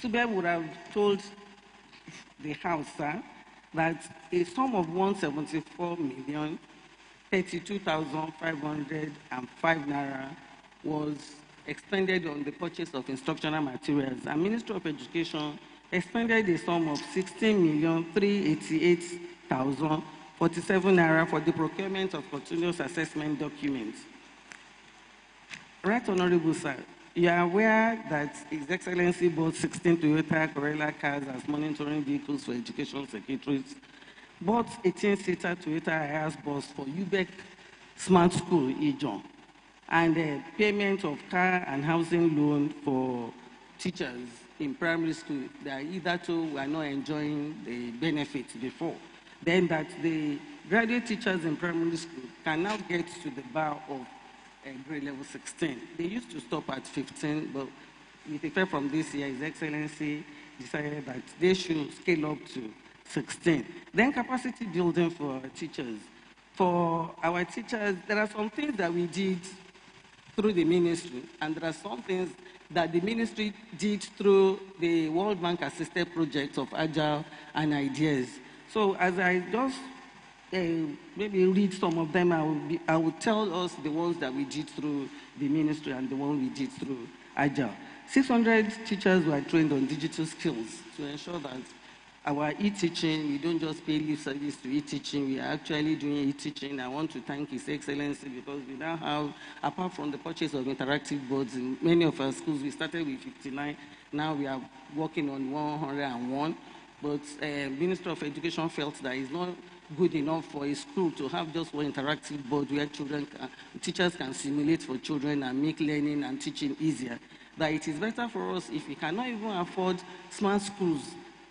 SUBEB would have told the House, sir, that a sum of 174 million 32,505 naira was expended on the purchase of instructional materials. And Ministry of Education expended a sum of 16,388,047 naira for the procurement of continuous assessment documents. Right Honorable Sir, you are aware that His Excellency bought 16 Toyota Corolla cars as monitoring vehicles for education secretaries, bought 18-seater Toyota Hiace bus for UBEC Smart School, Ijon, and payment of car and housing loan for teachers in primary school that either two were not enjoying the benefits before. Then that the graduate teachers in primary school can now get to the bar of grade level 16. They used to stop at 15, but with effect from this year, His Excellency decided that they should scale up to 16. Then capacity building for teachers. For our teachers, there are some things that we did through the ministry, and there are some things that the ministry did through the World Bank assisted project of Agile and Ideas. So as I just maybe read some of them, I will tell us the ones that we did through the ministry and the one we did through Agile. 600 teachers were trained on digital skills to ensure that our e-teaching, we don't just pay lip service to e-teaching, we are actually doing e-teaching. I want to thank His Excellency because we now have, apart from the purchase of interactive boards in many of our schools, we started with 59, now we are working on 101. But Minister of Education felt that it's not good enough for a school to have just one interactive board where teachers can simulate for children and make learning and teaching easier. That it is better for us if we cannot even afford smart schools,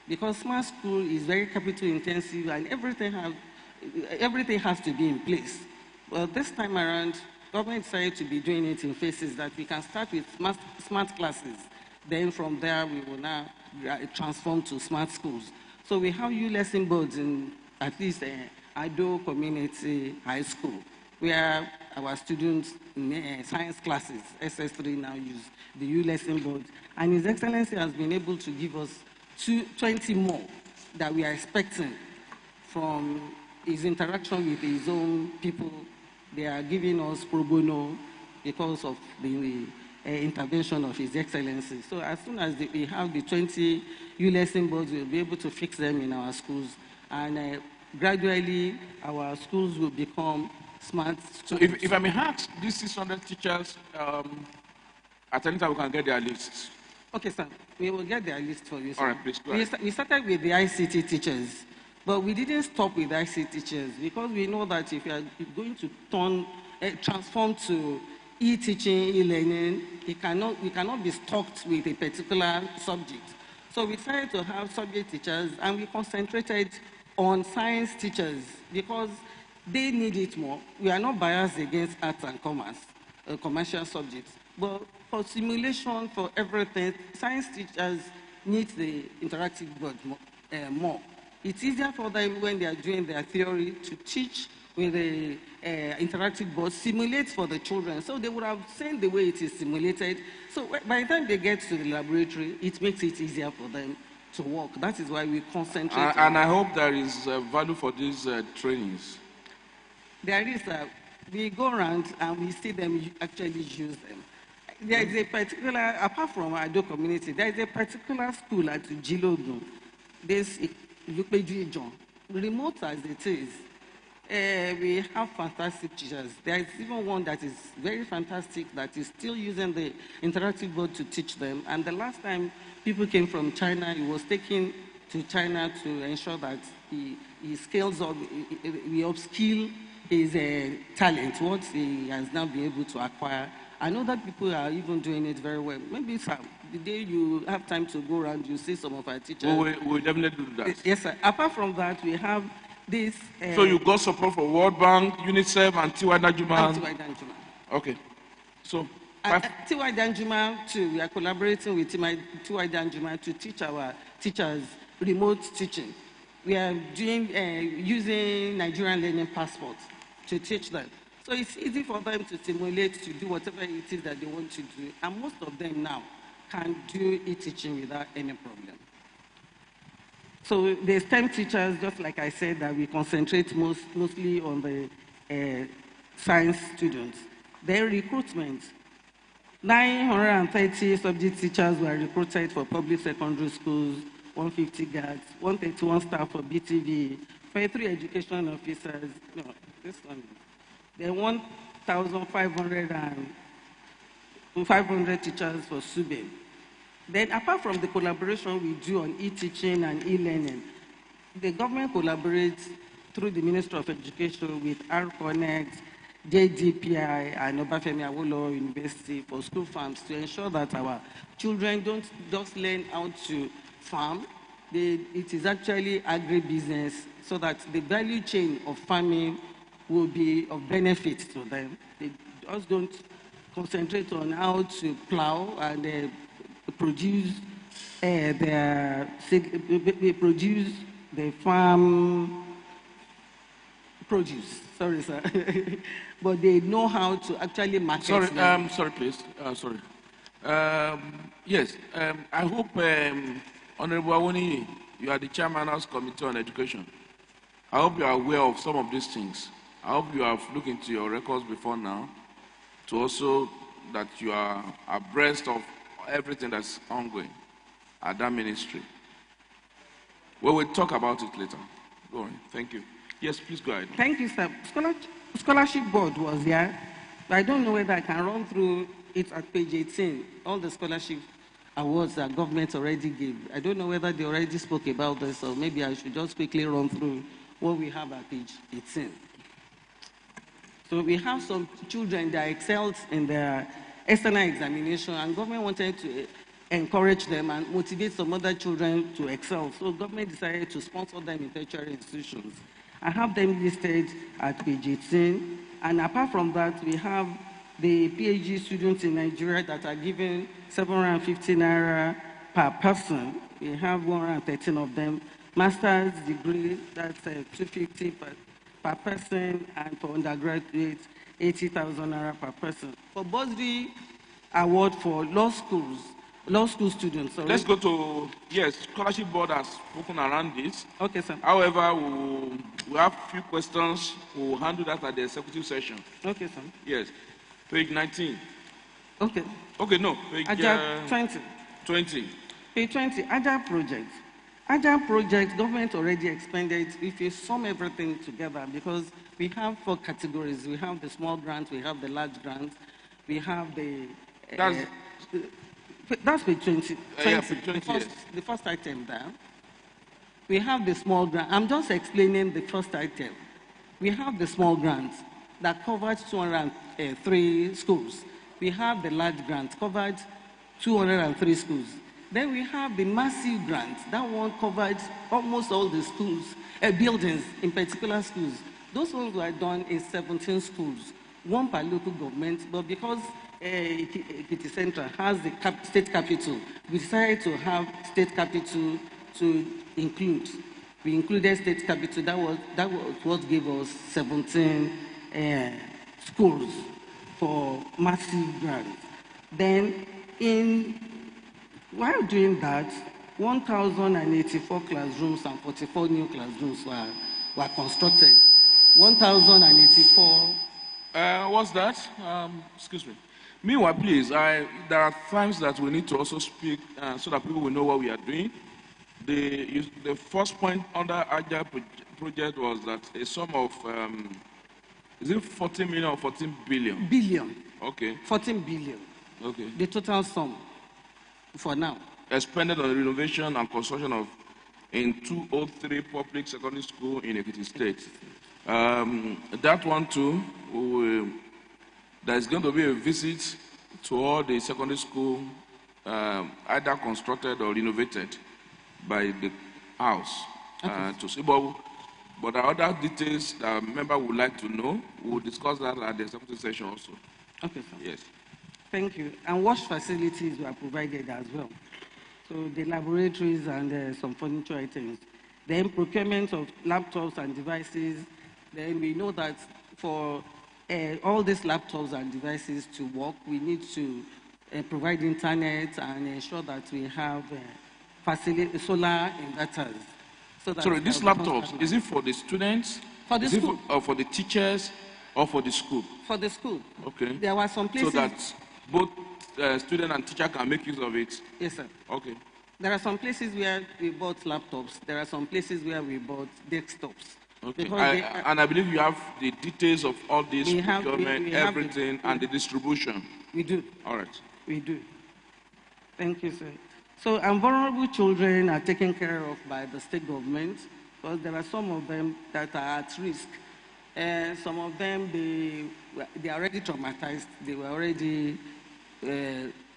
because smart school is very capital intensive and everything has to be in place. But this time around, government decided to be doing it in phases, that we can start with smart classes. Then from there, we will now transform to smart schools. So we have U-lesson boards in at least Ado Community High School, where our students in science classes, SS3, now use the U-lesson board. And His Excellency has been able to give us 20 more that we are expecting from his interaction with his own people. They are giving us pro bono because of the intervention of His Excellency. So as soon as we have the 20 U-lesson boards, we'll be able to fix them in our schools. And gradually, our schools will become smart schools. So if I may ask, these 600 teachers, at any time we can get their lists. Okay, sir. We will get their list for you, sir. All right, please go ahead. We started with the ICT teachers, but we didn't stop with ICT teachers because we know that if you are going to transform to e-teaching, e-learning, we cannot be stuck with a particular subject. So we decided to have subject teachers, and we concentrated on science teachers because they need it more. We are not biased against arts and commerce, commercial subjects, but for simulation, for everything, science teachers need the interactive board more. It's easier for them when they are doing their theory to teach with the interactive board, simulate for the children. So they would have seen the way it is simulated. So by the time they get to the laboratory, it makes it easier for them to work. That is why we concentrate. And I hope there is value for these trainings. There is. We go around and we see them actually use them. There is a particular, apart from our Ado community, there is a particular school at Jilogun. This John, remote as it is, we have fantastic teachers. There is even one that is very fantastic that is still using the interactive board to teach them. And the last time people came from China, he was taken to China to ensure that he scales up, we upskill his talent, what he has now been able to acquire. I know that people are even doing it very well. Maybe, sir, the day you have time to go around, you see some of our teachers. We'll definitely do that. Yes, sir. Apart from that, we have this. So you got support for World Bank, UNICEF, and T.Y. Danjuma? T.Y. Danjuma. Okay. So, T.Y. Danjuma, too, we are collaborating with T.Y. Danjuma to teach our teachers remote teaching. We are doing, using Nigerian Learning Passport to teach them. So it's easy for them to simulate, to do whatever it is that they want to do. And most of them now can do e-teaching without any problem. So the STEM teachers, just like I said, that we concentrate mostly on the science students. Their recruitment, 930 subject teachers were recruited for public secondary schools, 150 guards, 131 staff for BTV, 23 education officers, no, this one. Then 1,500 teachers for SUBE. Then apart from the collaboration we do on e-teaching and e-learning, the government collaborates through the Ministry of Education with R-Connect, JDPI, and Obafemi Awolowo University for school farms to ensure that our children don't just learn how to farm. It is actually agribusiness, so that the value chain of farming will be of benefit to them. They just don't concentrate on how to plow and produce the farm produce. Sorry, sir. But they know how to actually market. Sorry, please. Sorry. Yes, I hope, Honorable Awoni, you are the Chairman of the Committee on Education. I hope you are aware of some of these things. I hope you have looked into your records before now, to also that you are abreast of everything that's ongoing at that ministry. Well, we'll talk about it later. Go on. Thank you. Yes, please go ahead. Thank you, sir. Scholarship board was there. But I don't know whether I can run through it at page 18, all the scholarship awards that government already gave. I don't know whether they already spoke about this, or maybe I should just quickly run through what we have at page 18. So we have some children that excelled in their external examination, and government wanted to encourage them and motivate some other children to excel. So government decided to sponsor them in tertiary institutions. I have them listed at page 18. And apart from that, we have the PhD students in Nigeria that are given 750 naira per person. We have 113 of them. Master's degree, that's 250 per person, and for undergraduates, 80,000 naira per person. For bursary award for law school students. Sorry. Let's go to, yes, scholarship board has spoken around this. Okay, sir. However, we have a few questions. We'll handle that at the executive session. Okay, sir. Yes. Page 19. Okay. Okay, no. Page 20. 20. Page 20, Agile project. Agile project, government already expanded. If you sum everything together, because we have 4 categories. We have the small grants, we have the large grants, we have the... That's page 20. Yeah, page 20, the first item there. We have the small grant. I'm just explaining the first item. We have the small grants that covered 203 schools. We have the large grant covered 203 schools. Then we have the massive grant. That one covered almost all the schools, buildings, in particular schools. Those ones were done in 17 schools, 1 per local government, but because Ekiti Central has the state capital, we decided to have state capital to include. We included state capital. That was what gave us 17 schools for massive grants. Then, while doing that, 1,084 classrooms and 44 new classrooms were constructed. 1,084. What's that? Excuse me. Meanwhile, please, there are times that we need to also speak so that people will know what we are doing. The first point under Agile project was that a sum of, is it 14 million or 14 billion? Billion. Okay. 14 billion. Okay. The total sum for now. Expended on the renovation and construction of in 203 public secondary school in Ekiti State. That one too, there's going to be a visit to all the secondary school, either constructed or renovated by the house to see. But there are other details that a member would like to know. We'll discuss that at the executive session also. Okay, sir. Yes. Thank you. And wash facilities were provided as well. So the laboratories and some furniture items. Then procurement of laptops and devices. Then we know that for all these laptops and devices to work, we need to provide internet and ensure that we have solar inverters. So that sorry, these laptops, is it for the students? For the school. Or for the teachers or for the school? For the school. Okay. There were some places. So that both student and teacher can make use of it? Yes, sir. Okay. There are some places where we bought laptops. There are some places where we bought desktops. Okay. And I believe you have the details of all this procurement, we everything, and the distribution. We do. All right. We do. Thank you, sir. So, vulnerable children are taken care of by the state government, because there are some of them that are at risk. Some of them, they are already traumatized. They were already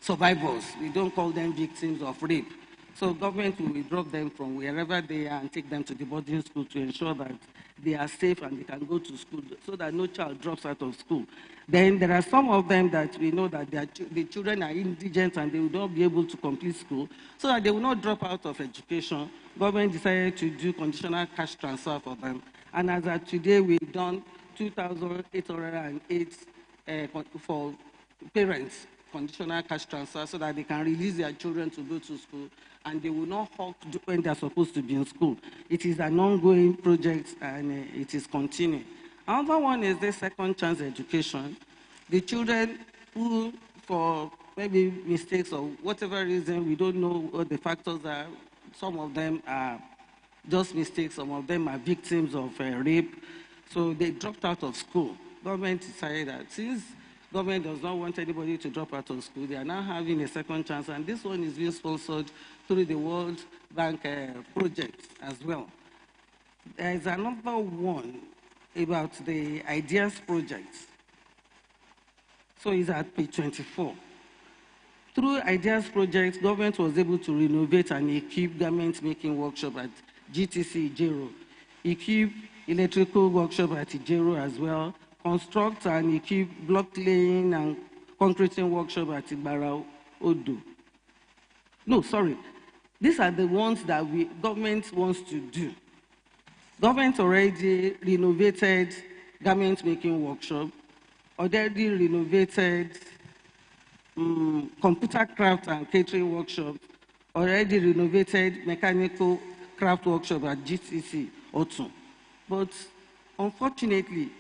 survivors. We don't call them victims of rape. So government will drop them from wherever they are and take them to the boarding school to ensure that they are safe and they can go to school so that no child drops out of school. Then there are some of them that we know that the children are indigent and they will not be able to complete school, so that they will not drop out of education. Government decided to do conditional cash transfer for them. And as of today, we've done 2,808 for parents, conditional cash transfer, so that they can release their children to go to school and they will not halt when they're supposed to be in school. It is an ongoing project and it is continuing. Another one is the second chance education. The children who, for maybe mistakes or whatever reason, we don't know what the factors are, some of them are just mistakes. Some of them are victims of rape. So they dropped out of school. Government decided that since government does not want anybody to drop out of school, they are now having a second chance. And this one is being sponsored through the World Bank project as well. There is another one about the Ideas project. So it's at page 24. Through Ideas project, government was able to renovate and equip garment making workshop at GTC Ijero, equip electrical workshop at Ijero as well, construct and equip block laying and concreting workshop at Ibara Odo. No, sorry. These are the ones that government wants to do. Government already renovated garment making workshop, already renovated computer craft and catering workshop, already renovated mechanical craft workshop at GCC Otun. But unfortunately,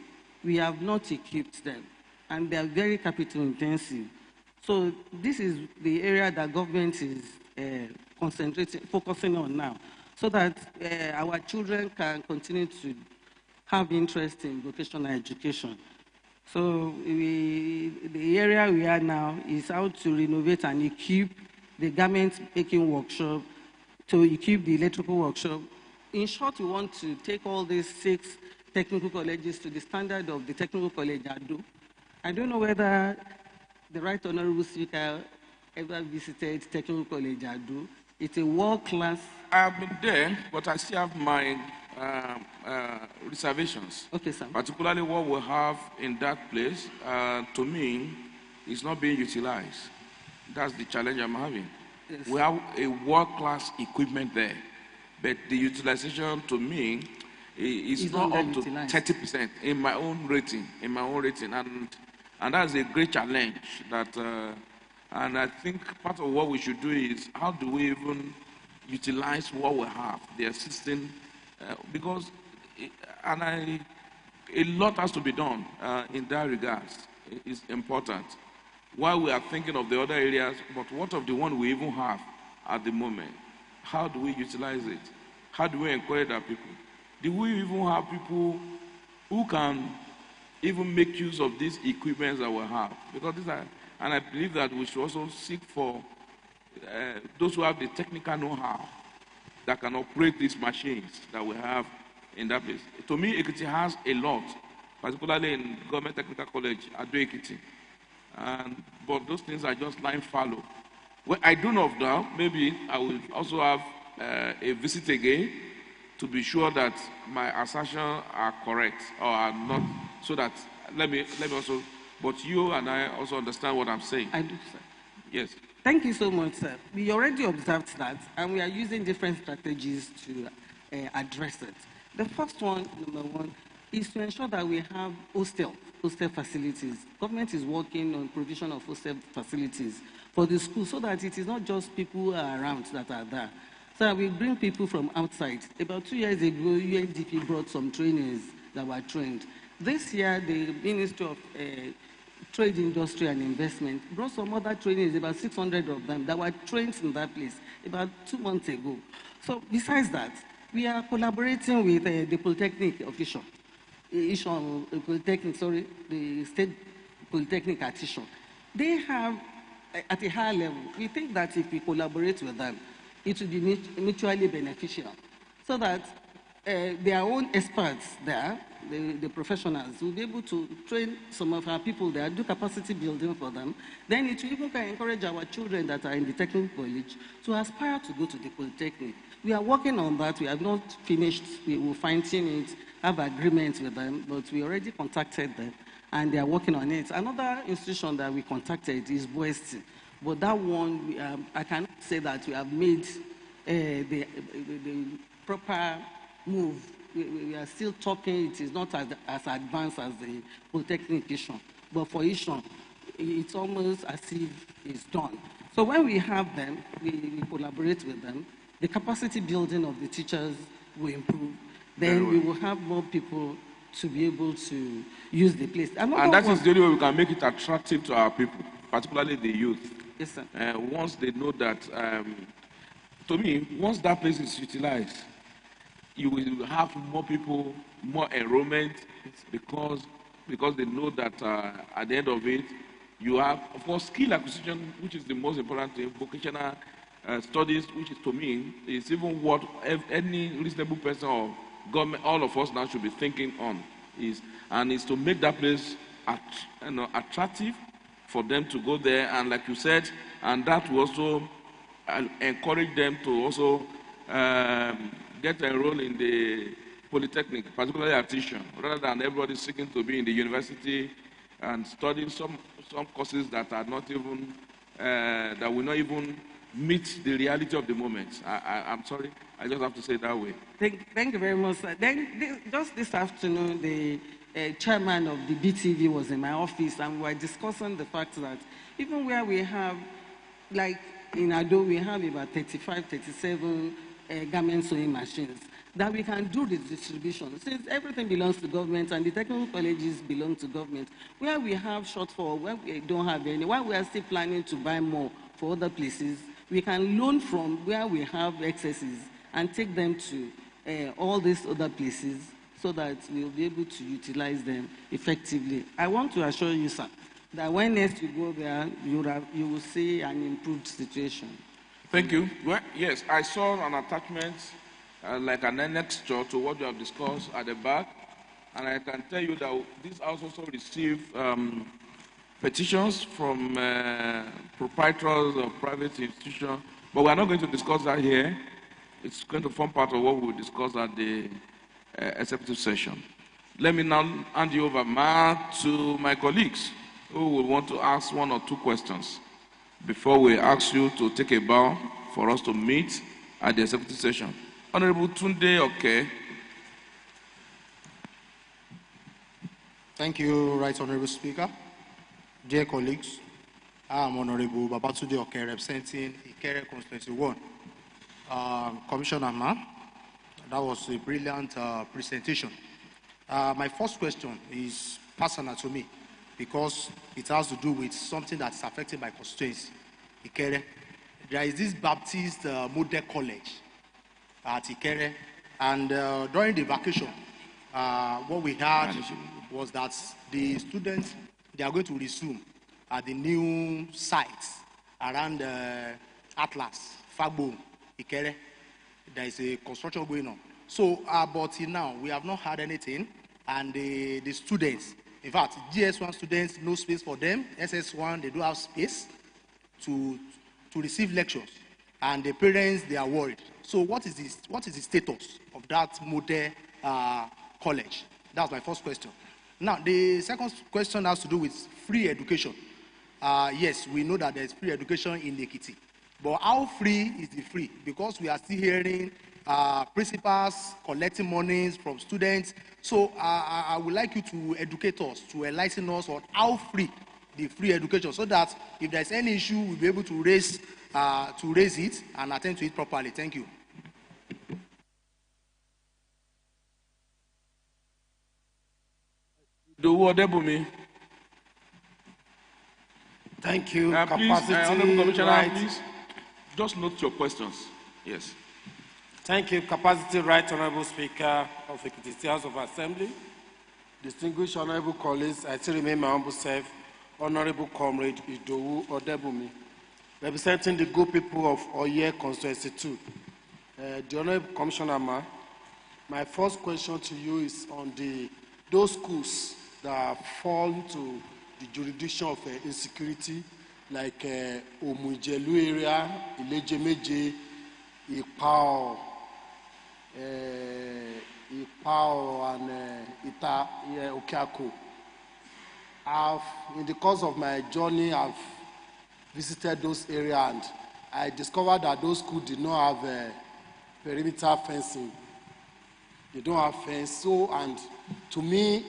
we have not equipped them, and they are very capital intensive. So this is the area that government is focusing on now, so that our children can continue to have interest in vocational education. So the area we are now is how to renovate and equip the garment making workshop, to equip the electrical workshop. In short, we want to take all these 6 technical colleges to the standard of the technical college Ado. I don't know whether the Right Honorable Speaker ever visited technical college Ado. It's a world-class. I've been there, but I still have my reservations. Okay, sir. Particularly what we have in that place, to me, is not being utilized. That's the challenge I'm having. Yes. We have a world-class equipment there, but the utilization, to me, is not up to 30% in my own rating. And that's a great challenge. And I think part of what we should do is how do we even utilize what we have, the existing, because a lot has to be done in that regard. It's important. While we are thinking of the other areas, but what of the one we even have at the moment? How do we utilize it? How do we encourage our people? Do we even have people who can even make use of these equipments that we have? Because these are, and I believe that we should also seek for those who have the technical know-how that can operate these machines that we have in that place. To me, Ekiti has a lot, particularly in Government Technical College, Ado Ekiti. But those things are just lying fallow. Well, I do know now, maybe I will also have a visit again to be sure that my assertions are correct or are not, so that let me also, but you and I also understand what I'm saying. I do, sir. Yes. Thank you so much, sir. We already observed that, and we are using different strategies to address it. The first one, number one, is to ensure that we have hostel facilities. Government is working on provision of hostel facilities for the school so that it is not just people who are around that are there. So we bring people from outside. About 2 years ago, UNDP brought some trainees that were trained. This year, the Ministry of Trade, Industry and Investment brought some other trainees, about 600 of them, that were trained in that place about 2 months ago. So besides that, we are collaborating with the Polytechnic official, the State Polytechnic at Ishon. They have, at a higher level, we think that if we collaborate with them, it will be mutually beneficial, so that their own experts there, the professionals, will be able to train some of our people there, do capacity building for them. Then it will even encourage our children that are in the technical college to aspire to go to the Polytechnic. We are working on that. We have not finished. We will fine-tune it, have agreements with them, but we already contacted them, and they are working on it. Another institution that we contacted is Boesti. But that one, I cannot say that we have made the proper move. We are still talking. It is not as advanced as the Polytechnic Ishon. But for Ishon, it's almost as if it's done. So when we have them, we collaborate with them. The capacity building of the teachers will improve. Then we will have more people to be able to use the place. And that is the only way we can make it attractive to our people, particularly the youth. Yes, sir. Once they know that, to me, once that place is utilized, you will have more people, more enrollment, because they know that at the end of it, you have, of course, skill acquisition, which is the most important thing, vocational studies, which is, to me, is even what any reasonable person or government, all of us now should be thinking on, is to make that place attractive for them to go there, and like you said, and that will also encourage them to also get enrolled in the polytechnic, particularly artisan, rather than everybody seeking to be in the university and studying some courses that are not even that will not even meet the reality of the moment. I'm sorry, I just have to say it that way. Thank you very much, sir. Then just this afternoon, the chairman of the BTV was in my office, and we were discussing the fact that even where we have, like in Ado, we have about 35, 37 garment sewing machines, that we can do the distribution. Since everything belongs to government and the technical colleges belong to government, where we have shortfall, where we don't have any, while we are still planning to buy more for other places, we can loan from where we have excesses and take them to all these other places so that we'll be able to utilize them effectively. I want to assure you, sir, that when next you go there, you will see an improved situation. Thank you. Well, yes, I saw an attachment like an annexure to what you have discussed at the back, and I can tell you that this house also received petitions from proprietors of private institutions, but we are not going to discuss that here. It's going to form part of what we will discuss at the executive session. Let me now hand you over, to my colleagues who will want to ask one or two questions before we ask you to take a bow for us to meet at the executive session. Honorable Tunde Oke. Thank you, Right Honorable Speaker. Dear colleagues, I am Honorable Babatunde Oke, representing Ikere Constituency 1. Commissioner Ma, that was a brilliant presentation. My first question is personal to me because it has to do with something that's affecting my constituency, Ikere. There is this Baptist Model College at Ikere, and during the vacation, what we had was that the students, they are going to resume at the new sites around Atlas, Fagbo, Ikere. There is a construction going on. So, but till now, we have not had anything, and the students, in fact, GS1 students, no space for them. SS1, they do have space to receive lectures, and the parents, they are worried. So what is the status of that model college? That's my first question. Now, the second question has to do with free education. Yes, we know that there's free education in Ekiti, but how free is the free? Because we are still hearing principals collecting monies from students. So I would like you to educate us, to enlighten us on how free the free education, so that if there's any issue, we'll be able to raise it and attend to it properly. Thank you. Thank you. Please, Honorable Commissioner, please just note your questions. Yes. Thank you. Capacity right, Honorable Speaker of Ekiti State House of Assembly. Distinguished Honorable colleagues, I still remain my humble self, Honorable Comrade Idowu Odebumi, representing the good people of Oye Constituency 2. The Honorable Commissioner Ma, my first question to you is on those schools that fall into the jurisdiction of insecurity, like Omujelu area, Ilejemeje, Ipao, and Ita Okiako. In the course of my journey, I've visited those areas, and I discovered that those schools did not have perimeter fencing. They don't have fence. So, and to me,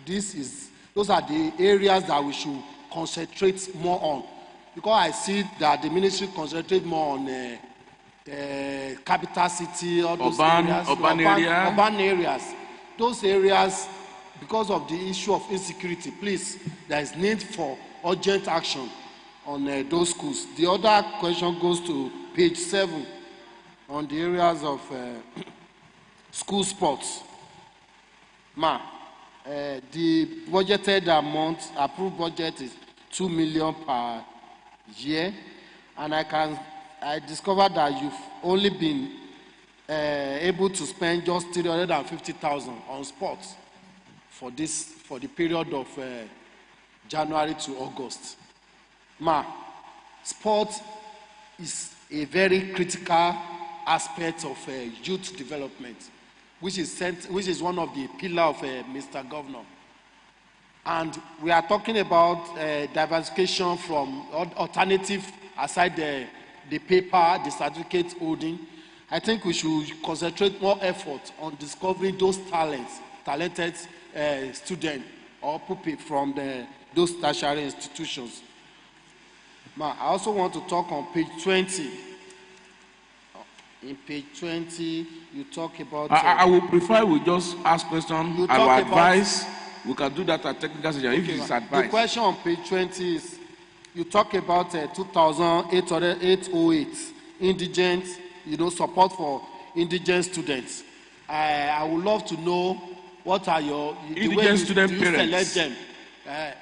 those are the areas that we should concentrate more on, because I see that the ministry concentrates more on capital city, all those urban areas. Those areas, because of the issue of insecurity, please, there is need for urgent action on those schools. The other question goes to page 7 on the areas of school sports. The budgeted amount, approved budget is 2 million per year, and I discovered that you've only been able to spend just 350,000 on sports for the period of January to August. Sport is a very critical aspect of youth development, which is one of the pillars of Mr. Governor. And we are talking about diversification from alternative aside the paper, the certificate holding. I think we should concentrate more effort on discovering those talented students or pupils from those tertiary institutions. I also want to talk on page 20. In page 20, you talk about... I would prefer we just ask questions. I will advise. We can do that at technical session if it's advice. The question on page 20 is, you talk about 2,808 indigent, support for indigent students. I would love to know what are your... Indigent student parents. Select them?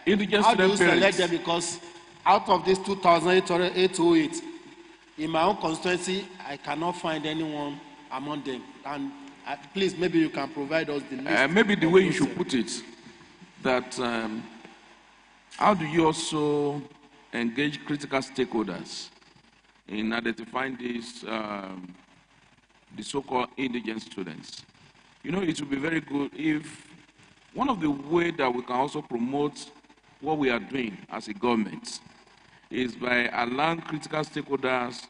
Indigent how do you student select parents. them? Because out of these 2,808, in my own constituency, I cannot find anyone among them. And please, maybe you can provide us the list. Maybe the way you should put it, that how do you also engage critical stakeholders in identifying these, the so-called indigent students? It would be very good if one of the ways that we can also promote what we are doing as a government is by allowing critical stakeholders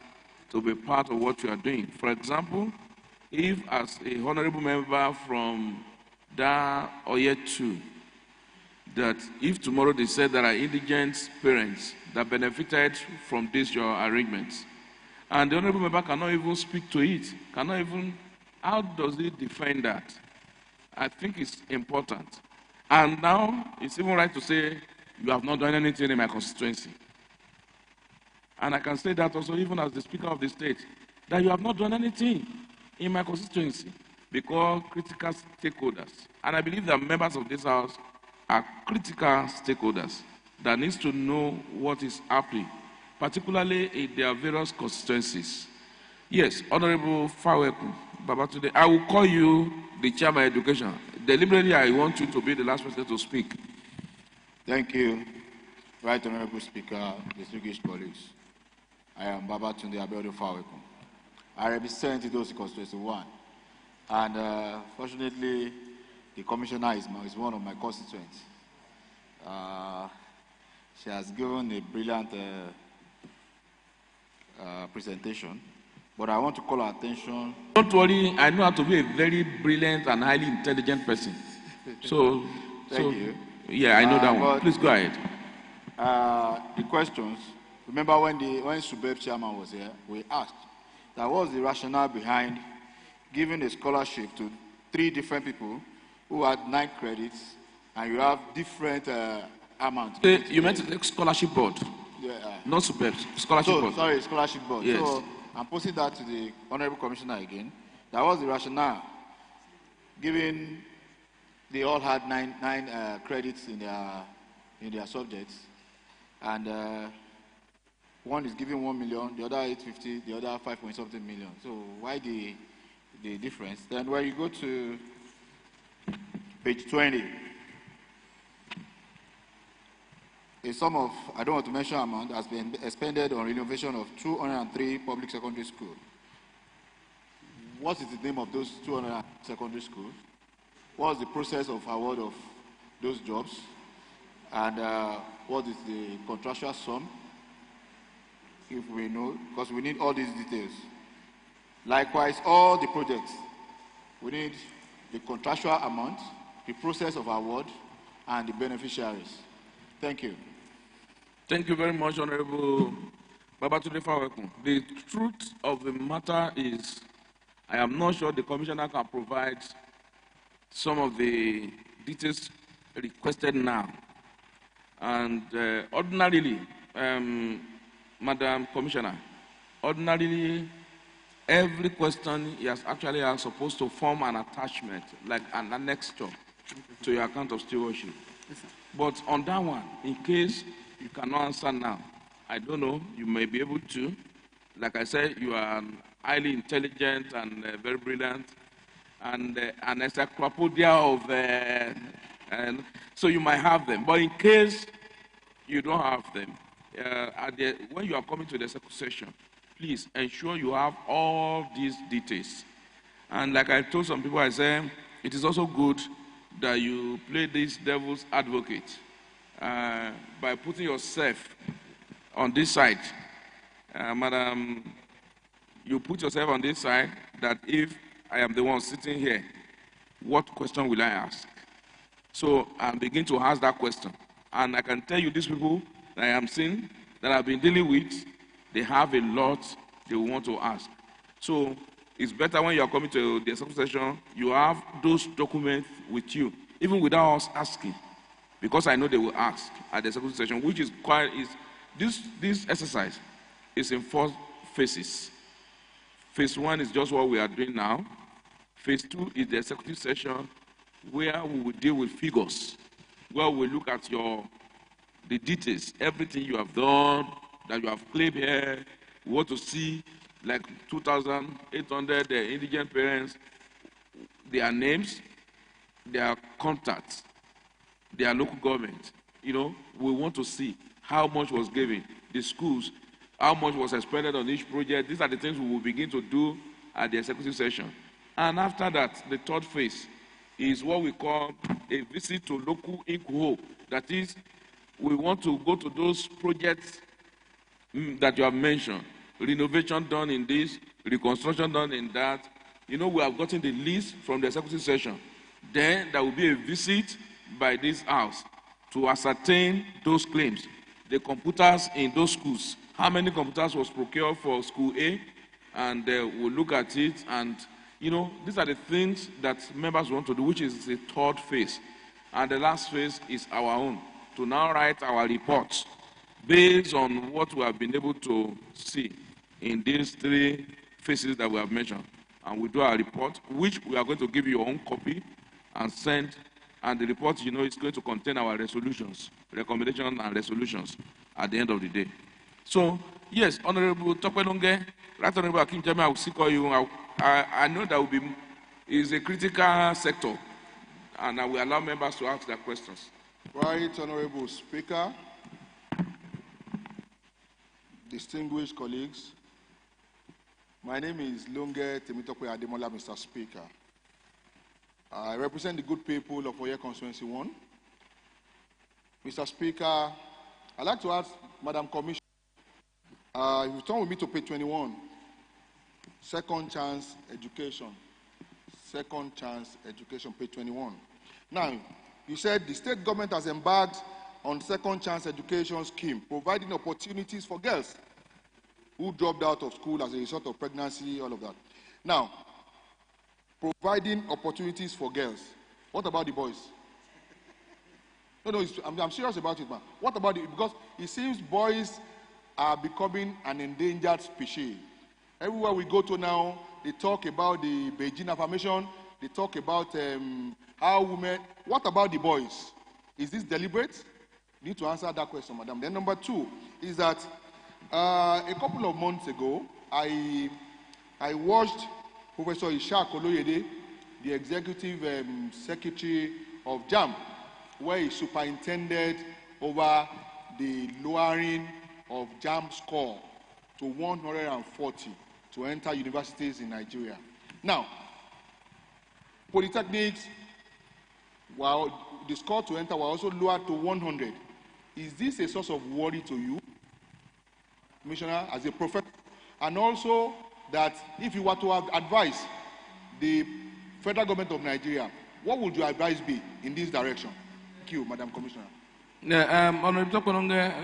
to be part of what we are doing. For example, if as a honorable member from Da Oye 2, that if tomorrow they said there are indigent parents that benefited from this your arrangements, and the honorable member cannot even speak to it, how does he defend that? I think it's important. And now it's even right to say, you have not done anything in my constituency. And I can say that also even as the Speaker of the State, that you have not done anything in my constituency because critical stakeholders, and I believe that members of this House are critical stakeholders that needs to know what is happening, particularly in their various constituencies. Yes, Honorable Faweku Babatunde, I will call you the Chairman of Education. Deliberately, I want you to be the last person to speak. Thank you, Right Honorable Speaker, distinguished colleagues. I am Babatunde Abiodun Faweku. I represent Idosi Constituency 1. And fortunately, the commissioner is one of my constituents. She has given a brilliant presentation, but I want to call her attention. Don't worry, I know how to be a very brilliant and highly intelligent person. Thank you. Yeah, I know that one. Please go ahead. The questions, remember when Subeb chairman was here, we asked that what was the rationale behind giving a scholarship to 3 different people who had 9 credits, and you have different amounts. You meant the scholarship board? Yeah. Not Subeb, scholarship board. Sorry, scholarship board. Yes. So I'm posting that to the Honorable Commissioner again. That was the rationale, given they all had 9 credits in their subjects, and one is giving 1 million, the other 850, the other 5-point-something million. So why the difference? Then when you go to page 20, a sum of, I don't want to mention amount, has been expended on renovation of 203 public secondary schools. What is the name of those 200 secondary schools? What is the process of award of those jobs? And what is the contractual sum? If we know, because we need all these details. Likewise, all the projects, we need the contractual amount, the process of award, and the beneficiaries. Thank you. Thank you very much, Honorable Babatunde Faweku. The truth of the matter is, I am not sure the Commissioner can provide some of the details requested now. And ordinarily, Madam Commissioner, ordinarily Every question he has actually are supposed to form an attachment, like an annexure to your account of stewardship. But on that one, in case you cannot answer now, I don't know, you may be able to. Like I said, you are highly intelligent and very brilliant, and an encyclopedia of, and so you might have them. But in case you don't have them, when you are coming to the second session, please ensure you have all these details. And like I told some people, I said, it is also good that you play this devil's advocate by putting yourself on this side. Madam, you put yourself on this side that if I am the one sitting here, what question will I ask? So I begin to ask that question. And I can tell you these people that I am seeing, that I've been dealing with, they have a lot they want to ask. So it's better when you are coming to the second session, you have those documents with you, even without us asking, because I know they will ask at the second session, which is this exercise is in 4 phases. Phase 1 is just what we are doing now. Phase 2 is the executive session, where we will deal with figures, where we look at the details, everything you have done, that you have claimed here. We want to see like 2,800 indigent parents, their names, their contacts, their local government. You know, we want to see how much was given, the schools, how much was expended on each project. These are the things we will begin to do at the executive session. And after that, the third phase is what we call a visit to local incubo. That is, we want to go to those projects that you have mentioned. Renovation done in this, reconstruction done in that. You know, we have gotten the list from the executive session. Then there will be a visit by this house to ascertain those claims. The computers in those schools. How many computers was procured for school A? And we'll look at it. And, you know, these are the things that members want to do, which is the third phase. And the last phase is our own, to now write our reports based on what we have been able to see in these 3 phases that we have mentioned. And we do our report, which we are going to give you your own copy and send. And the report, you know, is going to contain our resolutions, recommendations and resolutions at the end of the day. So, yes, Honorable Topelonge, Right Honorable Akim Jami, I will seek you. I know that is a critical sector, and I will allow members to ask their questions. Right Honorable Speaker, distinguished colleagues, my name is Lunge Temitope Ademola, Mr. Speaker. I represent the good people of Oye Constituency 1. Mr. Speaker, I'd like to ask Madam Commissioner, if you turn with me to page 21, second chance education. Second chance education, page 21. Now, you said the state government has embarked on second chance education scheme, providing opportunities for girls who dropped out of school as a result of pregnancy, all of that. Now, providing opportunities for girls. What about the boys? No, I'm serious about it, man. What about it? Because it seems boys are becoming an endangered species. Everywhere we go to now, they talk about the Beijing affirmation. They talk about how women. What about the boys? Is this deliberate? You need to answer that question, madam. Then number 2 is that a couple of months ago, I watched Professor Ishaq Oloyede, the executive secretary of JAM, where he superintended over the lowering of JAM score to 140 to enter universities in Nigeria. Now, polytechnics, while the score to enter was also lowered to 100. Is this a source of worry to you, Commissioner, as a professor? And also that if you were to have advised the federal government of Nigeria, what would your advice be in this direction? Thank you, Madam Commissioner.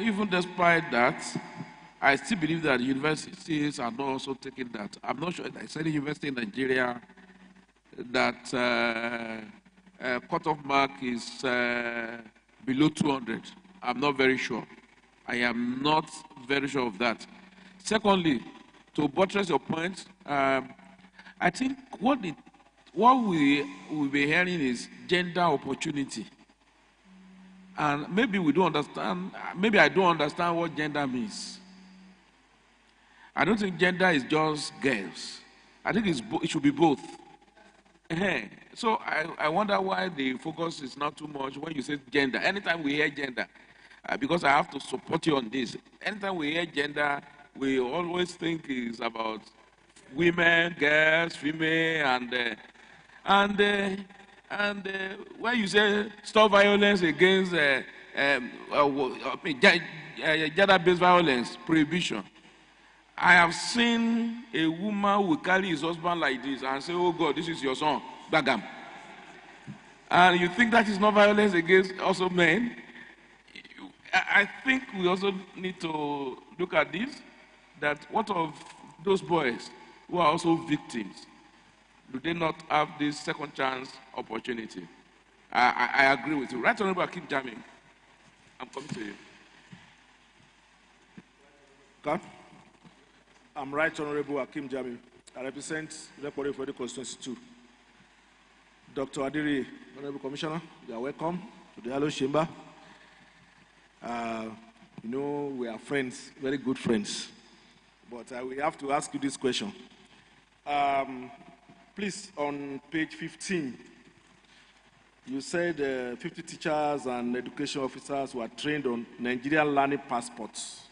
Even despite that, I still believe that universities are not also taking that. I'm not sure that any university in Nigeria that cutoff mark is below 200. I'm not very sure. I am not very sure of that. Secondly, to buttress your point, I think what we will be hearing is gender opportunity. And maybe we don't understand, maybe I don't understand what gender means. I don't think gender is just girls. I think it should be both. So I wonder why the focus is not too much when you say gender. Anytime we hear gender, because I have to support you on this, anytime we hear gender, we always think it's about women, girls, female, and when you say stop violence against gender-based violence, prohibition, I have seen a woman who will carry his husband like this and say, oh God, this is your son, Bagam. And you think that is not violence against also men? I think we also need to look at this, that what of those boys who are also victims? Do they not have this second chance opportunity? I agree with you. Right Honorable Akim Jami, I'm coming to you. Okay. I'm Right Honorable Akim Jami. I represent Reporting for the Constituency 2. Dr. Adiri, Honorable Commissioner, you are welcome to the Hello Chamber. You know, we are friends, very good friends. But we have to ask you this question. Please, on page 15, you said 50 teachers and education officers were trained on Nigerian learning passports.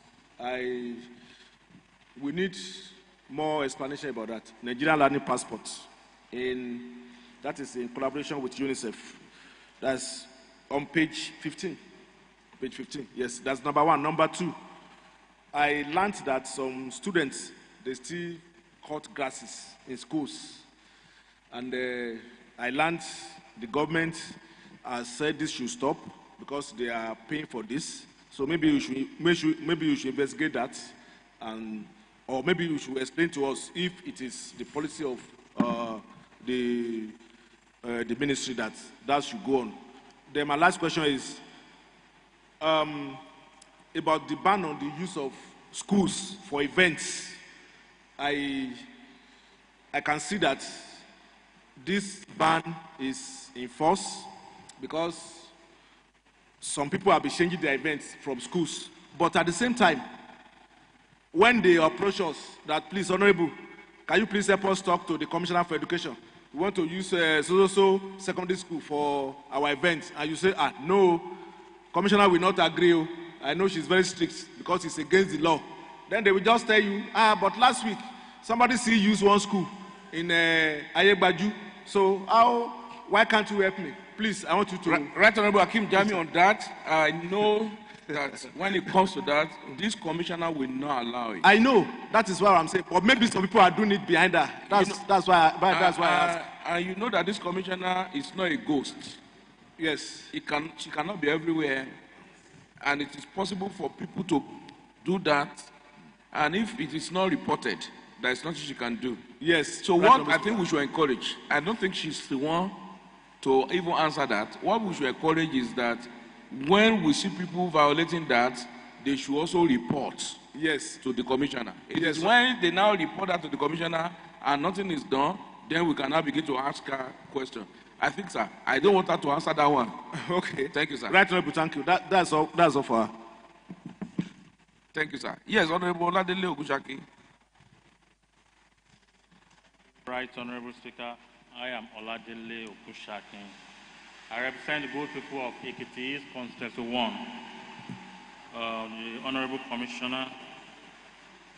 We need more explanation about that. Nigerian learning passports. That is in collaboration with UNICEF. That's on page 15. Page 15, yes, that's number one. Number two, I learned that some students, they still cut grasses in schools. And I learned the government has said this should stop because they are paying for this. So maybe you should investigate that, or maybe you should explain to us if it is the policy of the ministry that should go on. Then my last question is about the ban on the use of schools for events. I can see that this ban is in force because some people have been changing their events from schools. But at the same time, when they approach us that, please, Honorable, can you please help us talk to the Commissioner for Education? We want to use so secondary school for our events. And you say, no, Commissioner will not agree. I know she's very strict because it's against the law. Then they will just tell you, but last week, somebody still used one school in Ayegbaju. So why can't you help me? Please, I want you to... Right Honorable Akim Jami, on that, I know that when it comes to that, this commissioner will not allow it. I know. That is what I'm saying. But maybe some people are doing it behind her. That's why I asked. And you know that this commissioner is not a ghost. Yes. She cannot be everywhere. And it is possible for people to do that. And if it is not reported, there is nothing she can do. Yes. So what I think we should encourage, I don't think she's the one to even answer that. What we should encourage is that when we see people violating that, they should also report to the commissioner. It is when they now report that to the commissioner and nothing is done, then we can now begin to ask her question. I think, sir, I don't want her to answer that one. Okay. Thank you, sir. Right, Honorable, thank you. That's all for her. Thank you, sir. Yes, Honorable Oladele Ogushaki. Right, Honorable Speaker. I am Oladele Ogushaki. I represent the good people of Ekiti East Constituency 1. The Honorable Commissioner,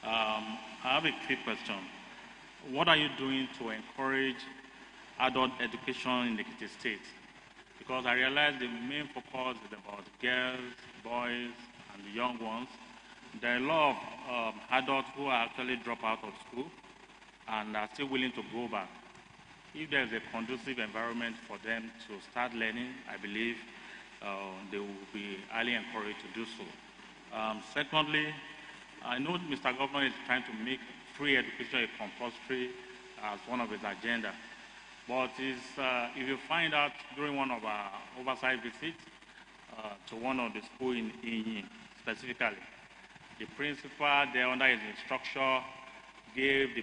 I have a quick question. What are you doing to encourage adult education in Ekiti State? Because I realize the main focus is about girls, boys, and the young ones. There are a lot of adults who are actually drop out of school and are still willing to go back. If there's a conducive environment for them to start learning, I believe they will be highly encouraged to do so. Secondly, I know Mr. Governor is trying to make free education a compulsory as one of his agenda. But if you find out during one of our oversight visits to one of the schools in Inyi specifically, the principal there under his instruction gave the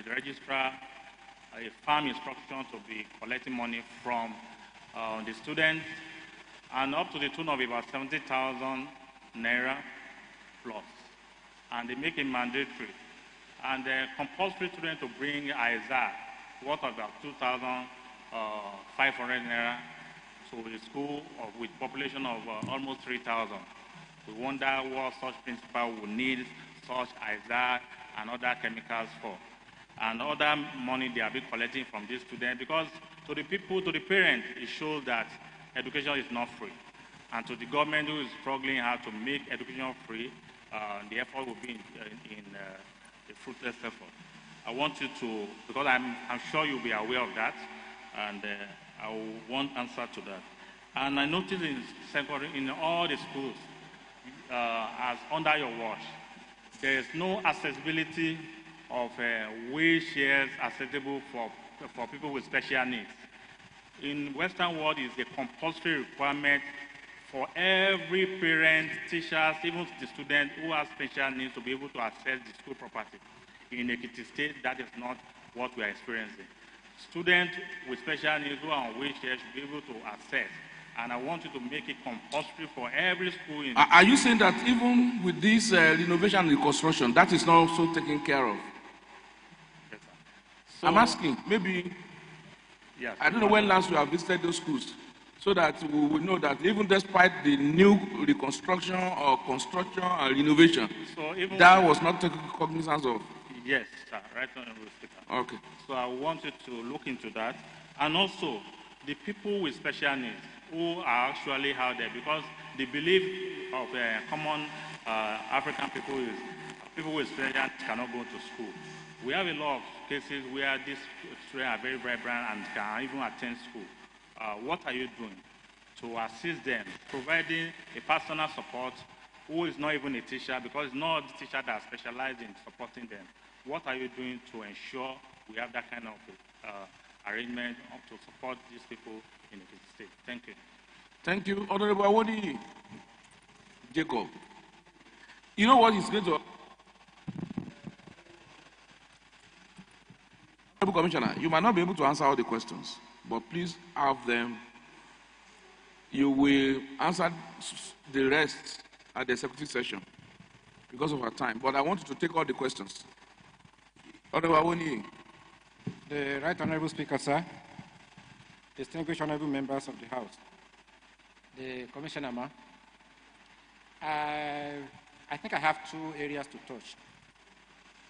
registrar a firm instruction to be collecting money from the students, and up to the tune of about 70,000 naira plus. And they make it mandatory. And compulsory students to bring ISA, worth about 2,500 naira to a school with population of almost 3,000. We wonder what such principal would need such ISA and other chemicals for. And other money they have been collecting from these students, because to the people, to the parents, it shows that education is not free. And to the government who is struggling hard to make education free, the effort will be in a fruitless effort. I want you to, because I'm sure you'll be aware of that, and I want answer to that. And I noticed in secondary, in all the schools, as under your watch, there is no accessibility of wheelchairs accessible for people with special needs. In Western world, it's a compulsory requirement for every parent, teachers, even the student who has special needs to be able to access the school property. In Ekiti State, that is not what we are experiencing. Students with special needs who are on wheelchairs should be able to access. And I want you to make it compulsory for every school. Are you saying that even with this renovation and reconstruction, that is not also taken care of? Yes, sir. So, I'm asking, maybe, yes, I don't know when last you have visited those schools, so that we will know that even despite the new reconstruction or construction and renovation, so even that was not taken cognizance of. Yes, sir, right on the speaker. Okay. So I want you to look into that. And also, the people with special needs who are actually out there, because the belief of common African people is people with special needs cannot go to school. We have a lot of cases where these children are very vibrant and can even attend school. What are you doing to assist them, providing a personal support who is not even a teacher, because it's not the teacher that specializes in supporting them? What are you doing to ensure we have that kind of arrangement to support these people in the state? Thank you. Thank you, Honorable Awodi Jacob. You know what is going to... Honorable Commissioner, you might not be able to answer all the questions, but please have them. You will answer the rest at the executive session because of our time. But I want you to take all the questions. Honorable Awoni. The Right Honorable Speaker, sir, distinguished honorable members of the House, the Commissioner, ma, I think I have two areas to touch.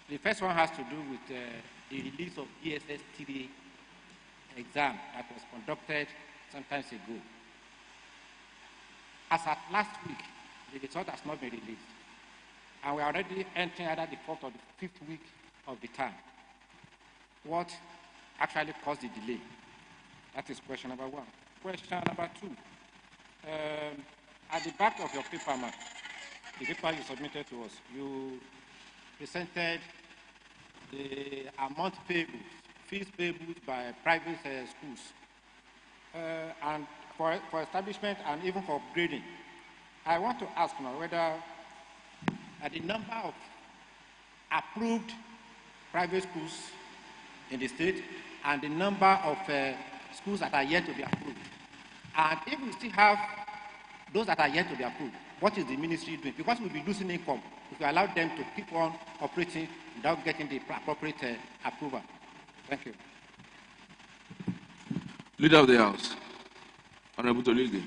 The first one has to do with the release of ESS3 exam that was conducted some time ago. As at last week, the result has not been released, and we are already entering either the fourth or the fifth week of the term. What actually caused the delay? That is question number one. Question number two. At the back of your paper, ma'am, the paper you submitted to us, you presented the amount payable, fees payable by private schools, and for establishment and even for upgrading. I want to ask now whether the number of approved private schools in the state and the number of schools that are yet to be approved. And if we still have those that are yet to be approved, what is the ministry doing? Because we'll be losing income if we allow them to keep on operating without getting the appropriate approval. Thank you. Leader of the House, Honorable Tolide.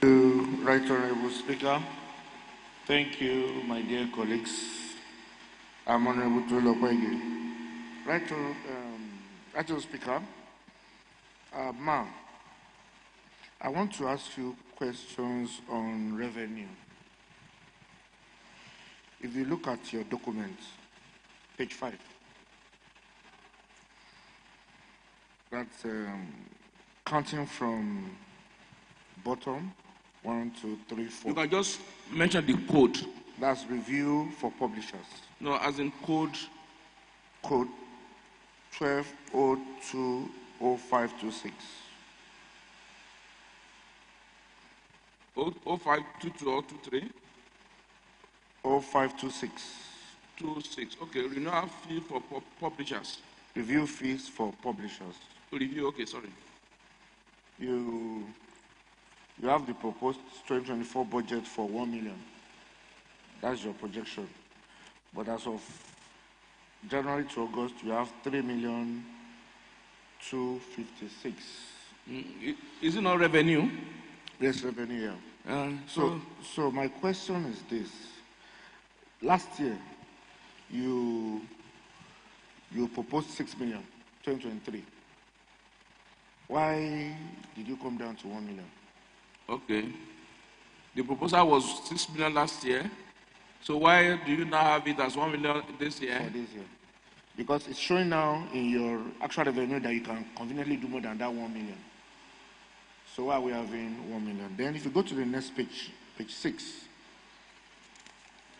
Right Honorable Speaker. Thank you, my dear colleagues. I'm Honorable Tolopege. Right Honorable Speaker. Ma'am, I want to ask you questions on revenue. If you look at your document, page 5, that's counting from bottom, 1, 2, 3, 4. You can just mention the code. That's review for publishers. No, as in code. Code 12020526. 0522 or 23? 0526. 26. Okay, renewal fee for publishers. Review fees for publishers. Review, okay, sorry. You have the proposed 2024 budget for 1 million. That's your projection. But as of January to August, you have 3,256,000. Is it not revenue? Yes, revenue, yeah. So my question is this. Last year, you proposed 6 million, 2023. Why did you come down to 1 million? Okay. The proposal was 6 million last year. So why do you now have it as 1 million this year? For this year. Because it's showing now in your actual revenue that you can conveniently do more than that 1 million. So why are we having 1 million? Then if you go to the next page, page 6,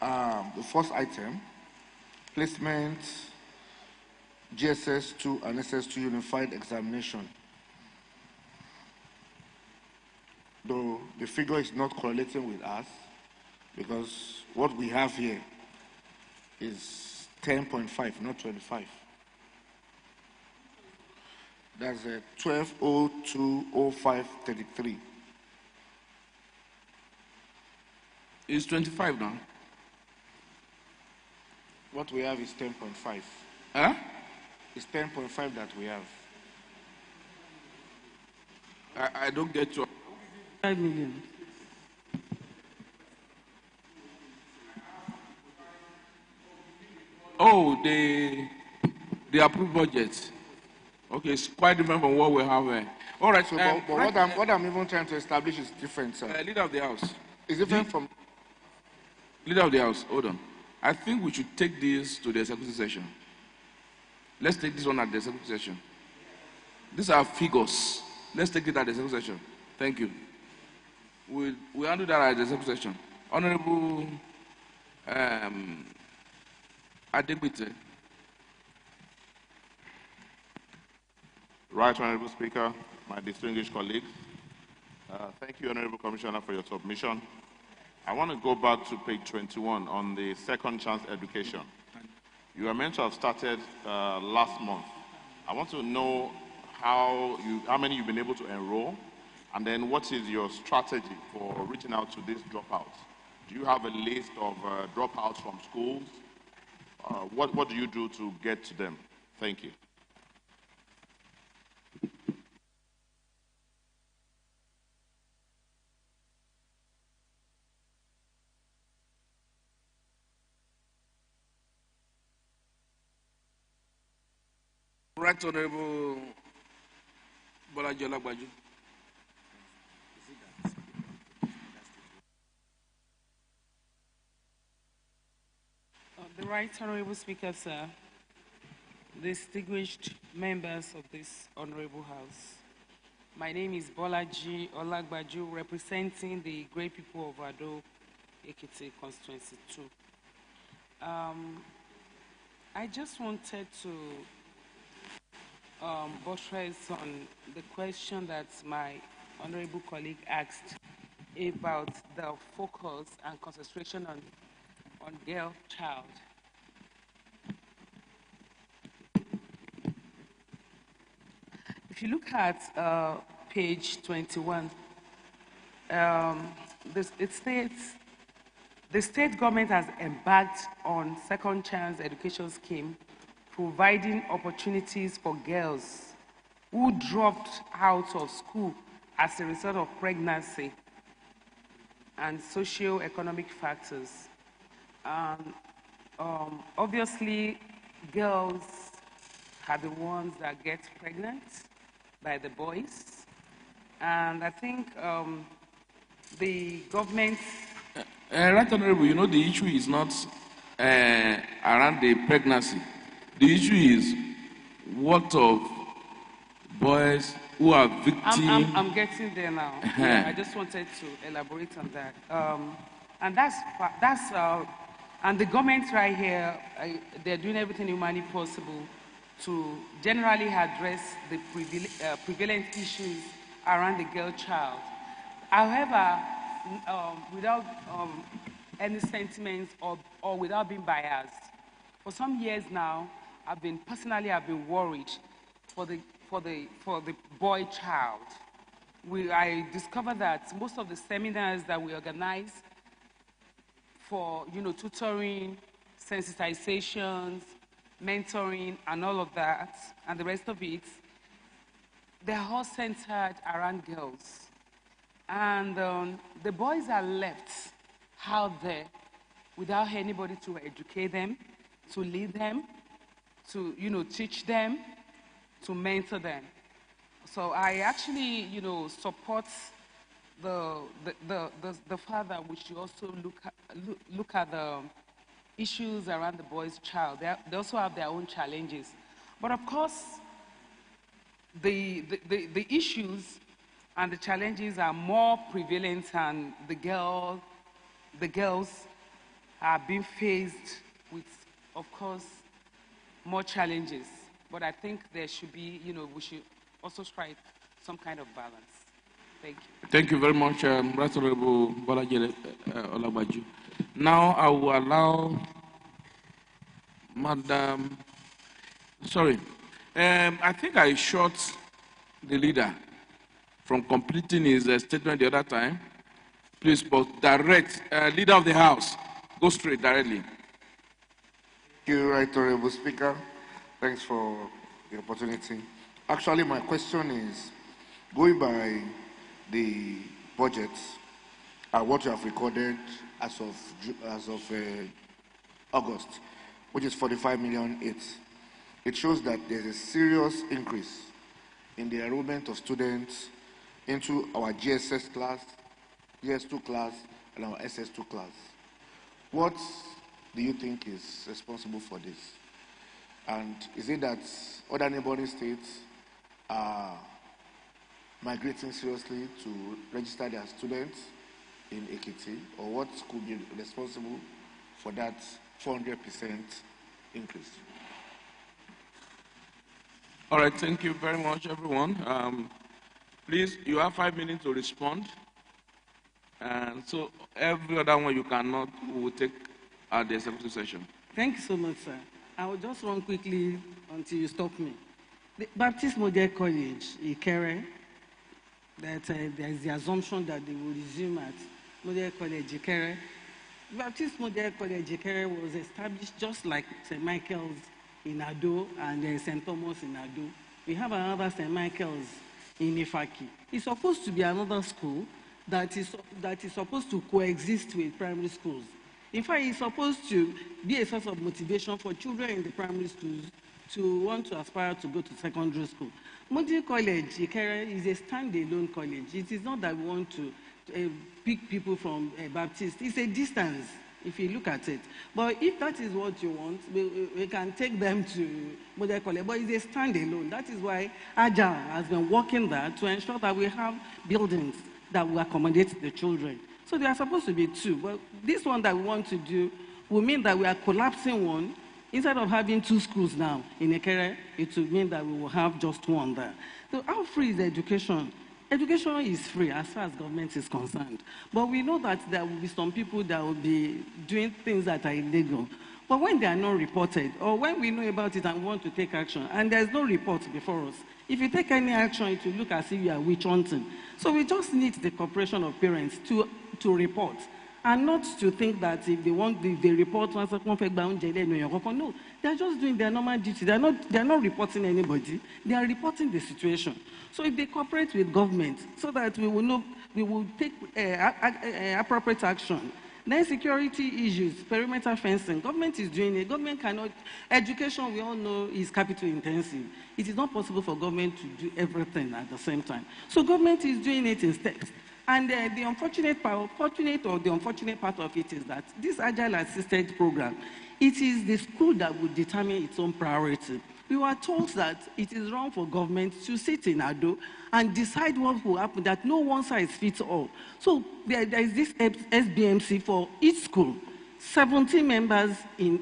the first item, placement, GSS2 and SS2 unified examination. Though the figure is not correlating with us, because what we have here is 10.5, not 25. That's a 12020533. It's 25 now. What we have is 10.5. Huh? It's 10.5 that we have. I don't get you. 5 million. Oh, the approved budget. Okay, it's quite different from what we have here. All right. So, but what I'm even trying to establish is different, sir. Leader of the House. It's different from... Leader of the House, hold on. I think we should take this to the executive session. Let's take this one at the executive session. These are figures. Let's take it at the executive session. Thank you. We'll handle that at the executive session. Honorable Adegbite. Right, Honorable Speaker, my distinguished colleagues. Thank you, Honorable Commissioner, for your submission. I want to go back to page 21 on the second chance education. You are meant to have started last month. I want to know how many you've been able to enroll, and then what is your strategy for reaching out to these dropouts? Do you have a list of dropouts from schools? What do you do to get to them? Thank you. Right, Honorable Bolaji Olagbaju. The Right Honorable Speaker, sir, distinguished members of this Honorable House, my name is Bolaji Olagbaju, representing the great people of Ado Ekiti Constituency 2. I just wanted to buttress on the question that my honorable colleague asked about the focus and concentration on girl child. If you look at page 21, it states the state government has embarked on second chance education scheme, providing opportunities for girls who dropped out of school as a result of pregnancy and socio-economic factors. Obviously, girls are the ones that get pregnant by the boys. And I think the government... Right, Honorable, you know the issue is not around the pregnancy. The issue is what of boys who are victims. I'm getting there now. Yeah, I just wanted to elaborate on that. And the government right here, they're doing everything humanly possible to generally address the prevalent issues around the girl child. However, without any sentiments or without being biased. For some years now, I've been worried for the boy child. I discovered that most of the seminars that we organize for, tutoring, sensitizations, mentoring, and all of that, and the rest of it, they're all centered around girls. And the boys are left out there without anybody to educate them, to lead them, to, teach them, to mentor them. So I actually, support the father, we should also look at the issues around the boy's child. They also have their own challenges. But of course, the issues and the challenges are more prevalent, and the girls are being faced with, of course, more challenges. But I think there should be, we should also strike some kind of balance. Thank you. Thank you very much, Right Honorable Bolajele Olagbaju. Now I will allow Madam. Sorry, I think I shot the leader from completing his statement the other time. Please, but direct, leader of the House, go straight directly. Thank you, Right Honorable Speaker. Thanks for the opportunity. Actually, my question is, going by the budget and what you have recorded as of August, which is 45 million, it shows that there's a serious increase in the enrollment of students into our GSS class, GS2 class, and our SS2 class. What do you think is responsible for this? And is it that other neighboring states are migrating seriously to register their students in Ekiti, or what could be responsible for that 400% increase? All right, thank you very much, everyone. Please, you have 5 minutes to respond. And so every other one you cannot, we will take at the executive session. Thank you so much, sir. I will just run quickly until you stop me. The Baptist Model College, Ikere, that there is the assumption that they will resume at Model College, Ikere. Baptist Model College, Ikere was established just like St. Michael's in Ado and St. Thomas in Ado. We have another St. Michael's in Ifaki. It's supposed to be another school that is supposed to coexist with primary schools. In fact, it's supposed to be a source of motivation for children in the primary schools to want to aspire to go to secondary school. Model College, Ikere, is a standalone college. It is not that we want to pick people from Baptist. It's a distance, if you look at it. But if that is what you want, we can take them to Model College. But it's a standalone. That is why Agile has been working there to ensure that we have buildings that will accommodate the children. So there are supposed to be two. But this one that we want to do will mean that we are collapsing one. Instead of having two schools now in Ekere, it will mean that we will have just one there. So how free is education? Education is free as far as government is concerned. But we know that there will be some people that will be doing things that are illegal. But when they are not reported, or when we know about it and want to take action, and there's no report before us, if you take any action, it will look as if you are witch hunting. So we just need the cooperation of parents to report, and not to think that if they report, no, they are just doing their normal duty. They are not reporting anybody. They are reporting the situation. So if they cooperate with government, so that we will take appropriate action. Then security issues, perimeter fencing, government is doing it. Government cannot, education we all know is capital intensive. It is not possible for government to do everything at the same time. So government is doing it in steps. And the unfortunate part of it is that this Agile Assisted Program, it is the school that will determine its own priority. We were told that it is wrong for government to sit in Ado and decide what will happen, that no one size fits all. So there is this SBMC for each school, 17 members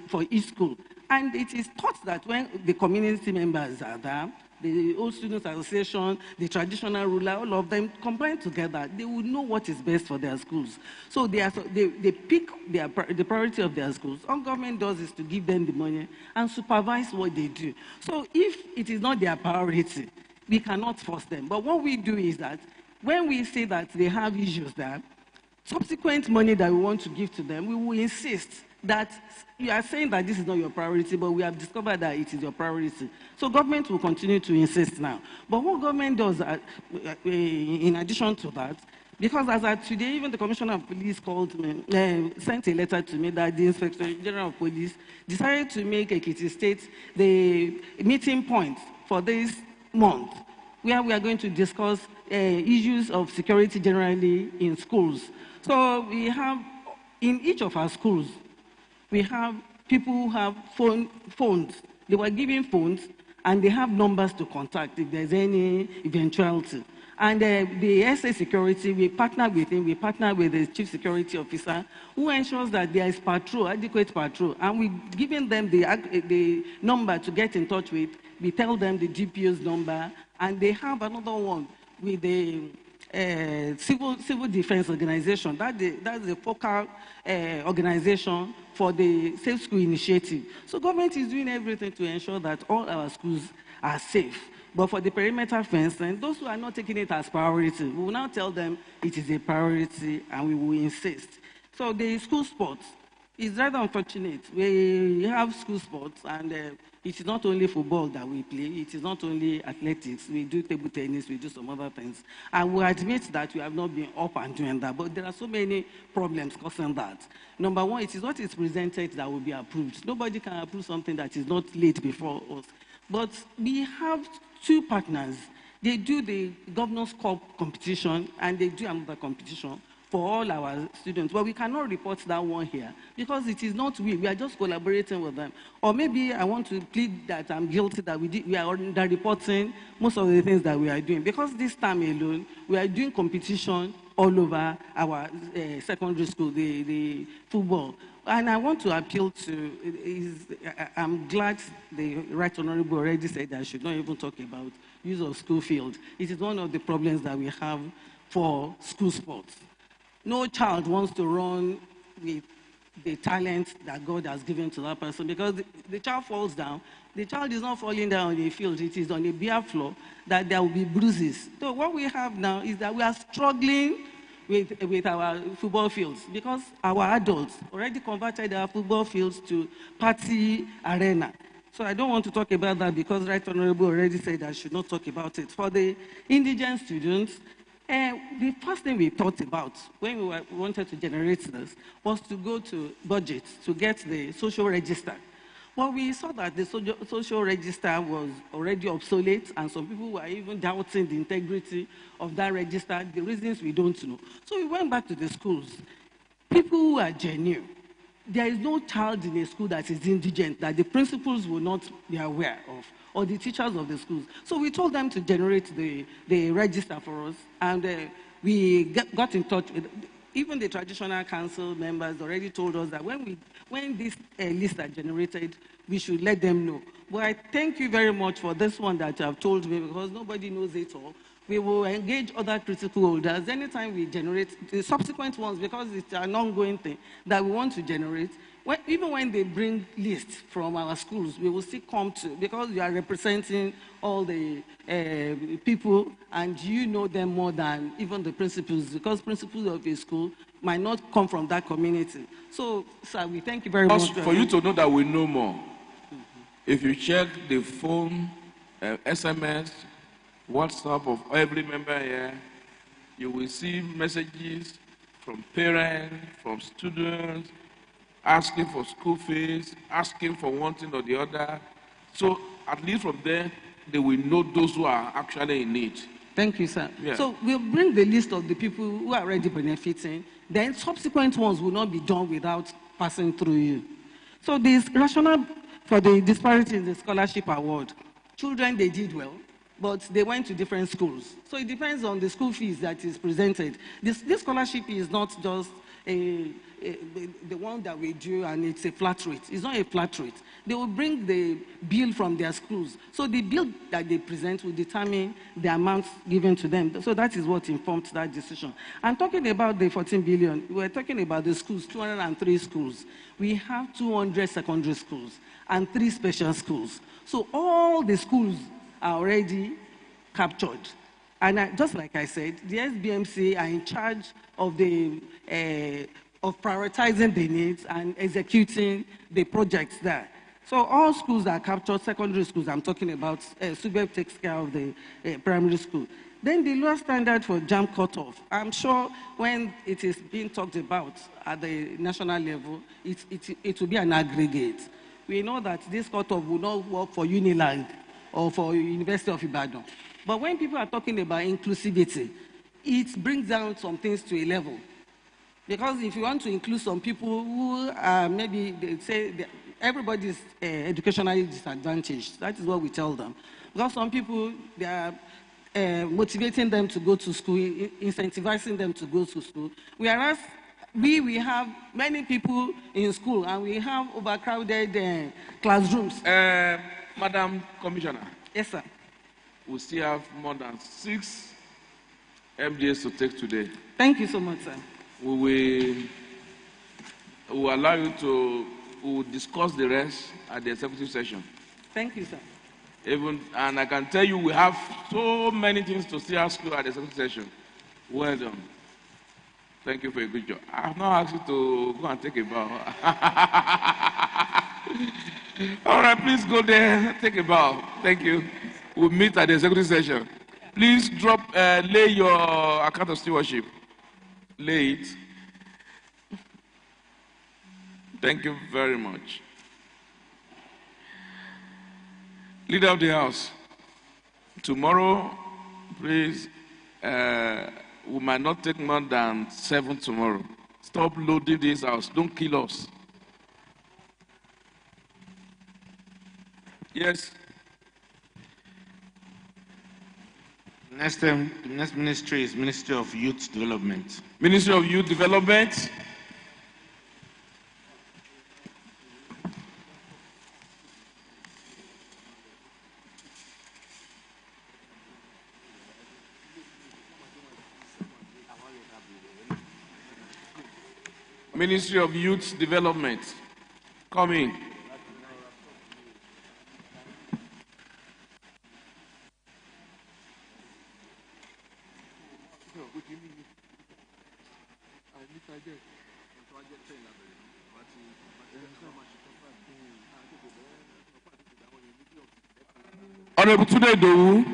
for each school. And it is thought that when the community members are there, the Old Students Association, the traditional ruler, all of them combined together, they will know what is best for their schools. So they pick the priority of their schools. All government does is to give them the money and supervise what they do. So if it is not their priority, we cannot force them. But what we do is that when we say that they have issues there, subsequent money that we want to give to them, we will insist that you are saying that this is not your priority, but we have discovered that it is your priority. So government will continue to insist now. But what government does, in addition to that, because as of today, even the Commissioner of Police called me, sent a letter to me that the Inspector General of Police decided to make Ekiti State the meeting point for this month, where we are going to discuss issues of security generally in schools. So we have, in each of our schools, we have people who have phones. They were given phones, and they have numbers to contact if there's any eventuality. And the SA security, we partner with him, we partner with the chief security officer, who ensures that there is patrol, adequate patrol. And we're giving them the number to get in touch with. We tell them the GPO's number, and they have another one with the civil defense organization. That's the focal organization for the Safe School Initiative. So government is doing everything to ensure that all our schools are safe. But for the perimeter fencing, those who are not taking it as priority, we will now tell them it is a priority and we will insist. So the school sports is rather unfortunate. We have school sports, and it is not only football that we play, it is not only athletics, we do table tennis, we do some other things. And we admit that we have not been up and doing that, but there are so many problems causing that. Number one, it is what is presented that will be approved. Nobody can approve something that is not laid before us. But we have two partners. They do the Governor's Cup competition, and they do another competition for all our students. But we cannot report that one here because it is not we are just collaborating with them. Or maybe I want to plead that I'm guilty that we are under-reporting most of the things that we are doing. Because this time alone, we are doing competition all over our secondary school, the football. And I want to appeal to, I'm glad the Right Honorable already said that I should not even talk about use of school field. It is one of the problems that we have for school sports. No child wants to run with the talent that God has given to that person, because the child falls down. The child is not falling down on the field, it is on a bare floor that there will be bruises. So what we have now is that we are struggling with our football fields, because our adults already converted our football fields to party arena. So I don't want to talk about that because Right Honorable already said I should not talk about it. For the indigent students, the first thing we thought about when we wanted to generate this was to go to budget to get the social register. Well, we saw that the social register was already obsolete, and some people were even doubting the integrity of that register, the reasons we don't know. So we went back to the schools. People who are genuine, there is no child in a school that is indigent that the principals will not be aware of, or the teachers of the schools. So we told them to generate the register for us, and we got in touch with, even the traditional council members already told us that when this lists are generated, we should let them know. But I thank you very much for this one that you have told me, because nobody knows it all. We will engage other critical holders anytime we generate the subsequent ones, because it's an ongoing thing that we want to generate. Even when they bring lists from our schools, we will still come to, because you are representing all the people, and you know them more than even the principals, because principals of a school might not come from that community. So, sir, we thank you very much. For you to know that we know more, if you check the phone, SMS, WhatsApp of every member here, you will see messages from parents, from students, asking for school fees, asking for one thing or the other. So at least from there, they will know those who are actually in need. Thank you, sir. Yeah. So we'll bring the list of the people who are already benefiting. Then subsequent ones will not be done without passing through you. So this rationale for the disparity in the scholarship award, children, they did well, but they went to different schools. So it depends on the school fees that is presented. This scholarship is not just the one that we do, and it's a flat rate. It's not a flat rate. They will bring the bill from their schools. So the bill that they present will determine the amount given to them. So that is what informed that decision. And talking about the 14 billion, we're talking about the schools, 203 schools. We have 200 secondary schools and 3 special schools. So all the schools are already captured. And just like I said, the SBMC are in charge of of prioritizing the needs and executing the projects there. So all schools are captured, secondary schools I'm talking about, SUBEB takes care of the primary school. Then the lower standard for JAM cutoff. I'm sure when it is being talked about at the national level, it will be an aggregate. We know that this cutoff will not work for Unilag or for University of Ibadan. But when people are talking about inclusivity, it brings down some things to a level. Because if you want to include some people who maybe they say everybody is educationally disadvantaged, that is what we tell them. Because some people, they are motivating them to go to school, incentivizing them to go to school. Whereas we have many people in school and we have overcrowded classrooms. Madam Commissioner. Yes, sir. We still have more than 6 MDAs to take today. Thank you so much, sir. We will allow you to discuss the rest at the executive session. Thank you, sir. And I can tell you we have so many things to still ask you at the executive session. Well done. Thank you for a good job. I have not asked you to go and take a bow. All right, please go there, take a bow. Thank you. We'll meet at the executive session. Please lay your account of stewardship. Lay it. Thank you very much. Leader of the House, tomorrow, please, we might not take more than 7 tomorrow. Stop loading this house. Don't kill us. Yes. The next ministry is Ministry of Youth Development. Ministry of Youth Development. Ministry of Youth Development. Coming. Honorable Tunde Dowu.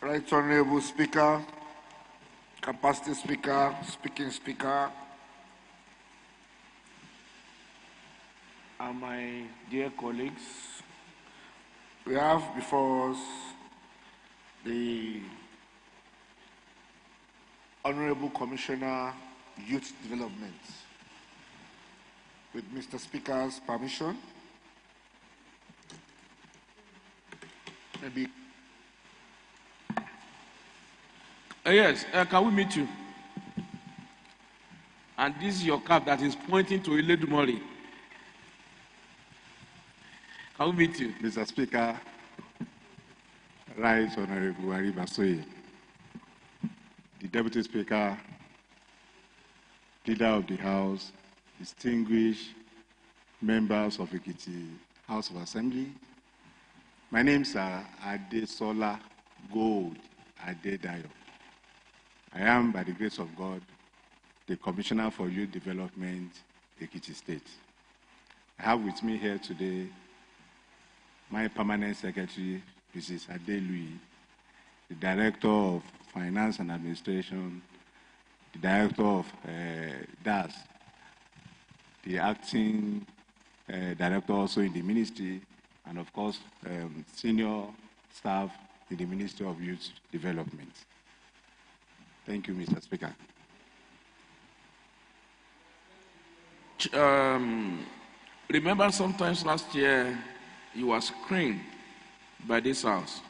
Right Honorable Speaker, Capacity Speaker, Speaking Speaker, and my dear colleagues, we have before us the Honorable Commissioner Youth Development. With Mr. Speaker's permission, maybe. Yes, can we meet you? And this is your cap that is pointing to Iledumori. Can we meet you? Mr. Speaker, Right Honorable Aribasoye, the Deputy Speaker, Leader of the House, distinguished members of Ekiti House of Assembly. My name is Adesola Gold Adedayo. I am, by the grace of God, the Commissioner for Youth Development, Ekiti State. I have with me here today my Permanent Secretary, Mrs. Adelui, the Director of Finance and Administration, the Director of DAS, the Acting Director also in the Ministry, and of course, senior staff in the Ministry of Youth Development. Thank you, Mr. Speaker. Remember sometimes last year you were screened by this house.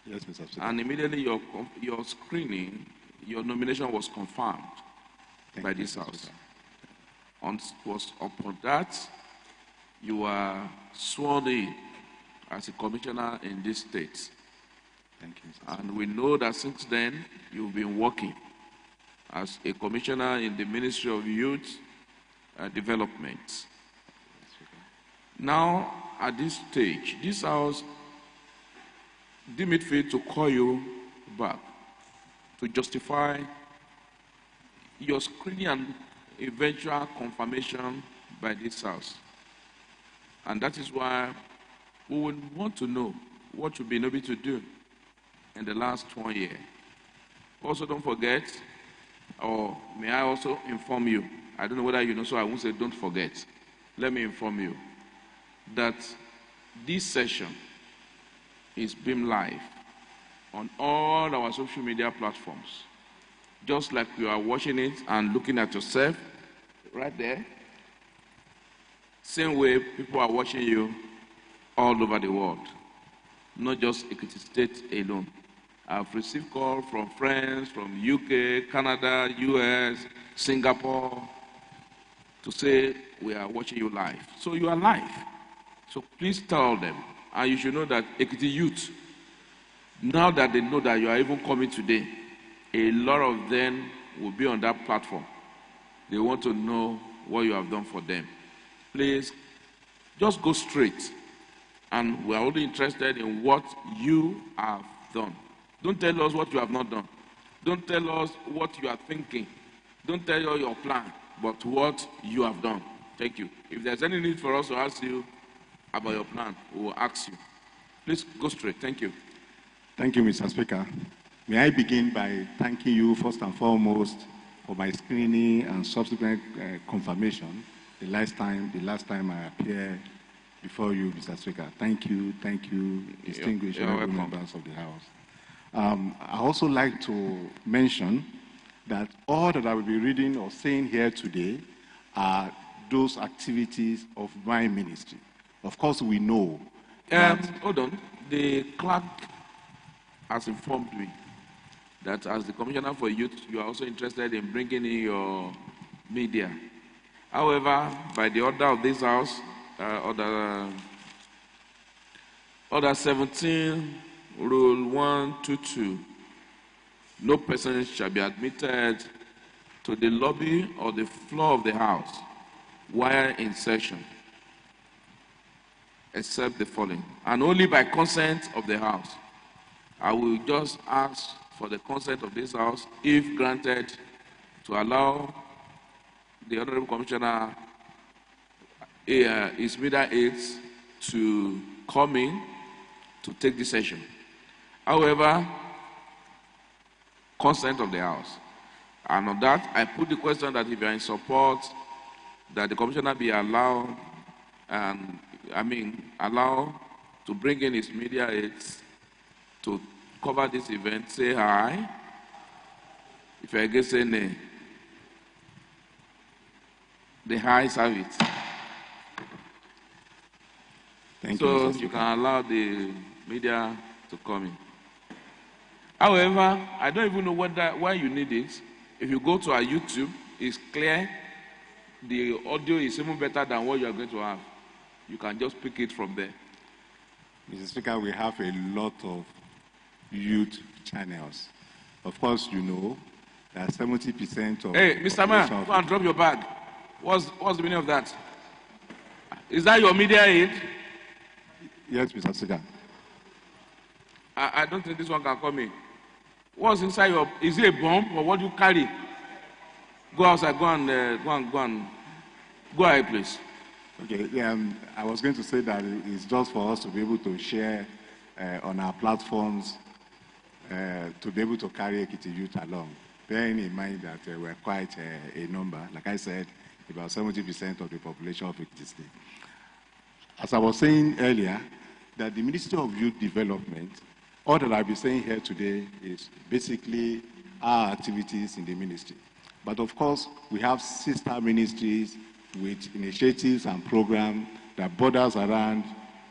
Yes, Mr. Speaker. And immediately your screening, your nomination was confirmed by this house. And it was upon that you were sworn in as a commissioner in this state. Thank you, Mr. And we know that since then you've been working as a commissioner in the Ministry of Youth Development. Now, at this stage, this house deemed it fit to call you back to justify your screening and eventual confirmation by this house. And that is why we would want to know what you've been able to do in the last 1 year. Also, don't forget, or may I also inform you, I don't know whether you know, so I won't say don't forget. Let me inform you that this session is being live on all our social media platforms. Just like you are watching it and looking at yourself right there. Same way people are watching you all over the world, not just Ekiti State alone. I've received calls from friends from UK, Canada, US, Singapore to say we are watching you live. So you are live. So please tell them. And you should know that Ekiti youth, now that they know that you are even coming today, a lot of them will be on that platform. They want to know what you have done for them. Please, just go straight. And we are only interested in what you have done. Don't tell us what you have not done. Don't tell us what you are thinking. Don't tell us your plan, but what you have done. Thank you. If there's any need for us to ask you about your plan, we will ask you. Please go straight. Thank you. Thank you, Mr. Speaker. May I begin by thanking you first and foremost for my screening and subsequent confirmation the last time I appeared before you, Mr. Speaker. Thank you, distinguished members of the House. I also like to mention that all that I will be reading or saying here today are those activities of my ministry. Of course, we know that... Hold on. The clerk has informed me that as the Commissioner for Youth, you are also interested in bringing in your media. However, by the order of this House, Order 17, Rule 122, no person shall be admitted to the lobby or the floor of the House while in session, except the following, and only by consent of the House. I will just ask for the consent of this House, if granted, to allow the Honorable Commissioner, his media aides, to come in to take this session. However, consent of the House. And on that, I put the question that if you are in support, that the Commissioner be allowed, allow to bring in his media aides to cover this event. Say aye. If you are against, say nay. The ayes have it. Thank so you, you can allow the media to come in. However, I don't even know why you need it. If you go to our YouTube, it's clear. The audio is even better than what you are going to have. You can just pick it from there. Mr. Speaker, we have a lot of youth channels. Of course, you know that 70% of... Hey, Mr. Man, go and drop your bag. What's the meaning of that? Is that your media aid? Yes, Mr. Speaker. I don't think this one can come in. What's inside your... Is it a bomb or what do you carry? Go outside. Go ahead, please. Okay, I was going to say that it's just for us to be able to share on our platforms to be able to carry Ekiti youth along. Bearing in mind that we're quite a number, like I said, about 70% of the population of Ekiti State. As I was saying earlier, that the Ministry of Youth Development, all that I'll be saying here today is basically our activities in the ministry. But of course, we have sister ministries with initiatives and programs that borders around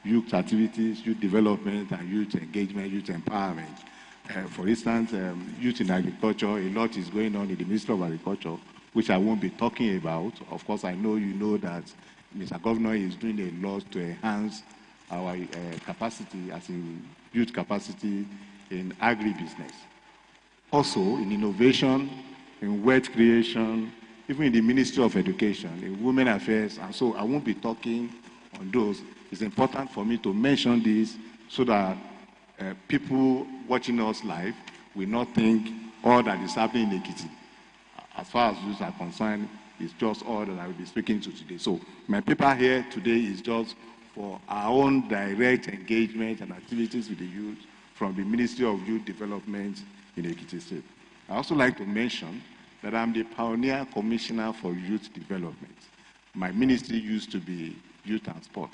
youth activities, youth development, and youth engagement, youth empowerment. For instance, youth in agriculture, a lot is going on in the Ministry of Agriculture, which I won't be talking about. Of course, I know you know that Mr. Governor is doing a lot to enhance our capacity as in youth capacity in agribusiness. Also, in innovation, in wealth creation, even in the Ministry of Education, in Women Affairs, and so I won't be talking on those. It's important for me to mention this so that people watching us live will not think all that is happening in Ekiti, as far as youth are concerned, is just all that I will be speaking to today. So my paper here today is just for our own direct engagement and activities with the youth from the Ministry of Youth Development in Ekiti State. I also like to mention that I'm the Pioneer Commissioner for Youth Development. My ministry used to be Youth and Sport.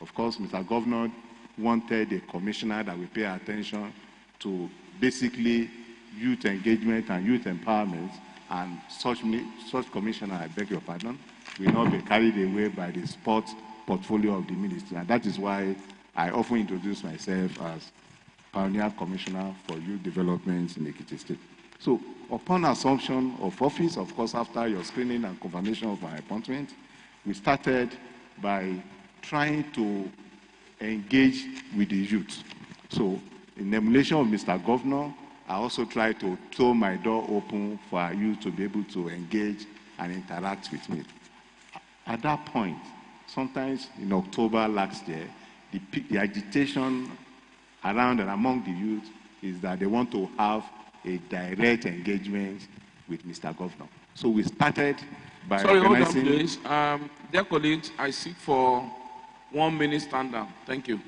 Of course, Mr. Governor wanted a commissioner that will pay attention to basically youth engagement and youth empowerment, and such commissioner, I beg your pardon, will not be carried away by the sports portfolio of the ministry. And that is why I often introduce myself as Pioneer Commissioner for Youth Development in Ekiti State. So upon assumption of office, of course, after your screening and confirmation of my appointment, we started by trying to engage with the youth. So in emulation of Mr. Governor, I also try to throw my door open for our youth to be able to engage and interact with me. At that point, sometimes in October last year, the agitation around and among the youth is that they want to have a direct engagement with Mr. Governor. So we started by organizing... Hold on, please. Dear colleagues, I seek for 1 minute stand down. Thank you.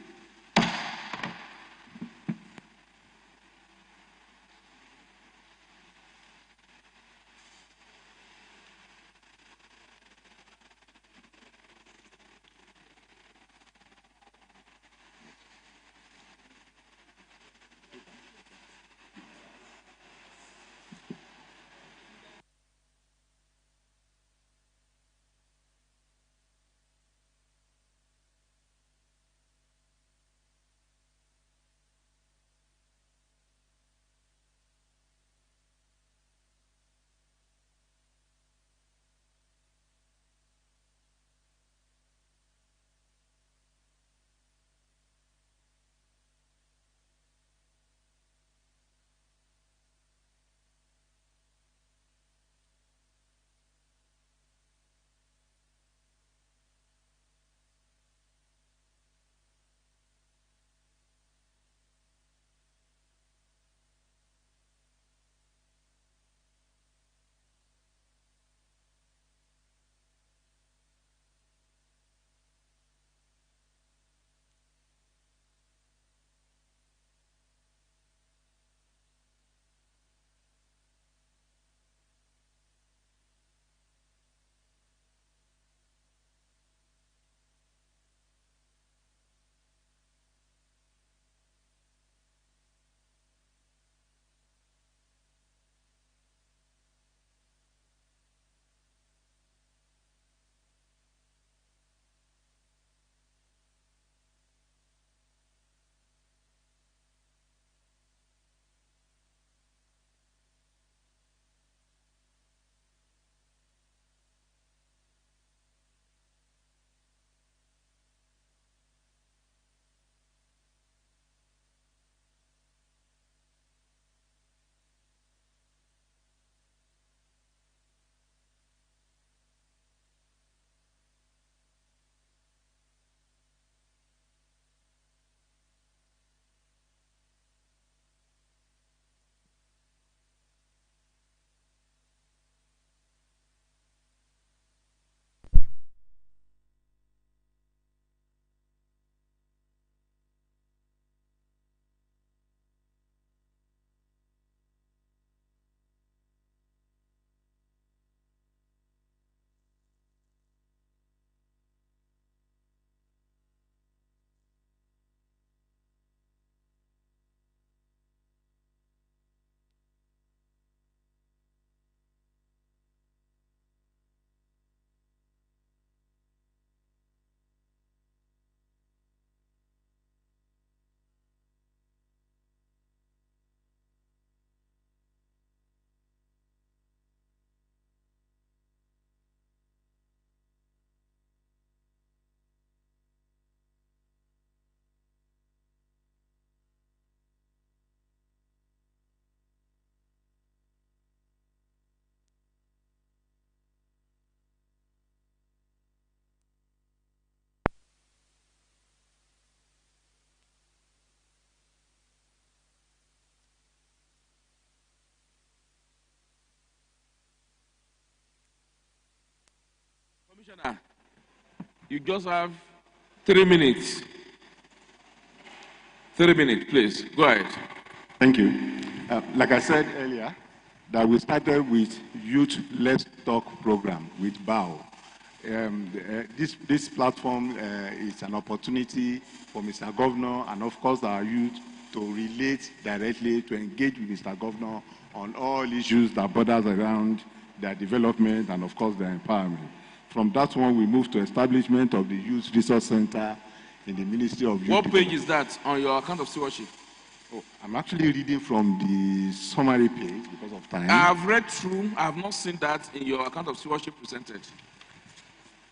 Commissioner, you just have 3 minutes. 3 minutes, please. Go ahead. Thank you. Like I said earlier, that we started with Youth Let's Talk program with BAO. This platform is an opportunity for Mr. Governor and, of course, our youth to relate directly, to engage with Mr. Governor on all issues that borders around their development and, of course, their empowerment. From that one, we moved to establishment of the Youth Resource Center in the Ministry of Youth. What page is that on your account of stewardship? Oh, I'm actually reading from the summary page because of time. I have read through. I have not seen that in your account of stewardship presented.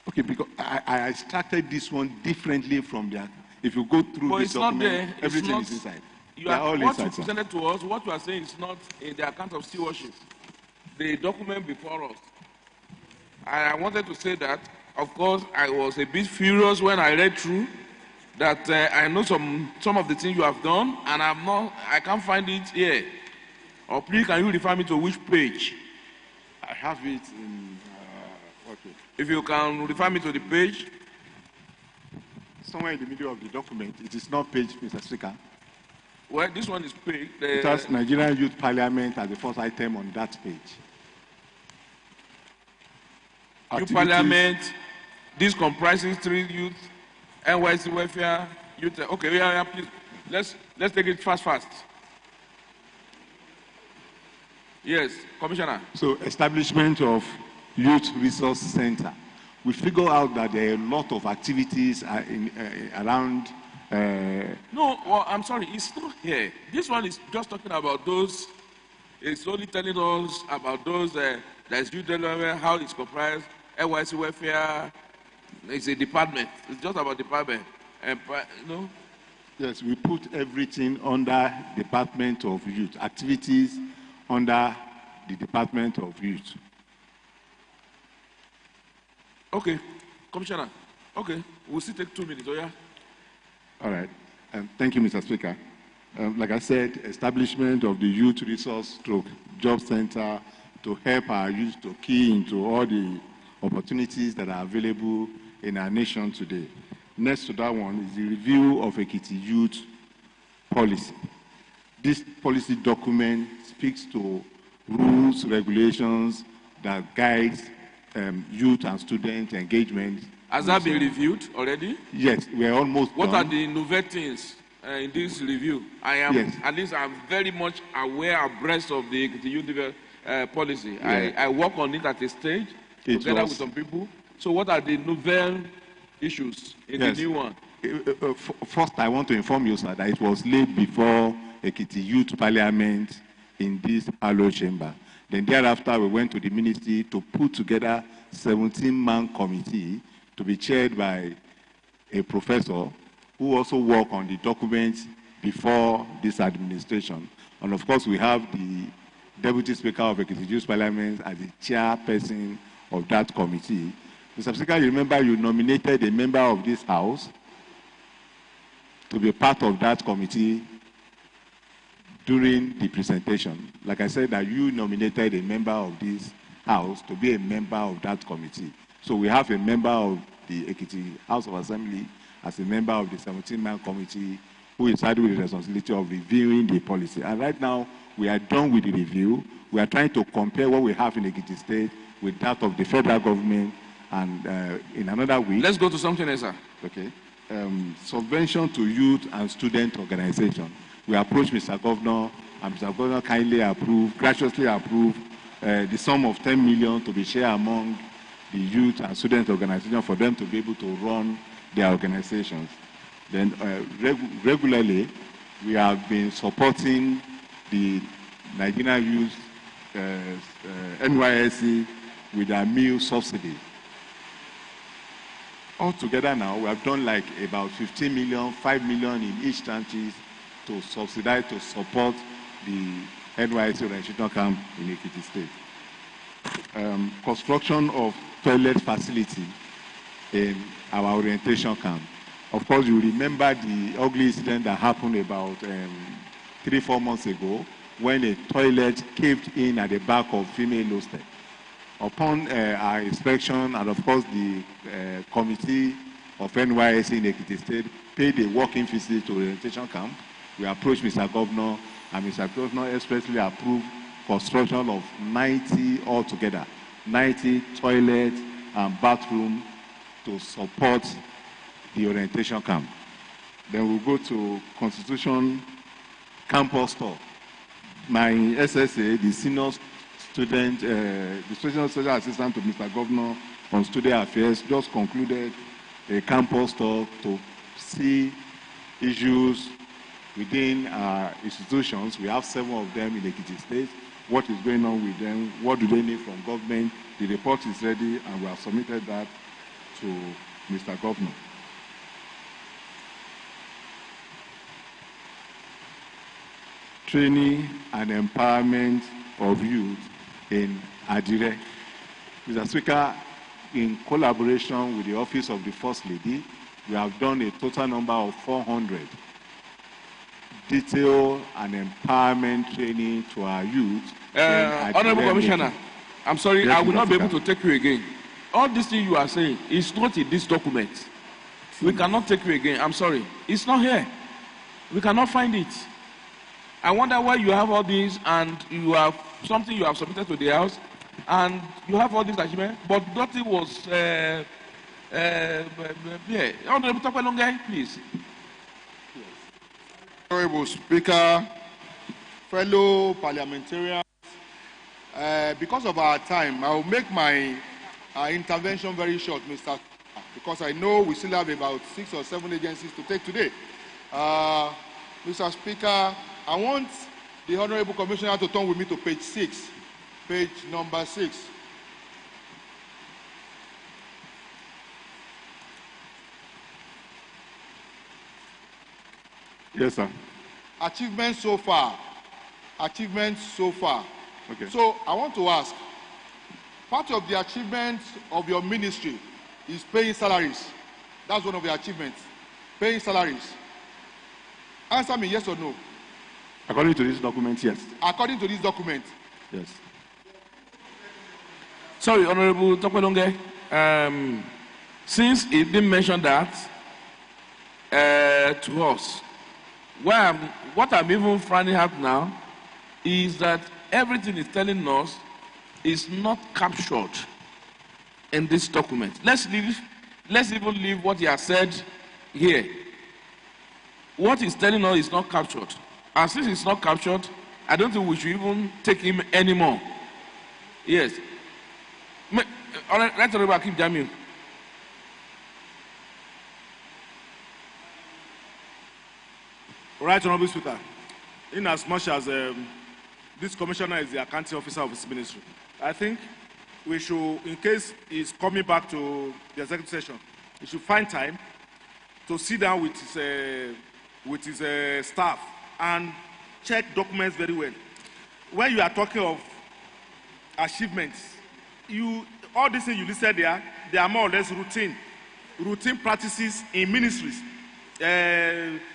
Okay, because I extracted this one differently from the. If you go through But this it's not document, there. everything Not, is inside. you They are are, all what inside, you sir. presented to us, what you are saying is not in the account of stewardship. The document before us. I wanted to say that, of course, I was a bit furious when I read through that I know some of the things you have done, and I can't find it here. Or please, can you refer me to which page? I have it in. Okay. If you can refer me to the page. Somewhere in the middle of the document. It is not page, Mr. Speaker. Well, this one is page. It has Nigerian Youth Parliament as the first item on that page. Youth Parliament, this comprises 3 youth, NYC welfare, youth. Okay, yeah, please. Let's take it fast. Yes, Commissioner. So, establishment of Youth Resource Center. We figure out that there are a lot of activities around. No, well, I'm sorry, it's not here. This one is just talking about those. It's only telling us about those. There's youth development, how it's comprised, NYC welfare. It's a department. It's just about department. No. Yes, we put everything under Department of Youth. Activities under the Department of Youth. Okay, Commissioner. Okay, we'll still take 2 minutes, oh yeah? All right. Thank you, Mr. Speaker. Like I said, establishment of the Youth Resource Job Center to help our youth to key into all the opportunities that are available in our nation today. Next to that one is the review of Ekiti Youth Policy. This policy document speaks to rules, regulations that guides youth and student engagement. Has that been reviewed already? Yes, we're almost What done. are the novel things in this review? At least I'm very much aware abreast of the youth policy. Yeah. I work on it at a stage together with some people. So what are the novel issues in the new one? First, I want to inform you, sir, that it was laid before Ekiti Youth Parliament in this Allo chamber. Then thereafter, we went to the ministry to put together 17-man committee to be chaired by a professor who also worked on the documents before this administration. And of course, we have the Deputy Speaker of Ekiti Youth Parliament as the chairperson of that committee. Mr. Speaker, you remember you nominated a member of this House to be part of that committee during the presentation. Like I said, that you nominated a member of this House to be a member of that committee. So we have a member of the Ekiti House of Assembly as a member of the 17-man committee who is saddled with the responsibility of reviewing the policy. And right now, we are done with the review. We are trying to compare what we have in Ekiti State with that of the federal government. And in another week... Let's go to something else, sir. Okay. Subvention to youth and student organization. We approached Mr. Governor, and Mr. Governor kindly approved, graciously approved the sum of 10 million to be shared among the youth and student organization for them to be able to run their organizations. Then regularly, we have been supporting the Nigerian youth NYSC with a meal subsidy. Altogether now, we have done like about 15 million, 5 million in each tranches to subsidize, to support the NYSC orientation camp in Ekiti State. Construction of toilet facility in our orientation camp. Of course, you remember the ugly incident that happened about 3-4 months ago when a toilet caved in at the back of female hostel. Upon our inspection, and of course the committee of NYSC in Ekiti State paid a walking visit to orientation camp. We approached Mr. Governor, and Mr. Governor expressly approved construction of 90 altogether, 90 toilets and bathroom to support the orientation camp. Then we'll go to Constitution Campus Store. My SSA, the senior student, the special assistant to Mr. Governor on Student Affairs, just concluded a campus talk to see issues within our institutions. We have 7 of them in Ekiti State. What is going on with them? What do they need from government? The report is ready, and we have submitted that to Mr. Governor. Training and empowerment of youth in Adire. Mr. Speaker, in collaboration with the Office of the First Lady, we have done a total number of 400 detail and empowerment training to our youth. Honorable Commissioner, I'm sorry, yes, I will Mr. not be Speaker. able to take you again. All these things you are saying is not in this document. We cannot take you again. I'm sorry. It's not here. We cannot find it. I wonder why you have all these and you have something you have submitted to the House and you have all these achievements, but nothing was. Honorable Topelongai, please. Honorable Speaker, fellow parliamentarians, because of our time, I will make my intervention very short, Mr. Because I know we still have about 6 or 7 agencies to take today. Mr. Speaker, I want the Honorable Commissioner to turn with me to page 6, page number 6. Yes, sir. Achievements so far. Achievements so far. Okay. So I want to ask, part of the achievements of your ministry is paying salaries. That's one of the achievements. Paying salaries. Answer me yes or no. According to this document, yes. According to this document. Yes. Sorry, Honorable Topelongai. Since he didn't mention that to us, what I'm even finding out now is that everything is telling us is not captured in this document. Let's even leave what he has said here. What he's telling us is not captured. And since it's not captured, I don't think we should even take him anymore. Yes. Right, Honorable Akim Jamiu. Right, Honorable Speaker. In as much as this commissioner is the accounting officer of his ministry, I think we should, in case he's coming back to the executive session, he should find time to sit down with his staff and check documents very well. When you are talking of achievements, all these things you listed there, they are more or less routine practices in ministries.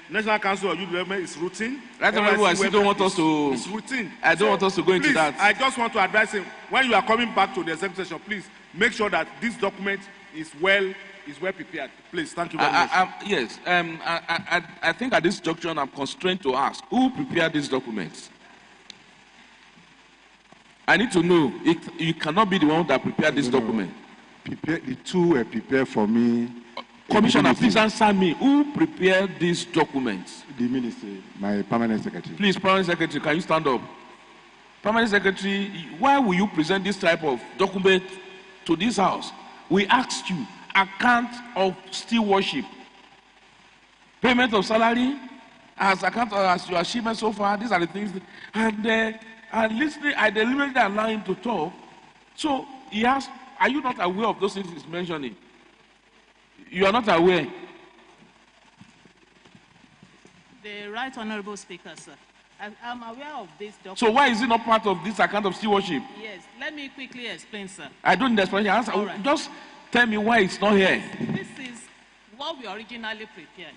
National Council of Youth Development is routine. Right, Honorable, I still don't want us to. It's routine. I don't want us to go into please, that. I just want to advise him, when you are coming back to the executive session, please make sure that this document is well prepared. Please, thank you very much. Yes, I think at this juncture I'm constrained to ask, who prepared these documents? I need to know. You cannot be the one that prepared this document. The two were prepared for me. Commissioner, please answer me. Who prepared these documents? The ministry, my permanent secretary. Please, permanent secretary, can you stand up? Permanent secretary, why will you present this type of document to this house? We asked you, account of stewardship, payment of salary, as account as your achievement so far. These are the things. And listening, I deliberately allow him to talk. So he asked, are you not aware of those things he's mentioning? You are not aware. The Right Honorable Speaker, sir. I'm aware of this document. So why is it not part of this account of stewardship? Yes, let me quickly explain, sir. I don't need explanation. Answer. Right. Just tell me why it's not here. This is what we originally prepared.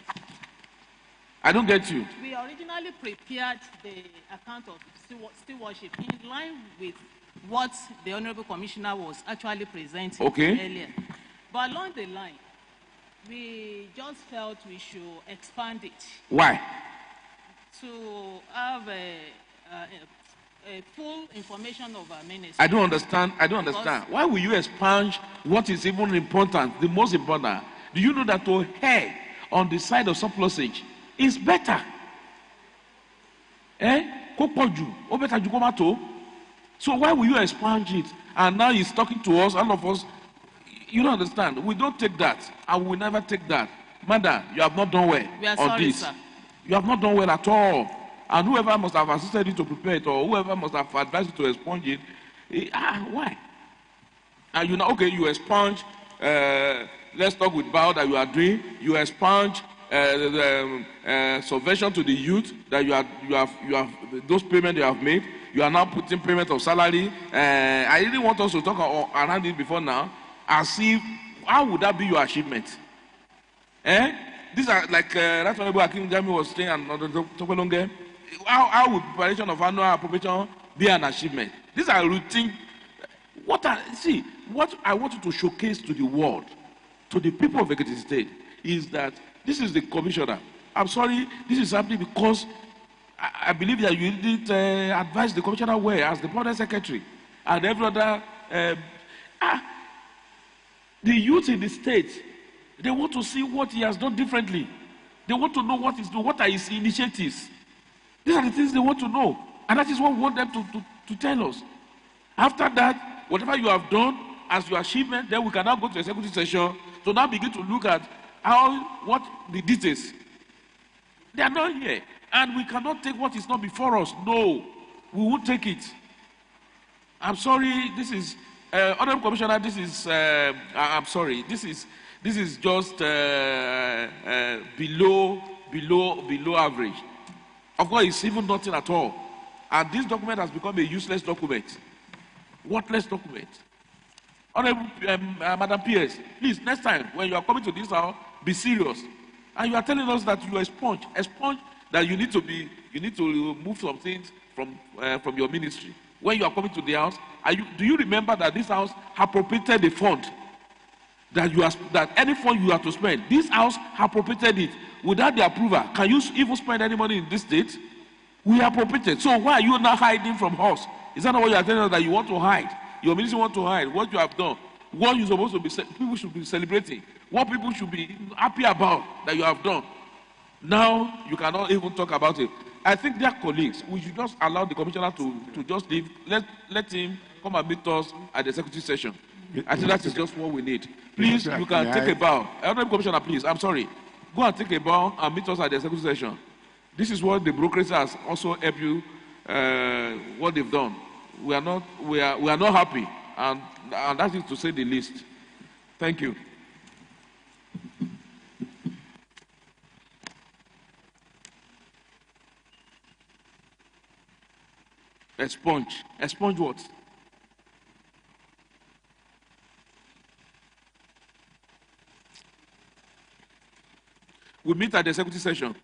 I don't get you. We originally prepared the account of stewardship in line with what the Honorable Commissioner was actually presenting earlier. But along the line, we just felt we should expand it. Why? To have a full information of our ministry. I don't understand. I don't understand. Why will you expunge what is even important, the most important? Do you know that to err on the side of surplusage is better? So why will you expunge it? And now he's talking to us, all of us. You don't understand. We don't take that. And we will never take that. Madam, you have not done well on this. Sir. You have not done well at all. And whoever must have assisted you to prepare it, or whoever must have advised you to expunge it, why? And you know, okay, you expunge, let's talk with Bao that you are doing, you expunge subvention to the youth that you have those payments you have made, you are now putting payment of salary. I really want us to talk around it before now, as if, how would that be your achievement? These are like that's what Hakim Jami was saying, and Tokolonge. How would preparation of annual appropriation be an achievement? These are routine. What I want you to showcase to the world, to the people of Ekiti State, is that this is the commissioner. I'm sorry, this is happening because I believe that you didn't advise the commissioner well as the permanent secretary and every other. The youth in the state, they want to see what he has done differently. They want to know what are his initiatives. These are the things they want to know. And that is what we want them to tell us. After that, whatever you have done as your achievement, then we can now go to the executive session to now begin to look at what the details. They are not here. And we cannot take what is not before us. No, we won't take it. I'm sorry, this is, Honorable Commissioner, this is, I'm sorry, this is just below average. Of course, it's even nothing at all. And this document has become a useless document. Worthless document. Honorable Madam PS, please, next time when you are coming to this house, be serious. And you are telling us that you are a sponge that you need to move some things from your ministry. When you are coming to the house, do you remember that this house appropriated a fund that any fund you have to spend, this house appropriated it without the approval? Can you even spend any money in this state? We appropriated. So why are you not hiding from us? Is that not what you are telling us, that you want to hide? Your ministry want to hide what you have done. What you're supposed to be, people should be celebrating. What people should be happy about that you have done. Now you cannot even talk about it. I think their colleagues, we should just allow the commissioner to just leave. Let him come and meet us at the executive session. I think that is just what we need. Please, you can take a bow. Honorable Commissioner, please, I'm sorry. Go and take a bow and meet us at the executive session. This is what the bureaucracy has also helped you, what they've done. We are not happy, and that is to say the least. Thank you. Expunge what? We meet at the executive session.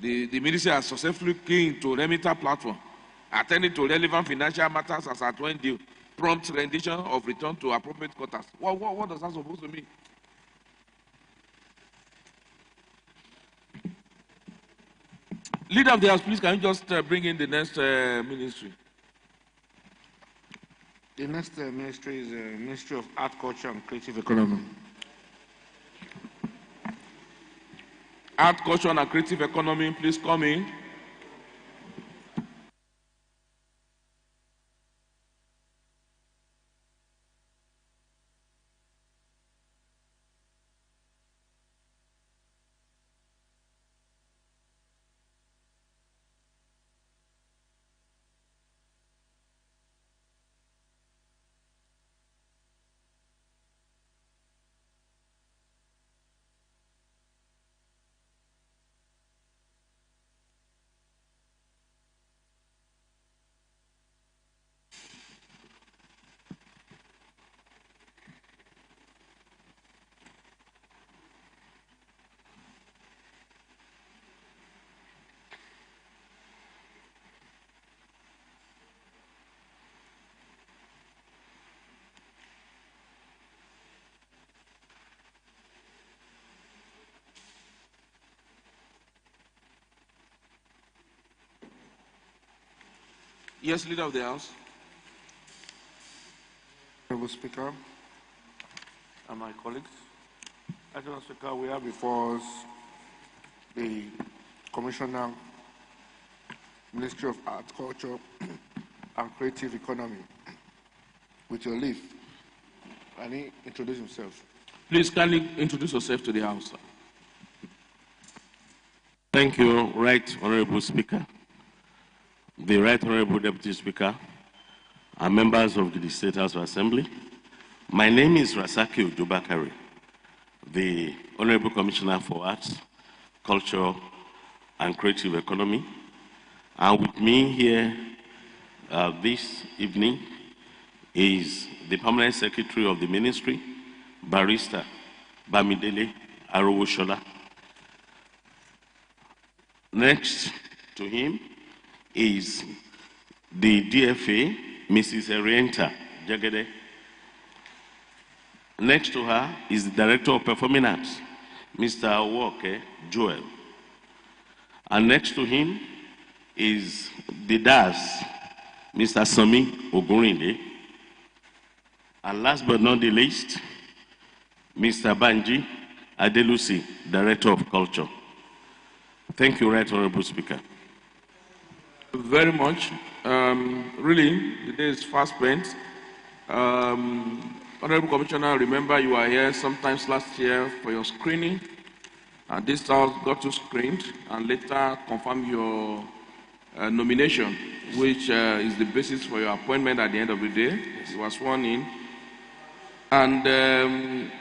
The ministry has successfully keyed into remitter platform, attending to relevant financial matters as at when due, prompt rendition of return to appropriate quarters. What does that supposed to mean? Leader of the House, please, can you just bring in the next ministry? The next ministry is the Ministry of Art, Culture, and Creative Economy. Art, Culture, and Creative Economy, please come in. Yes, Leader of the House. Honorable Speaker and my colleagues, Honorable Speaker, we have before us the Commissioner, Ministry of Art, Culture, and Creative Economy. With your leave, can he introduce himself? Please kindly introduce yourself to the House, sir. Thank you, Right Honorable Speaker, the Right Honorable Deputy Speaker, and members of the State House of Assembly. My name is Rasaki Ojobakari, the Honorable Commissioner for Arts, Culture, and Creative Economy. And with me here this evening is the Permanent Secretary of the Ministry, Barrister Bamidele Arowoshola. Next to him is the DFA, Mrs. Erienta Jagede. Next to her is the Director of Performing Arts, Mr. Awoke Joel. And next to him is the DAS, Mr. Sami Ogurinde. And last but not the least, Mr. Banji Adelusi, Director of Culture. Thank you, Right Honorable Speaker. Very much. Really, the day is fast spent. Honorable Commissioner, remember you were here sometimes last year for your screening. And this house got you screened and later confirmed your nomination, which is the basis for your appointment at the end of the day. You were sworn in. And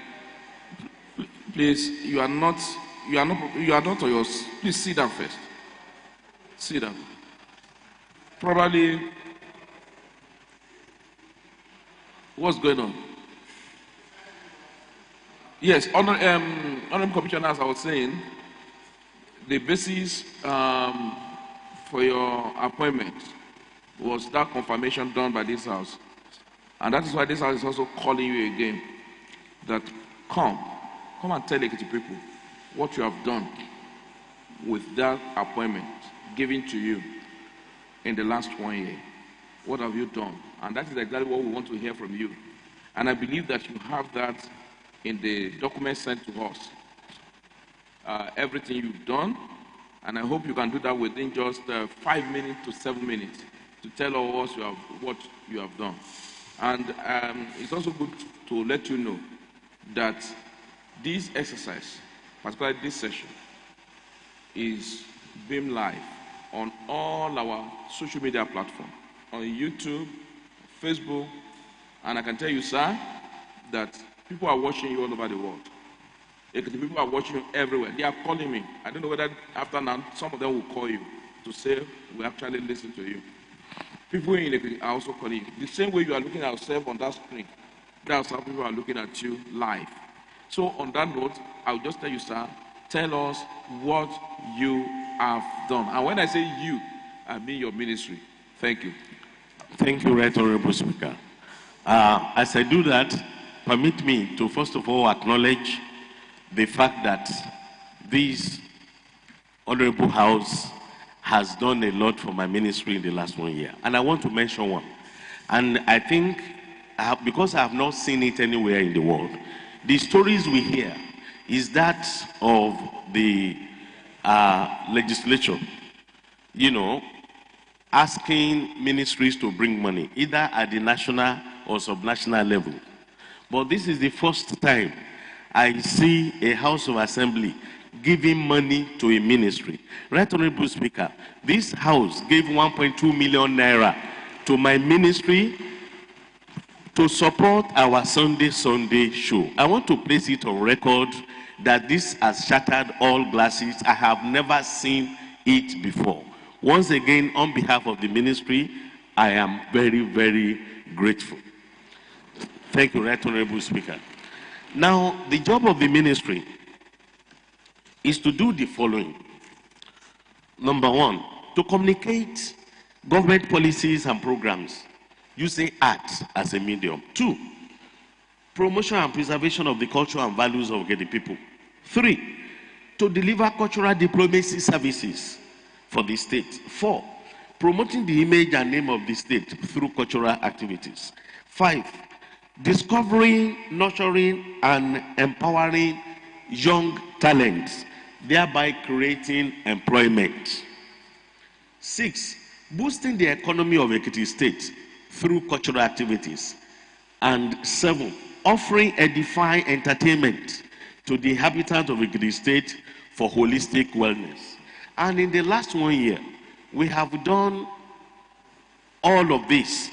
please, you are not on your. Please sit down first. Sit down. Probably, what's going on? Yes, Honorable Commissioner, as I was saying, the basis for your appointment was that confirmation done by this house. And that is why this house is also calling you again, that come and tell Ekiti people what you have done with that appointment given to you in the last 1 year. What have you done? And that is exactly what we want to hear from you. And I believe that you have that in the document sent to us. Everything you've done, and I hope you can do that within just 5 minutes to 7 minutes to tell us what you have done. And it's also good to let you know that this exercise, particularly this session, is being live on all our social media platforms, on YouTube, Facebook, and I can tell you, sir, that people are watching you all over the world. The people are watching you everywhere. They are calling me. I don't know whether after now, some of them will call you to say, we actually listen to you. People in Ekiti are also calling you. The same way you are looking at yourself on that screen, that's how people are looking at you live. So on that note, I'll just tell you, sir, tell us what you have done. And when I say you, I mean your ministry. Thank you. Thank you, Right Honorable Speaker. As I do that, permit me to first of all acknowledge the fact that this Honorable House has done a lot for my ministry in the last 1 year. And I want to mention one. And I think, because I have not seen it anywhere in the world, the stories we hear is that of the legislature, asking ministries to bring money, either at the national or subnational level. But this is the first time I see a House of Assembly giving money to a ministry. Right Honorable Speaker, this House gave 1.2 million naira to my ministry to support our Sunday show. I want to place it on record that this has shattered all glasses. I have never seen it before. Once again, on behalf of the ministry, I am very, very grateful. Thank you, Right Honorable Speaker. Now, the job of the ministry is to do the following. Number one, to communicate government policies and programs using art as a medium. 2, promotion and preservation of the culture and values of the people. 3, to deliver cultural diplomacy services for the state. 4, promoting the image and name of the state through cultural activities. 5, discovering, nurturing, and empowering young talents, thereby creating employment. 6, boosting the economy of Ekiti State through cultural activities. And 7, offering edifying entertainment to the inhabitants of Ekiti State for holistic wellness. And in the last 1 year, we have done all of this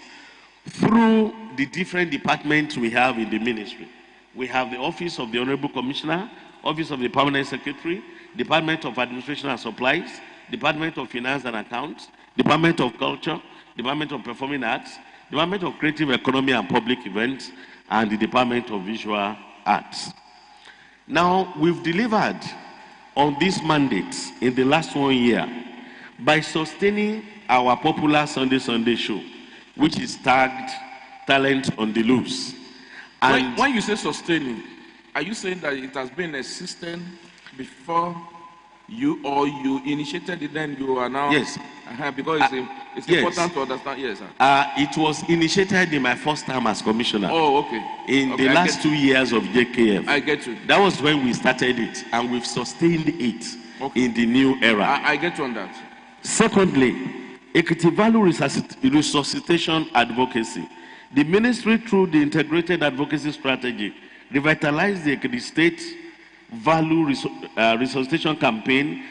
through the different departments we have in the ministry. We have the Office of the Honorable Commissioner, Office of the Permanent Secretary, Department of Administration and Supplies, Department of Finance and Accounts, Department of Culture, Department of Performing Arts, Department of Creative Economy and Public Events, and the Department of Visual Arts. Now, we've delivered on these mandates in the last 1 year by sustaining our popular Sunday show, which is tagged Talent on the Loose. And when you say sustaining, are you saying that it has been a system before you, or you initiated it, then you are now? Yes. Because it's yes. important to understand. Yes, sir. It was initiated in my first time as commissioner. Oh, okay. In the last 2 years of JKF. I get you. That was when we started it, and we've sustained it in the new era. I get you on that. Secondly, Ekiti Value Resuscitation Advocacy. The ministry, through the integrated advocacy strategy, revitalized the Ekiti State Value Resuscitation Campaign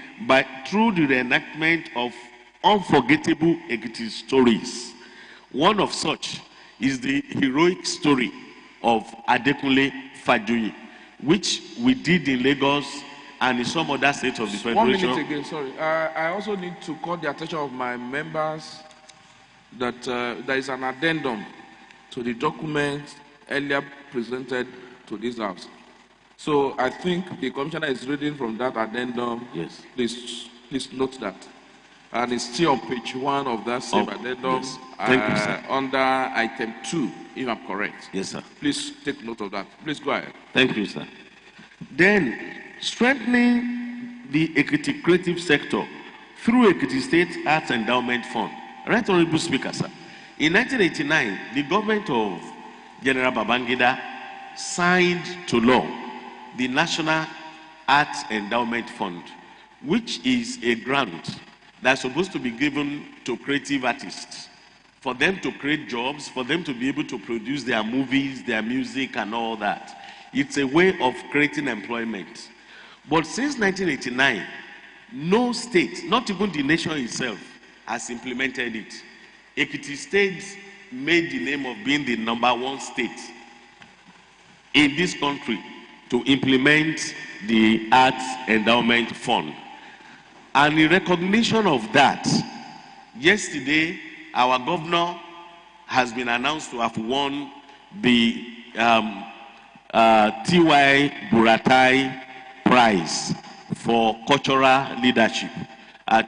through the reenactment of unforgettable Ekiti stories. One of such is the heroic story of Adekunle Fajoyi, which we did in Lagos and in some other states of the Federation. 1 minute again, sorry. I also need to call the attention of my members that there is an addendum to the document earlier presented to this House. So I think the Commissioner is reading from that addendum. Yes. Please note that. And it's still on page 1 of that same addendum. Yes. Thank you, sir. Under item 2, if I'm correct. Yes, sir. Please take note of that. Please go ahead. Thank you, sir. Then, strengthening the Ekiti creative sector through Ekiti State Arts Endowment Fund. Right Honorable Speaker, sir. In 1989, the government of General Babangida signed to law the National Arts Endowment Fund, which is a grant that's supposed to be given to creative artists for them to create jobs, for them to be able to produce their movies, their music, and all that. It's a way of creating employment. But since 1989, no state, not even the nation itself, has implemented it. Ekiti State made the name of being the #1 state in this country to implement the Arts Endowment Fund. And in recognition of that, yesterday, our governor has been announced to have won the T.Y. Buratai Prize for Cultural Leadership.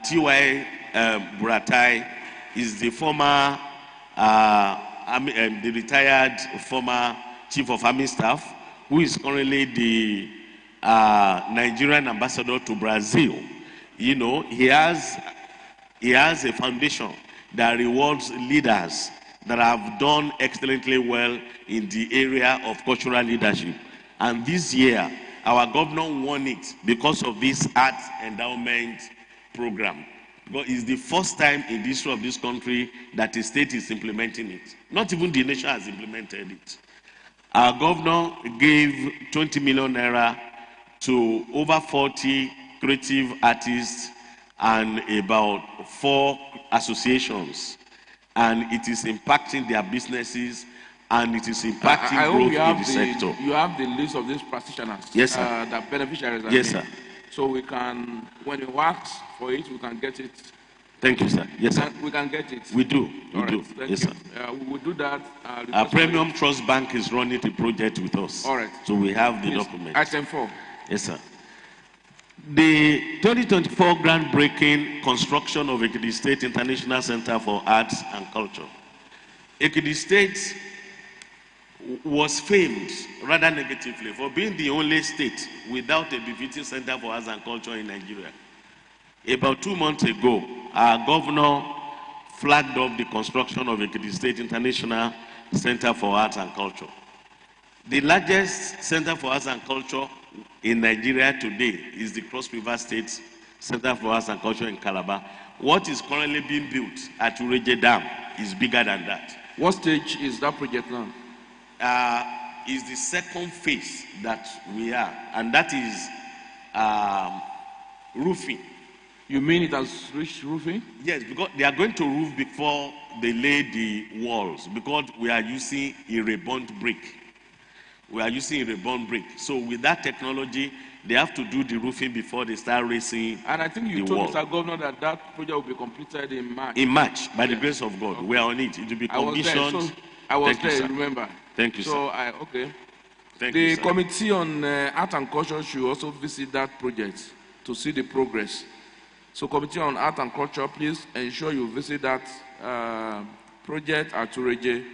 T.Y. Buratai is the former, the retired former Chief of Army Staff, who is currently the Nigerian ambassador to Brazil. You know, he has a foundation that rewards leaders that have done excellently well in the area of cultural leadership. And this year, our governor won it because of this Arts Endowment Program. But it's the first time in the history of this country that a state is implementing it. Not even the nation has implemented it. Our governor gave 20 million naira to over 40 creative artists and about 4 associations, and it is impacting their businesses, and it is impacting growth in the sector. You have the list of these practitioners. Yes, sir. The beneficiaries. Yes, sir. So we can, when you ask for it, we can get it. Thank you, sir. Yes, sir. We can get it. We do. We All do. right. Thank Yes, you. sir. We will do that. Our Premium Trust Bank is running the project with us. All right. So we have the Please. document. Item 4. Yes, sir. The 2024 groundbreaking construction of Ekiti State International Center for Arts and Culture. Ekiti State was famed, rather negatively, for being the only state without a befitting center for arts and culture in Nigeria. About 2 months ago, our governor flagged off the construction of Ekiti State International Center for Arts and Culture. The largest center for arts and culture in Nigeria today is the Cross River State Center for Arts and Culture in Calabar. What is currently being built at Ureje Dam is bigger than that. What stage is that project now? Is the second phase that we are, and that is roofing. You mean it has reached roofing? Yes, because they are going to roof before they lay the walls, because we are using a reborn brick. We are using a reborn brick. So with that technology, they have to do the roofing before they start raising. And I think you told Mr. Governor that that project will be completed in March. In March, by the grace of God. Okay. We are on it. It will be commissioned. I was there, remember. Thank you, sir. Okay. Thank the you, sir. Committee on Art and Culture should also visit that project to see the progress. So Committee on Art and Culture, please ensure you visit that project at Ureje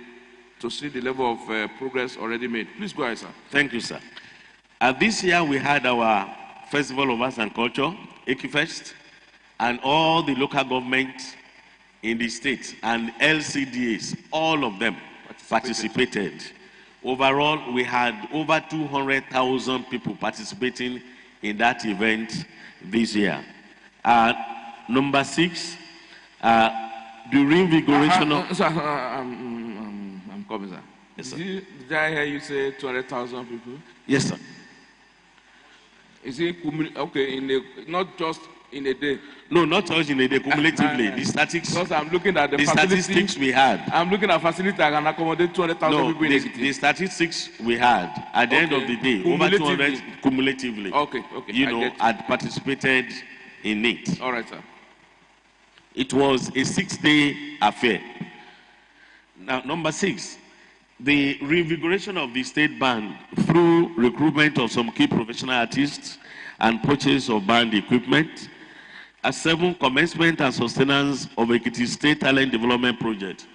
to see the level of progress already made. Please go ahead, sir. Thank you, sir. This year we had our Festival of Arts and Culture, EkiFest, and all the local governments in the state and LCDAs, all of them participated. Overall, we had over 200,000 people participating in that event this year. Number 6, the reinvigoration of... Sir, I'm coming, sir. Yes, sir. Did I hear you say 200,000 people? Yes, sir. Is it okay? Not just in a day. No, not just in a day. Cumulatively, the statistics. Because I'm looking at the statistics we had. I'm looking at facility that can accommodate 200,000 people in Ekiti. The statistics we had at the end of the day, over 200 cumulatively. Okay. Had participated in it. All right, sir. It was a 6-day affair. Now, number 6. The reinvigoration of the state band through recruitment of some key professional artists and purchase of band equipment. 7, commencement and sustenance of Ekiti State Talent Development Project.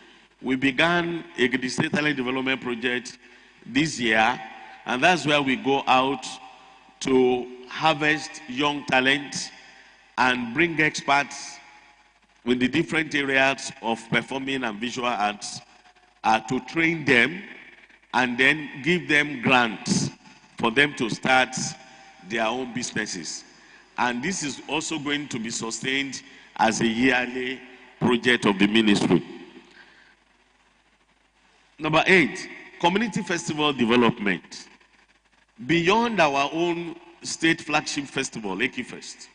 We began Ekiti State Talent Development Project this year, and that's where we go out to harvest young talent and bring experts in the different areas of performing and visual arts to train them and then give them grants for them to start their own businesses. And this is also going to be sustained as a yearly project of the ministry. Number 8, community festival development. Beyond our own state flagship festival, EkiFest,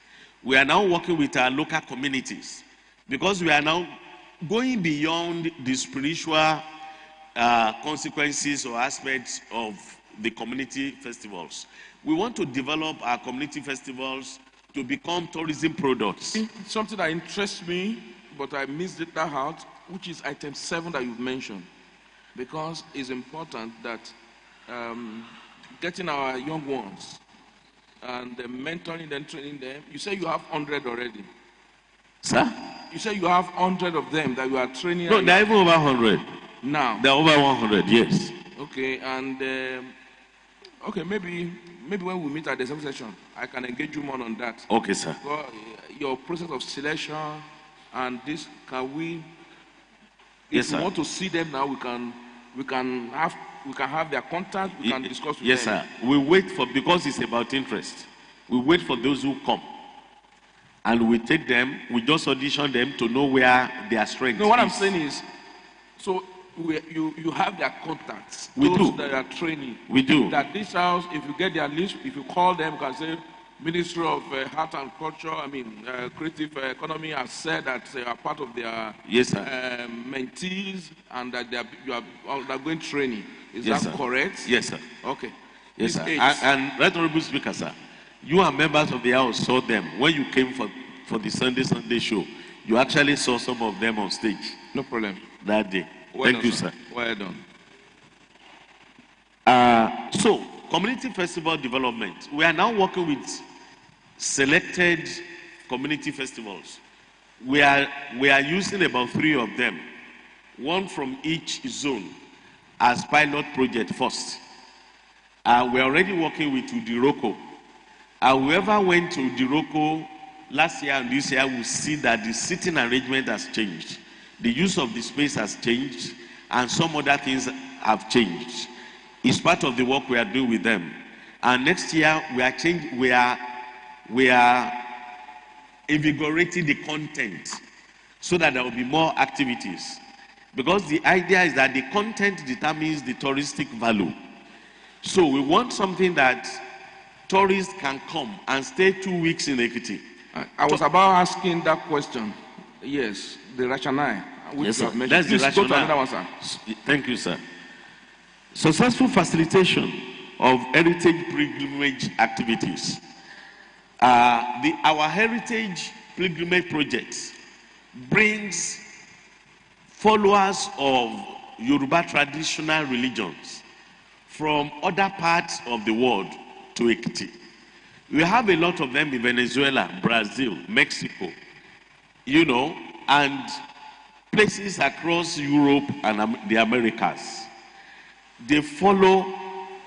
we are now working with our local communities because we are now going beyond the spiritual consequences or aspects of the community festivals. We want to develop our community festivals to become tourism products. Something that interests me, but I missed it out, which is item 7 that you've mentioned, because it's important that getting our young ones and mentoring them, training them. You say you have 100 already. Sir? You say you have 100 of them that you are training. No, they're even over 100. Now. They're over 100, yes. Okay, and maybe when we meet at the same session, I can engage you more on that. Okay, sir. Because your process of selection and this, can we? Yes, if sir. we want to see them now, we can have their contact. We can discuss with yes, them. Sir. We wait for, because it's about interest. We wait for those who come. And we take them, we just audition them to know where their strength is. No, what I'm saying is, so you have their contacts. We those do. that are training. We do. That this house, if you get their list, if you call them, you can say, Ministry of Art and Culture, Creative Economy has said that they are part of their yes, sir. mentees and that they're going training. Is yes, that sir. correct? Yes, sir. Okay. Yes, sir. And Right Honorable Speaker, sir, you and members of the House saw them when you came for the Sunday show. You actually saw some of them on stage. No problem. That day. Well Thank done, you, sir. sir. Well done. So, community festival development. We are now working with selected community festivals. We are using about 3 of them, one from each zone, as pilot project first. We are already working with Udiroko. Whoever went to Udiroko last year and this year will see that the seating arrangement has changed. The use of the space has changed, and some other things have changed. It's part of the work we are doing with them. And next year, we are invigorating the content so that there will be more activities. Because the idea is that the content determines the touristic value. So we want something that tourists can come and stay 2 weeks in Ekiti. I was about asking that question. Yes, the rationale. Which Yes, you sir. have mentioned. That's the Please go to rationale. another one, sir. Thank you, sir. Successful facilitation of heritage pilgrimage activities. Our heritage pilgrimage project brings followers of Yoruba traditional religions from other parts of the world to Ekiti. We have a lot of them in Venezuela, Brazil, Mexico, and places across Europe and the Americas. They follow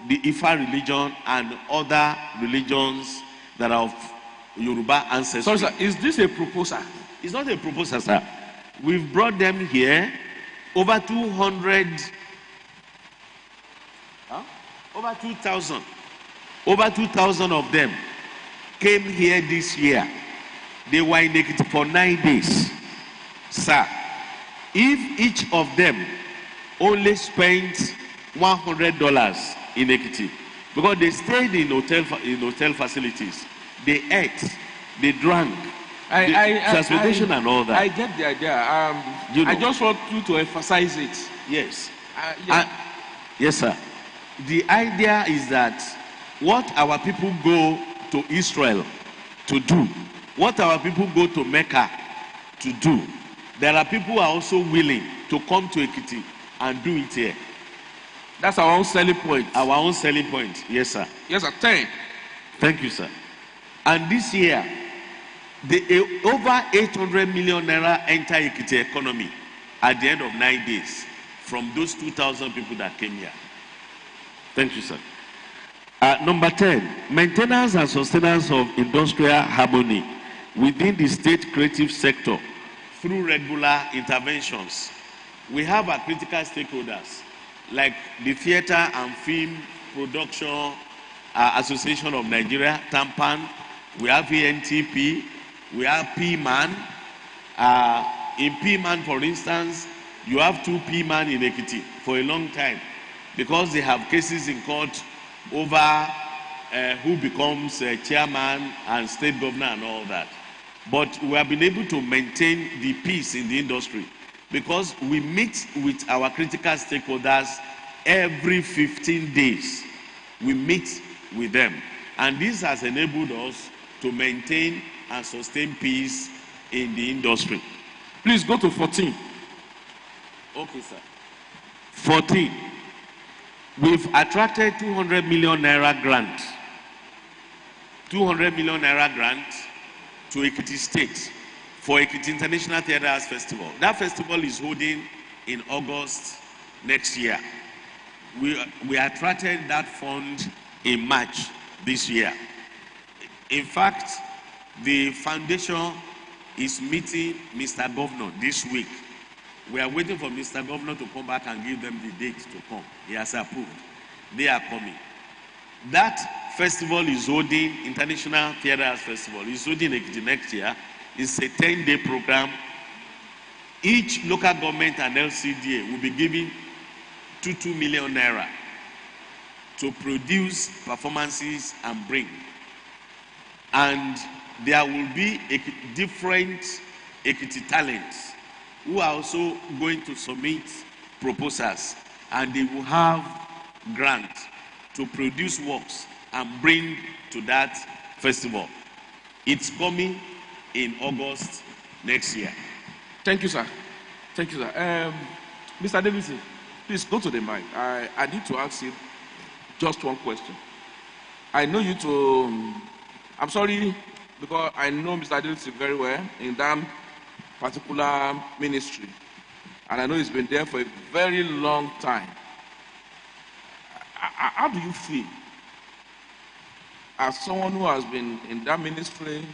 the Ifa religion and other religions that are of Yoruba ancestry. Sorry, sir, is this a proposal? It's not a proposal, sir. We've brought them here, over 200, over 2,000. Over 2,000 of them came here this year. They were in Ekiti for 9 days. Sir, if each of them only spent $100 in Ekiti, because they stayed in hotel facilities, they ate, they drank, transportation and all that. I get the idea. I just want you to emphasize it. Yes. Yeah. Yes, sir. The idea is that what our people go to Israel to do, what our people go to Mecca to do, there are people who are also willing to come to Ekiti and do it here. That's our own selling point. Our own selling point. Yes, sir. Yes, sir. 10. Thank you, sir. And this year, over 800 million naira enter Ekiti economy at the end of 9 days from those 2,000 people that came here. Thank you, sir. Number 10, maintenance and sustenance of industrial harmony within the state creative sector through regular interventions. We have our critical stakeholders like the Theatre and Film Production Association of Nigeria, TAMPAN. We have ENTP. We have PMAN. In PMAN, for instance, you have 2 PMAN in Ekiti for a long time because they have cases in court over who becomes chairman and state governor and all that. But we have been able to maintain the peace in the industry because we meet with our critical stakeholders every 15 days. We meet with them. And this has enabled us to maintain and sustain peace in the industry. Please go to 14. Okay, sir. 14. We've attracted 200 million naira grant. 200 million naira grant to Ekiti State for Ekiti International Theatre Arts Festival. That festival is holding in August next year. We attracted that fund in March this year. In fact, the foundation is meeting Mr. Governor this week. We are waiting for Mr. Governor to come back and give them the date to come. He has approved. They are coming. That festival is holding, International Theatre Arts Festival, is holding next year. It's a 10-day program. Each local government and LCDA will be giving 2 million naira to produce performances and bring. And there will be different Ekiti talents who are also going to submit proposals, and they will have grants to produce works and bring to that festival. It's coming in August next year. Thank you, sir. Thank you, sir. Mr. Davidson, please go to the mic. I need to ask you just one question. I know you to, I'm sorry, because I know Mr. Davidson very well in that particular ministry. And I know he's been there for a very long time. How do you feel as someone who has been in that ministry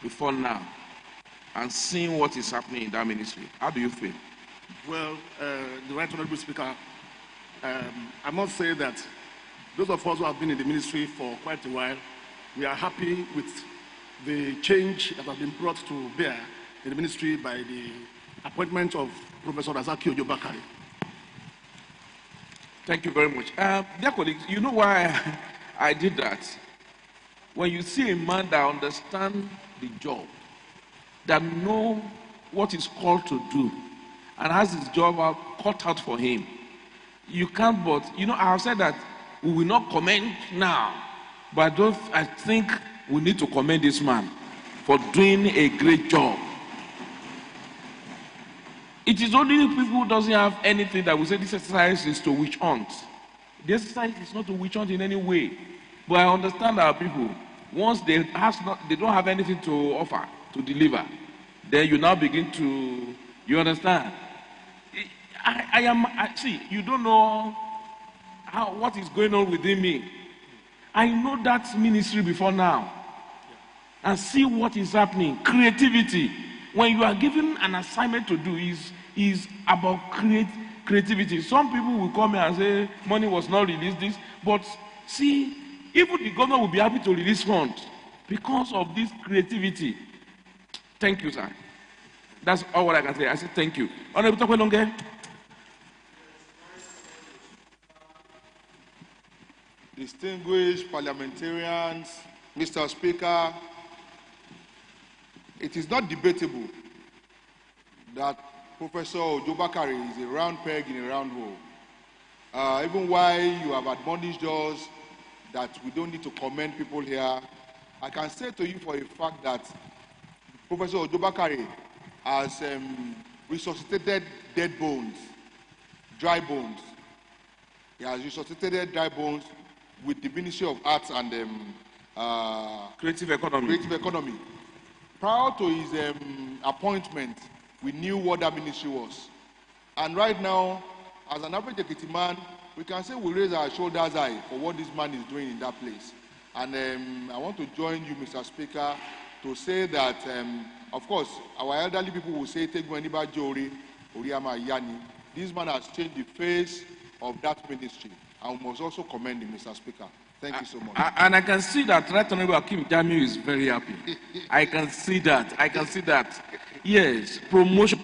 before now? and seeing what is happening in that ministry? How do you feel? Well, the Right Honorable Speaker, I must say that those of us who have been in the ministry for quite a while, we are happy with the change that has been brought to bear in the ministry by the appointment of Professor Razaki Ojobakari. Thank you very much. Dear colleagues, you know why I did that? When you see a man that understands the job, that know what he's called to do, and has his job cut out for him, you can't but, I have said that we will not comment now, but I think we need to commend this man for doing a great job. It is only people who doesn't have anything that will say this exercise is to witch hunt. The exercise is not to witch hunt in any way. But I understand our people, once they don't have anything to offer, to deliver, then you now begin to, you understand? See, you don't know what is going on within me. I know that ministry before now. And see what is happening. Creativity. When you are given an assignment to do, is about creativity. Some people will come here and say, money was not released, this. But see, even the government will be happy to release funds because of this creativity. Thank you, sir. That's all what I can say. I say thank you. Honorable Tokwelonge. Distinguished parliamentarians, Mr. Speaker, it is not debatable that Professor Ojobakari is a round peg in a round hole. Even while you have admonished us that we don't need to commend people here, I can say to you for a fact that Professor Ojobakari has resuscitated dead bones, dry bones. He has resuscitated dry bones with the Ministry of Arts and Creative Economy. Prior to his appointment, we knew what that ministry was. And right now, as an average Ekiti man, we can say we raise our shoulders high for what this man is doing in that place. And I want to join you, Mr. Speaker, to say that, of course, our elderly people will say, take Gweniba Jori, Oriama Yani. This man has changed the face of that ministry. And we must also commend him, Mr. Speaker. Thank you so much. And I can see that Right Honorable Akim Jamiu is very happy. I can see that. I can see that. Yes, promotion.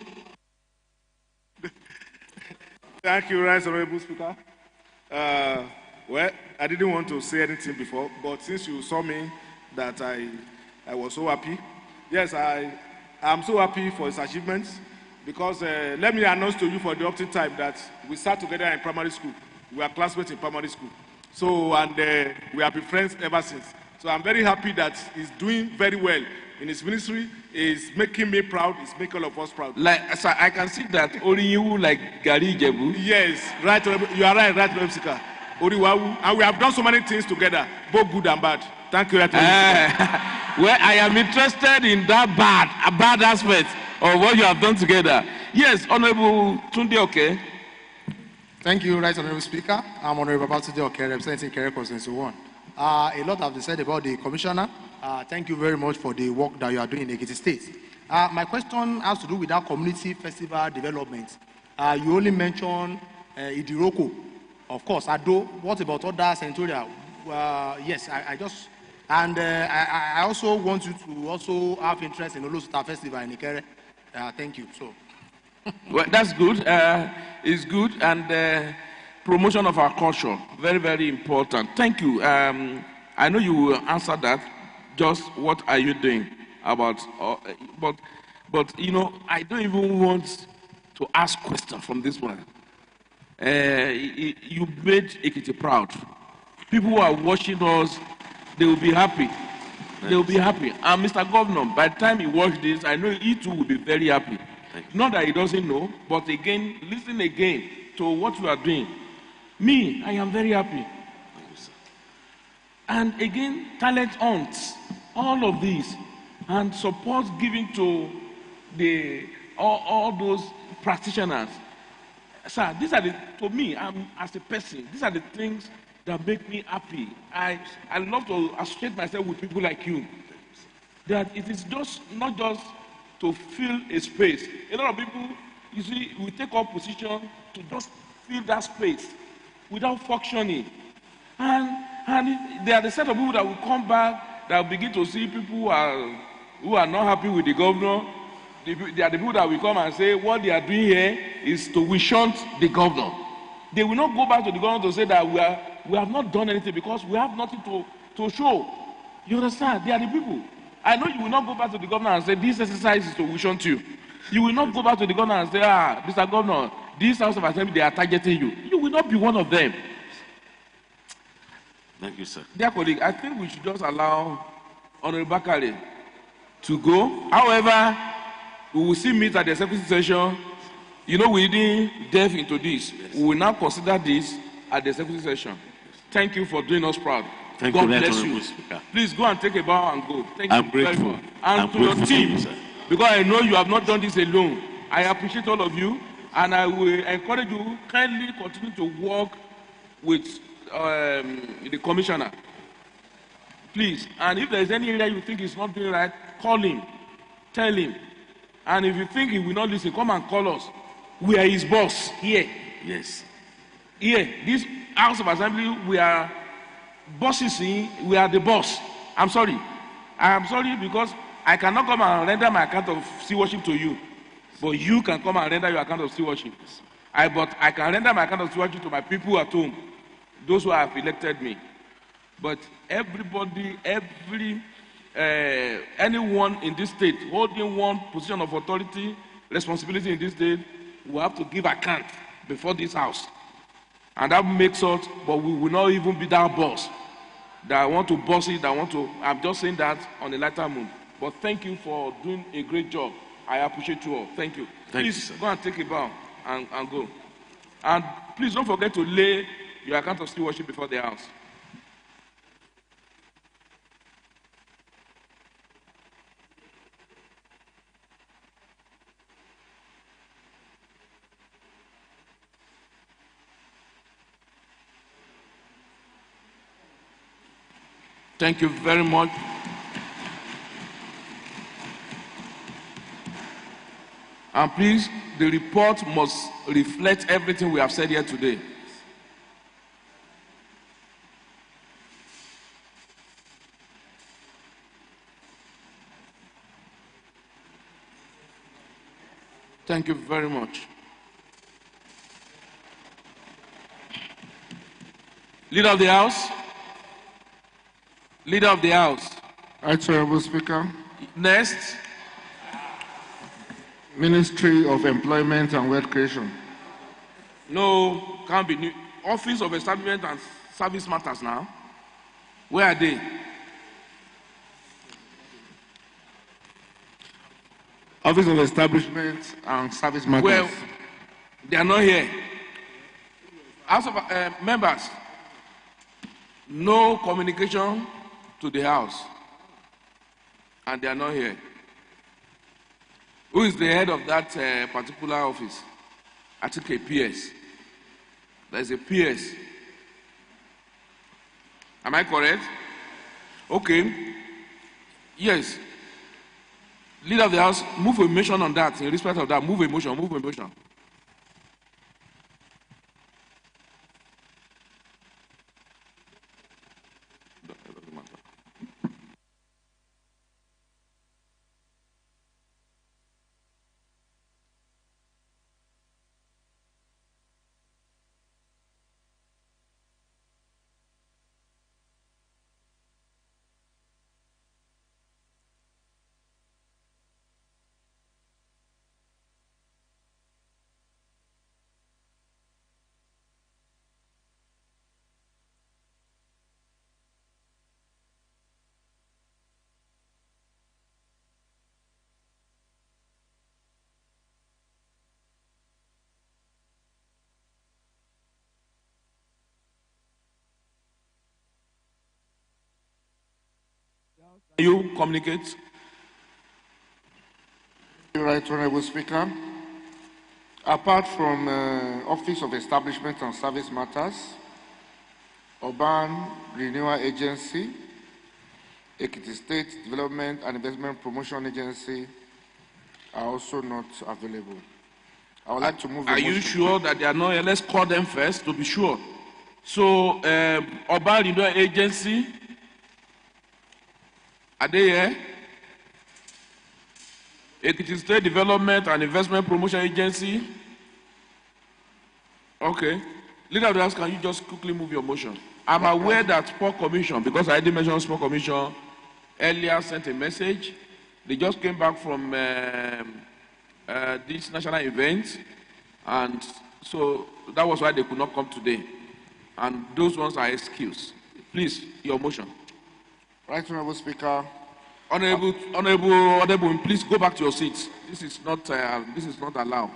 Thank you, Right Honorable Speaker. Well, I didn't want to say anything before, but since you saw me that I was so happy. Yes, I am so happy for his achievements because let me announce to you for the opting time that we sat together in primary school. We are classmates in primary school. So, and we have been friends ever since. So I'm very happy that he's doing very well in his ministry. He's making me proud. He's making all of us proud. Like, so I can see that only you like Gary Jebu. Yes, right. You are right, right, Memsika. And we have done so many things together, both good and bad. Thank you, right. Well, I am interested in that bad aspect of what you have done together. Yes, Honorable Tunde Oke. Thank you, Right Honorable Speaker. I'm Honorable Babatunde Oke, representing Kere Constituency 1. A lot has been said about the Commissioner. Thank you very much for the work that you are doing in Ekiti State. My question has to do with that community festival development. You only mentioned Idiroko. Of course, Ado. What about other senatorial? Yes, I also want you to also have interest in Olosuta Festival in Ikere. Thank you. So. Well, that's good. It's good, and promotion of our culture, very, very important. Thank you. I know you will answer that. Just what are you doing about? But you know, I don't even want to ask questions from this one. You made Ekiti proud. People who are watching us, they will be happy. They will be happy. And Mr. Governor, by the time he watches this, I know he too will be very happy. Not that he doesn't know, but again, listen again to what you are doing. Me, I am very happy. And again, talent hunts, all of these, and support given to all those practitioners. Sir, these are to me, as a person, these are the things that make me happy. I love to associate myself with people like you. That it is just not just to fill a space. A lot of people, you see, will take up position to just fill that space without functioning. And they are the set of people that will come back, that will begin to see people who are not happy with the governor. They are the people that will come and say what they are doing here is to shunt the governor. They will not go back to the governor to say that we have not done anything because we have nothing to show. You understand? They are the people. I know you will not go back to the governor and say this exercise is to shunt you. You will not go back to the governor and say, Mr. Governor, this House of Assembly, they are targeting you. You will not be one of them. Thank you, sir. Dear colleague, I think we should just allow Honorable Bakare to go. However, we will still meet at the executive session. You know, we didn't delve into this. Yes. We will now consider this at the executive session. Thank you for doing us proud. Thank God you, bless you. Speaker. Please go and take a bow and go. Thank I'm you grateful. very much. And I'm to your grateful team, to you, sir. because I know you have not done this alone. I appreciate all of you, and I will encourage you kindly continue to work with the commissioner. Please. And if there is any area you think is not doing right, call him. Tell him. And if you think he will not listen, come and call us. We are his boss here. Yes. Here, this House of Assembly, we are bosses in, we are the boss. I'm sorry. I am sorry because I cannot come and render my account of stewardship to you. But you can come and render your account of stewardship. But I can render my account of stewardship to my people at home, those who have elected me. But everybody, anyone in this state holding one position of authority, responsibility in this state, will have to give account before this house. And that makes us, but we will not even be that boss. That I want to boss it, I'm just saying that on a lighter mood. But thank you for doing a great job. I appreciate you all. Thank you. Please go and take a bow and go. And please don't forget to lay your account of stewardship before the house. Thank you very much. And please, the report must reflect everything we have said here today. Thank you very much. Leader of the House. Leader of the House. Right, Honorable Speaker. Next. Ministry of Employment and Wealth Creation. No, can't be. Office of Establishment and Service Matters now. Where are they? Office of Establishment and Service Matters. Well, they are not here. House of members, no communication to the House. And they are not here. Who is the head of that particular office? I think a PS. There's a PS. Am I correct? Okay. Yes. Leader of the House, move a motion on that. In respect of that, move a motion, move a motion. You communicate. Right, Honorable Speaker. Apart from Office of Establishment and Service Matters, Urban Renewal Agency, Ekiti State Development and Investment Promotion Agency, are also not available. I would like to move. Are you sure that they are not here? Let's call them first to be sure. So, Urban Renewal Agency, are they here? Ekiti State Development and Investment Promotion Agency. Okay. Leader of the House, can you just quickly move your motion? I'm aware that Sport Commission, because I did mention Sport Commission earlier, sent a message. They just came back from this national event, and so that was why they could not come today. And those ones are excused. Please, your motion. Right, Honorable Speaker. Honorable, please go back to your seats. This is not allowed.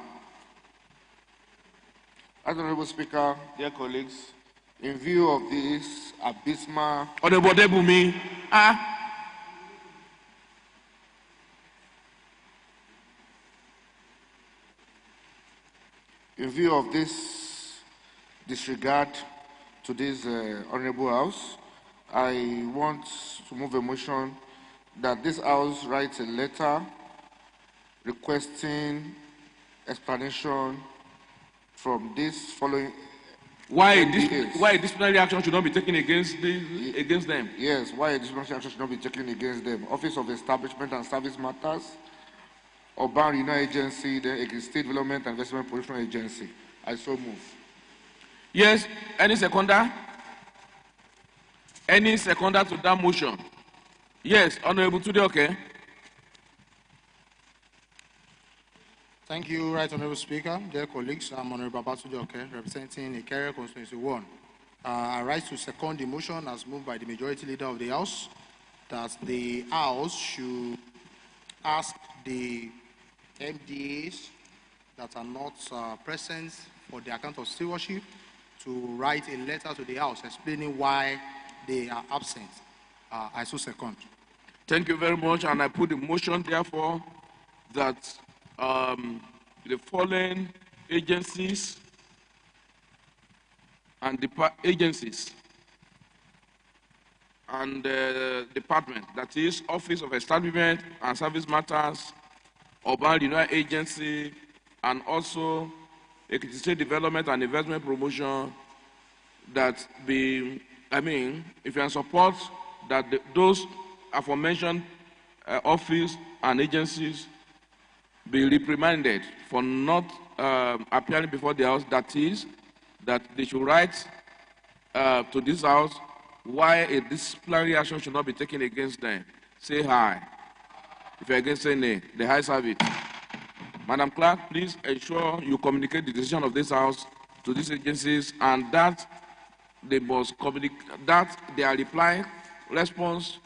Honorable Speaker, dear colleagues, in view of this abysmal... Honorable Debumi, In view of this disregard to this Honorable House, I want to move a motion that this House writes a letter requesting explanation from this following. Why disciplinary action should not be taken against them? Yes, why disciplinary action should not be taken against them. Office of Establishment and Service Matters, Urban Renewal Agency, the State Development and Investment Promotion Agency. I so move. Yes, any seconder? Any seconder to that motion? Yes, Honorable Tude, okay. Thank you, Right Honorable Speaker. Dear colleagues, I'm Honorable Babatude Oke, representing Ikere Constituency 1. I rise to second the motion as moved by the Majority Leader of the House that the House should ask the MDAs that are not present for the account of stewardship to write a letter to the House explaining why they are absent. I so second. Thank you very much, and I put the motion, therefore, that the following agencies and department, that is Office of Establishment and Service Matters, Urban Renewal Agency, and also Ekiti State Development and Investment Promotion, that be, if you are in support, that those aforementioned office and agencies be reprimanded for not appearing before the House. That is, that they should write to this House why a disciplinary action should not be taken against them. Say aye. If you're against, say nay. The ayes have it. Madam Clerk, please ensure you communicate the decision of this House to these agencies, and that they must communicate, that their response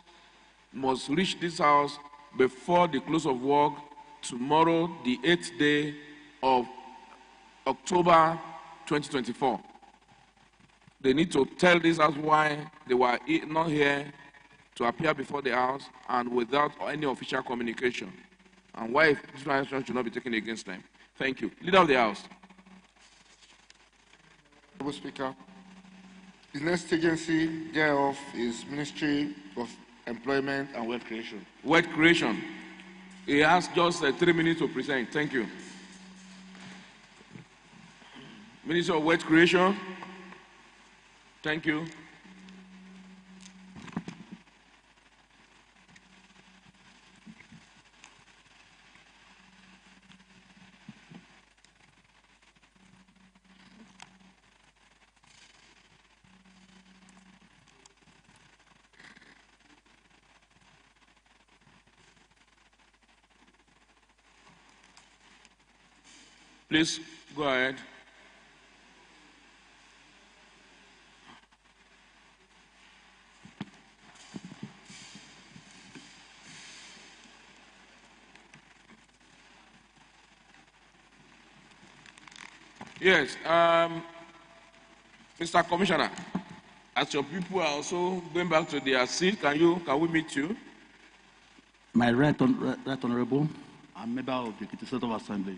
must reach this House before the close of work tomorrow, the 8th day of October 2024. They need to tell this House why they were not here to appear before the House and without any official communication, and why this action should not be taken against them. Thank you. Leader of the House. Mr. Speaker, the next agency thereof is Ministry of Employment and Wealth Creation. Wealth Creation. He has just 3 minutes to present. Thank you. Minister of Wealth Creation. Thank you. Please go ahead. Yes, Mr. Commissioner, as your people are also going back to their seat, can we meet you? My right honorable, I'm a member of the Ekiti State Assembly.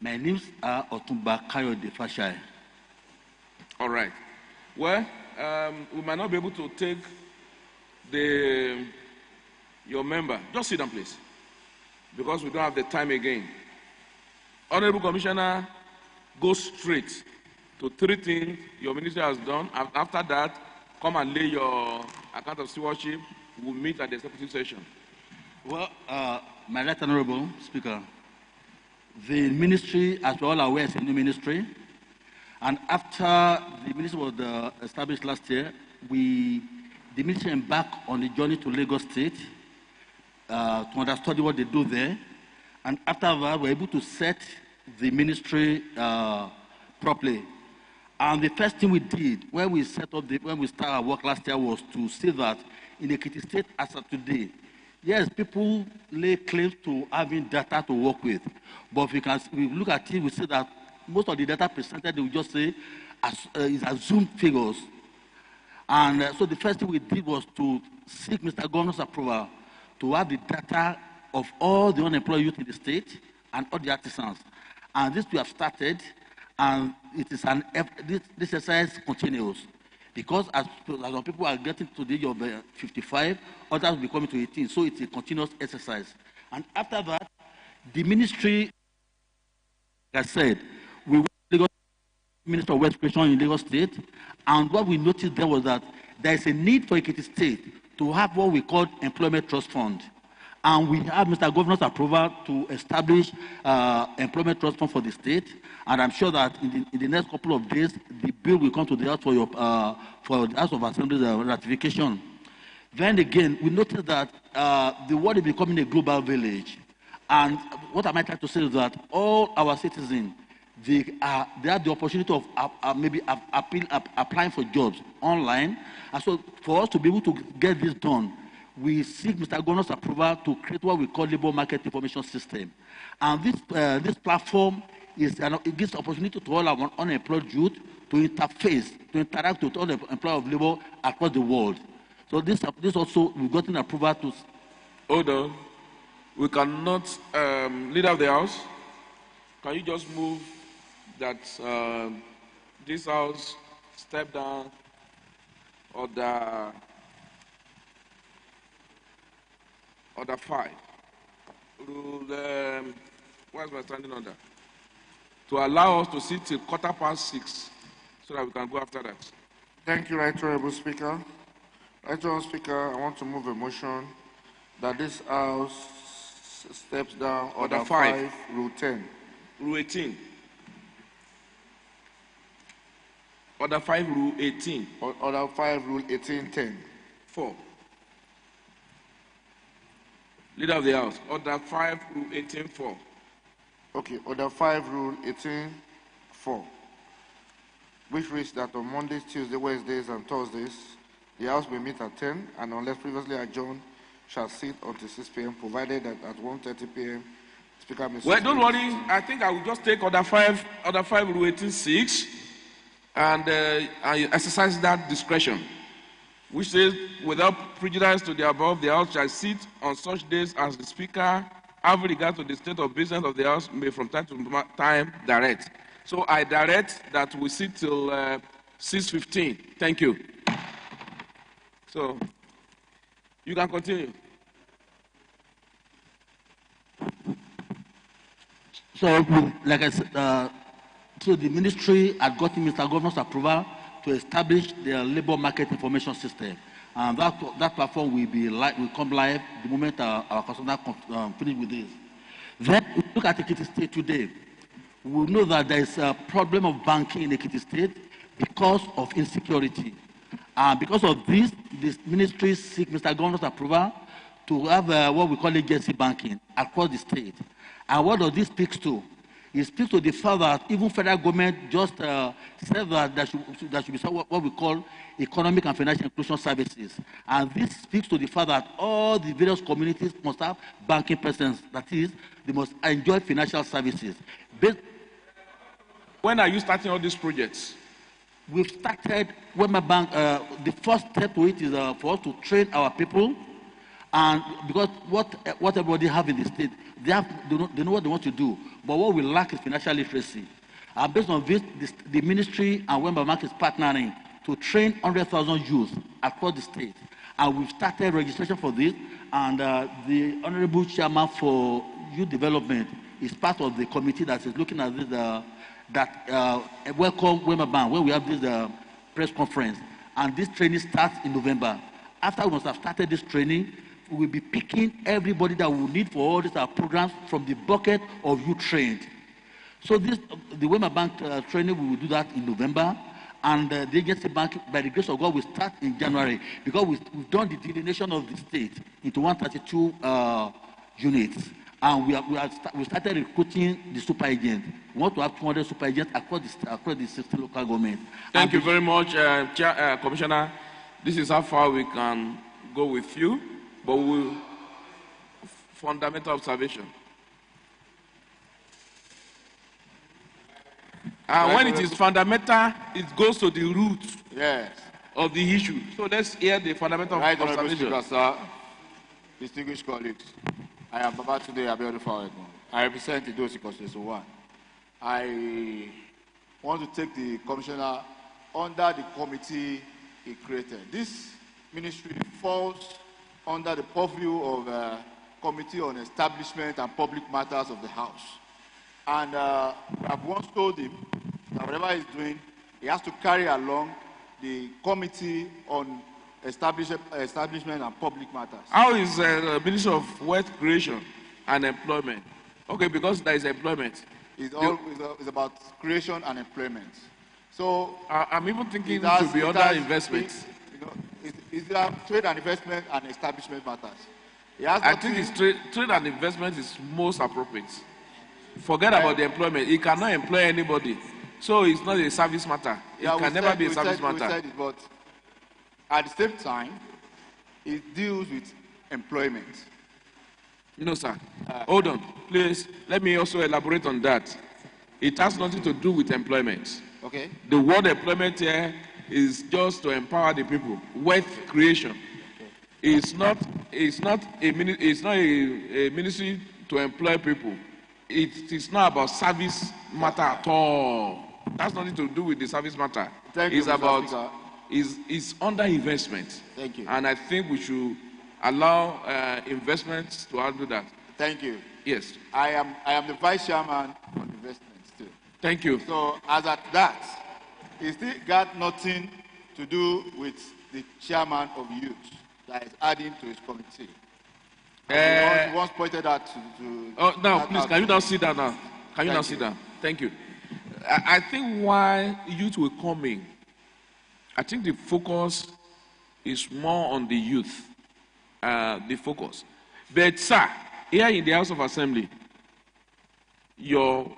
My names are Otumba Kayode Fashai. All right. Well, we might not be able to take your member. Just sit down, please. because we don't have the time again. Honorable Commissioner, go straight to 3 things your ministry has done. And after that, come and lay your account of stewardship. We'll meet at the executive session. Well, my right honorable speaker, the ministry, as we're all aware, is a new ministry. And after the ministry was established last year, the ministry embarked on a journey to Lagos State to understand what they do there. And after that, we're able to set the ministry properly. And the first thing we did when we started our work last year was to see that in Ekiti State as of today, yes, people lay claims to having data to work with. But if we look at it, we see that most of the data presented, they will just say is assumed figures. And so the first thing we did was to seek Mr. Governor's approval to have the data of all the unemployed youth in the state and all the artisans. And this we have started, and it is this exercise continues. Because as some people are getting to the age of 55, others will be coming to 18. So it's a continuous exercise. And after that, the ministry, like I said, we went to Lagos Minister of Wealth Creation in Lagos State, and what we noticed there was that there is a need for Ekiti State to have what we call employment trust fund. And we have Mr. Governor's approval to establish employment trust fund for the state. And I'm sure that in the next couple of days, the bill will come to the House for the House of Assembly's ratification. Then again, we noticed that the world is becoming a global village. And what I might try to say is that all our citizens, they have the opportunity of applying for jobs online. And so for us to be able to get this done, we seek Mr. Governor's approval to create what we call labor market information system. And this platform it gives opportunity to all our unemployed youth to interact with all the employers of labor across the world. So this also, we've gotten approval to... Hold on. We cannot, leader of the house, can you just move that this house step down order 5. What is my standing order? To allow us to sit till 6:15 so that we can go after that. Thank you, Right Honorable Speaker. Right Honorable Speaker, I want to move a motion that this House steps down Order 5, Rule 10. Rule 18. Order 5, Rule 18. Order 5, Rule 18:10. 4. Leader of the House, Order 5, Rule 18:4. Okay, Order 5, Rule 18:4, which reads that on Mondays, Tuesdays, Wednesdays, and Thursdays, the House may meet at 10, and unless previously adjourned, shall sit until 6 p.m., provided that at 1:30 p.m., Speaker may... Well, don't worry. I think I will just take Order 5, Rule 18:6, and I exercise that discretion, which says, without prejudice to the above, the House shall sit on such days as the Speaker, having regard to the state of business of the House, may from time to time direct. So I direct that we sit till 6:15. Thank you. So you can continue. So, like I said, so the ministry had gotten Mr. Governor's approval to establish the labor market information system. And that platform will come live the moment our customer finish with this. Then we look at Ekiti State today. We know that there is a problem of banking in Ekiti State because of insecurity. And because of this ministry seek Mr. Governor's approval to have what we call agency banking across the state. And what does this speak to? It speaks to the fact that even federal government just said that there should be what we call economic and financial inclusion services. And this speaks to the fact that all the various communities must have banking presence. That is, they must enjoy financial services. When are you starting all these projects? We've started Wema Bank. The first step to it is for us to train our people. And because what everybody have in the state, they know what they want to do. But what we lack is financial literacy. And based on this, the ministry and Wema Bank is partnering to train 100,000 youth across the state. And we've started registration for this. And the Honorable Chairman for Youth Development is part of the committee that is looking at this, welcome Wemaban, where we have this press conference. And this training starts in November. After we must have started this training, we will be picking everybody that we need for all these programs from the bucket of youth trained. So the Wema Bank training, we will do that in November. And the agency bank, by the grace of God, will start in January, because we've done the delineation of the state into 132 units. And we started recruiting the super agent. We want to have 200 super agents across the 60 local government. Thank you very much, Commissioner. This is how far we can go with you, but we'll fundamental observation. And when it is fundamental, it goes to the root of the issue. So let's hear the fundamental observation. Speaker, sir, distinguished colleagues, I am Babatunde Abiodun Fawekun. I represent the Idosi Constituency 1. I want to take the commissioner under the committee he created. This ministry falls under the purview of Committee on Establishment and Public Matters of the House. And I've once told him that whatever he's doing, he has to carry along the Committee on Establishment and Public Matters. How is the Ministry of Wealth Creation and Employment? Okay, because there is employment. It's about creation and employment. So I'm even thinking it should be other investments. It's trade and investment and establishment matters. I think it's trade and investment is most appropriate. Forget about the employment. He cannot employ anybody. So it's not a service matter. It can never be a service matter. But at the same time, it deals with employment. You know, sir, hold on. Please, let me also elaborate on that. It has nothing to do with employment. Okay. The word employment here is just to empower the people. Wealth creation. It's not a ministry to employ people. It is not about service matter at all. That's nothing to do with the service matter. It's about it's under investment. Thank you. And I think we should allow investments to handle that. Thank you. Yes. I am the vice chairman on investments too. Thank you. So as at that, it still got nothing to do with the chairman of youth that is adding to his committee. He once pointed out to oh, now, please, can you now sit down now? Can you now sit down? Thank you. I think why youth will come in, I think the focus is more on the youth, the focus. But, sir, here in the House of Assembly, your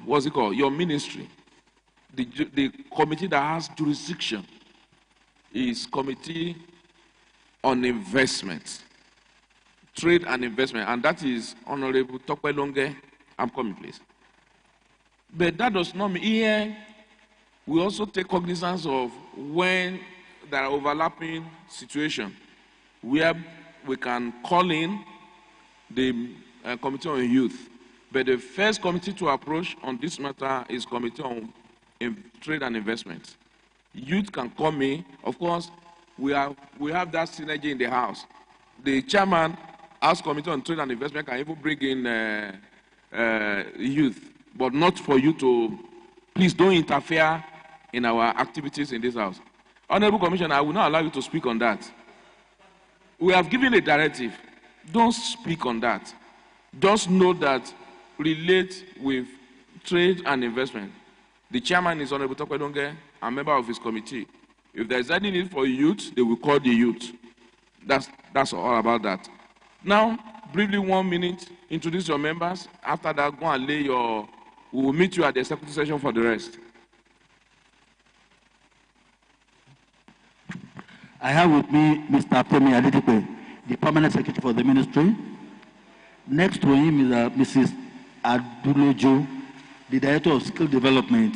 what's it called? Your ministry, the committee that has jurisdiction is Committee on Investment, Trade and Investment, and that is Honorable Tokwe Longe. I'm coming, please. But that does not mean here we also take cognizance of when there are overlapping situations where we can call in the Committee on Youth. But the first committee to approach on this matter is Committee on Trade and Investment. Youth can come in. Of course, we have that synergy in the House. The chairman, House Committee on Trade and Investment, can even bring in youth, but not for you to, please don't interfere in our activities in this House. Honorable Commissioner, I will not allow you to speak on that. We have given a directive. Don't speak on that. Just know that relate with trade and investment. The chairman is Honorable Tokwe Longe, a member of his committee. If there is any need for youth, they will call the youth. That's all about that. Now, briefly 1 minute, introduce your members. After that, go and lay your, we will meet you at the executive session for the rest. I have with me Mr. Femi Adedepe, the permanent secretary for the ministry. Next to him is Mrs. Adulojo, the director of skill development.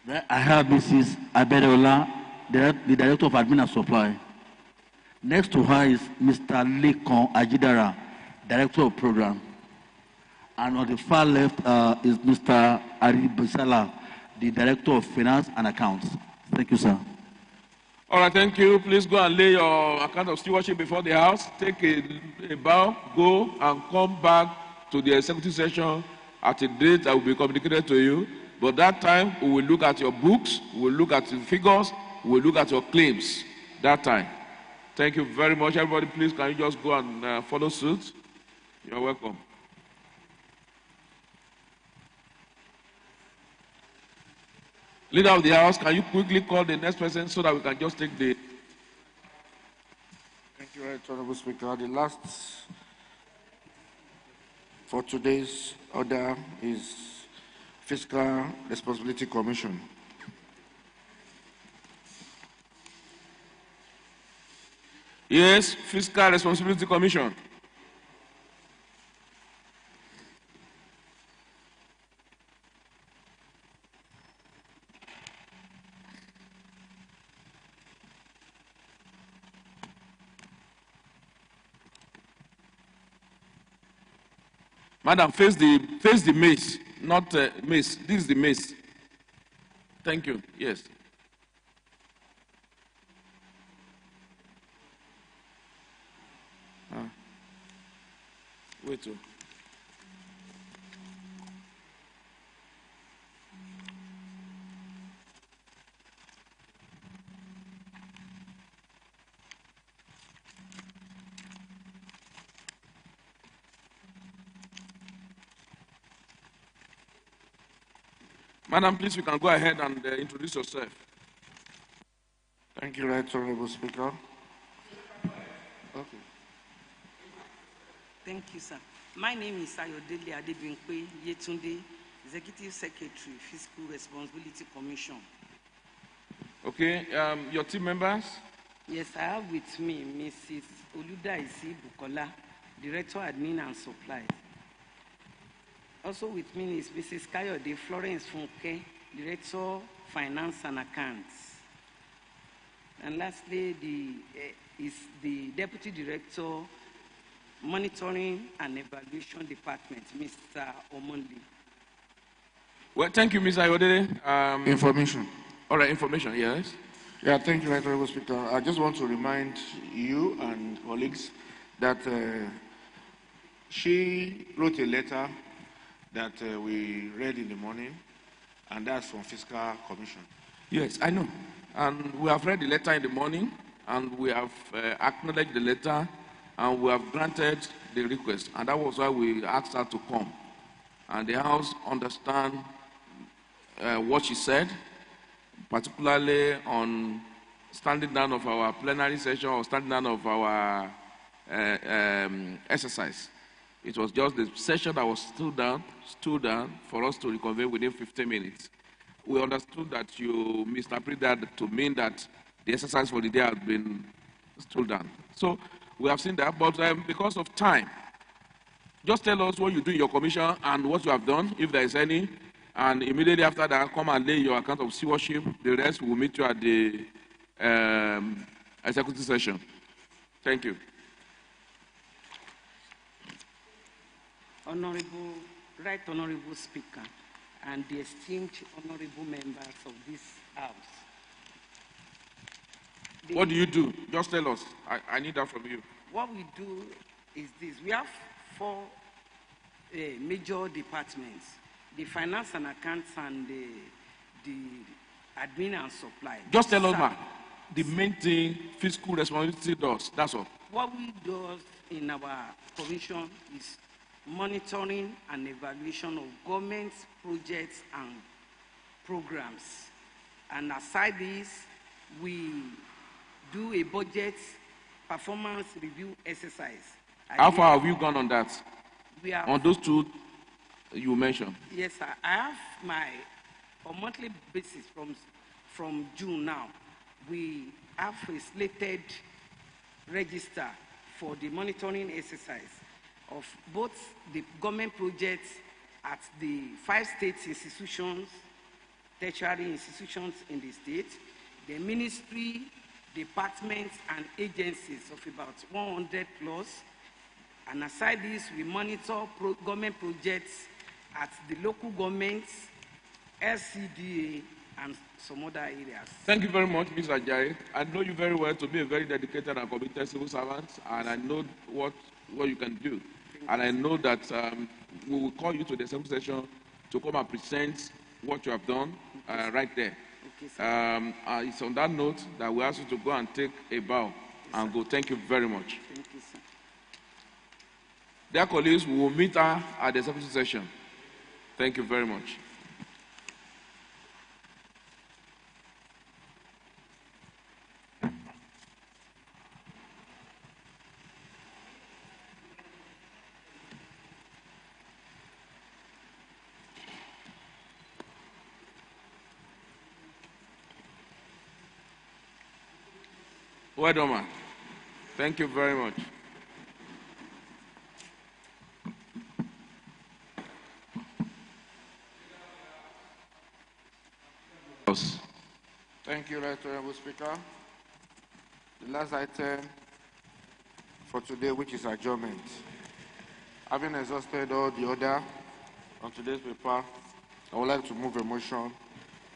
Then I have Mrs. Abedola, the director of admin and supply. Next to her is Mr. Lekon Ajidara, director of program. And on the far left is Mr. Ari Bisala, the director of finance and accounts. Thank you, sir. All right, thank you. Please go and lay your account of stewardship before the House. Take a bow, go and come back to the executive session at a date that will be communicated to you. But that time, we will look at your books, we will look at your figures, we will look at your claims that time. Thank you very much. Everybody, please, can you just go and follow suit? You're welcome. Leader of the House, can you quickly call the next person so that we can just take the... Thank you, Right Honorable Speaker. The last for today's order is Fiscal Responsibility Commission. Yes, Fiscal Responsibility Commission. Madam, face the mace, not mace. This is the mace. Thank you. Yes. Wait. Madam, please, you can go ahead and introduce yourself. Thank you, Right Honorable Speaker. Okay. Thank you, sir. My name is Ayodele Adebinkwe Yetunde, Executive Secretary, Fiscal Responsibility Commission. Okay, your team members? Yes, I have with me Mrs. Oludaisi Bukola, Director Admin and Supplies. Also with me is Mrs. Kayode Florence Funke, Director Finance and Accounts. And lastly, is the Deputy Director Monitoring and Evaluation Department, Mr. Omonli. Well, thank you, Mr. Ayodele. Information. All right, information, yes. Yeah, thank you, Right Honorable Speaker. I just want to remind you and colleagues that she wrote a letter that we read in the morning, and that's from Fiscal Commission. Yes, I know. And we have read the letter in the morning, and we have acknowledged the letter, and we have granted the request. And that was why we asked her to come. And the House understand what she said, particularly on standing down of our plenary session or standing down of our exercise. It was just the session that was stood down for us to reconvene within 15 minutes. We understood that you misinterpreted that to mean that the exercise for the day had been stood down. So we have seen that, but because of time, just tell us what you do in your commission and what you have done, if there is any, and immediately after that, come and lay your account of stewardship. The rest will meet you at the executive session. Thank you. Right Honorable Speaker, and the esteemed honorable members of this House. What do you do? Just tell us. I need that from you. What we do is this. We have four major departments: the finance and accounts and the admin and supply. Just tell us, ma, the main thing fiscal responsibility does. That's all. What we do in our commission is monitoring and evaluation of government projects and programs. And aside this, we do a budget performance review exercise. How far have you gone on that? We have, on those two you mentioned? Yes, sir. I have on monthly basis from June now, we have a slated register for the monitoring exercise of both the government projects at the 5 state institutions, tertiary institutions in the state, the ministry, departments, and agencies of about 100 plus. And aside this, we monitor government projects at the local governments, LCDA, and some other areas. Thank you very much, Mr. Ajayi. I know you very well to be a very dedicated and committed civil servant, and I know what you can do. And I know that we will call you to the assembly session to come and present what you have done right there. Okay, it's on that note that we ask you to go and take a bow and go. Thank you very much. Thank you, sir. Dear colleagues, we will meet her at the assembly session. Thank you very much. Well done, man. Thank you very much. Thank you, Right Honorable Speaker. The last item for today, which is adjournment. Having exhausted all the order on today's paper, I would like to move a motion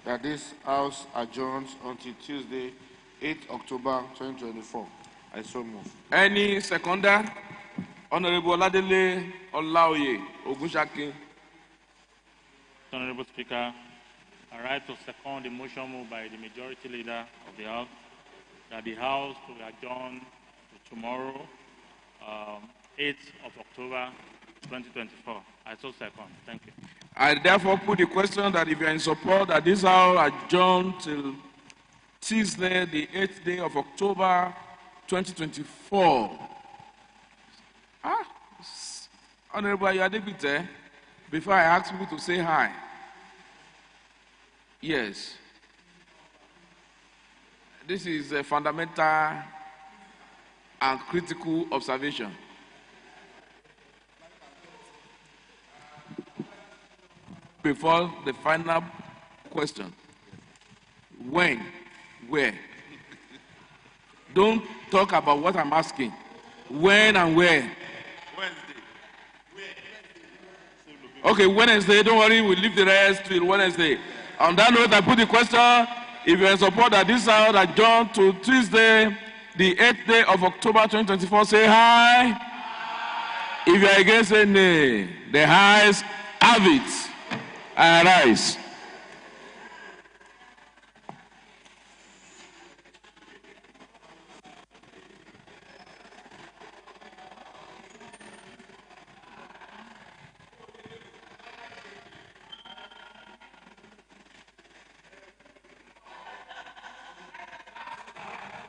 that this House adjourns until Tuesday, 8 October 2024. I so move. Any seconder? Honorable Oladele Olaoye Ogunshakin. Honorable Speaker, I rise to second the motion moved by the majority leader of the House that the House to adjourn to tomorrow, 8th of October 2024. I so second. Thank you. I therefore put the question that if you are in support that this House adjourn till Tuesday, the 8th day of October 2024. Honorable Ayadebite, before I ask people to say hi. Yes. This is a fundamental and critical observation. Before the final question. When? Where? Don't talk about what I'm asking. When and where? Wednesday. Okay, Wednesday. Don't worry, we'll leave the rest till Wednesday. On that note, I put the question, if you're in support that this House adjourn to Tuesday, the 8th day of October 2024, say hi. If you're against, say nay. The ayes have it. I rise.